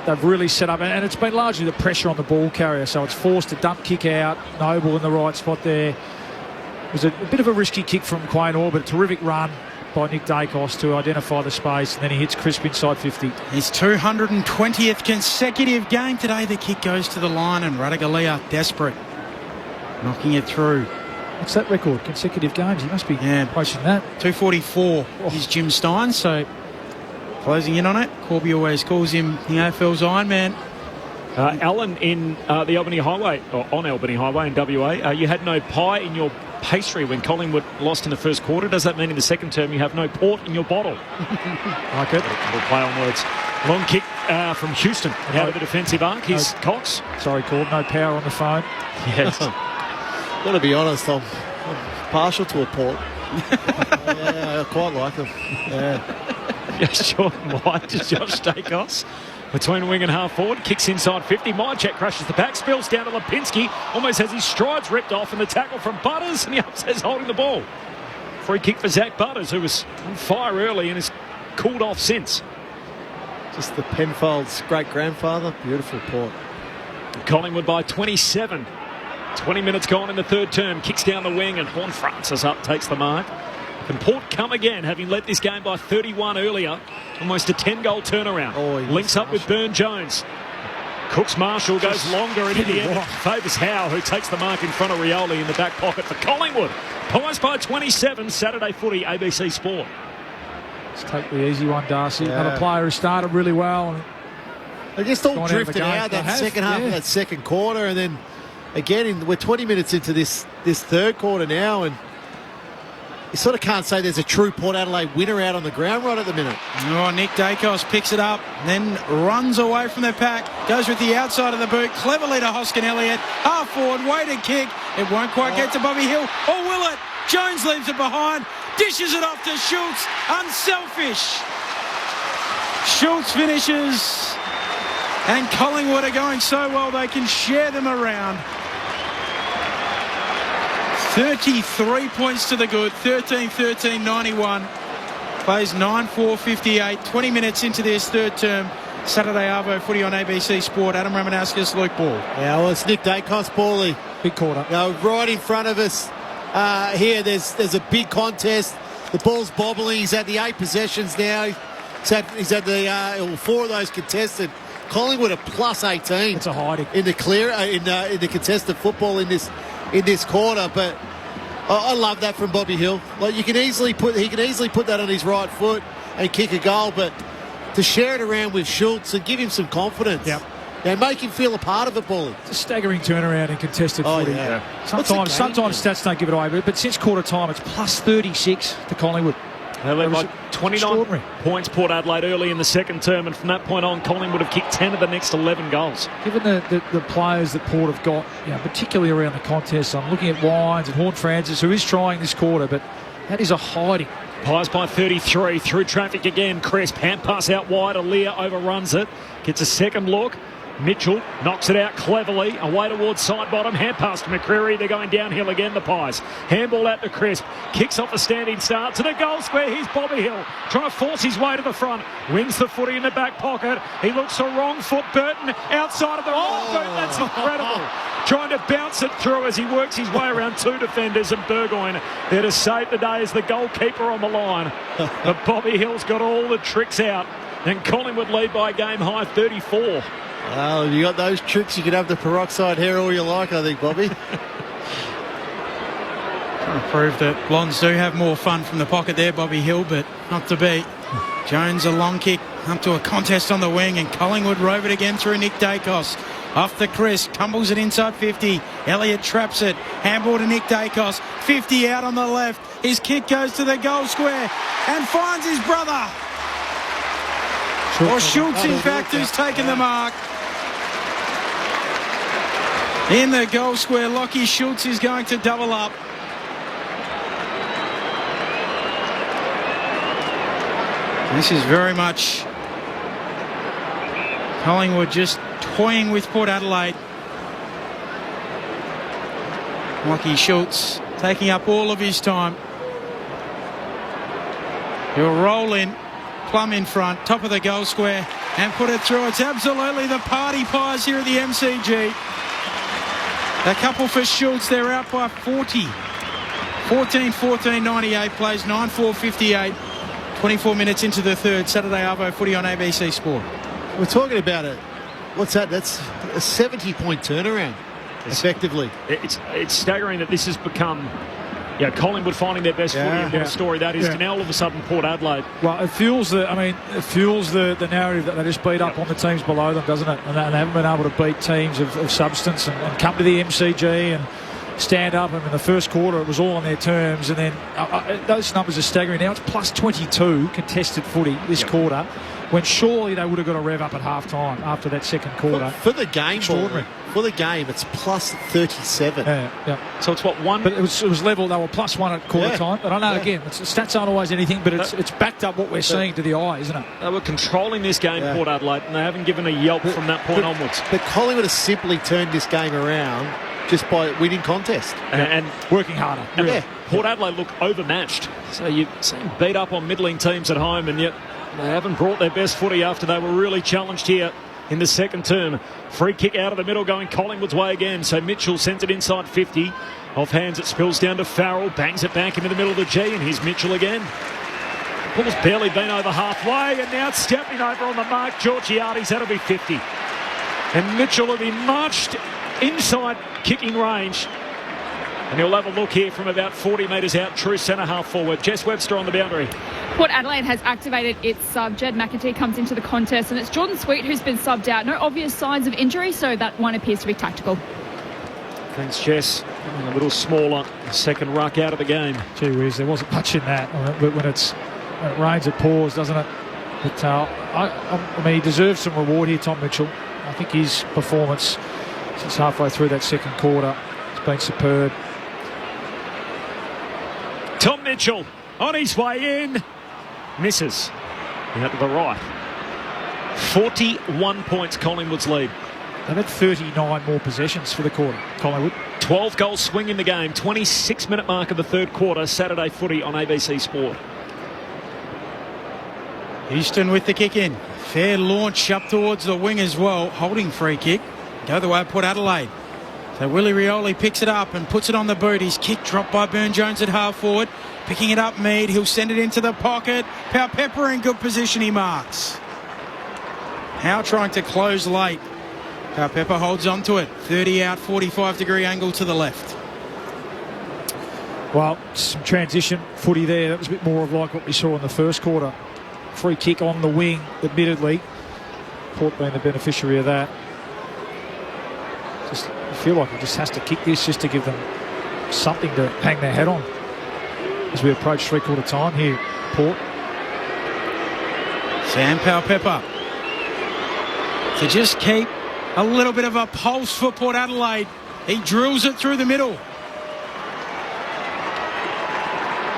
[SPEAKER 15] they've really set up, and it's been largely the pressure on the ball carrier, so it's forced a dump kick out. Noble in the right spot there. It was a bit of a risky kick from Quaynor, but a terrific run by Nick Dacos to identify the space, and then he hits Crisp inside 50.
[SPEAKER 8] His 220th consecutive game today. The kick goes to the line, and Ratugolea desperate, knocking it through.
[SPEAKER 15] What's that record? Consecutive games? He must be pushing that.
[SPEAKER 8] 244 is Jim Stein, so closing in on it. Corby always calls him the AFL's Iron Man.
[SPEAKER 14] Alan, in the Albany Highway, or on Albany Highway in WA, you had no pie in your pastry when Collingwood lost in the first quarter. Does that mean in the second term you have no port in your bottle?
[SPEAKER 15] Like it.
[SPEAKER 14] We'll play on words. Long kick from Houston out of the defensive arc. Here's Cox.
[SPEAKER 15] Sorry, Cord, no power on the phone.
[SPEAKER 14] Yes.
[SPEAKER 5] Got to be honest, I'm partial to a port. Yeah, I quite like them. Yeah.
[SPEAKER 14] Yes, Jordan White to Josh Dacos. Between wing and half forward, kicks inside 50. Myercheck crushes the back, spills down to Lipinski. Almost has his strides ripped off in the tackle from Butters, and he upsets holding the ball. Free kick for Zach Butters, who was on fire early and has cooled off since.
[SPEAKER 5] Just the Penfolds' great-grandfather. Beautiful port.
[SPEAKER 14] Collingwood by 27. 20 minutes gone in the third term. Kicks down the wing, and Horn Francis up, takes the mark. Can Port come again, having led this game by 31 earlier? Almost a 10-goal turnaround. Links up with Burn-Jones. Cooks Marshall goes longer, and in the end, favours Howe, who takes the mark in front of Rioli in the back pocket for Collingwood. Pies by 27, Saturday footy, ABC Sport.
[SPEAKER 15] Let's take the easy one, Darcy. Another player who started really well. And
[SPEAKER 5] they just all drifted out that second half of that second quarter, and then again, we're 20 minutes into this third quarter now, and you sort of can't say there's a true Port Adelaide winner out on the ground right at the minute.
[SPEAKER 8] Oh, Nick Dacos picks it up, then runs away from the pack, goes with the outside of the boot, cleverly to Hoskin Elliott, half forward, weighted kick. It won't quite get to Bobby Hill. Or will it? Jones leaves it behind, dishes it off to Schultz. Unselfish. Schultz finishes, and Collingwood are going so well they can share them around. 33 points to the good, 13-13-91. Plays 9-4-58, 20 minutes into this third term. Saturday Arvo footy on ABC Sport. Adam Ramanauskas, Luke Ball.
[SPEAKER 5] Yeah, well, it's Nick Dacos, Paulie.
[SPEAKER 15] Big quarter.
[SPEAKER 5] Right in front of us here, there's a big contest. The ball's bobbling. He's had the 8 possessions now. He's had the 4 of those contested. Collingwood are plus 18.
[SPEAKER 15] It's a hiding.
[SPEAKER 5] In the contested football in this quarter, but I love that from Bobby Hill. Like he can easily put that on his right foot and kick a goal, but to share it around with Schultz and give him some confidence.
[SPEAKER 15] Yep.
[SPEAKER 5] And make him feel a part of it, Paulie.
[SPEAKER 15] It's a staggering turnaround in contested footy.
[SPEAKER 5] Yeah.
[SPEAKER 15] Sometimes stats don't give it away, but since quarter time it's plus 36 to Collingwood.
[SPEAKER 14] They led by 29 points, Port Adelaide, early in the second term, and from that point on, Collingwood have kicked 10 of the next 11 goals.
[SPEAKER 15] Given the players that Port have got, particularly around the contest, I'm looking at Wines and Horn Francis, who is trying this quarter, but that is a hiding.
[SPEAKER 14] Pies by 33, through traffic again. Crisp, hand pass out wide, Aaliyah overruns it, gets a second look. Mitchell knocks it out cleverly, away towards side bottom, hand pass to McCreary. They're going downhill again, the Pies. Handball out to Crisp, kicks off a standing start to the goal square. Here's Bobby Hill, trying to force his way to the front, wins the footy in the back pocket. He looks the wrong foot, Burton outside of the wrong boot. That's incredible. Trying to bounce it through as he works his way around two defenders, and Burgoyne there to save the day as the goalkeeper on the line. But Bobby Hill's got all the tricks out, and Collingwood lead by a game high 34.
[SPEAKER 5] Well, you got those tricks, you can have the peroxide hair all you like, I think, Bobby.
[SPEAKER 8] Trying to prove that Blondes do have more fun from the pocket there, Bobby Hill, but not to be. Jones, a long kick up to a contest on the wing, and Collingwood rove it again through Nick Dacos. Off the Chris, tumbles it inside 50. Elliott traps it. Handball to Nick Dacos. 50 out on the left. His kick goes to the goal square and finds his brother. Or Schultz, in fact, who's taken the mark. In the goal square, Lockie Schultz is going to double up. This is very much Collingwood just toying with Port Adelaide. Lockie Schultz taking up all of his time. He'll roll in, plumb in front, top of the goal square, and put it through. It's absolutely the party pies here at the MCG. A couple for Schultz. They're out by 40. 14-14, 98 plays, 9-4-58. 24 minutes into the third. Saturday Arvo footy on ABC Sport.
[SPEAKER 5] We're talking about it. What's that? That's a 70-point turnaround, effectively.
[SPEAKER 14] It's staggering that this has become Collingwood finding their best footy, and what a story that is to now all of a sudden Port Adelaide.
[SPEAKER 15] Well, it fuels the narrative that they just beat up on the teams below them, doesn't it? And they haven't been able to beat teams of substance and come to the MCG and stand up. And in the first quarter, it was all on their terms. And then those numbers are staggering. Now it's plus 22 contested footy this quarter, when surely they would have got a rev up at half-time after that second quarter.
[SPEAKER 5] For the game, extraordinary. For the game, it's plus 37.
[SPEAKER 15] Yeah.
[SPEAKER 14] So it's what, one?
[SPEAKER 15] But it was level. They were plus one at quarter time. But I know, again, stats aren't always anything, but it's backed up what we're seeing to the eye, isn't it?
[SPEAKER 14] They were controlling this game, Port Adelaide, and they haven't given a yelp from that point onwards.
[SPEAKER 5] But Collingwood has simply turned this game around just by winning contest.
[SPEAKER 14] And
[SPEAKER 15] working harder.
[SPEAKER 14] And Port Adelaide look overmatched. So you've seen beat up on middling teams at home, and yet they haven't brought their best footy after they were really challenged here in the second term. Free kick out of the middle going Collingwood's way again. So Mitchell sends it inside 50. Off hands it spills down to Farrell. Bangs it back into the middle of the G, and here's Mitchell again. Ball's barely been over halfway, and now it's stepping over on the mark. Georgiades, that'll be 50. And Mitchell will be marched inside kicking range. And he'll have a look here from about 40 metres out, true centre half forward. Jess Webster on the boundary.
[SPEAKER 11] Port Adelaide has activated its sub. Jed McAtee comes into the contest, and it's Jordan Sweet who's been subbed out. No obvious signs of injury, so that one appears to be tactical.
[SPEAKER 14] Thanks, Jess. A little smaller second ruck out of the game.
[SPEAKER 15] Gee whiz, there wasn't much in that. But when it rains, it pours, doesn't it? But I mean, he deserves some reward here, Tom Mitchell. I think his performance since halfway through that second quarter has been superb.
[SPEAKER 14] Tom Mitchell on his way in. Misses. Out to the right. 41 points, Collingwood's lead.
[SPEAKER 15] They've had 39 more possessions for the quarter, Collingwood.
[SPEAKER 14] 12-goal swing in the game. 26-minute mark of the third quarter. Saturday footy on ABC Sport.
[SPEAKER 8] Houston with the kick in. Fair launch up towards the wing as well. Holding free kick. Go the way of Port Adelaide. So Willie Rioli picks it up and puts it on the boot. His kick dropped by Burne-Jones at half forward. Picking it up, Mead. He'll send it into the pocket. Pau Pepper in good position, he marks. Howe trying to close late. Pau Pepper holds on to it. 30 out, 45-degree angle to the left.
[SPEAKER 15] Well, some transition footy there. That was a bit more of like what we saw in the first quarter. Free kick on the wing, admittedly. Port being the beneficiary of that. Just feel like he just has to kick this just to give them something to hang their head on as we approach three-quarter time here, Port.
[SPEAKER 8] Sam Powell-Pepper to just keep a little bit of a pulse for Port Adelaide. He drills it through the middle.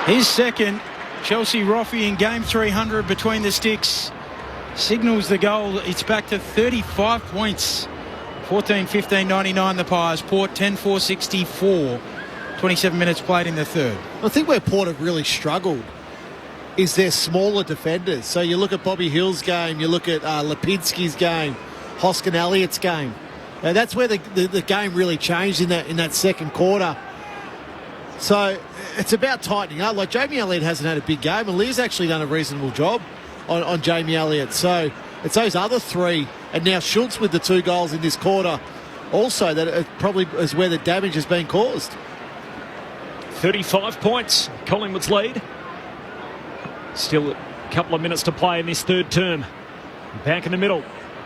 [SPEAKER 8] His second. Chelsea Roffey in game 300 between the sticks. signals the goal. It's back to 35 points. 14-15-99 the Pies. Port 10-4-64. 27 minutes played in the third.
[SPEAKER 5] I think where Port have really struggled is their smaller defenders. So you look at Bobby Hill's game, you look at Lipinski's game, Hoskin Elliott's game. That's where the game really changed in that second quarter. So it's about tightening up. Like, Jamie Elliott hasn't had a big game, and Lear's actually done a reasonable job on Jamie Elliott. So it's those other three, and now Schultz with the 2 goals in this quarter also, that it probably is where the damage has been caused.
[SPEAKER 14] 35 points, Collingwood's lead. Still a couple of minutes to play in this third term. Back in the middle,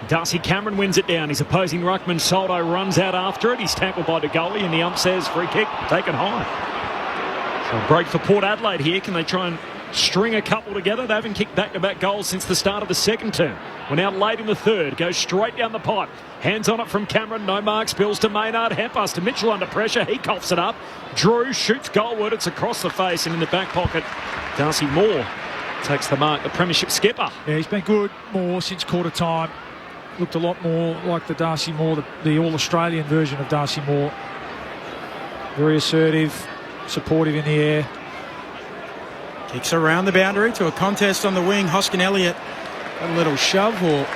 [SPEAKER 14] Darcy Cameron wins it down. His opposing ruckman Soldo runs out after it. He's tackled by the goalie, and the ump says free kick taken high. So a break for Port Adelaide here. Can they try and string a couple together? They haven't kicked back-to-back goals since the start of the second term. We're now late in the third. Goes straight down the pipe. Hands on it from Cameron. No mark. Spills to Maynard. Hand pass to Mitchell under pressure. He coughs it up. Drew shoots goalward. It's across the face and in the back pocket. Darcy Moore takes the mark. The premiership skipper.
[SPEAKER 15] Yeah, he's been good, Moore, since quarter time. Looked a lot more like the Darcy Moore, the All-Australian version of Darcy Moore. Very assertive, supportive in the air.
[SPEAKER 8] Kicks around the boundary to a contest on the wing. Hoskin Elliott got a little shove, or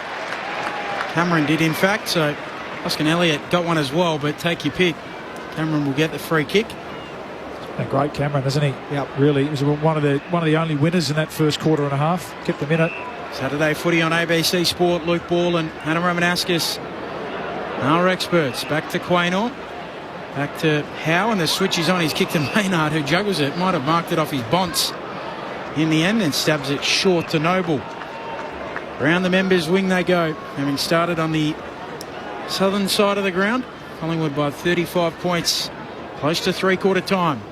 [SPEAKER 8] Cameron did in fact, so Hoskin Elliott got one as well, but take your pick. Cameron will get the free kick.
[SPEAKER 15] Been great, Cameron, hasn't he? Yep, really. He was one of the only winners in that first quarter and a half. Kept them in it.
[SPEAKER 8] Saturday footy on ABC Sport. Luke Ball and Hannah Romanascus, our experts. Back to Quaynor. Back to Howe, and the switch is on. He's kicked to Maynard, who juggles it. Might have marked it off his bonce in the end and stabs it short to Noble. Round the members' wing they go, having started on the southern side of the ground. Collingwood by 35 points, close to three-quarter time.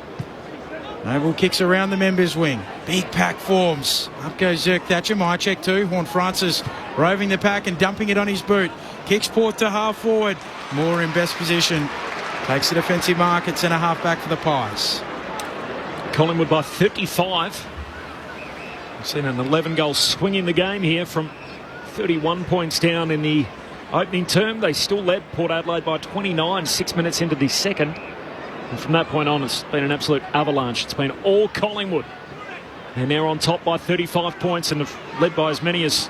[SPEAKER 8] Noble kicks around the members' wing. Big pack forms. Up goes Zerk Thatcher. Mychek too. Horn Francis roving the pack and dumping it on his boot. Kicks Port to half forward. Moore in best position. Takes the defensive mark at centre half back for the Pies.
[SPEAKER 14] Collingwood by 55. We've seen an 11-goal swing in the game here from 31 points down in the opening term. They still led Port Adelaide by 29, 6 minutes into the second. And from that point on, it's been an absolute avalanche. It's been all Collingwood. And they're on top by 35 points and have led by as many as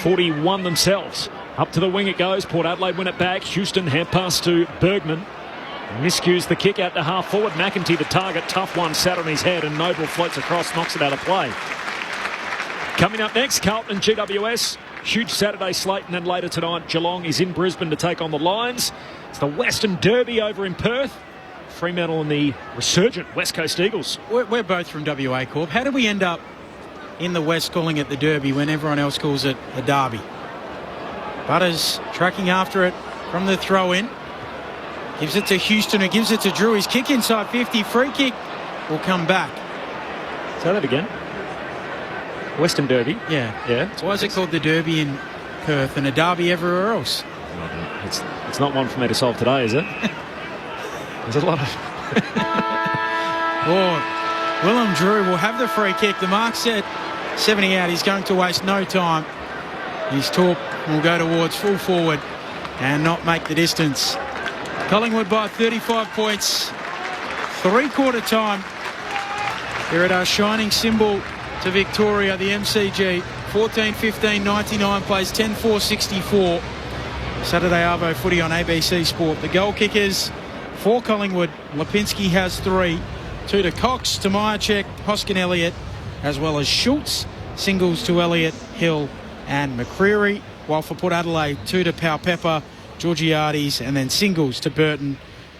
[SPEAKER 14] 41 themselves. Up to the wing it goes. Port Adelaide win it back. Houston hand pass to Bergman. Miscues the kick out to half forward. McEntee the target. Tough one sat on his head, and Noble floats across, knocks it out of play. Coming up next, Carlton and GWS. Huge Saturday slate, and then later tonight, Geelong is in Brisbane to take on the Lions. It's the Western Derby over in Perth. Fremantle and the resurgent West Coast Eagles.
[SPEAKER 8] We're both from WA Corp. How did we end up in the West calling it the Derby when everyone else calls it a Derby? Butters tracking after it from the throw-in. Gives it to Houston, who gives it to Drew. His kick inside 50. Free kick will come back.
[SPEAKER 14] Say that again. Western Derby.
[SPEAKER 8] Yeah. So why is it called the Derby in Perth and a Derby everywhere else?
[SPEAKER 14] It's not one for me to solve today, is it? There's a lot of...
[SPEAKER 8] Willem Drew will have the free kick. The mark set 70 out. He's going to waste no time. His torp will go towards full forward and not make the distance. Collingwood by 35 points. Three-quarter time. Here at our shining symbol to Victoria, the MCG. 14-15-99 plays 10-4-64. Saturday Arvo footy on ABC Sport. The goal kickers for Collingwood. Lipinski has 3. 2 to Cox, to Myercheck, Hoskin Elliott, as well as Schultz. Singles to Elliott, Hill and McCreery. While for Port Adelaide, 2 to Powpepper, Georgiades, and then singles to Burton,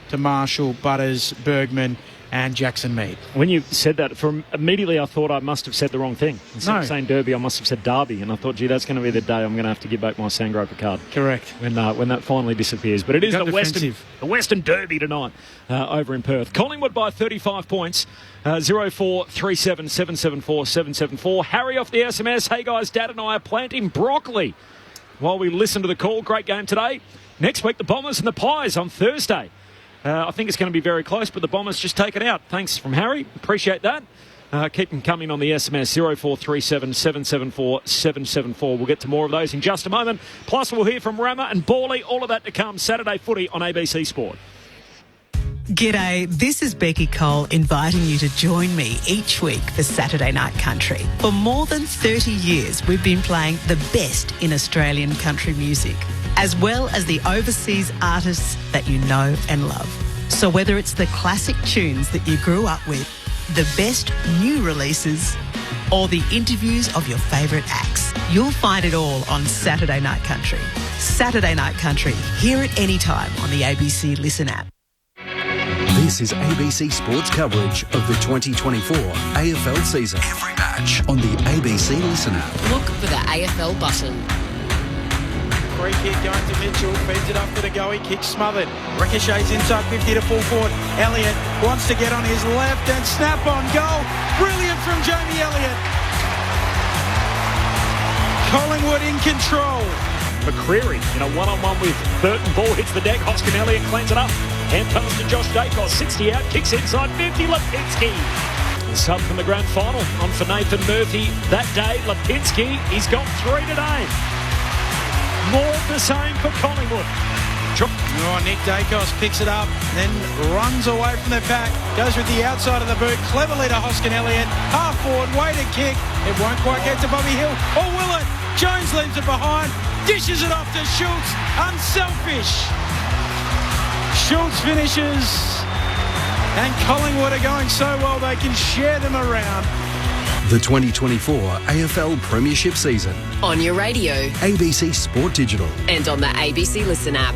[SPEAKER 8] to Marshall, Butters, Bergman and Jackson Mead.
[SPEAKER 14] When you said that, immediately I thought I must have said the wrong thing. Instead of saying Derby, I must have said Derby, and I thought, gee, that's going to be the day I'm going to have to give back my Sangroper card.
[SPEAKER 8] Correct.
[SPEAKER 14] When that finally disappears. But it is the Western Derby tonight over in Perth. Collingwood by 35 points. 0437 774 774. Harry off the SMS. Hey guys, Dad and I are planting broccoli while we listen to the call. Great game today. Next week, the Bombers and the Pies on Thursday. I think it's going to be very close, but the Bombers just take it out. Thanks from Harry. Appreciate that. Keep them coming on the SMS 0437 774 774. We'll get to more of those in just a moment. Plus, we'll hear from Rammer and Bawley. All of that to come. Saturday footy on ABC Sport.
[SPEAKER 2] G'day, this is Becky Cole inviting you to join me each week for Saturday Night Country. For more than 30 years, we've been playing the best in Australian country music, as well as the overseas artists that you know and love. So whether it's the classic tunes that you grew up with, the best new releases, or the interviews of your favourite acts, you'll find it all on Saturday Night Country. Saturday Night Country, hear it anytime on the ABC Listen app.
[SPEAKER 3] This is ABC Sports coverage of the 2024 AFL season. Every match on the ABC Listen app.
[SPEAKER 24] Look for the AFL button.
[SPEAKER 8] Free kick going to Mitchell, feeds it up for the go, he kicks smothered. Ricochets inside 50 to full forward. Elliott wants to get on his left and snap on goal. Brilliant from Jamie Elliott. Collingwood in control.
[SPEAKER 14] McCreary in a one-on-one with Burton. Ball hits the deck. Hoskin Elliott cleans it up. Hand pass to Josh Dacos. 60 out. Kicks inside 50. Lipinski. Sub from the grand final on for Nathan Murphy that day. Lipinski, he's got 3 today. More of the same for Collingwood.
[SPEAKER 8] Oh, Nick Dacos picks it up, then runs away from the pack, goes with the outside of the boot, cleverly to Hoskin Elliott, half forward, way to kick. It won't quite get to Bobby Hill, or will it? Jones leaves it behind, dishes it off to Schultz, unselfish. Schultz finishes, and Collingwood are going so well they can share them around.
[SPEAKER 3] The 2024 AFL Premiership season.
[SPEAKER 24] On your radio.
[SPEAKER 3] ABC Sport Digital.
[SPEAKER 24] And on the ABC Listen app.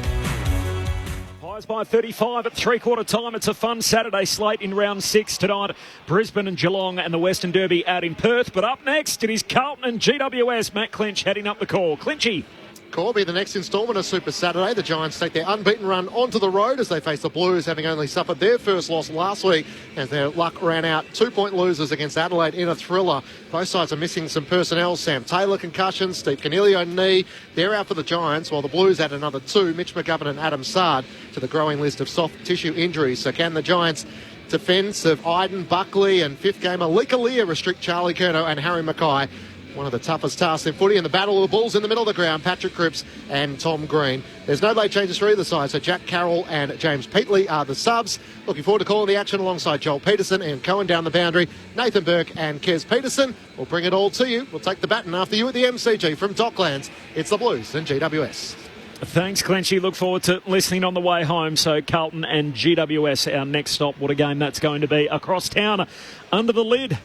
[SPEAKER 14] Pies by 35 at three-quarter time. It's a fun Saturday slate in round 6 tonight. Brisbane and Geelong and the Western Derby out in Perth. But up next, it is Carlton and GWS. Matt Clinch heading up the call. Clinchy.
[SPEAKER 1] Corby, the next instalment of Super Saturday. The Giants take their unbeaten run onto the road as they face the Blues, having only suffered their first loss last week as their luck ran out. 2-point losers against Adelaide in a thriller. Both sides are missing some personnel. Sam Taylor concussion, Steve Cornelio knee. They're out for the Giants, while the Blues add another 2, Mitch McGovern and Adam Sard, to the growing list of soft tissue injuries. So can the Giants defence of Iden, Buckley and fifth gamer Likalia restrict Charlie Curnow and Harry Mackay? One of the toughest tasks in footy, in the battle of the Bulls in the middle of the ground, Patrick Cripps and Tom Green. There's no late changes for either side, so Jack Carroll and James Peatley are the subs. Looking forward to calling the action alongside Joel Peterson and Cohen down the boundary. Nathan Burke and Kez Peterson will bring it all to you. We'll take the baton after you at the MCG from Docklands. It's the Blues and GWS.
[SPEAKER 14] Thanks, Clenchy. Look forward to listening on the way home. So Carlton and GWS, our next stop. What a game that's going to be across town. Under the lid.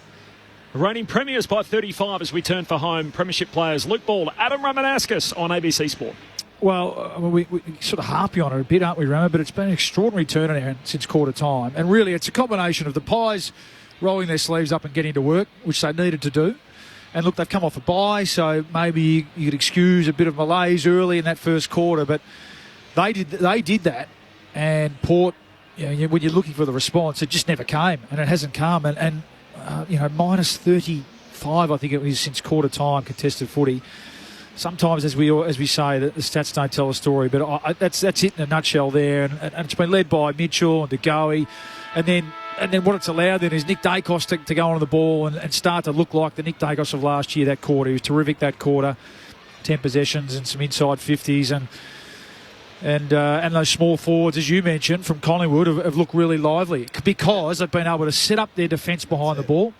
[SPEAKER 14] Reigning premiers by 35 as we turn for home. Premiership players Luke Ball, Adam Ramanauskas on ABC Sport.
[SPEAKER 15] Well, we sort of harpy on it a bit, aren't we, Rama? But it's been an extraordinary turnaround since quarter time. And really, it's a combination of the Pies rolling their sleeves up and getting to work, which they needed to do. And look, they've come off a bye, so maybe you could excuse a bit of malaise early in that first quarter. But they did that. And Port, when you're looking for the response, it just never came. And it hasn't come. And minus 35, I think it was, since quarter time contested footy. Sometimes, as we say, the stats don't tell a story, but that's it in a nutshell there. And it's been led by Mitchell and DeGoey, and then what it's allowed then is Nick Dacos to go on the ball and start to look like the Nick Dacos of last year. That quarter, he was terrific. That quarter, 10 possessions and some inside 50s, and those small forwards, as you mentioned, from Collingwood have looked really lively because they've been able to set up their defence behind the ball,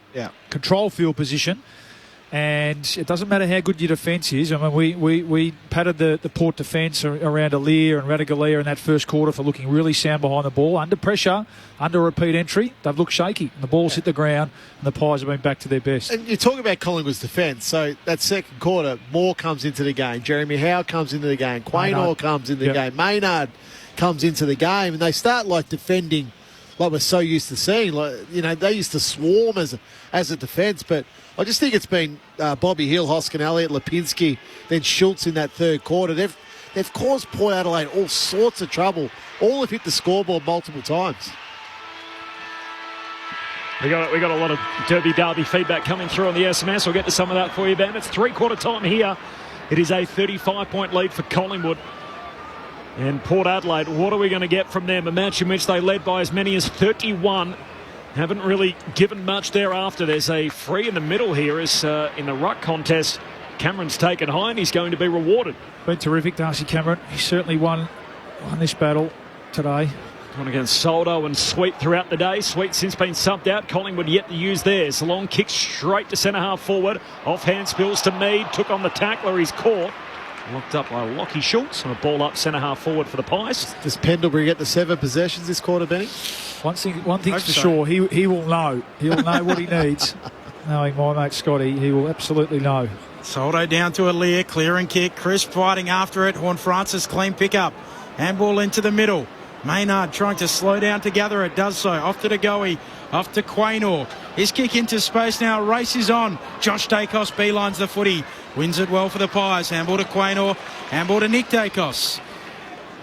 [SPEAKER 15] control field position, and it doesn't matter how good your defence is. I mean, we patted the Port defence around Alir and Radigalia in that first quarter for looking really sound behind the ball. Under pressure, under repeat entry, they've looked shaky. And the ball's hit the ground, and the Pies have been back to their best.
[SPEAKER 5] And you talk about Collingwood's defence. So that second quarter, Moore comes into the game. Jeremy Howe comes into the game. Quaynor comes into the game. Maynard comes into the game. And they start defending like we're so used to seeing. They used to swarm as a defence, but I just think it's been Bobby Hill, Hoskin Elliott, Lipinski, then Schultz in that third quarter. They've caused Port Adelaide all sorts of trouble. All have hit the scoreboard multiple times.
[SPEAKER 14] We got a lot of Derby feedback coming through on the SMS. We'll get to some of that for you, Ben. It's three-quarter time here. It is a 35-point lead for Collingwood. And Port Adelaide, what are we going to get from them? A match in which they led by as many as 31 haven't really given much thereafter. There's a free in the middle here as in the ruck contest. Cameron's taken high and he's going to be rewarded.
[SPEAKER 15] Been terrific, Darcy Cameron. He certainly won this battle today.
[SPEAKER 14] One against Soldo and Sweet throughout the day. Sweet since been subbed out. Collingwood yet to use theirs. A long kick straight to centre half forward. Offhand spills to Mead. Took on the tackler. He's caught. Locked up by Lockie Schultz. And a ball up centre half forward for the Pies.
[SPEAKER 5] Does Pendlebury get the 7 possessions this quarter, Benny?
[SPEAKER 15] One thing's for sure. He will know. He'll know what he needs. Knowing my mate Scotty, he will absolutely know.
[SPEAKER 8] Soldo down to Aaliyah, clear and kick. Chris fighting after it. Horne-Francis clean pickup. Handball into the middle. Maynard trying to slow down to gather it. Does so. Off to Degoe. Off to Quaynor. His kick into space now. Race is on. Josh Dacos beelines the footy. Wins it well for the Pies. Handball to Quaynor. Handball to Nick Dacos.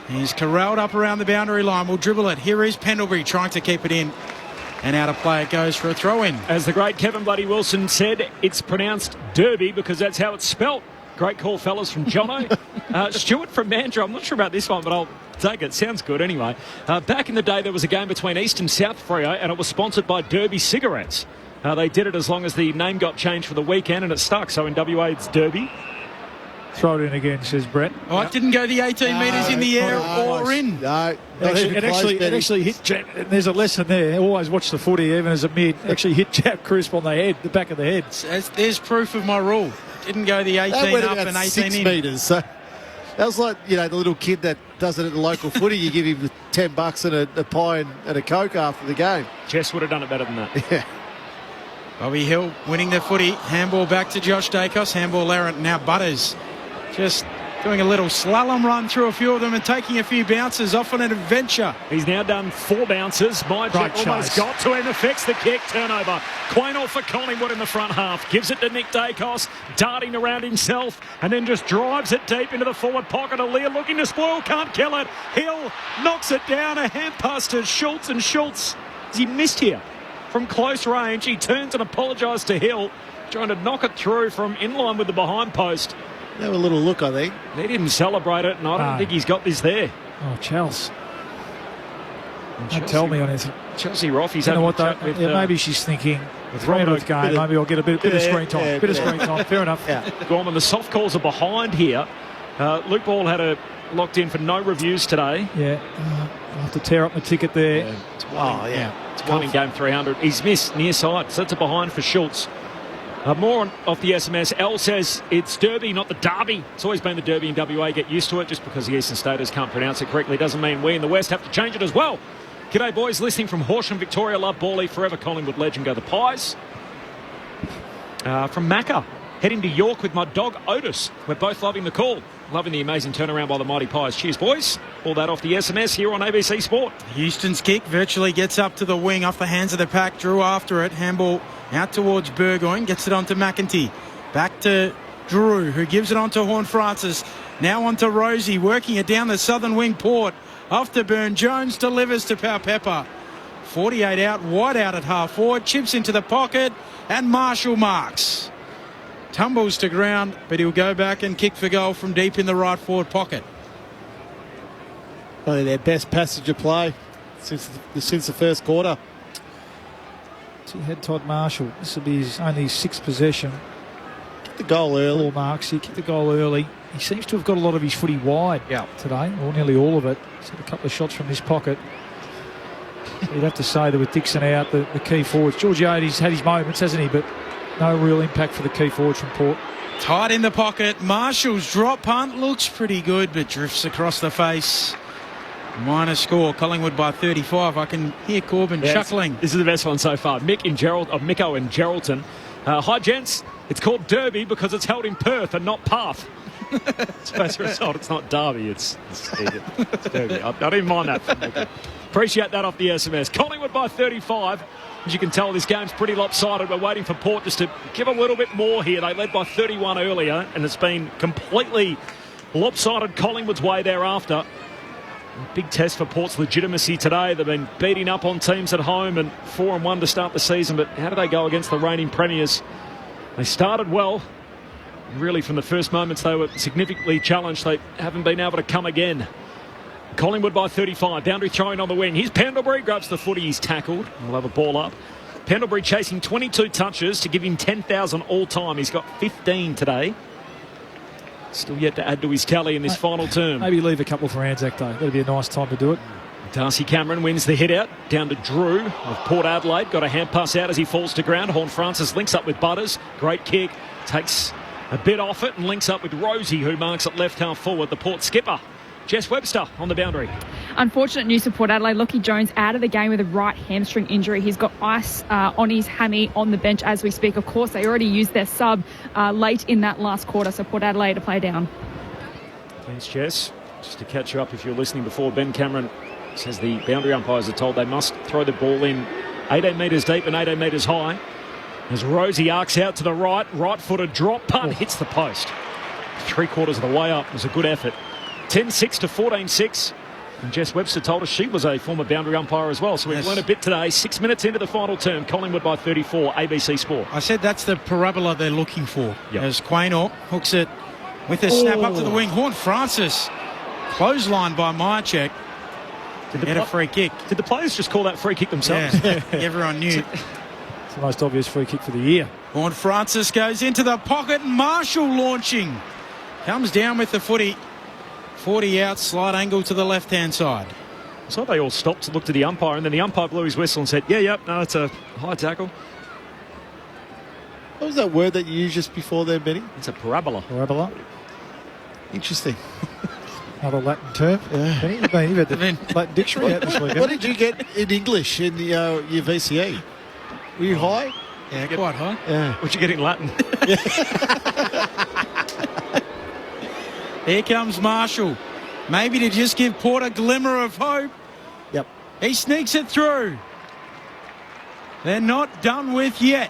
[SPEAKER 8] He's corralled up around the boundary line. Will dribble it. Here is Pendlebury trying to keep it in. And out of play it goes for a throw-in.
[SPEAKER 14] As the great Kevin Bloody Wilson said, it's pronounced Derby because that's how it's spelt. Great call, fellas, from Jono. Stuart from Mandurah. I'm not sure about this one, but I'll take it. Sounds good anyway. Back in the day, there was a game between East and South Freo, and it was sponsored by Derby Cigarettes. They did it as long as the name got changed for the weekend, and it stuck. So in WA, it's Derby.
[SPEAKER 15] Throw it in again, says Brett.
[SPEAKER 8] Oh, it didn't go the 18 metres in the air or in.
[SPEAKER 5] No,
[SPEAKER 15] it actually hit. There's a lesson there. Always watch the footy, even as a mid. Actually hit Jack Crisp on the head, the back of the head.
[SPEAKER 8] There's proof of my rule. Didn't go the 18 up and 18
[SPEAKER 5] 6
[SPEAKER 8] in.
[SPEAKER 5] metres. So that was like, the little kid that does it at the local footy. You give him $10 and a pie and a Coke after the game.
[SPEAKER 14] Jess would have done it better than that.
[SPEAKER 5] Yeah.
[SPEAKER 8] Bobby Hill winning the footy. Handball back to Josh Dacos. Handball errant. Now Butters just doing a little slalom run through a few of them and taking a few bounces off on an adventure.
[SPEAKER 14] He's now done 4 bounces. Myjet almost got to him. Affects the kick. Turnover. Quaynor for Collingwood in the front half. Gives it to Nick Dacos. Darting around himself and then just drives it deep into the forward pocket. Aaliyah looking to spoil. Can't kill it. Hill knocks it down. A hand pass to Schultz. And Schultz, has he missed here? From close range, he turns and apologised to Hill. Trying to knock it through from in line with the behind post.
[SPEAKER 5] Have a little look, I think.
[SPEAKER 14] They didn't celebrate it, and I don't think he's got this there.
[SPEAKER 15] Oh, Chelsea. Don't tell me on anything.
[SPEAKER 14] Chelsea Roffey's
[SPEAKER 15] you know
[SPEAKER 14] having
[SPEAKER 15] what,
[SPEAKER 14] a chat with...
[SPEAKER 15] maybe she's thinking, with 300th game, maybe I'll get a bit of screen time. Bit of screen time, fair enough.
[SPEAKER 14] Gorman, the soft calls are behind here. Luke Ball had a locked in for no reviews today.
[SPEAKER 15] Yeah, I'll have to tear up my ticket there.
[SPEAKER 14] It's one in game 300. He's missed near side, so it's a behind for Schultz. More off the SMS. L says it's Derby, not the Derby. It's always been the Derby in WA. Get used to it. Just because the Eastern Staters can't pronounce it correctly doesn't mean we in the West have to change it as well. G'day, boys. Listening from Horsham, Victoria. Love Bally. Forever Collingwood legend. Go the Pies. From Macca. Heading to York with my dog Otis. We're both loving the call. Loving the amazing turnaround by the mighty Pies. Cheers, boys. All that off the SMS here on ABC Sport.
[SPEAKER 8] Houston's kick virtually gets up to the wing off the hands of the pack. Drew after it. Handball out towards Burgoyne. Gets it onto McEntee. Back to Drew, who gives it on to Horne-Francis. Now on to Rosie, working it down the southern wing. Port. Off to Burn. Jones delivers to Powpepper. 48 out, wide out at half forward. Chips into the pocket. And Marshall marks. Tumbles to ground, but he'll go back and kick for goal from deep in the right forward pocket.
[SPEAKER 5] Probably their best passage of play since the first quarter.
[SPEAKER 15] He had Todd Marshall. This will be his only 6th possession.
[SPEAKER 5] Kicked the goal early.
[SPEAKER 15] 4 marks. He kicked the goal early. He seems to have got a lot of his footy wide today, or nearly all of it. He's had a couple of shots from this pocket. So you'd have to say that with Dixon out, the key forwards. Georgiades had his moments, hasn't he? But no real impact for the key forwards from Port.
[SPEAKER 8] Tight in the pocket. Marshall's drop punt looks pretty good, but drifts across the face. Minor score. Collingwood by 35. I can hear Corbin chuckling.
[SPEAKER 14] This is the best one so far. Mikko in Geraldton. Hi, gents. It's called Derby because it's held in Perth and not Perth. As a result, it's not Derby. It's Derby. I don't even mind that from Mikko. Appreciate that off the SMS. Collingwood by 35. As you can tell, this game's pretty lopsided. We're waiting for Port just to give a little bit more here. They led by 31 earlier, and it's been completely lopsided Collingwood's way thereafter. Big test for Port's legitimacy today. They've been beating up on teams at home and 4-1 to start the season, but how do they go against the reigning premiers? They started well. Really, from the first moments they were significantly challenged. They haven't been able to come again. Collingwood by 35. Boundary throwing on the wing. Here's Pendlebury. Grabs the footy. He's tackled. We'll have a ball up. Pendlebury chasing 22 touches to give him 10,000 all time. He's got 15 today. Still yet to add to his tally in this final term.
[SPEAKER 15] Maybe leave a couple for Anzac Day. That'd be a nice time to do it.
[SPEAKER 14] Darcy Cameron wins the hit out. Down to Drew of Port Adelaide. Got a hand pass out as he falls to ground. Horn Francis links up with Butters. Great kick. Takes a bit off it and links up with Rosie, who marks it left half forward. The Port skipper, Jess Webster, on the boundary.
[SPEAKER 11] Unfortunate news for Port Adelaide. Lockie Jones out of the game with a right hamstring injury. He's got ice on his hammy on the bench as we speak. Of course, they already used their sub late in that last quarter, so Port Adelaide to play down.
[SPEAKER 14] Thanks, Jess. Just to catch you up if you're listening before, Ben Cameron says the boundary umpires are told they must throw the ball in 18 metres deep and 18 metres high. As Rosie arcs out to the right-footed drop punt hits the post. 3/4 of the way up. It was a good effort. 10-6 to 14-6. And Jess Webster told us she was a former boundary umpire as well. So we've learned a bit today. 6 minutes into the final term. Collingwood by 34. ABC Sport.
[SPEAKER 8] I said that's the parabola they're looking for. Yep. As Quaynor hooks it with a snap up to the wing. Horn Francis clotheslined by Myercheck. Get a free kick.
[SPEAKER 14] Did the players just call that free kick themselves?
[SPEAKER 8] Yeah. Everyone knew.
[SPEAKER 15] It's the most obvious free kick for the year.
[SPEAKER 8] Horn Francis goes into the pocket. Marshall launching. Comes down with the footy. 40 out, slight angle to the left-hand side.
[SPEAKER 14] So they all stopped to look to the umpire, and then the umpire blew his whistle and said, no, it's a high tackle.
[SPEAKER 5] What was that word that you used just before there, Benny?
[SPEAKER 14] It's a parabola.
[SPEAKER 15] Parabola.
[SPEAKER 5] Interesting.
[SPEAKER 15] Another Latin term. Yeah. Benny, you've had the Latin dictionary out this weekend.
[SPEAKER 5] What did you get in English in your VCE? Were you high?
[SPEAKER 8] Yeah, quite high.
[SPEAKER 5] Yeah.
[SPEAKER 14] What'd you get in Latin?
[SPEAKER 8] Here comes Marshall. Maybe to just give Port a glimmer of hope.
[SPEAKER 5] Yep.
[SPEAKER 8] He sneaks it through. They're not done with yet.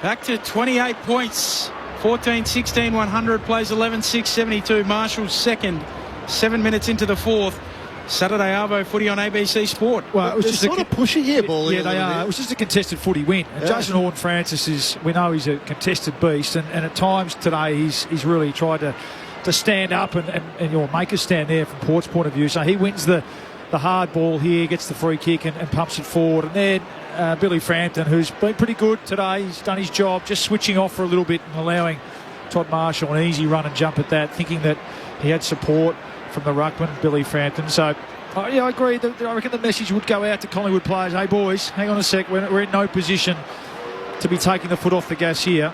[SPEAKER 8] Back to 28 points. 14-16, 100, plays 11-6, 72. Marshall's second. 7 minutes into the fourth. Saturday Arvo footy on ABC Sport.
[SPEAKER 15] Well, it was just
[SPEAKER 5] sort of pushing here, ball.
[SPEAKER 15] Yeah, they are. It was just a contested footy win. And Jason Horn Francis we know he's a contested beast, and at times today he's really tried to stand up and make a stand there from Port's point of view. So he wins the hard ball here, gets the free kick and pumps it forward. And then Billy Frampton, who's been pretty good today, he's done his job, just switching off for a little bit and allowing Todd Marshall an easy run and jump at that, thinking that he had support from the ruckman, Billy Frampton. So, I agree. I reckon the message would go out to Collingwood players, hey, boys, hang on a sec. We're in no position to be taking the foot off the gas here.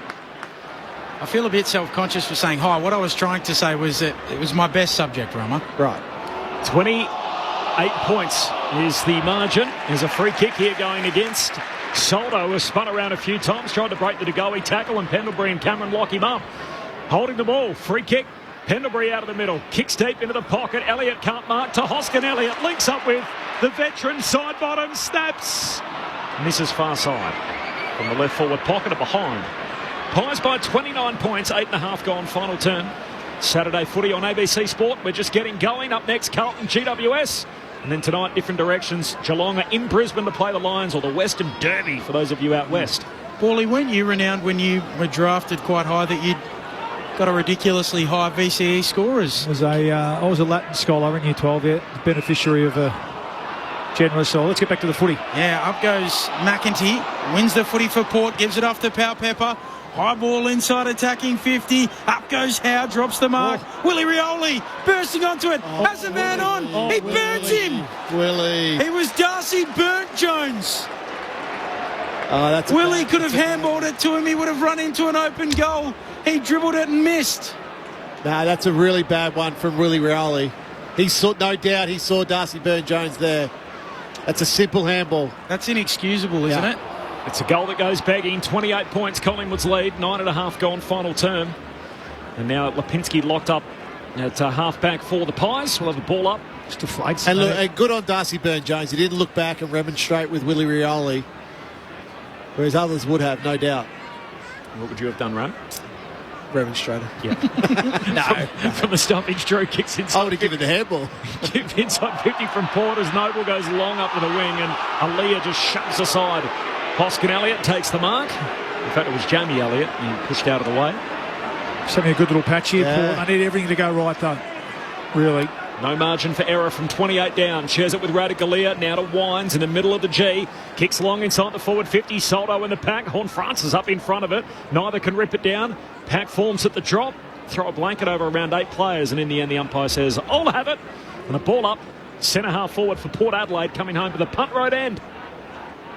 [SPEAKER 8] I feel a bit self-conscious for saying hi. What I was trying to say was that it was my best subject, Rama.
[SPEAKER 5] Right.
[SPEAKER 14] 28 points is the margin. There's a free kick here going against Soldo, who spun around a few times, tried to break the Degoe tackle, and Pendlebury and Cameron lock him up. Holding the ball, free kick. Pendlebury out of the middle, kicks deep into the pocket. Elliott can't mark to Hoskin. Elliott links up with the veteran, side bottom, snaps. Misses far side from the left forward pocket or behind. Pies by 29 points, 8.5 gone, final turn. Saturday footy on ABC Sport. We're just getting going. Up next, Carlton GWS. And then tonight, different directions. Geelong are in Brisbane to play the Lions, or the Western Derby for those of you out west.
[SPEAKER 8] Paulie, weren't you renowned when you were drafted quite high that you'd got a ridiculously high VCE score?
[SPEAKER 15] I was a Latin scholar in Year 12, the beneficiary of a generous soul. Let's get back to the footy.
[SPEAKER 8] Yeah, up goes McEntee, wins the footy for Port, gives it off to Pau Pepper. High ball inside, attacking 50. Up goes Howe, drops the mark. Willie Rioli bursting onto it. Has a man on. He burns him.
[SPEAKER 5] Willie.
[SPEAKER 8] He was Darcy Burnt Jones.
[SPEAKER 5] Willie
[SPEAKER 8] could have handballed it to him. He would have run into an open goal. He dribbled it and missed.
[SPEAKER 5] That's a really bad one from Willie Rioli. No doubt he saw Darcy Burnt-Jones there. That's a simple handball.
[SPEAKER 8] That's inexcusable, isn't it?
[SPEAKER 14] It's a goal that goes begging. 28 points, Collingwood's lead. 9.5 gone, final term. And now Lipinski locked up at half-back for the Pies. We'll have the ball up.
[SPEAKER 8] Just deflates.
[SPEAKER 5] And look, good on Darcy Burnt-Jones. He didn't look back and remonstrate with Willie Rioli, whereas others would have, no doubt.
[SPEAKER 14] What would you have done, Ram?
[SPEAKER 5] Remonstrator.
[SPEAKER 14] Yeah. From the stoppage, Drew kicks inside.
[SPEAKER 5] I would have given the handball.
[SPEAKER 14] Kicked inside 50 from Port as Noble goes long up to the wing, and Aaliyah just shoves aside. Hoskin Elliott takes the mark. In fact, it was Jamie Elliott. He pushed out of the way.
[SPEAKER 15] Just having a good little patch here, Port. I need everything to go right, though. Really.
[SPEAKER 14] No margin for error from 28 down. Shares it with Radicalier. Now to Wines in the middle of the G. Kicks long inside the forward 50. Soldo in the pack. Horn Francis up in front of it. Neither can rip it down. Pack forms at the drop. Throw a blanket over around 8 players. And in the end, the umpire says, I'll have it. And a ball up. Centre half forward for Port Adelaide coming home to the punt road end.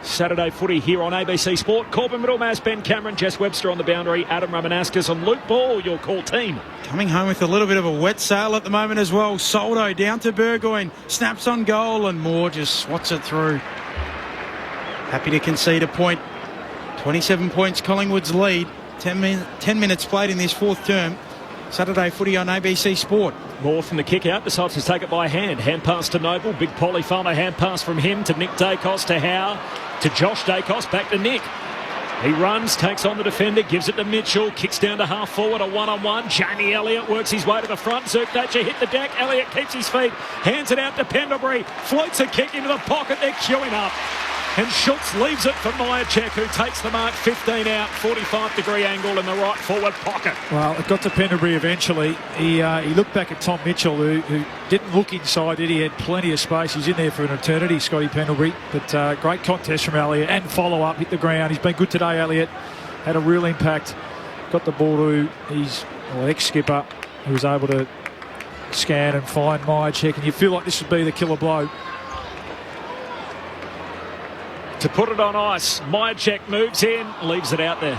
[SPEAKER 14] Saturday footy here on ABC Sport. Corbin Middlemass, Ben Cameron, Jess Webster on the boundary, Adam Ramanauskas and Luke Ball, your call team.
[SPEAKER 8] Coming home with a little bit of a wet sail at the moment as well. Soldo down to Burgoyne, snaps on goal and Moore just swats it through. Happy to concede a point. 27 points Collingwood's lead. 10 minutes played in this fourth term. Saturday footy on ABC Sport.
[SPEAKER 14] Moore from the kick out, decides to take it by hand. Hand pass to Noble, big polyfarmer hand pass from him to Nick Dacos, to Howe, to Josh Dacos, back to Nick. He runs, takes on the defender, gives it to Mitchell, kicks down to half forward, a one-on-one. Jamie Elliott works his way to the front. Zerk Thatcher hit the deck. Elliott keeps his feet, hands it out to Pendlebury, floats a kick into the pocket. They're queuing up. And Schultz leaves it for Myercheck, who takes the mark 15 out, 45-degree angle in the right forward pocket.
[SPEAKER 15] Well, it got to Pendlebury eventually. He looked back at Tom Mitchell, who didn't look inside, did he? Had plenty of space. He's in there for an eternity, Scotty Pendlebury. But great contest from Elliott and follow-up, hit the ground. He's been good today, Elliott. Had a real impact. Got the ball to his ex-skipper, who was able to scan and find Myercheck. And you feel like this would be the killer blow.
[SPEAKER 14] To put it on ice, Myercheck moves in, leaves it out there.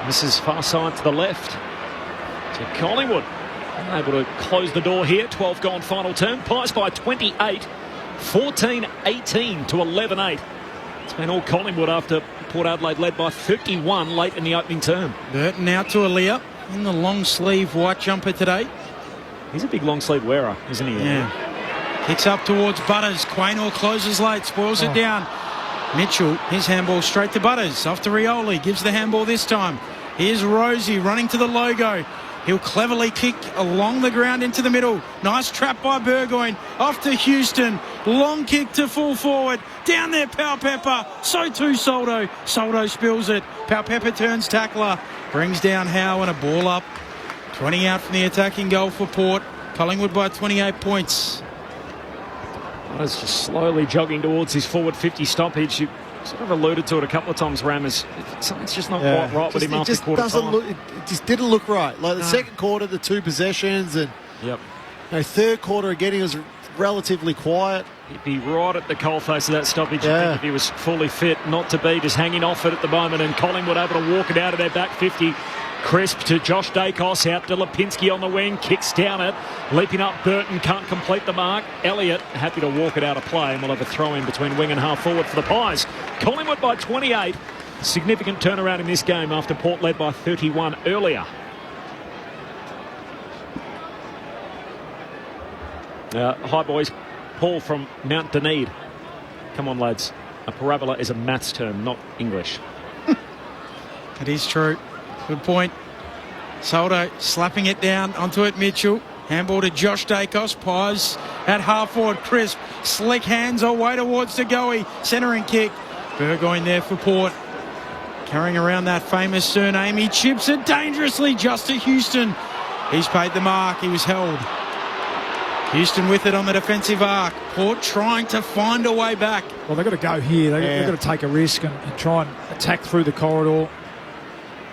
[SPEAKER 14] Misses far side to the left. To Collingwood. Able to close the door here. 12 gone final term. Pies by 28. 14-18 to 11-8. It's been all Collingwood after Port Adelaide led by 31 late in the opening term.
[SPEAKER 8] Burton out to Aaliyah in the long sleeve white jumper today.
[SPEAKER 14] He's a big long sleeve wearer, isn't he?
[SPEAKER 8] Yeah. Kicks up towards Butters. Quaynor closes late, spoils it down. Mitchell, his handball straight to Butters. Off to Rioli, gives the handball this time. Here's Rosie running to the logo. He'll cleverly kick along the ground into the middle. Nice trap by Burgoyne. Off to Houston. Long kick to full forward. Down there, Powell-Pepper. So too Soldo. Soldo spills it. Powell-Pepper turns tackler. Brings down Howe and a ball up. 20 out from the attacking goal for Port. Collingwood by 28 points.
[SPEAKER 14] Butters just slowly jogging towards his forward 50 stoppage. You sort of alluded to it a couple of times, Ram. Something's just not quite right with him after quarter time.
[SPEAKER 5] It just didn't look right. Like the second quarter, the 2 possessions, and third quarter again, he was relatively quiet.
[SPEAKER 14] He'd be right at the coalface of that stoppage. I think if he was fully fit, not to be, just hanging off it at the moment. And Collingwood able to walk it out of their back 50. Crisp to Josh Dacos, out to Lipinski on the wing, kicks down it, leaping up Burton, can't complete the mark. Elliott happy to walk it out of play, and we'll have a throw in between wing and half forward for the Pies. Collingwood by 28, significant turnaround in this game after Port led by 31 earlier. Hi boys, Paul from Mount Dunedin. Come on lads, a parabola is a maths term, not English.
[SPEAKER 8] It is true. Good point. Soldo slapping it down onto it. Mitchell. Handball to Josh Dacos. Pies at half forward. Crisp. Slick hands away towards Tagoe. Centering kick. Burgoyne there for Port. Carrying around that famous surname. He chips it dangerously just to Houston. He's paid the mark. He was held. Houston with it on the defensive arc. Port trying to find a way back.
[SPEAKER 15] Well, they've got to go here. They've got to take a risk and try and attack through the corridor.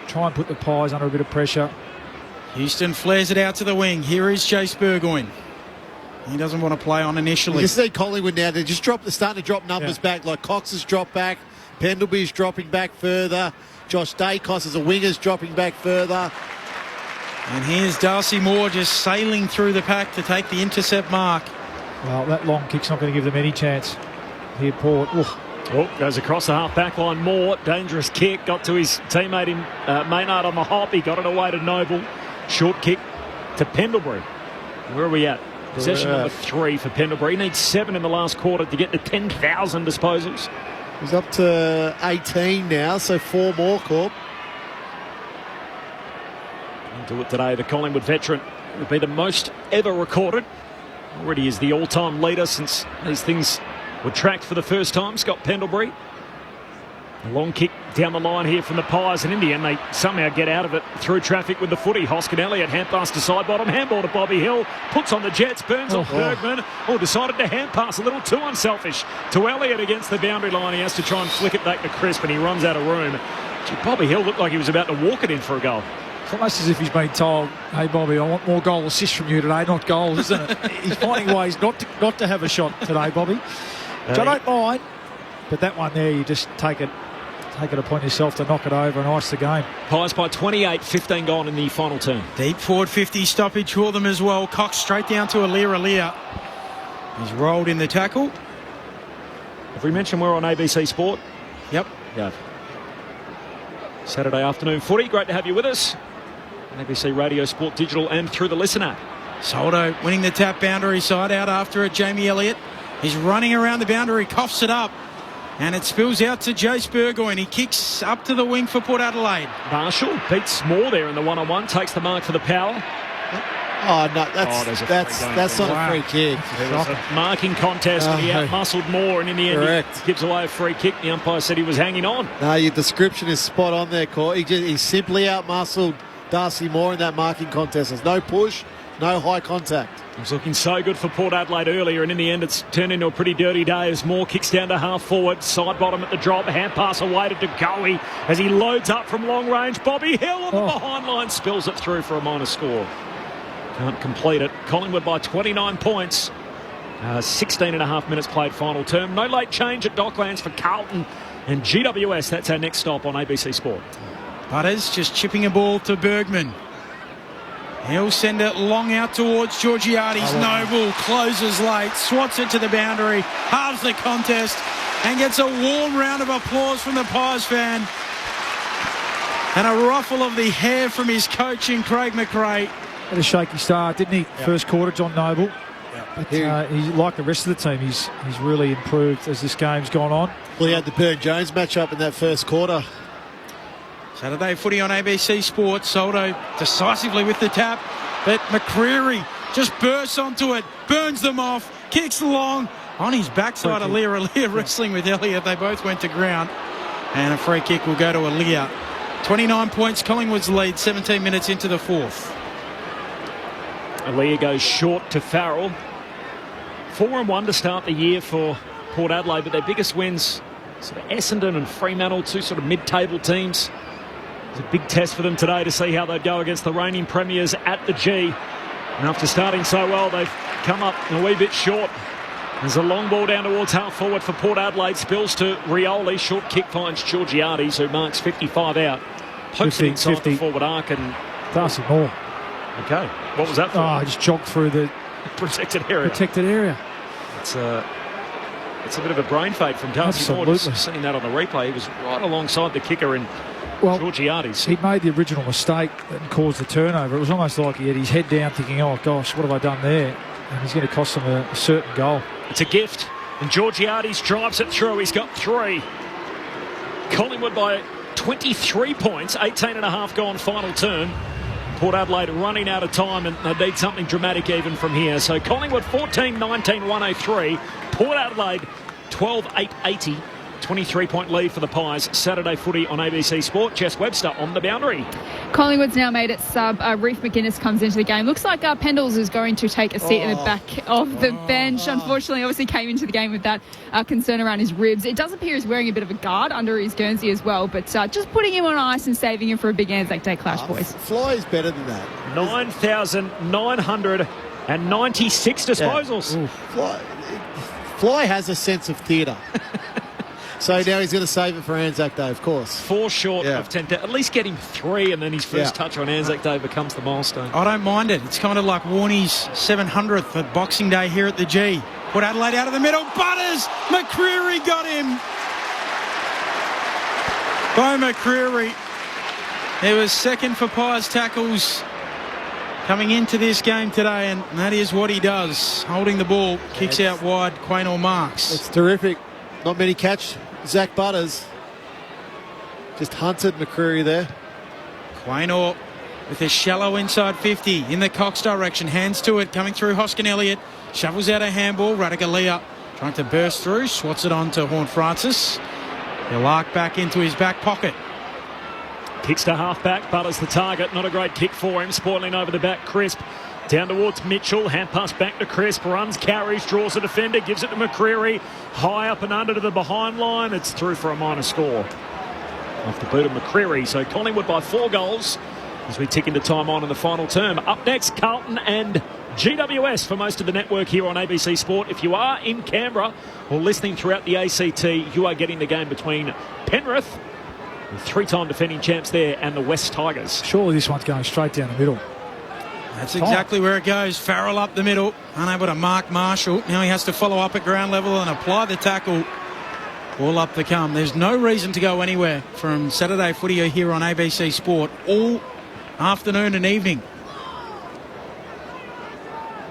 [SPEAKER 15] Try and put the Pies under a bit of pressure.
[SPEAKER 8] Houston flares it out to the wing. Here is Chase Burgoyne. He doesn't want to play on initially.
[SPEAKER 5] You see Collingwood now, they're starting to drop numbers back. Like Cox has dropped back. Pendlebury's dropping back further. Josh Dacos as a winger's dropping back further.
[SPEAKER 8] And here's Darcy Moore just sailing through the pack to take the intercept mark.
[SPEAKER 15] Well, that long kick's not going to give them any chance here, Port.
[SPEAKER 14] Goes across the half-back line. Moore, dangerous kick. Got to his teammate in Maynard on the hop. He got it away to Noble. Short kick to Pendlebury. Where are we at? Possession number 3 for Pendlebury. He needs 7 in the last quarter to get to 10,000 disposals.
[SPEAKER 5] He's up to 18 now, so 4 more, Corp.
[SPEAKER 14] He'll do it today. The Collingwood veteran will be the most ever recorded. Already is the all-time leader since these things were tracked for the first time. Scott Pendlebury. A long kick down the line here from the Pies, and in the end they somehow get out of it through traffic with the footy. Hoskin Elliott, hand pass to side bottom, handball to Bobby Hill, puts on the Jets, burns off Bergman. Decided to hand pass a little too unselfish to Elliott against the boundary line. He has to try and flick it back to Crisp, and he runs out of room. Gee, Bobby Hill looked like he was about to walk it in for a goal.
[SPEAKER 15] It's almost as if he's been told, hey, Bobby, I want more goal assists from you today, not goals, isn't it? He's finding ways not to have a shot today, Bobby, which I don't mind. But that one there, you just take it upon yourself to knock it over and ice the game.
[SPEAKER 14] Pies by 28, 15 gone in the final turn.
[SPEAKER 8] Deep forward 50 stoppage for them as well. Cox straight down to Alir. He's rolled in the tackle.
[SPEAKER 14] Have we mentioned we're on ABC Sport?
[SPEAKER 8] Yep.
[SPEAKER 14] Yeah. Saturday afternoon footy. Great to have you with us. On ABC Radio, Sport Digital and through the Listen app.
[SPEAKER 8] Soldo winning the tap, boundary side out after it. Jamie Elliott is running around the boundary, coughs it up. And it spills out to Jace Burgoyne. He kicks up to the wing for Port Adelaide.
[SPEAKER 14] Marshall beats Moore there in the one-on-one. Takes the mark for the power.
[SPEAKER 5] Oh, no, that's not a free kick.
[SPEAKER 14] There was a marking contest when he out-muscled Moore, and in the end he gives away a free kick. The umpire said he was hanging on.
[SPEAKER 5] No, your description is spot on there, Court. He simply out-muscled Darcy Moore in that marking contest. There's no push, no high contact.
[SPEAKER 14] It was looking so good for Port Adelaide earlier, and in the end it's turned into a pretty dirty day as Moore kicks down to half forward, side bottom at the drop, hand pass away to Goey as he loads up from long range. Bobby Hill on the behind line spills it through for a minor score. Can't complete it. Collingwood by 29 points. 16 and a half minutes played final term. No late change at Docklands for Carlton and GWS. That's our next stop on ABC Sport.
[SPEAKER 8] Butters just chipping a ball to Bergman. He'll send it long out towards Georgiades. Noble closes late, swats it to the boundary, halves the contest, and gets a warm round of applause from the Pies fan. And a ruffle of the hair from his coach in Craig McRae.
[SPEAKER 15] Had a shaky start, didn't he? Yep. First quarter, John Noble. But he's like the rest of the team. He's really improved as this game's gone on.
[SPEAKER 5] Well, he had the Burn-Jones matchup in that first quarter.
[SPEAKER 8] Saturday footy on ABC Sports. Soldo decisively with the tap, but McCreary just bursts onto it, burns them off, kicks long on his backside. Alir wrestling with Elliott. They both went to ground, and a free kick will go to Alir. 29 points, Collingwood's lead, 17 minutes into the fourth.
[SPEAKER 14] Alir goes short to Farrell. 4-1 to start the year for Port Adelaide, but their biggest wins, sort of Essendon and Fremantle, two sort of mid-table teams. It's a big test for them today to see how they'd go against the reigning premiers at the G. And after starting so well, they've come up a wee bit short. There's a long ball down towards half forward for Port Adelaide. Spills to Rioli. Short kick finds Georgiades, who marks 55 out. Pokes it inside the forward arc. And
[SPEAKER 15] Darcy Moore.
[SPEAKER 14] Okay. What was that for?
[SPEAKER 15] Oh, he just jogged through the
[SPEAKER 14] protected area. It's a bit of a brain fade from Darcy Moore. Just seeing that on the replay. He was right alongside the kicker in Georgiades.
[SPEAKER 15] He made the original mistake that caused the turnover. It was almost like he had his head down thinking, oh gosh, what have I done there? And he's going to cost them a certain goal.
[SPEAKER 14] It's a gift, and Georgiades drives it through. He's got 3. Collingwood by 23 points, 18 and a half gone final turn. Port Adelaide running out of time, and they need something dramatic even from here. So Collingwood 14-19-103. Port Adelaide 12-8-80. 23-point lead for the Pies. Saturday footy on ABC Sport. Jess Webster on the boundary.
[SPEAKER 11] Collingwood's now made it sub. Reef McGuinness comes into the game. Looks like Pendles is going to take a seat in the back of the bench. Unfortunately, obviously came into the game with that concern around his ribs. It does appear he's wearing a bit of a guard under his Guernsey as well, but just putting him on ice and saving him for a big Anzac Day clash, boys.
[SPEAKER 5] Fly is better than that.
[SPEAKER 14] 9,996 disposals.
[SPEAKER 5] Fly has a sense of theatre. So now he's going to save it for Anzac Day, of course.
[SPEAKER 14] 4 short of 10. At least get him 3, and then his first touch on Anzac Day becomes the milestone.
[SPEAKER 8] I don't mind it. It's kind of like Warney's 700th at Boxing Day here at the G. Put Adelaide out of the middle. Butters! McCreary got him! By McCreary. He was second for Pies tackles coming into this game today, and that is what he does. Holding the ball, kicks out wide, Quaynor marks.
[SPEAKER 5] It's terrific. Not many catch. Zach Butters just hunted McCreary there.
[SPEAKER 8] Quaynor with a shallow inside 50 in the Cox direction. Hands to it, coming through Hoskin Elliott. Shovels out a handball. Radagalia trying to burst through. Swats it on to Horn Francis. He'll arc back into his back pocket.
[SPEAKER 14] Kicks to half-back. Butters the target. Not a great kick for him. Spoiling over the back. Crisp. Down towards Mitchell. Hand pass back to Crisp. Runs, carries, draws a defender. Gives it to McCreary. High up and under to the behind line. It's through for a minor score. Off the boot of McCreary. So Collingwood by 4 goals as we tick into time on in the final term. Up next, Carlton and GWS for most of the network here on ABC Sport. If you are in Canberra or listening throughout the ACT, you are getting the game between Penrith, the 3-time defending champs there, and the West Tigers.
[SPEAKER 15] Surely this one's going straight down the middle.
[SPEAKER 8] That's exactly where it goes. Farrell up the middle, unable to mark Marshall. Now he has to follow up at ground level and apply the tackle. All up the come. There's no reason to go anywhere from Saturday footy here on ABC Sport all afternoon and evening.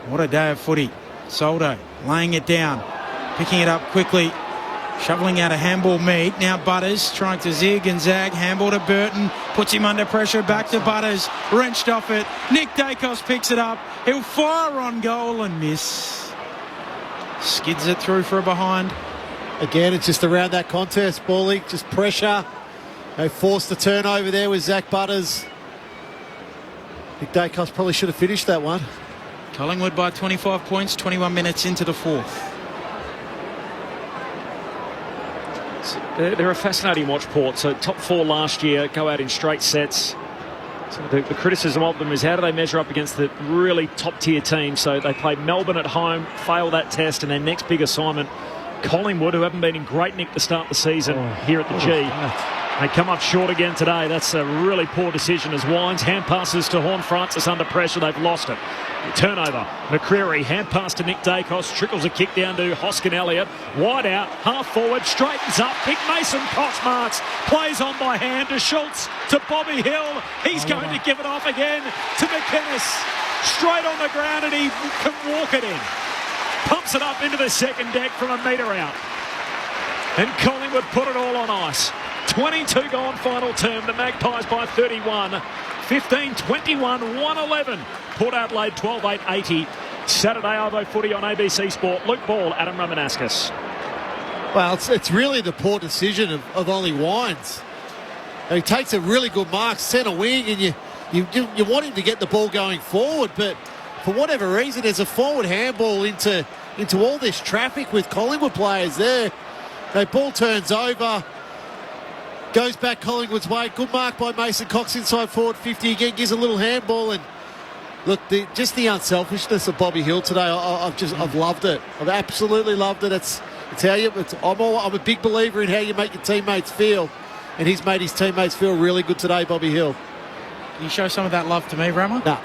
[SPEAKER 8] What a day of footy. Soldo laying it down, picking it up quickly, shoveling out a handball Mead. Now Butters trying to zig and zag. Handball to Burton, puts him under pressure. Back to Butters, wrenched off it. Nick Dacos picks it up. He'll fire on goal and miss. Skids it through for a behind.
[SPEAKER 5] Again, it's just around that contest, Bally. Just pressure. They forced the turnover there with Zach Butters. Nick Dacos probably should have finished that one.
[SPEAKER 8] Collingwood by 25 points, 21 minutes into the fourth.
[SPEAKER 14] They're a fascinating watch, Port. So top 4 last year, go out in straight sets. So the criticism of them is how do they measure up against the really top-tier teams? So they played Melbourne at home, failed that test, and their next big assignment, Collingwood, who haven't been in great nick to start the season here at the G. They come up short again today. That's a really poor decision as Wines hand passes to Horne-Francis under pressure. They've lost it. Turnover. McCreary hand pass to Nick Dacos. Trickles a kick down to Hoskin Elliott. Wide out. Half forward. Straightens up. Big Mason Cox marks. Plays on by hand to Schultz. To Bobby Hill. He's going to give it off again to McInnes. Straight on the ground and he can walk it in. Pumps it up into the second deck from a metre out. And Collingwood put it all on ice. 22 gone final term. The Magpies by 31. 15-21, 111. Port Adelaide 12-8-80. Saturday Arvo footy on ABC Sport. Luke Ball, Adam Ramanauskas.
[SPEAKER 5] Well, it's really the poor decision of Ollie Wines. He takes a really good mark, centre wing, and you want him to get the ball going forward, but for whatever reason, there's a forward handball into all this traffic with Collingwood players there. The ball turns over. Goes back Collingwood's way. Good mark by Mason Cox inside forward 50 again. Gives a little handball. And look, just the unselfishness of Bobby Hill today. I've loved it. I've absolutely loved it. It's how you. I'm a big believer in how you make your teammates feel, and he's made his teammates feel really good today, Bobby Hill.
[SPEAKER 8] Can you show some of that love to me, Rama?
[SPEAKER 5] No.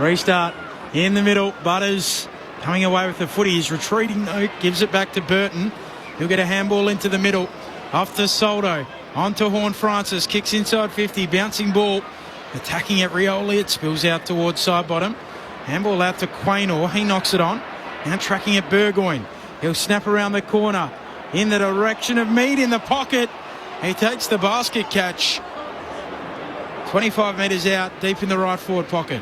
[SPEAKER 8] Restart in the middle. Butters coming away with the footy. He's retreating though. Gives it back to Burton. He'll get a handball into the middle. Off to Soldo. On to Horne-Francis. Kicks inside 50. Bouncing ball. Attacking at Rioli. It spills out towards side bottom. Handball out to Quaynor. He knocks it on. Now tracking at Burgoyne. He'll snap around the corner. In the direction of Mead in the pocket. He takes the basket catch. 25 metres out. Deep in the right forward pocket.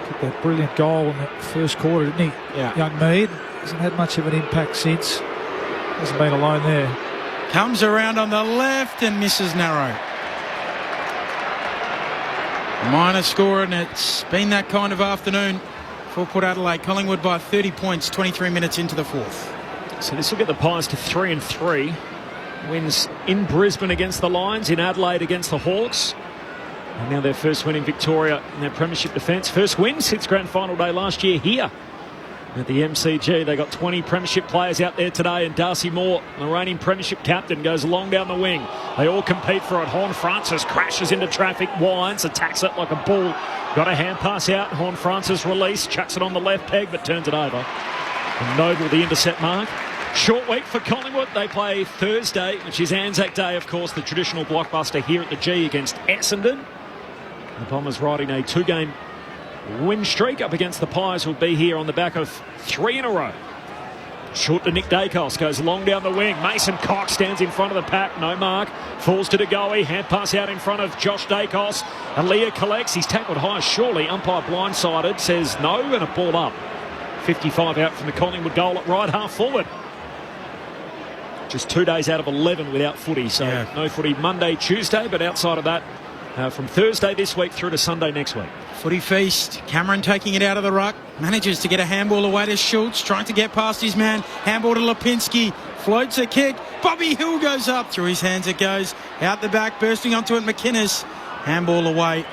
[SPEAKER 15] Took that brilliant goal in the first quarter, didn't he?
[SPEAKER 8] Yeah.
[SPEAKER 15] Young Mead. Hasn't had much of an impact since. Hasn't been alone there.
[SPEAKER 8] Comes around on the left and misses narrow. Minor score, and it's been that kind of afternoon for Port Adelaide. Collingwood by 30 points, 23 minutes into the fourth.
[SPEAKER 14] So this will get the Pies to 3-3. Wins in Brisbane against the Lions, in Adelaide against the Hawks. And now their first win in Victoria in their premiership defence. First win since grand final day last year here at the MCG. They got 20 premiership players out there today, and Darcy Moore, the reigning premiership captain, goes long down the wing. They all compete for it. Horne-Francis crashes into traffic. Wines attacks it like a bull. Got a hand pass out. Horne-Francis release, chucks it on the left peg, but turns it over. And Noble the intercept mark. Short week for Collingwood. They play Thursday, which is Anzac Day, of course, the traditional blockbuster here at the G against Essendon. The Bombers riding a 2-game win streak up against the Pies, who'll be here on the back of 3 in a row. Short to Nick Dacos, goes long down the wing. Mason Cox stands in front of the pack, no mark. Falls to DeGoey, hand pass out in front of Josh Dacos. Aaliyah collects, he's tackled high, surely. Umpire blindsided, says no, and a ball up. 55 out from the Collingwood goal at right half forward. Just 2 days out of 11 without footy, so no footy Monday, Tuesday, but outside of that, from Thursday this week through to Sunday next week.
[SPEAKER 8] Footy feast. Cameron taking it out of the ruck. Manages to get a handball away to Schultz. Trying to get past his man. Handball to Lipinski. Floats a kick. Bobby Hill goes up. Through his hands it goes. Out the back. Bursting onto it. McInnes. Handball away.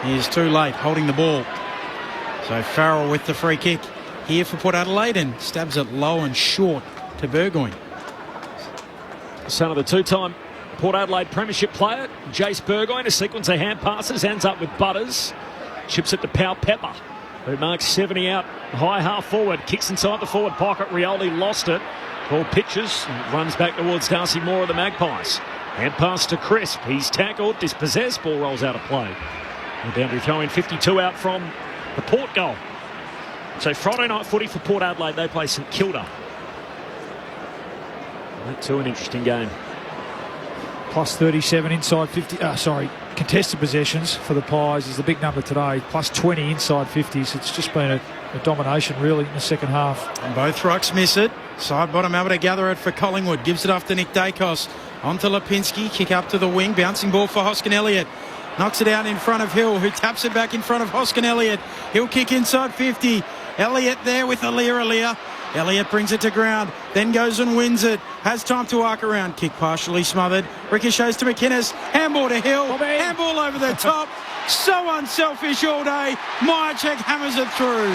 [SPEAKER 8] He is too late holding the ball. So Farrell with the free kick here for Port Adelaide and stabs it low and short to Burgoyne.
[SPEAKER 14] Son of the two-time Port Adelaide premiership player, Jace Burgoyne, a sequence of hand passes, ends up with Butters, chips it to Powell Pepper, who marks 70 out, high half forward, kicks inside the forward pocket, Rioli lost it, ball pitches, runs back towards Darcy Moore of the Magpies. Hand pass to Crisp, he's tackled, dispossessed, ball rolls out of play. The boundary throwing 52 out from the Port goal. So Friday night footy for Port Adelaide, they play St Kilda. That too an interesting game.
[SPEAKER 15] Plus 37 inside 50, contested possessions for the Pies is the big number today. Plus 20 inside 50s. It's just been a domination really in the second half.
[SPEAKER 8] And both rucks miss it. Side bottom able to gather it for Collingwood. Gives it off to Nick Dacos. On to Lipinski. Kick up to the wing. Bouncing ball for Hoskin Elliott. Knocks it out in front of Hill, who taps it back in front of Hoskin Elliott. He'll kick inside 50. Elliott there with Alia. Elliott brings it to ground, then goes and wins it. Has time to arc around. Kick partially smothered. Ricochets to McInnes. Handball to Hill. Handball over the top. So unselfish all day. Myercheck hammers it through.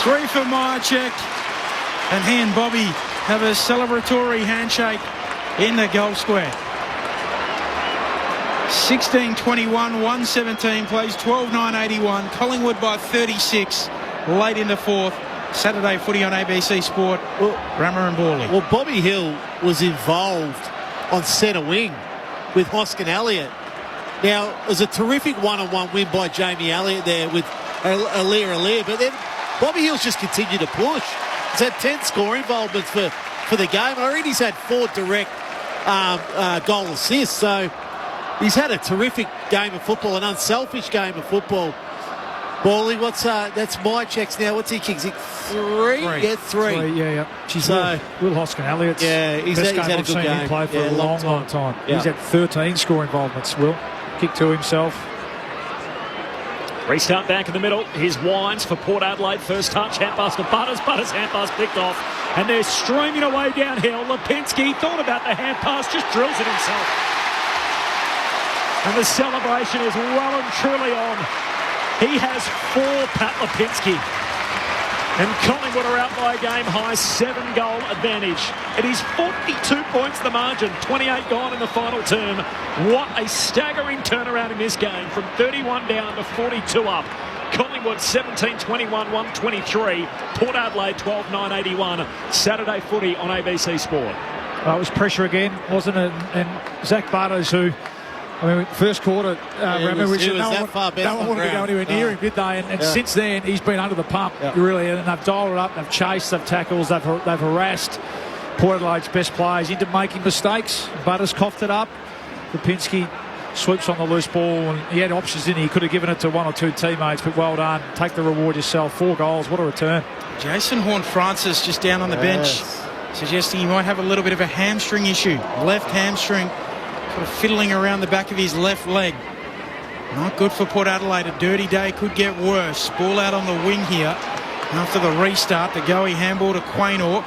[SPEAKER 8] 3 for Myercheck. And he and Bobby have a celebratory handshake in the goal square. 16-21, 117 plays 12-9-81. Collingwood by 36 late in the fourth. Saturday footy on ABC Sport. Rammer and Borley.
[SPEAKER 5] Well, Bobby Hill was involved on centre wing with Hoskin Elliott. Now, it was a terrific one-on-one win by Jamie Elliott there with Alia, but then Bobby Hill's just continued to push. He's had 10 score involvements for the game. I already he's had 4 direct goal assists, so he's had a terrific game of football, an unselfish game of football. Bally, that's my checks now. What's he kicking? Is it 3? Yeah, 3.
[SPEAKER 15] Yeah. So, Will Hoskin Elliott's
[SPEAKER 5] he's had a good game.
[SPEAKER 15] Him play for a long time.
[SPEAKER 5] Yeah.
[SPEAKER 15] He's had 13 score involvements, Will. Kick to himself.
[SPEAKER 14] Restart back in the middle. Here's Wines for Port Adelaide. First touch, hand pass to Butters. Butters hand pass picked off. And they're streaming away downhill. Lipinski thought about the hand pass, just drills it himself. And the celebration is well and truly on. He has 4, Pat Lipinski. And Collingwood are out by a game-high 7-goal advantage. It is 42 points the margin, 28 gone in the final term. What a staggering turnaround in this game, from 31 down to 42 up. Collingwood 17-21, 123. Port Adelaide 12-9-81. Saturday footy on ABC Sport.
[SPEAKER 15] It was pressure again, wasn't it? And Zach Butters, who... first quarter, no one wanted to go anywhere near him, did they? And since then, he's been under the pump, really. And they've dialed it up, they've chased, they've tackled, they've harassed Port Adelaide's best players into making mistakes. Butters coughed it up. Lipinski swoops on the loose ball, and he had options, didn't he? He could have given it to 1 or 2 teammates, but well done. Take the reward yourself. 4 goals, what a return.
[SPEAKER 8] Jason Horne-Francis just down on the bench, suggesting he might have a little bit of a hamstring issue. Left hamstring. Sort of fiddling around the back of his left leg. Not good for Port Adelaide. A dirty day, could get worse. Ball out on the wing here. After the restart, the goey handball to Quaynor.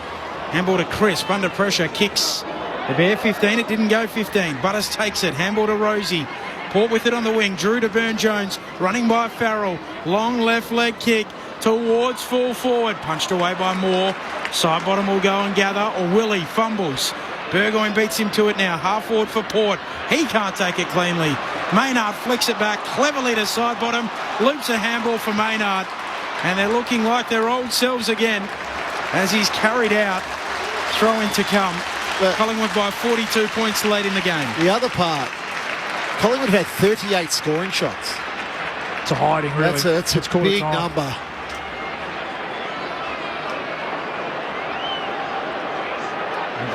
[SPEAKER 8] Handball to Crisp, under pressure, kicks the bare 15. It didn't go 15. Butters takes it. Handball to Rosie. Port with it on the wing. Drew to Burne-Jones. Running by Farrell. Long left leg kick towards full forward. Punched away by Moore. Side bottom will go and gather. Or Willie fumbles. Burgoyne beats him to it now. Half forward for Port. He can't take it cleanly. Maynard flicks it back cleverly to side bottom. Loops a handball for Maynard. And they're looking like their old selves again as he's carried out. Throw in to come. Collingwood by 42 points late in the game.
[SPEAKER 5] The other part, Collingwood had 38 scoring shots.
[SPEAKER 15] It's a hiding, really.
[SPEAKER 5] That's a big number.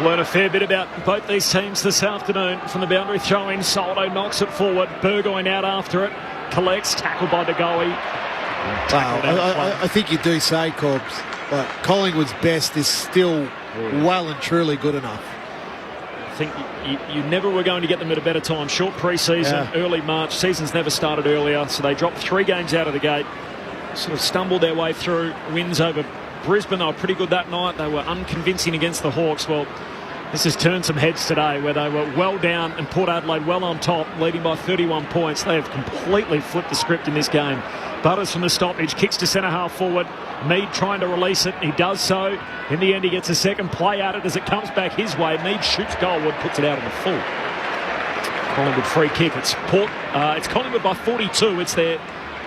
[SPEAKER 14] We've learned a fair bit about both these teams this afternoon from the boundary throw-in. Soldo knocks it forward. Burgoyne out after it. Collects, tackled by De Goey.
[SPEAKER 5] I think you do say, Corbs, but Collingwood's best is still well and truly good enough.
[SPEAKER 14] I think you never were going to get them at a better time. Short pre-season, early March. Season's never started earlier, so they dropped 3 games out of the gate. Sort of stumbled their way through. Wins over Brisbane, they were pretty good that night. They were unconvincing against the Hawks. Well, this has turned some heads today where they were well down and Port Adelaide well on top, leading by 31 points. They have completely flipped the script in this game. Butters from the stoppage, kicks to centre half forward. Mead trying to release it. He does so. In the end, he gets a second play at it as it comes back his way. Mead shoots goalward, puts it out on the full. Collingwood free kick. It's Collingwood by 42. It's their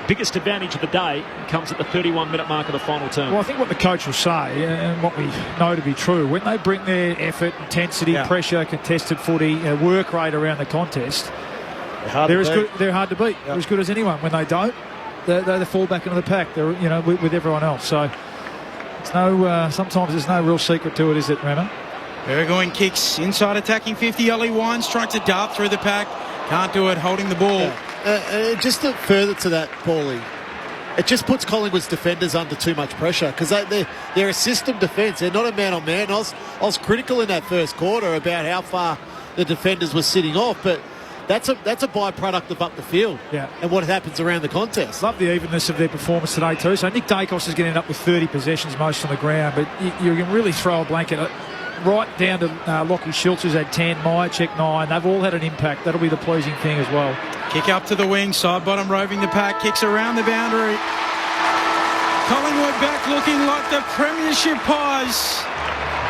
[SPEAKER 14] biggest advantage of the day. It comes at the 31-minute mark of the final term.
[SPEAKER 15] Well, I think what the coach will say, and what we know to be true, when they bring their effort, intensity, pressure, contested footy, work rate around the contest, they're hard to beat. They're as good as anyone. When they don't, they're the fallback into the pack. They're with everyone else. So it's sometimes there's no real secret to it, is it, Remo?
[SPEAKER 8] Burgoyne kicks inside attacking 50. Ollie Wines trying to dart through the pack. Can't do it, holding the ball.
[SPEAKER 5] Just further to that, Paulie, it just puts Collingwood's defenders under too much pressure because they're a system defence. They're not a man-on-man. I was critical in that first quarter about how far the defenders were sitting off, but that's a byproduct of up the field and what happens around the contest.
[SPEAKER 15] Love the evenness of their performance today too. So Nick Dacos is getting up with 30 possessions, most on the ground, but you can really throw a blanket right down to Lockie Schultz, who's had 10, Myercheck 9. They've all had an impact. That'll be the pleasing thing as well.
[SPEAKER 8] Kick up to the wing, side bottom roving the pack, kicks around the boundary. Collingwood back looking like the premiership pies.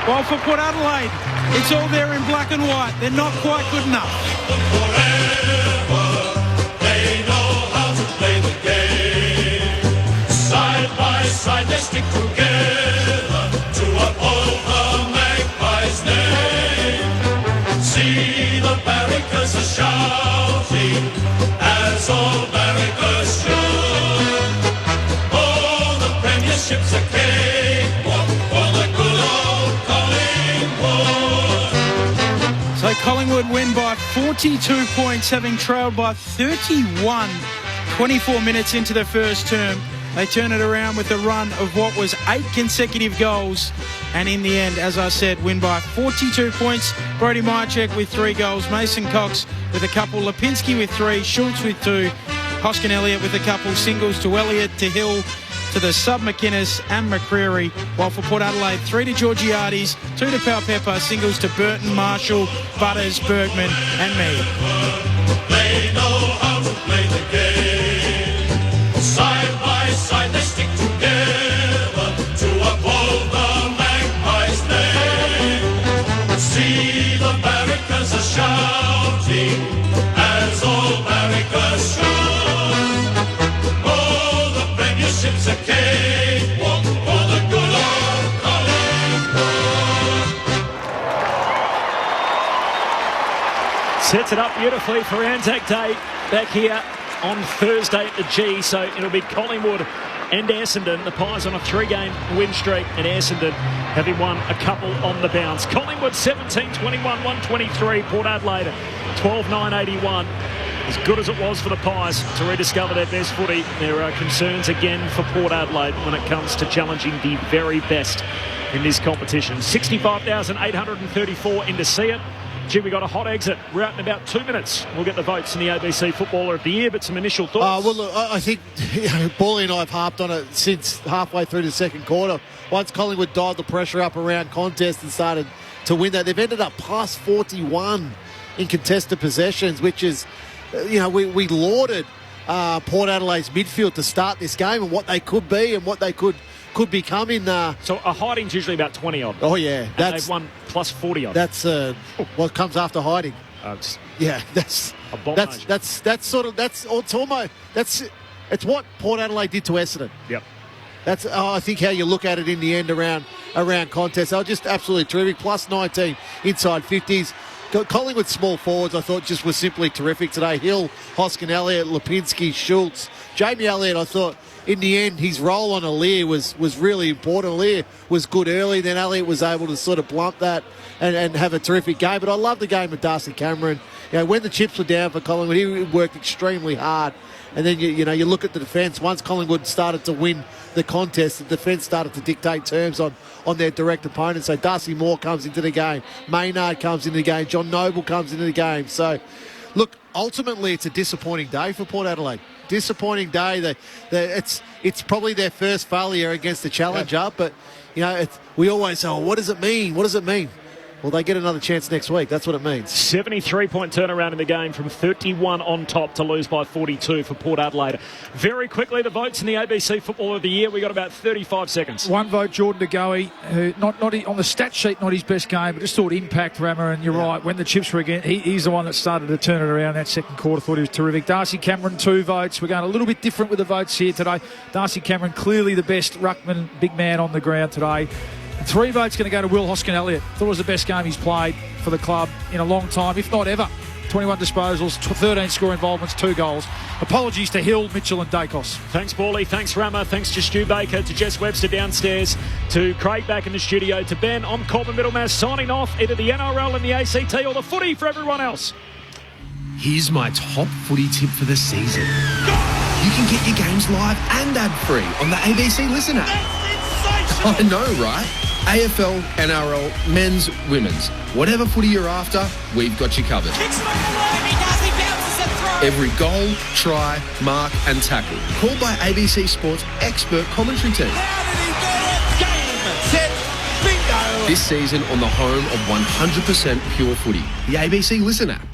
[SPEAKER 8] While for Port Adelaide, it's all there in black and white. They're not quite good enough.
[SPEAKER 9] They know how to play the game. Side by side they stick together to uphold the Magpies' name. See the barricades are shouting as all barricades should. Oh, the premiership's a cakewalk for the good old Collingwood.
[SPEAKER 8] So Collingwood win by 42 points, having trailed by 31 24 minutes into the first term. They turn it around with a run of what was 8 consecutive goals. And in the end, as I said, win by 42 points. Brody Myercheck with 3 goals. Mason Cox with a couple. Lipinski with 3. Schultz with 2. Hoskin Elliott with a couple. Singles to Elliott, to Hill, to the sub McInnes and McCreary. While for Port Adelaide, 3 to Georgiades, 2 to Palpepper. Singles to Burton, Marshall, Butters, Bergman and Mead.
[SPEAKER 9] They know how to play the game. Side by side they stick together to uphold the Magpies' name. See the barricades are shouting as all barricades should. Oh, the premiership's a cakewalk for the good old Collingwood.
[SPEAKER 14] Sets it up beautifully for Anzac Day back here on Thursday at the G. So it'll be Collingwood and Essendon. The Pies on a 3-game win streak, and Essendon having won a couple on the bounce. Collingwood 17-21, 123. Port Adelaide 12-9-81. As good as it was for the Pies to rediscover their best footy, there are concerns again for Port Adelaide when it comes to challenging the very best in this competition. 65,834 in to see it. Gee, we got a hot exit. We're out in about 2 minutes. We'll get the votes in the ABC Footballer of the Year, but some initial thoughts.
[SPEAKER 5] Well, look, I think Paulie and I have harped on it since halfway through the second quarter. Once Collingwood dialed the pressure up around contest and started to win that, they've ended up plus 41 in contested possessions, which is, we lauded Port Adelaide's midfield to start this game and what they could be and what they could become in.
[SPEAKER 14] So a hiding's usually about 20 odd.
[SPEAKER 5] Oh yeah,
[SPEAKER 14] they've won plus 40 odd.
[SPEAKER 5] That's what comes after hiding. It's what Port Adelaide did to Essendon.
[SPEAKER 14] Yep.
[SPEAKER 5] That's I think how you look at it in the end around contests. They were just absolutely terrific. Plus 19 inside 50s. Collingwood's small forwards, I thought, just was simply terrific today. Hill, Hoskin Elliott, Lipinski, Schultz. Jamie Elliott, I thought, in the end, his role on Aliir was really important. Aliir was good early, then Elliott was able to sort of blunt that and have a terrific game. But I love the game of Darcy Cameron. When the chips were down for Collingwood, he worked extremely hard And then you look at the defence. Once Collingwood started to win the contest, the defence started to dictate terms on their direct opponents. So Darcy Moore comes into the game, Maynard comes into the game, John Noble comes into the game. So, look, ultimately it's a disappointing day for Port Adelaide. Disappointing day. It's probably their first failure against the challenger, but we always say, what does it mean? What does it mean? Well, they get another chance next week. That's what it means.
[SPEAKER 14] 73-point turnaround in the game from 31 on top to lose by 42 for Port Adelaide. Very quickly, the votes in the ABC Footballer of the Year. We got about 35 seconds.
[SPEAKER 15] One vote, Jordan De Goey, who not on the stat sheet, not his best game, but just thought impact, Rammer, and you're right. When the chips were again, he's the one that started to turn it around that second quarter. Thought he was terrific. Darcy Cameron, 2 votes. We're going a little bit different with the votes here today. Darcy Cameron, clearly the best ruckman, big man on the ground today. 3 votes going to go to Will Hoskin-Elliott. Thought it was the best game he's played for the club in a long time, if not ever. 21 disposals, 13 score involvements, 2 goals. Apologies to Hill, Mitchell and Dacos.
[SPEAKER 14] Thanks, Paulie. Thanks, Rammer. Thanks to Stu Baker, to Jess Webster downstairs, to Craig back in the studio, to Ben. I'm Corbin Middlemass signing off. Either the NRL and the ACT or the footy for everyone else.
[SPEAKER 17] Here's my top footy tip for the season. You can get your games live and ad-free on the ABC Listen app. I know, right? AFL, NRL, men's, women's. Whatever footy you're after, we've got you covered. Every goal, try, mark and tackle. Called by ABC Sport's expert commentary team. Game, set, bingo. This season on the home of 100% pure footy, the ABC Listen app.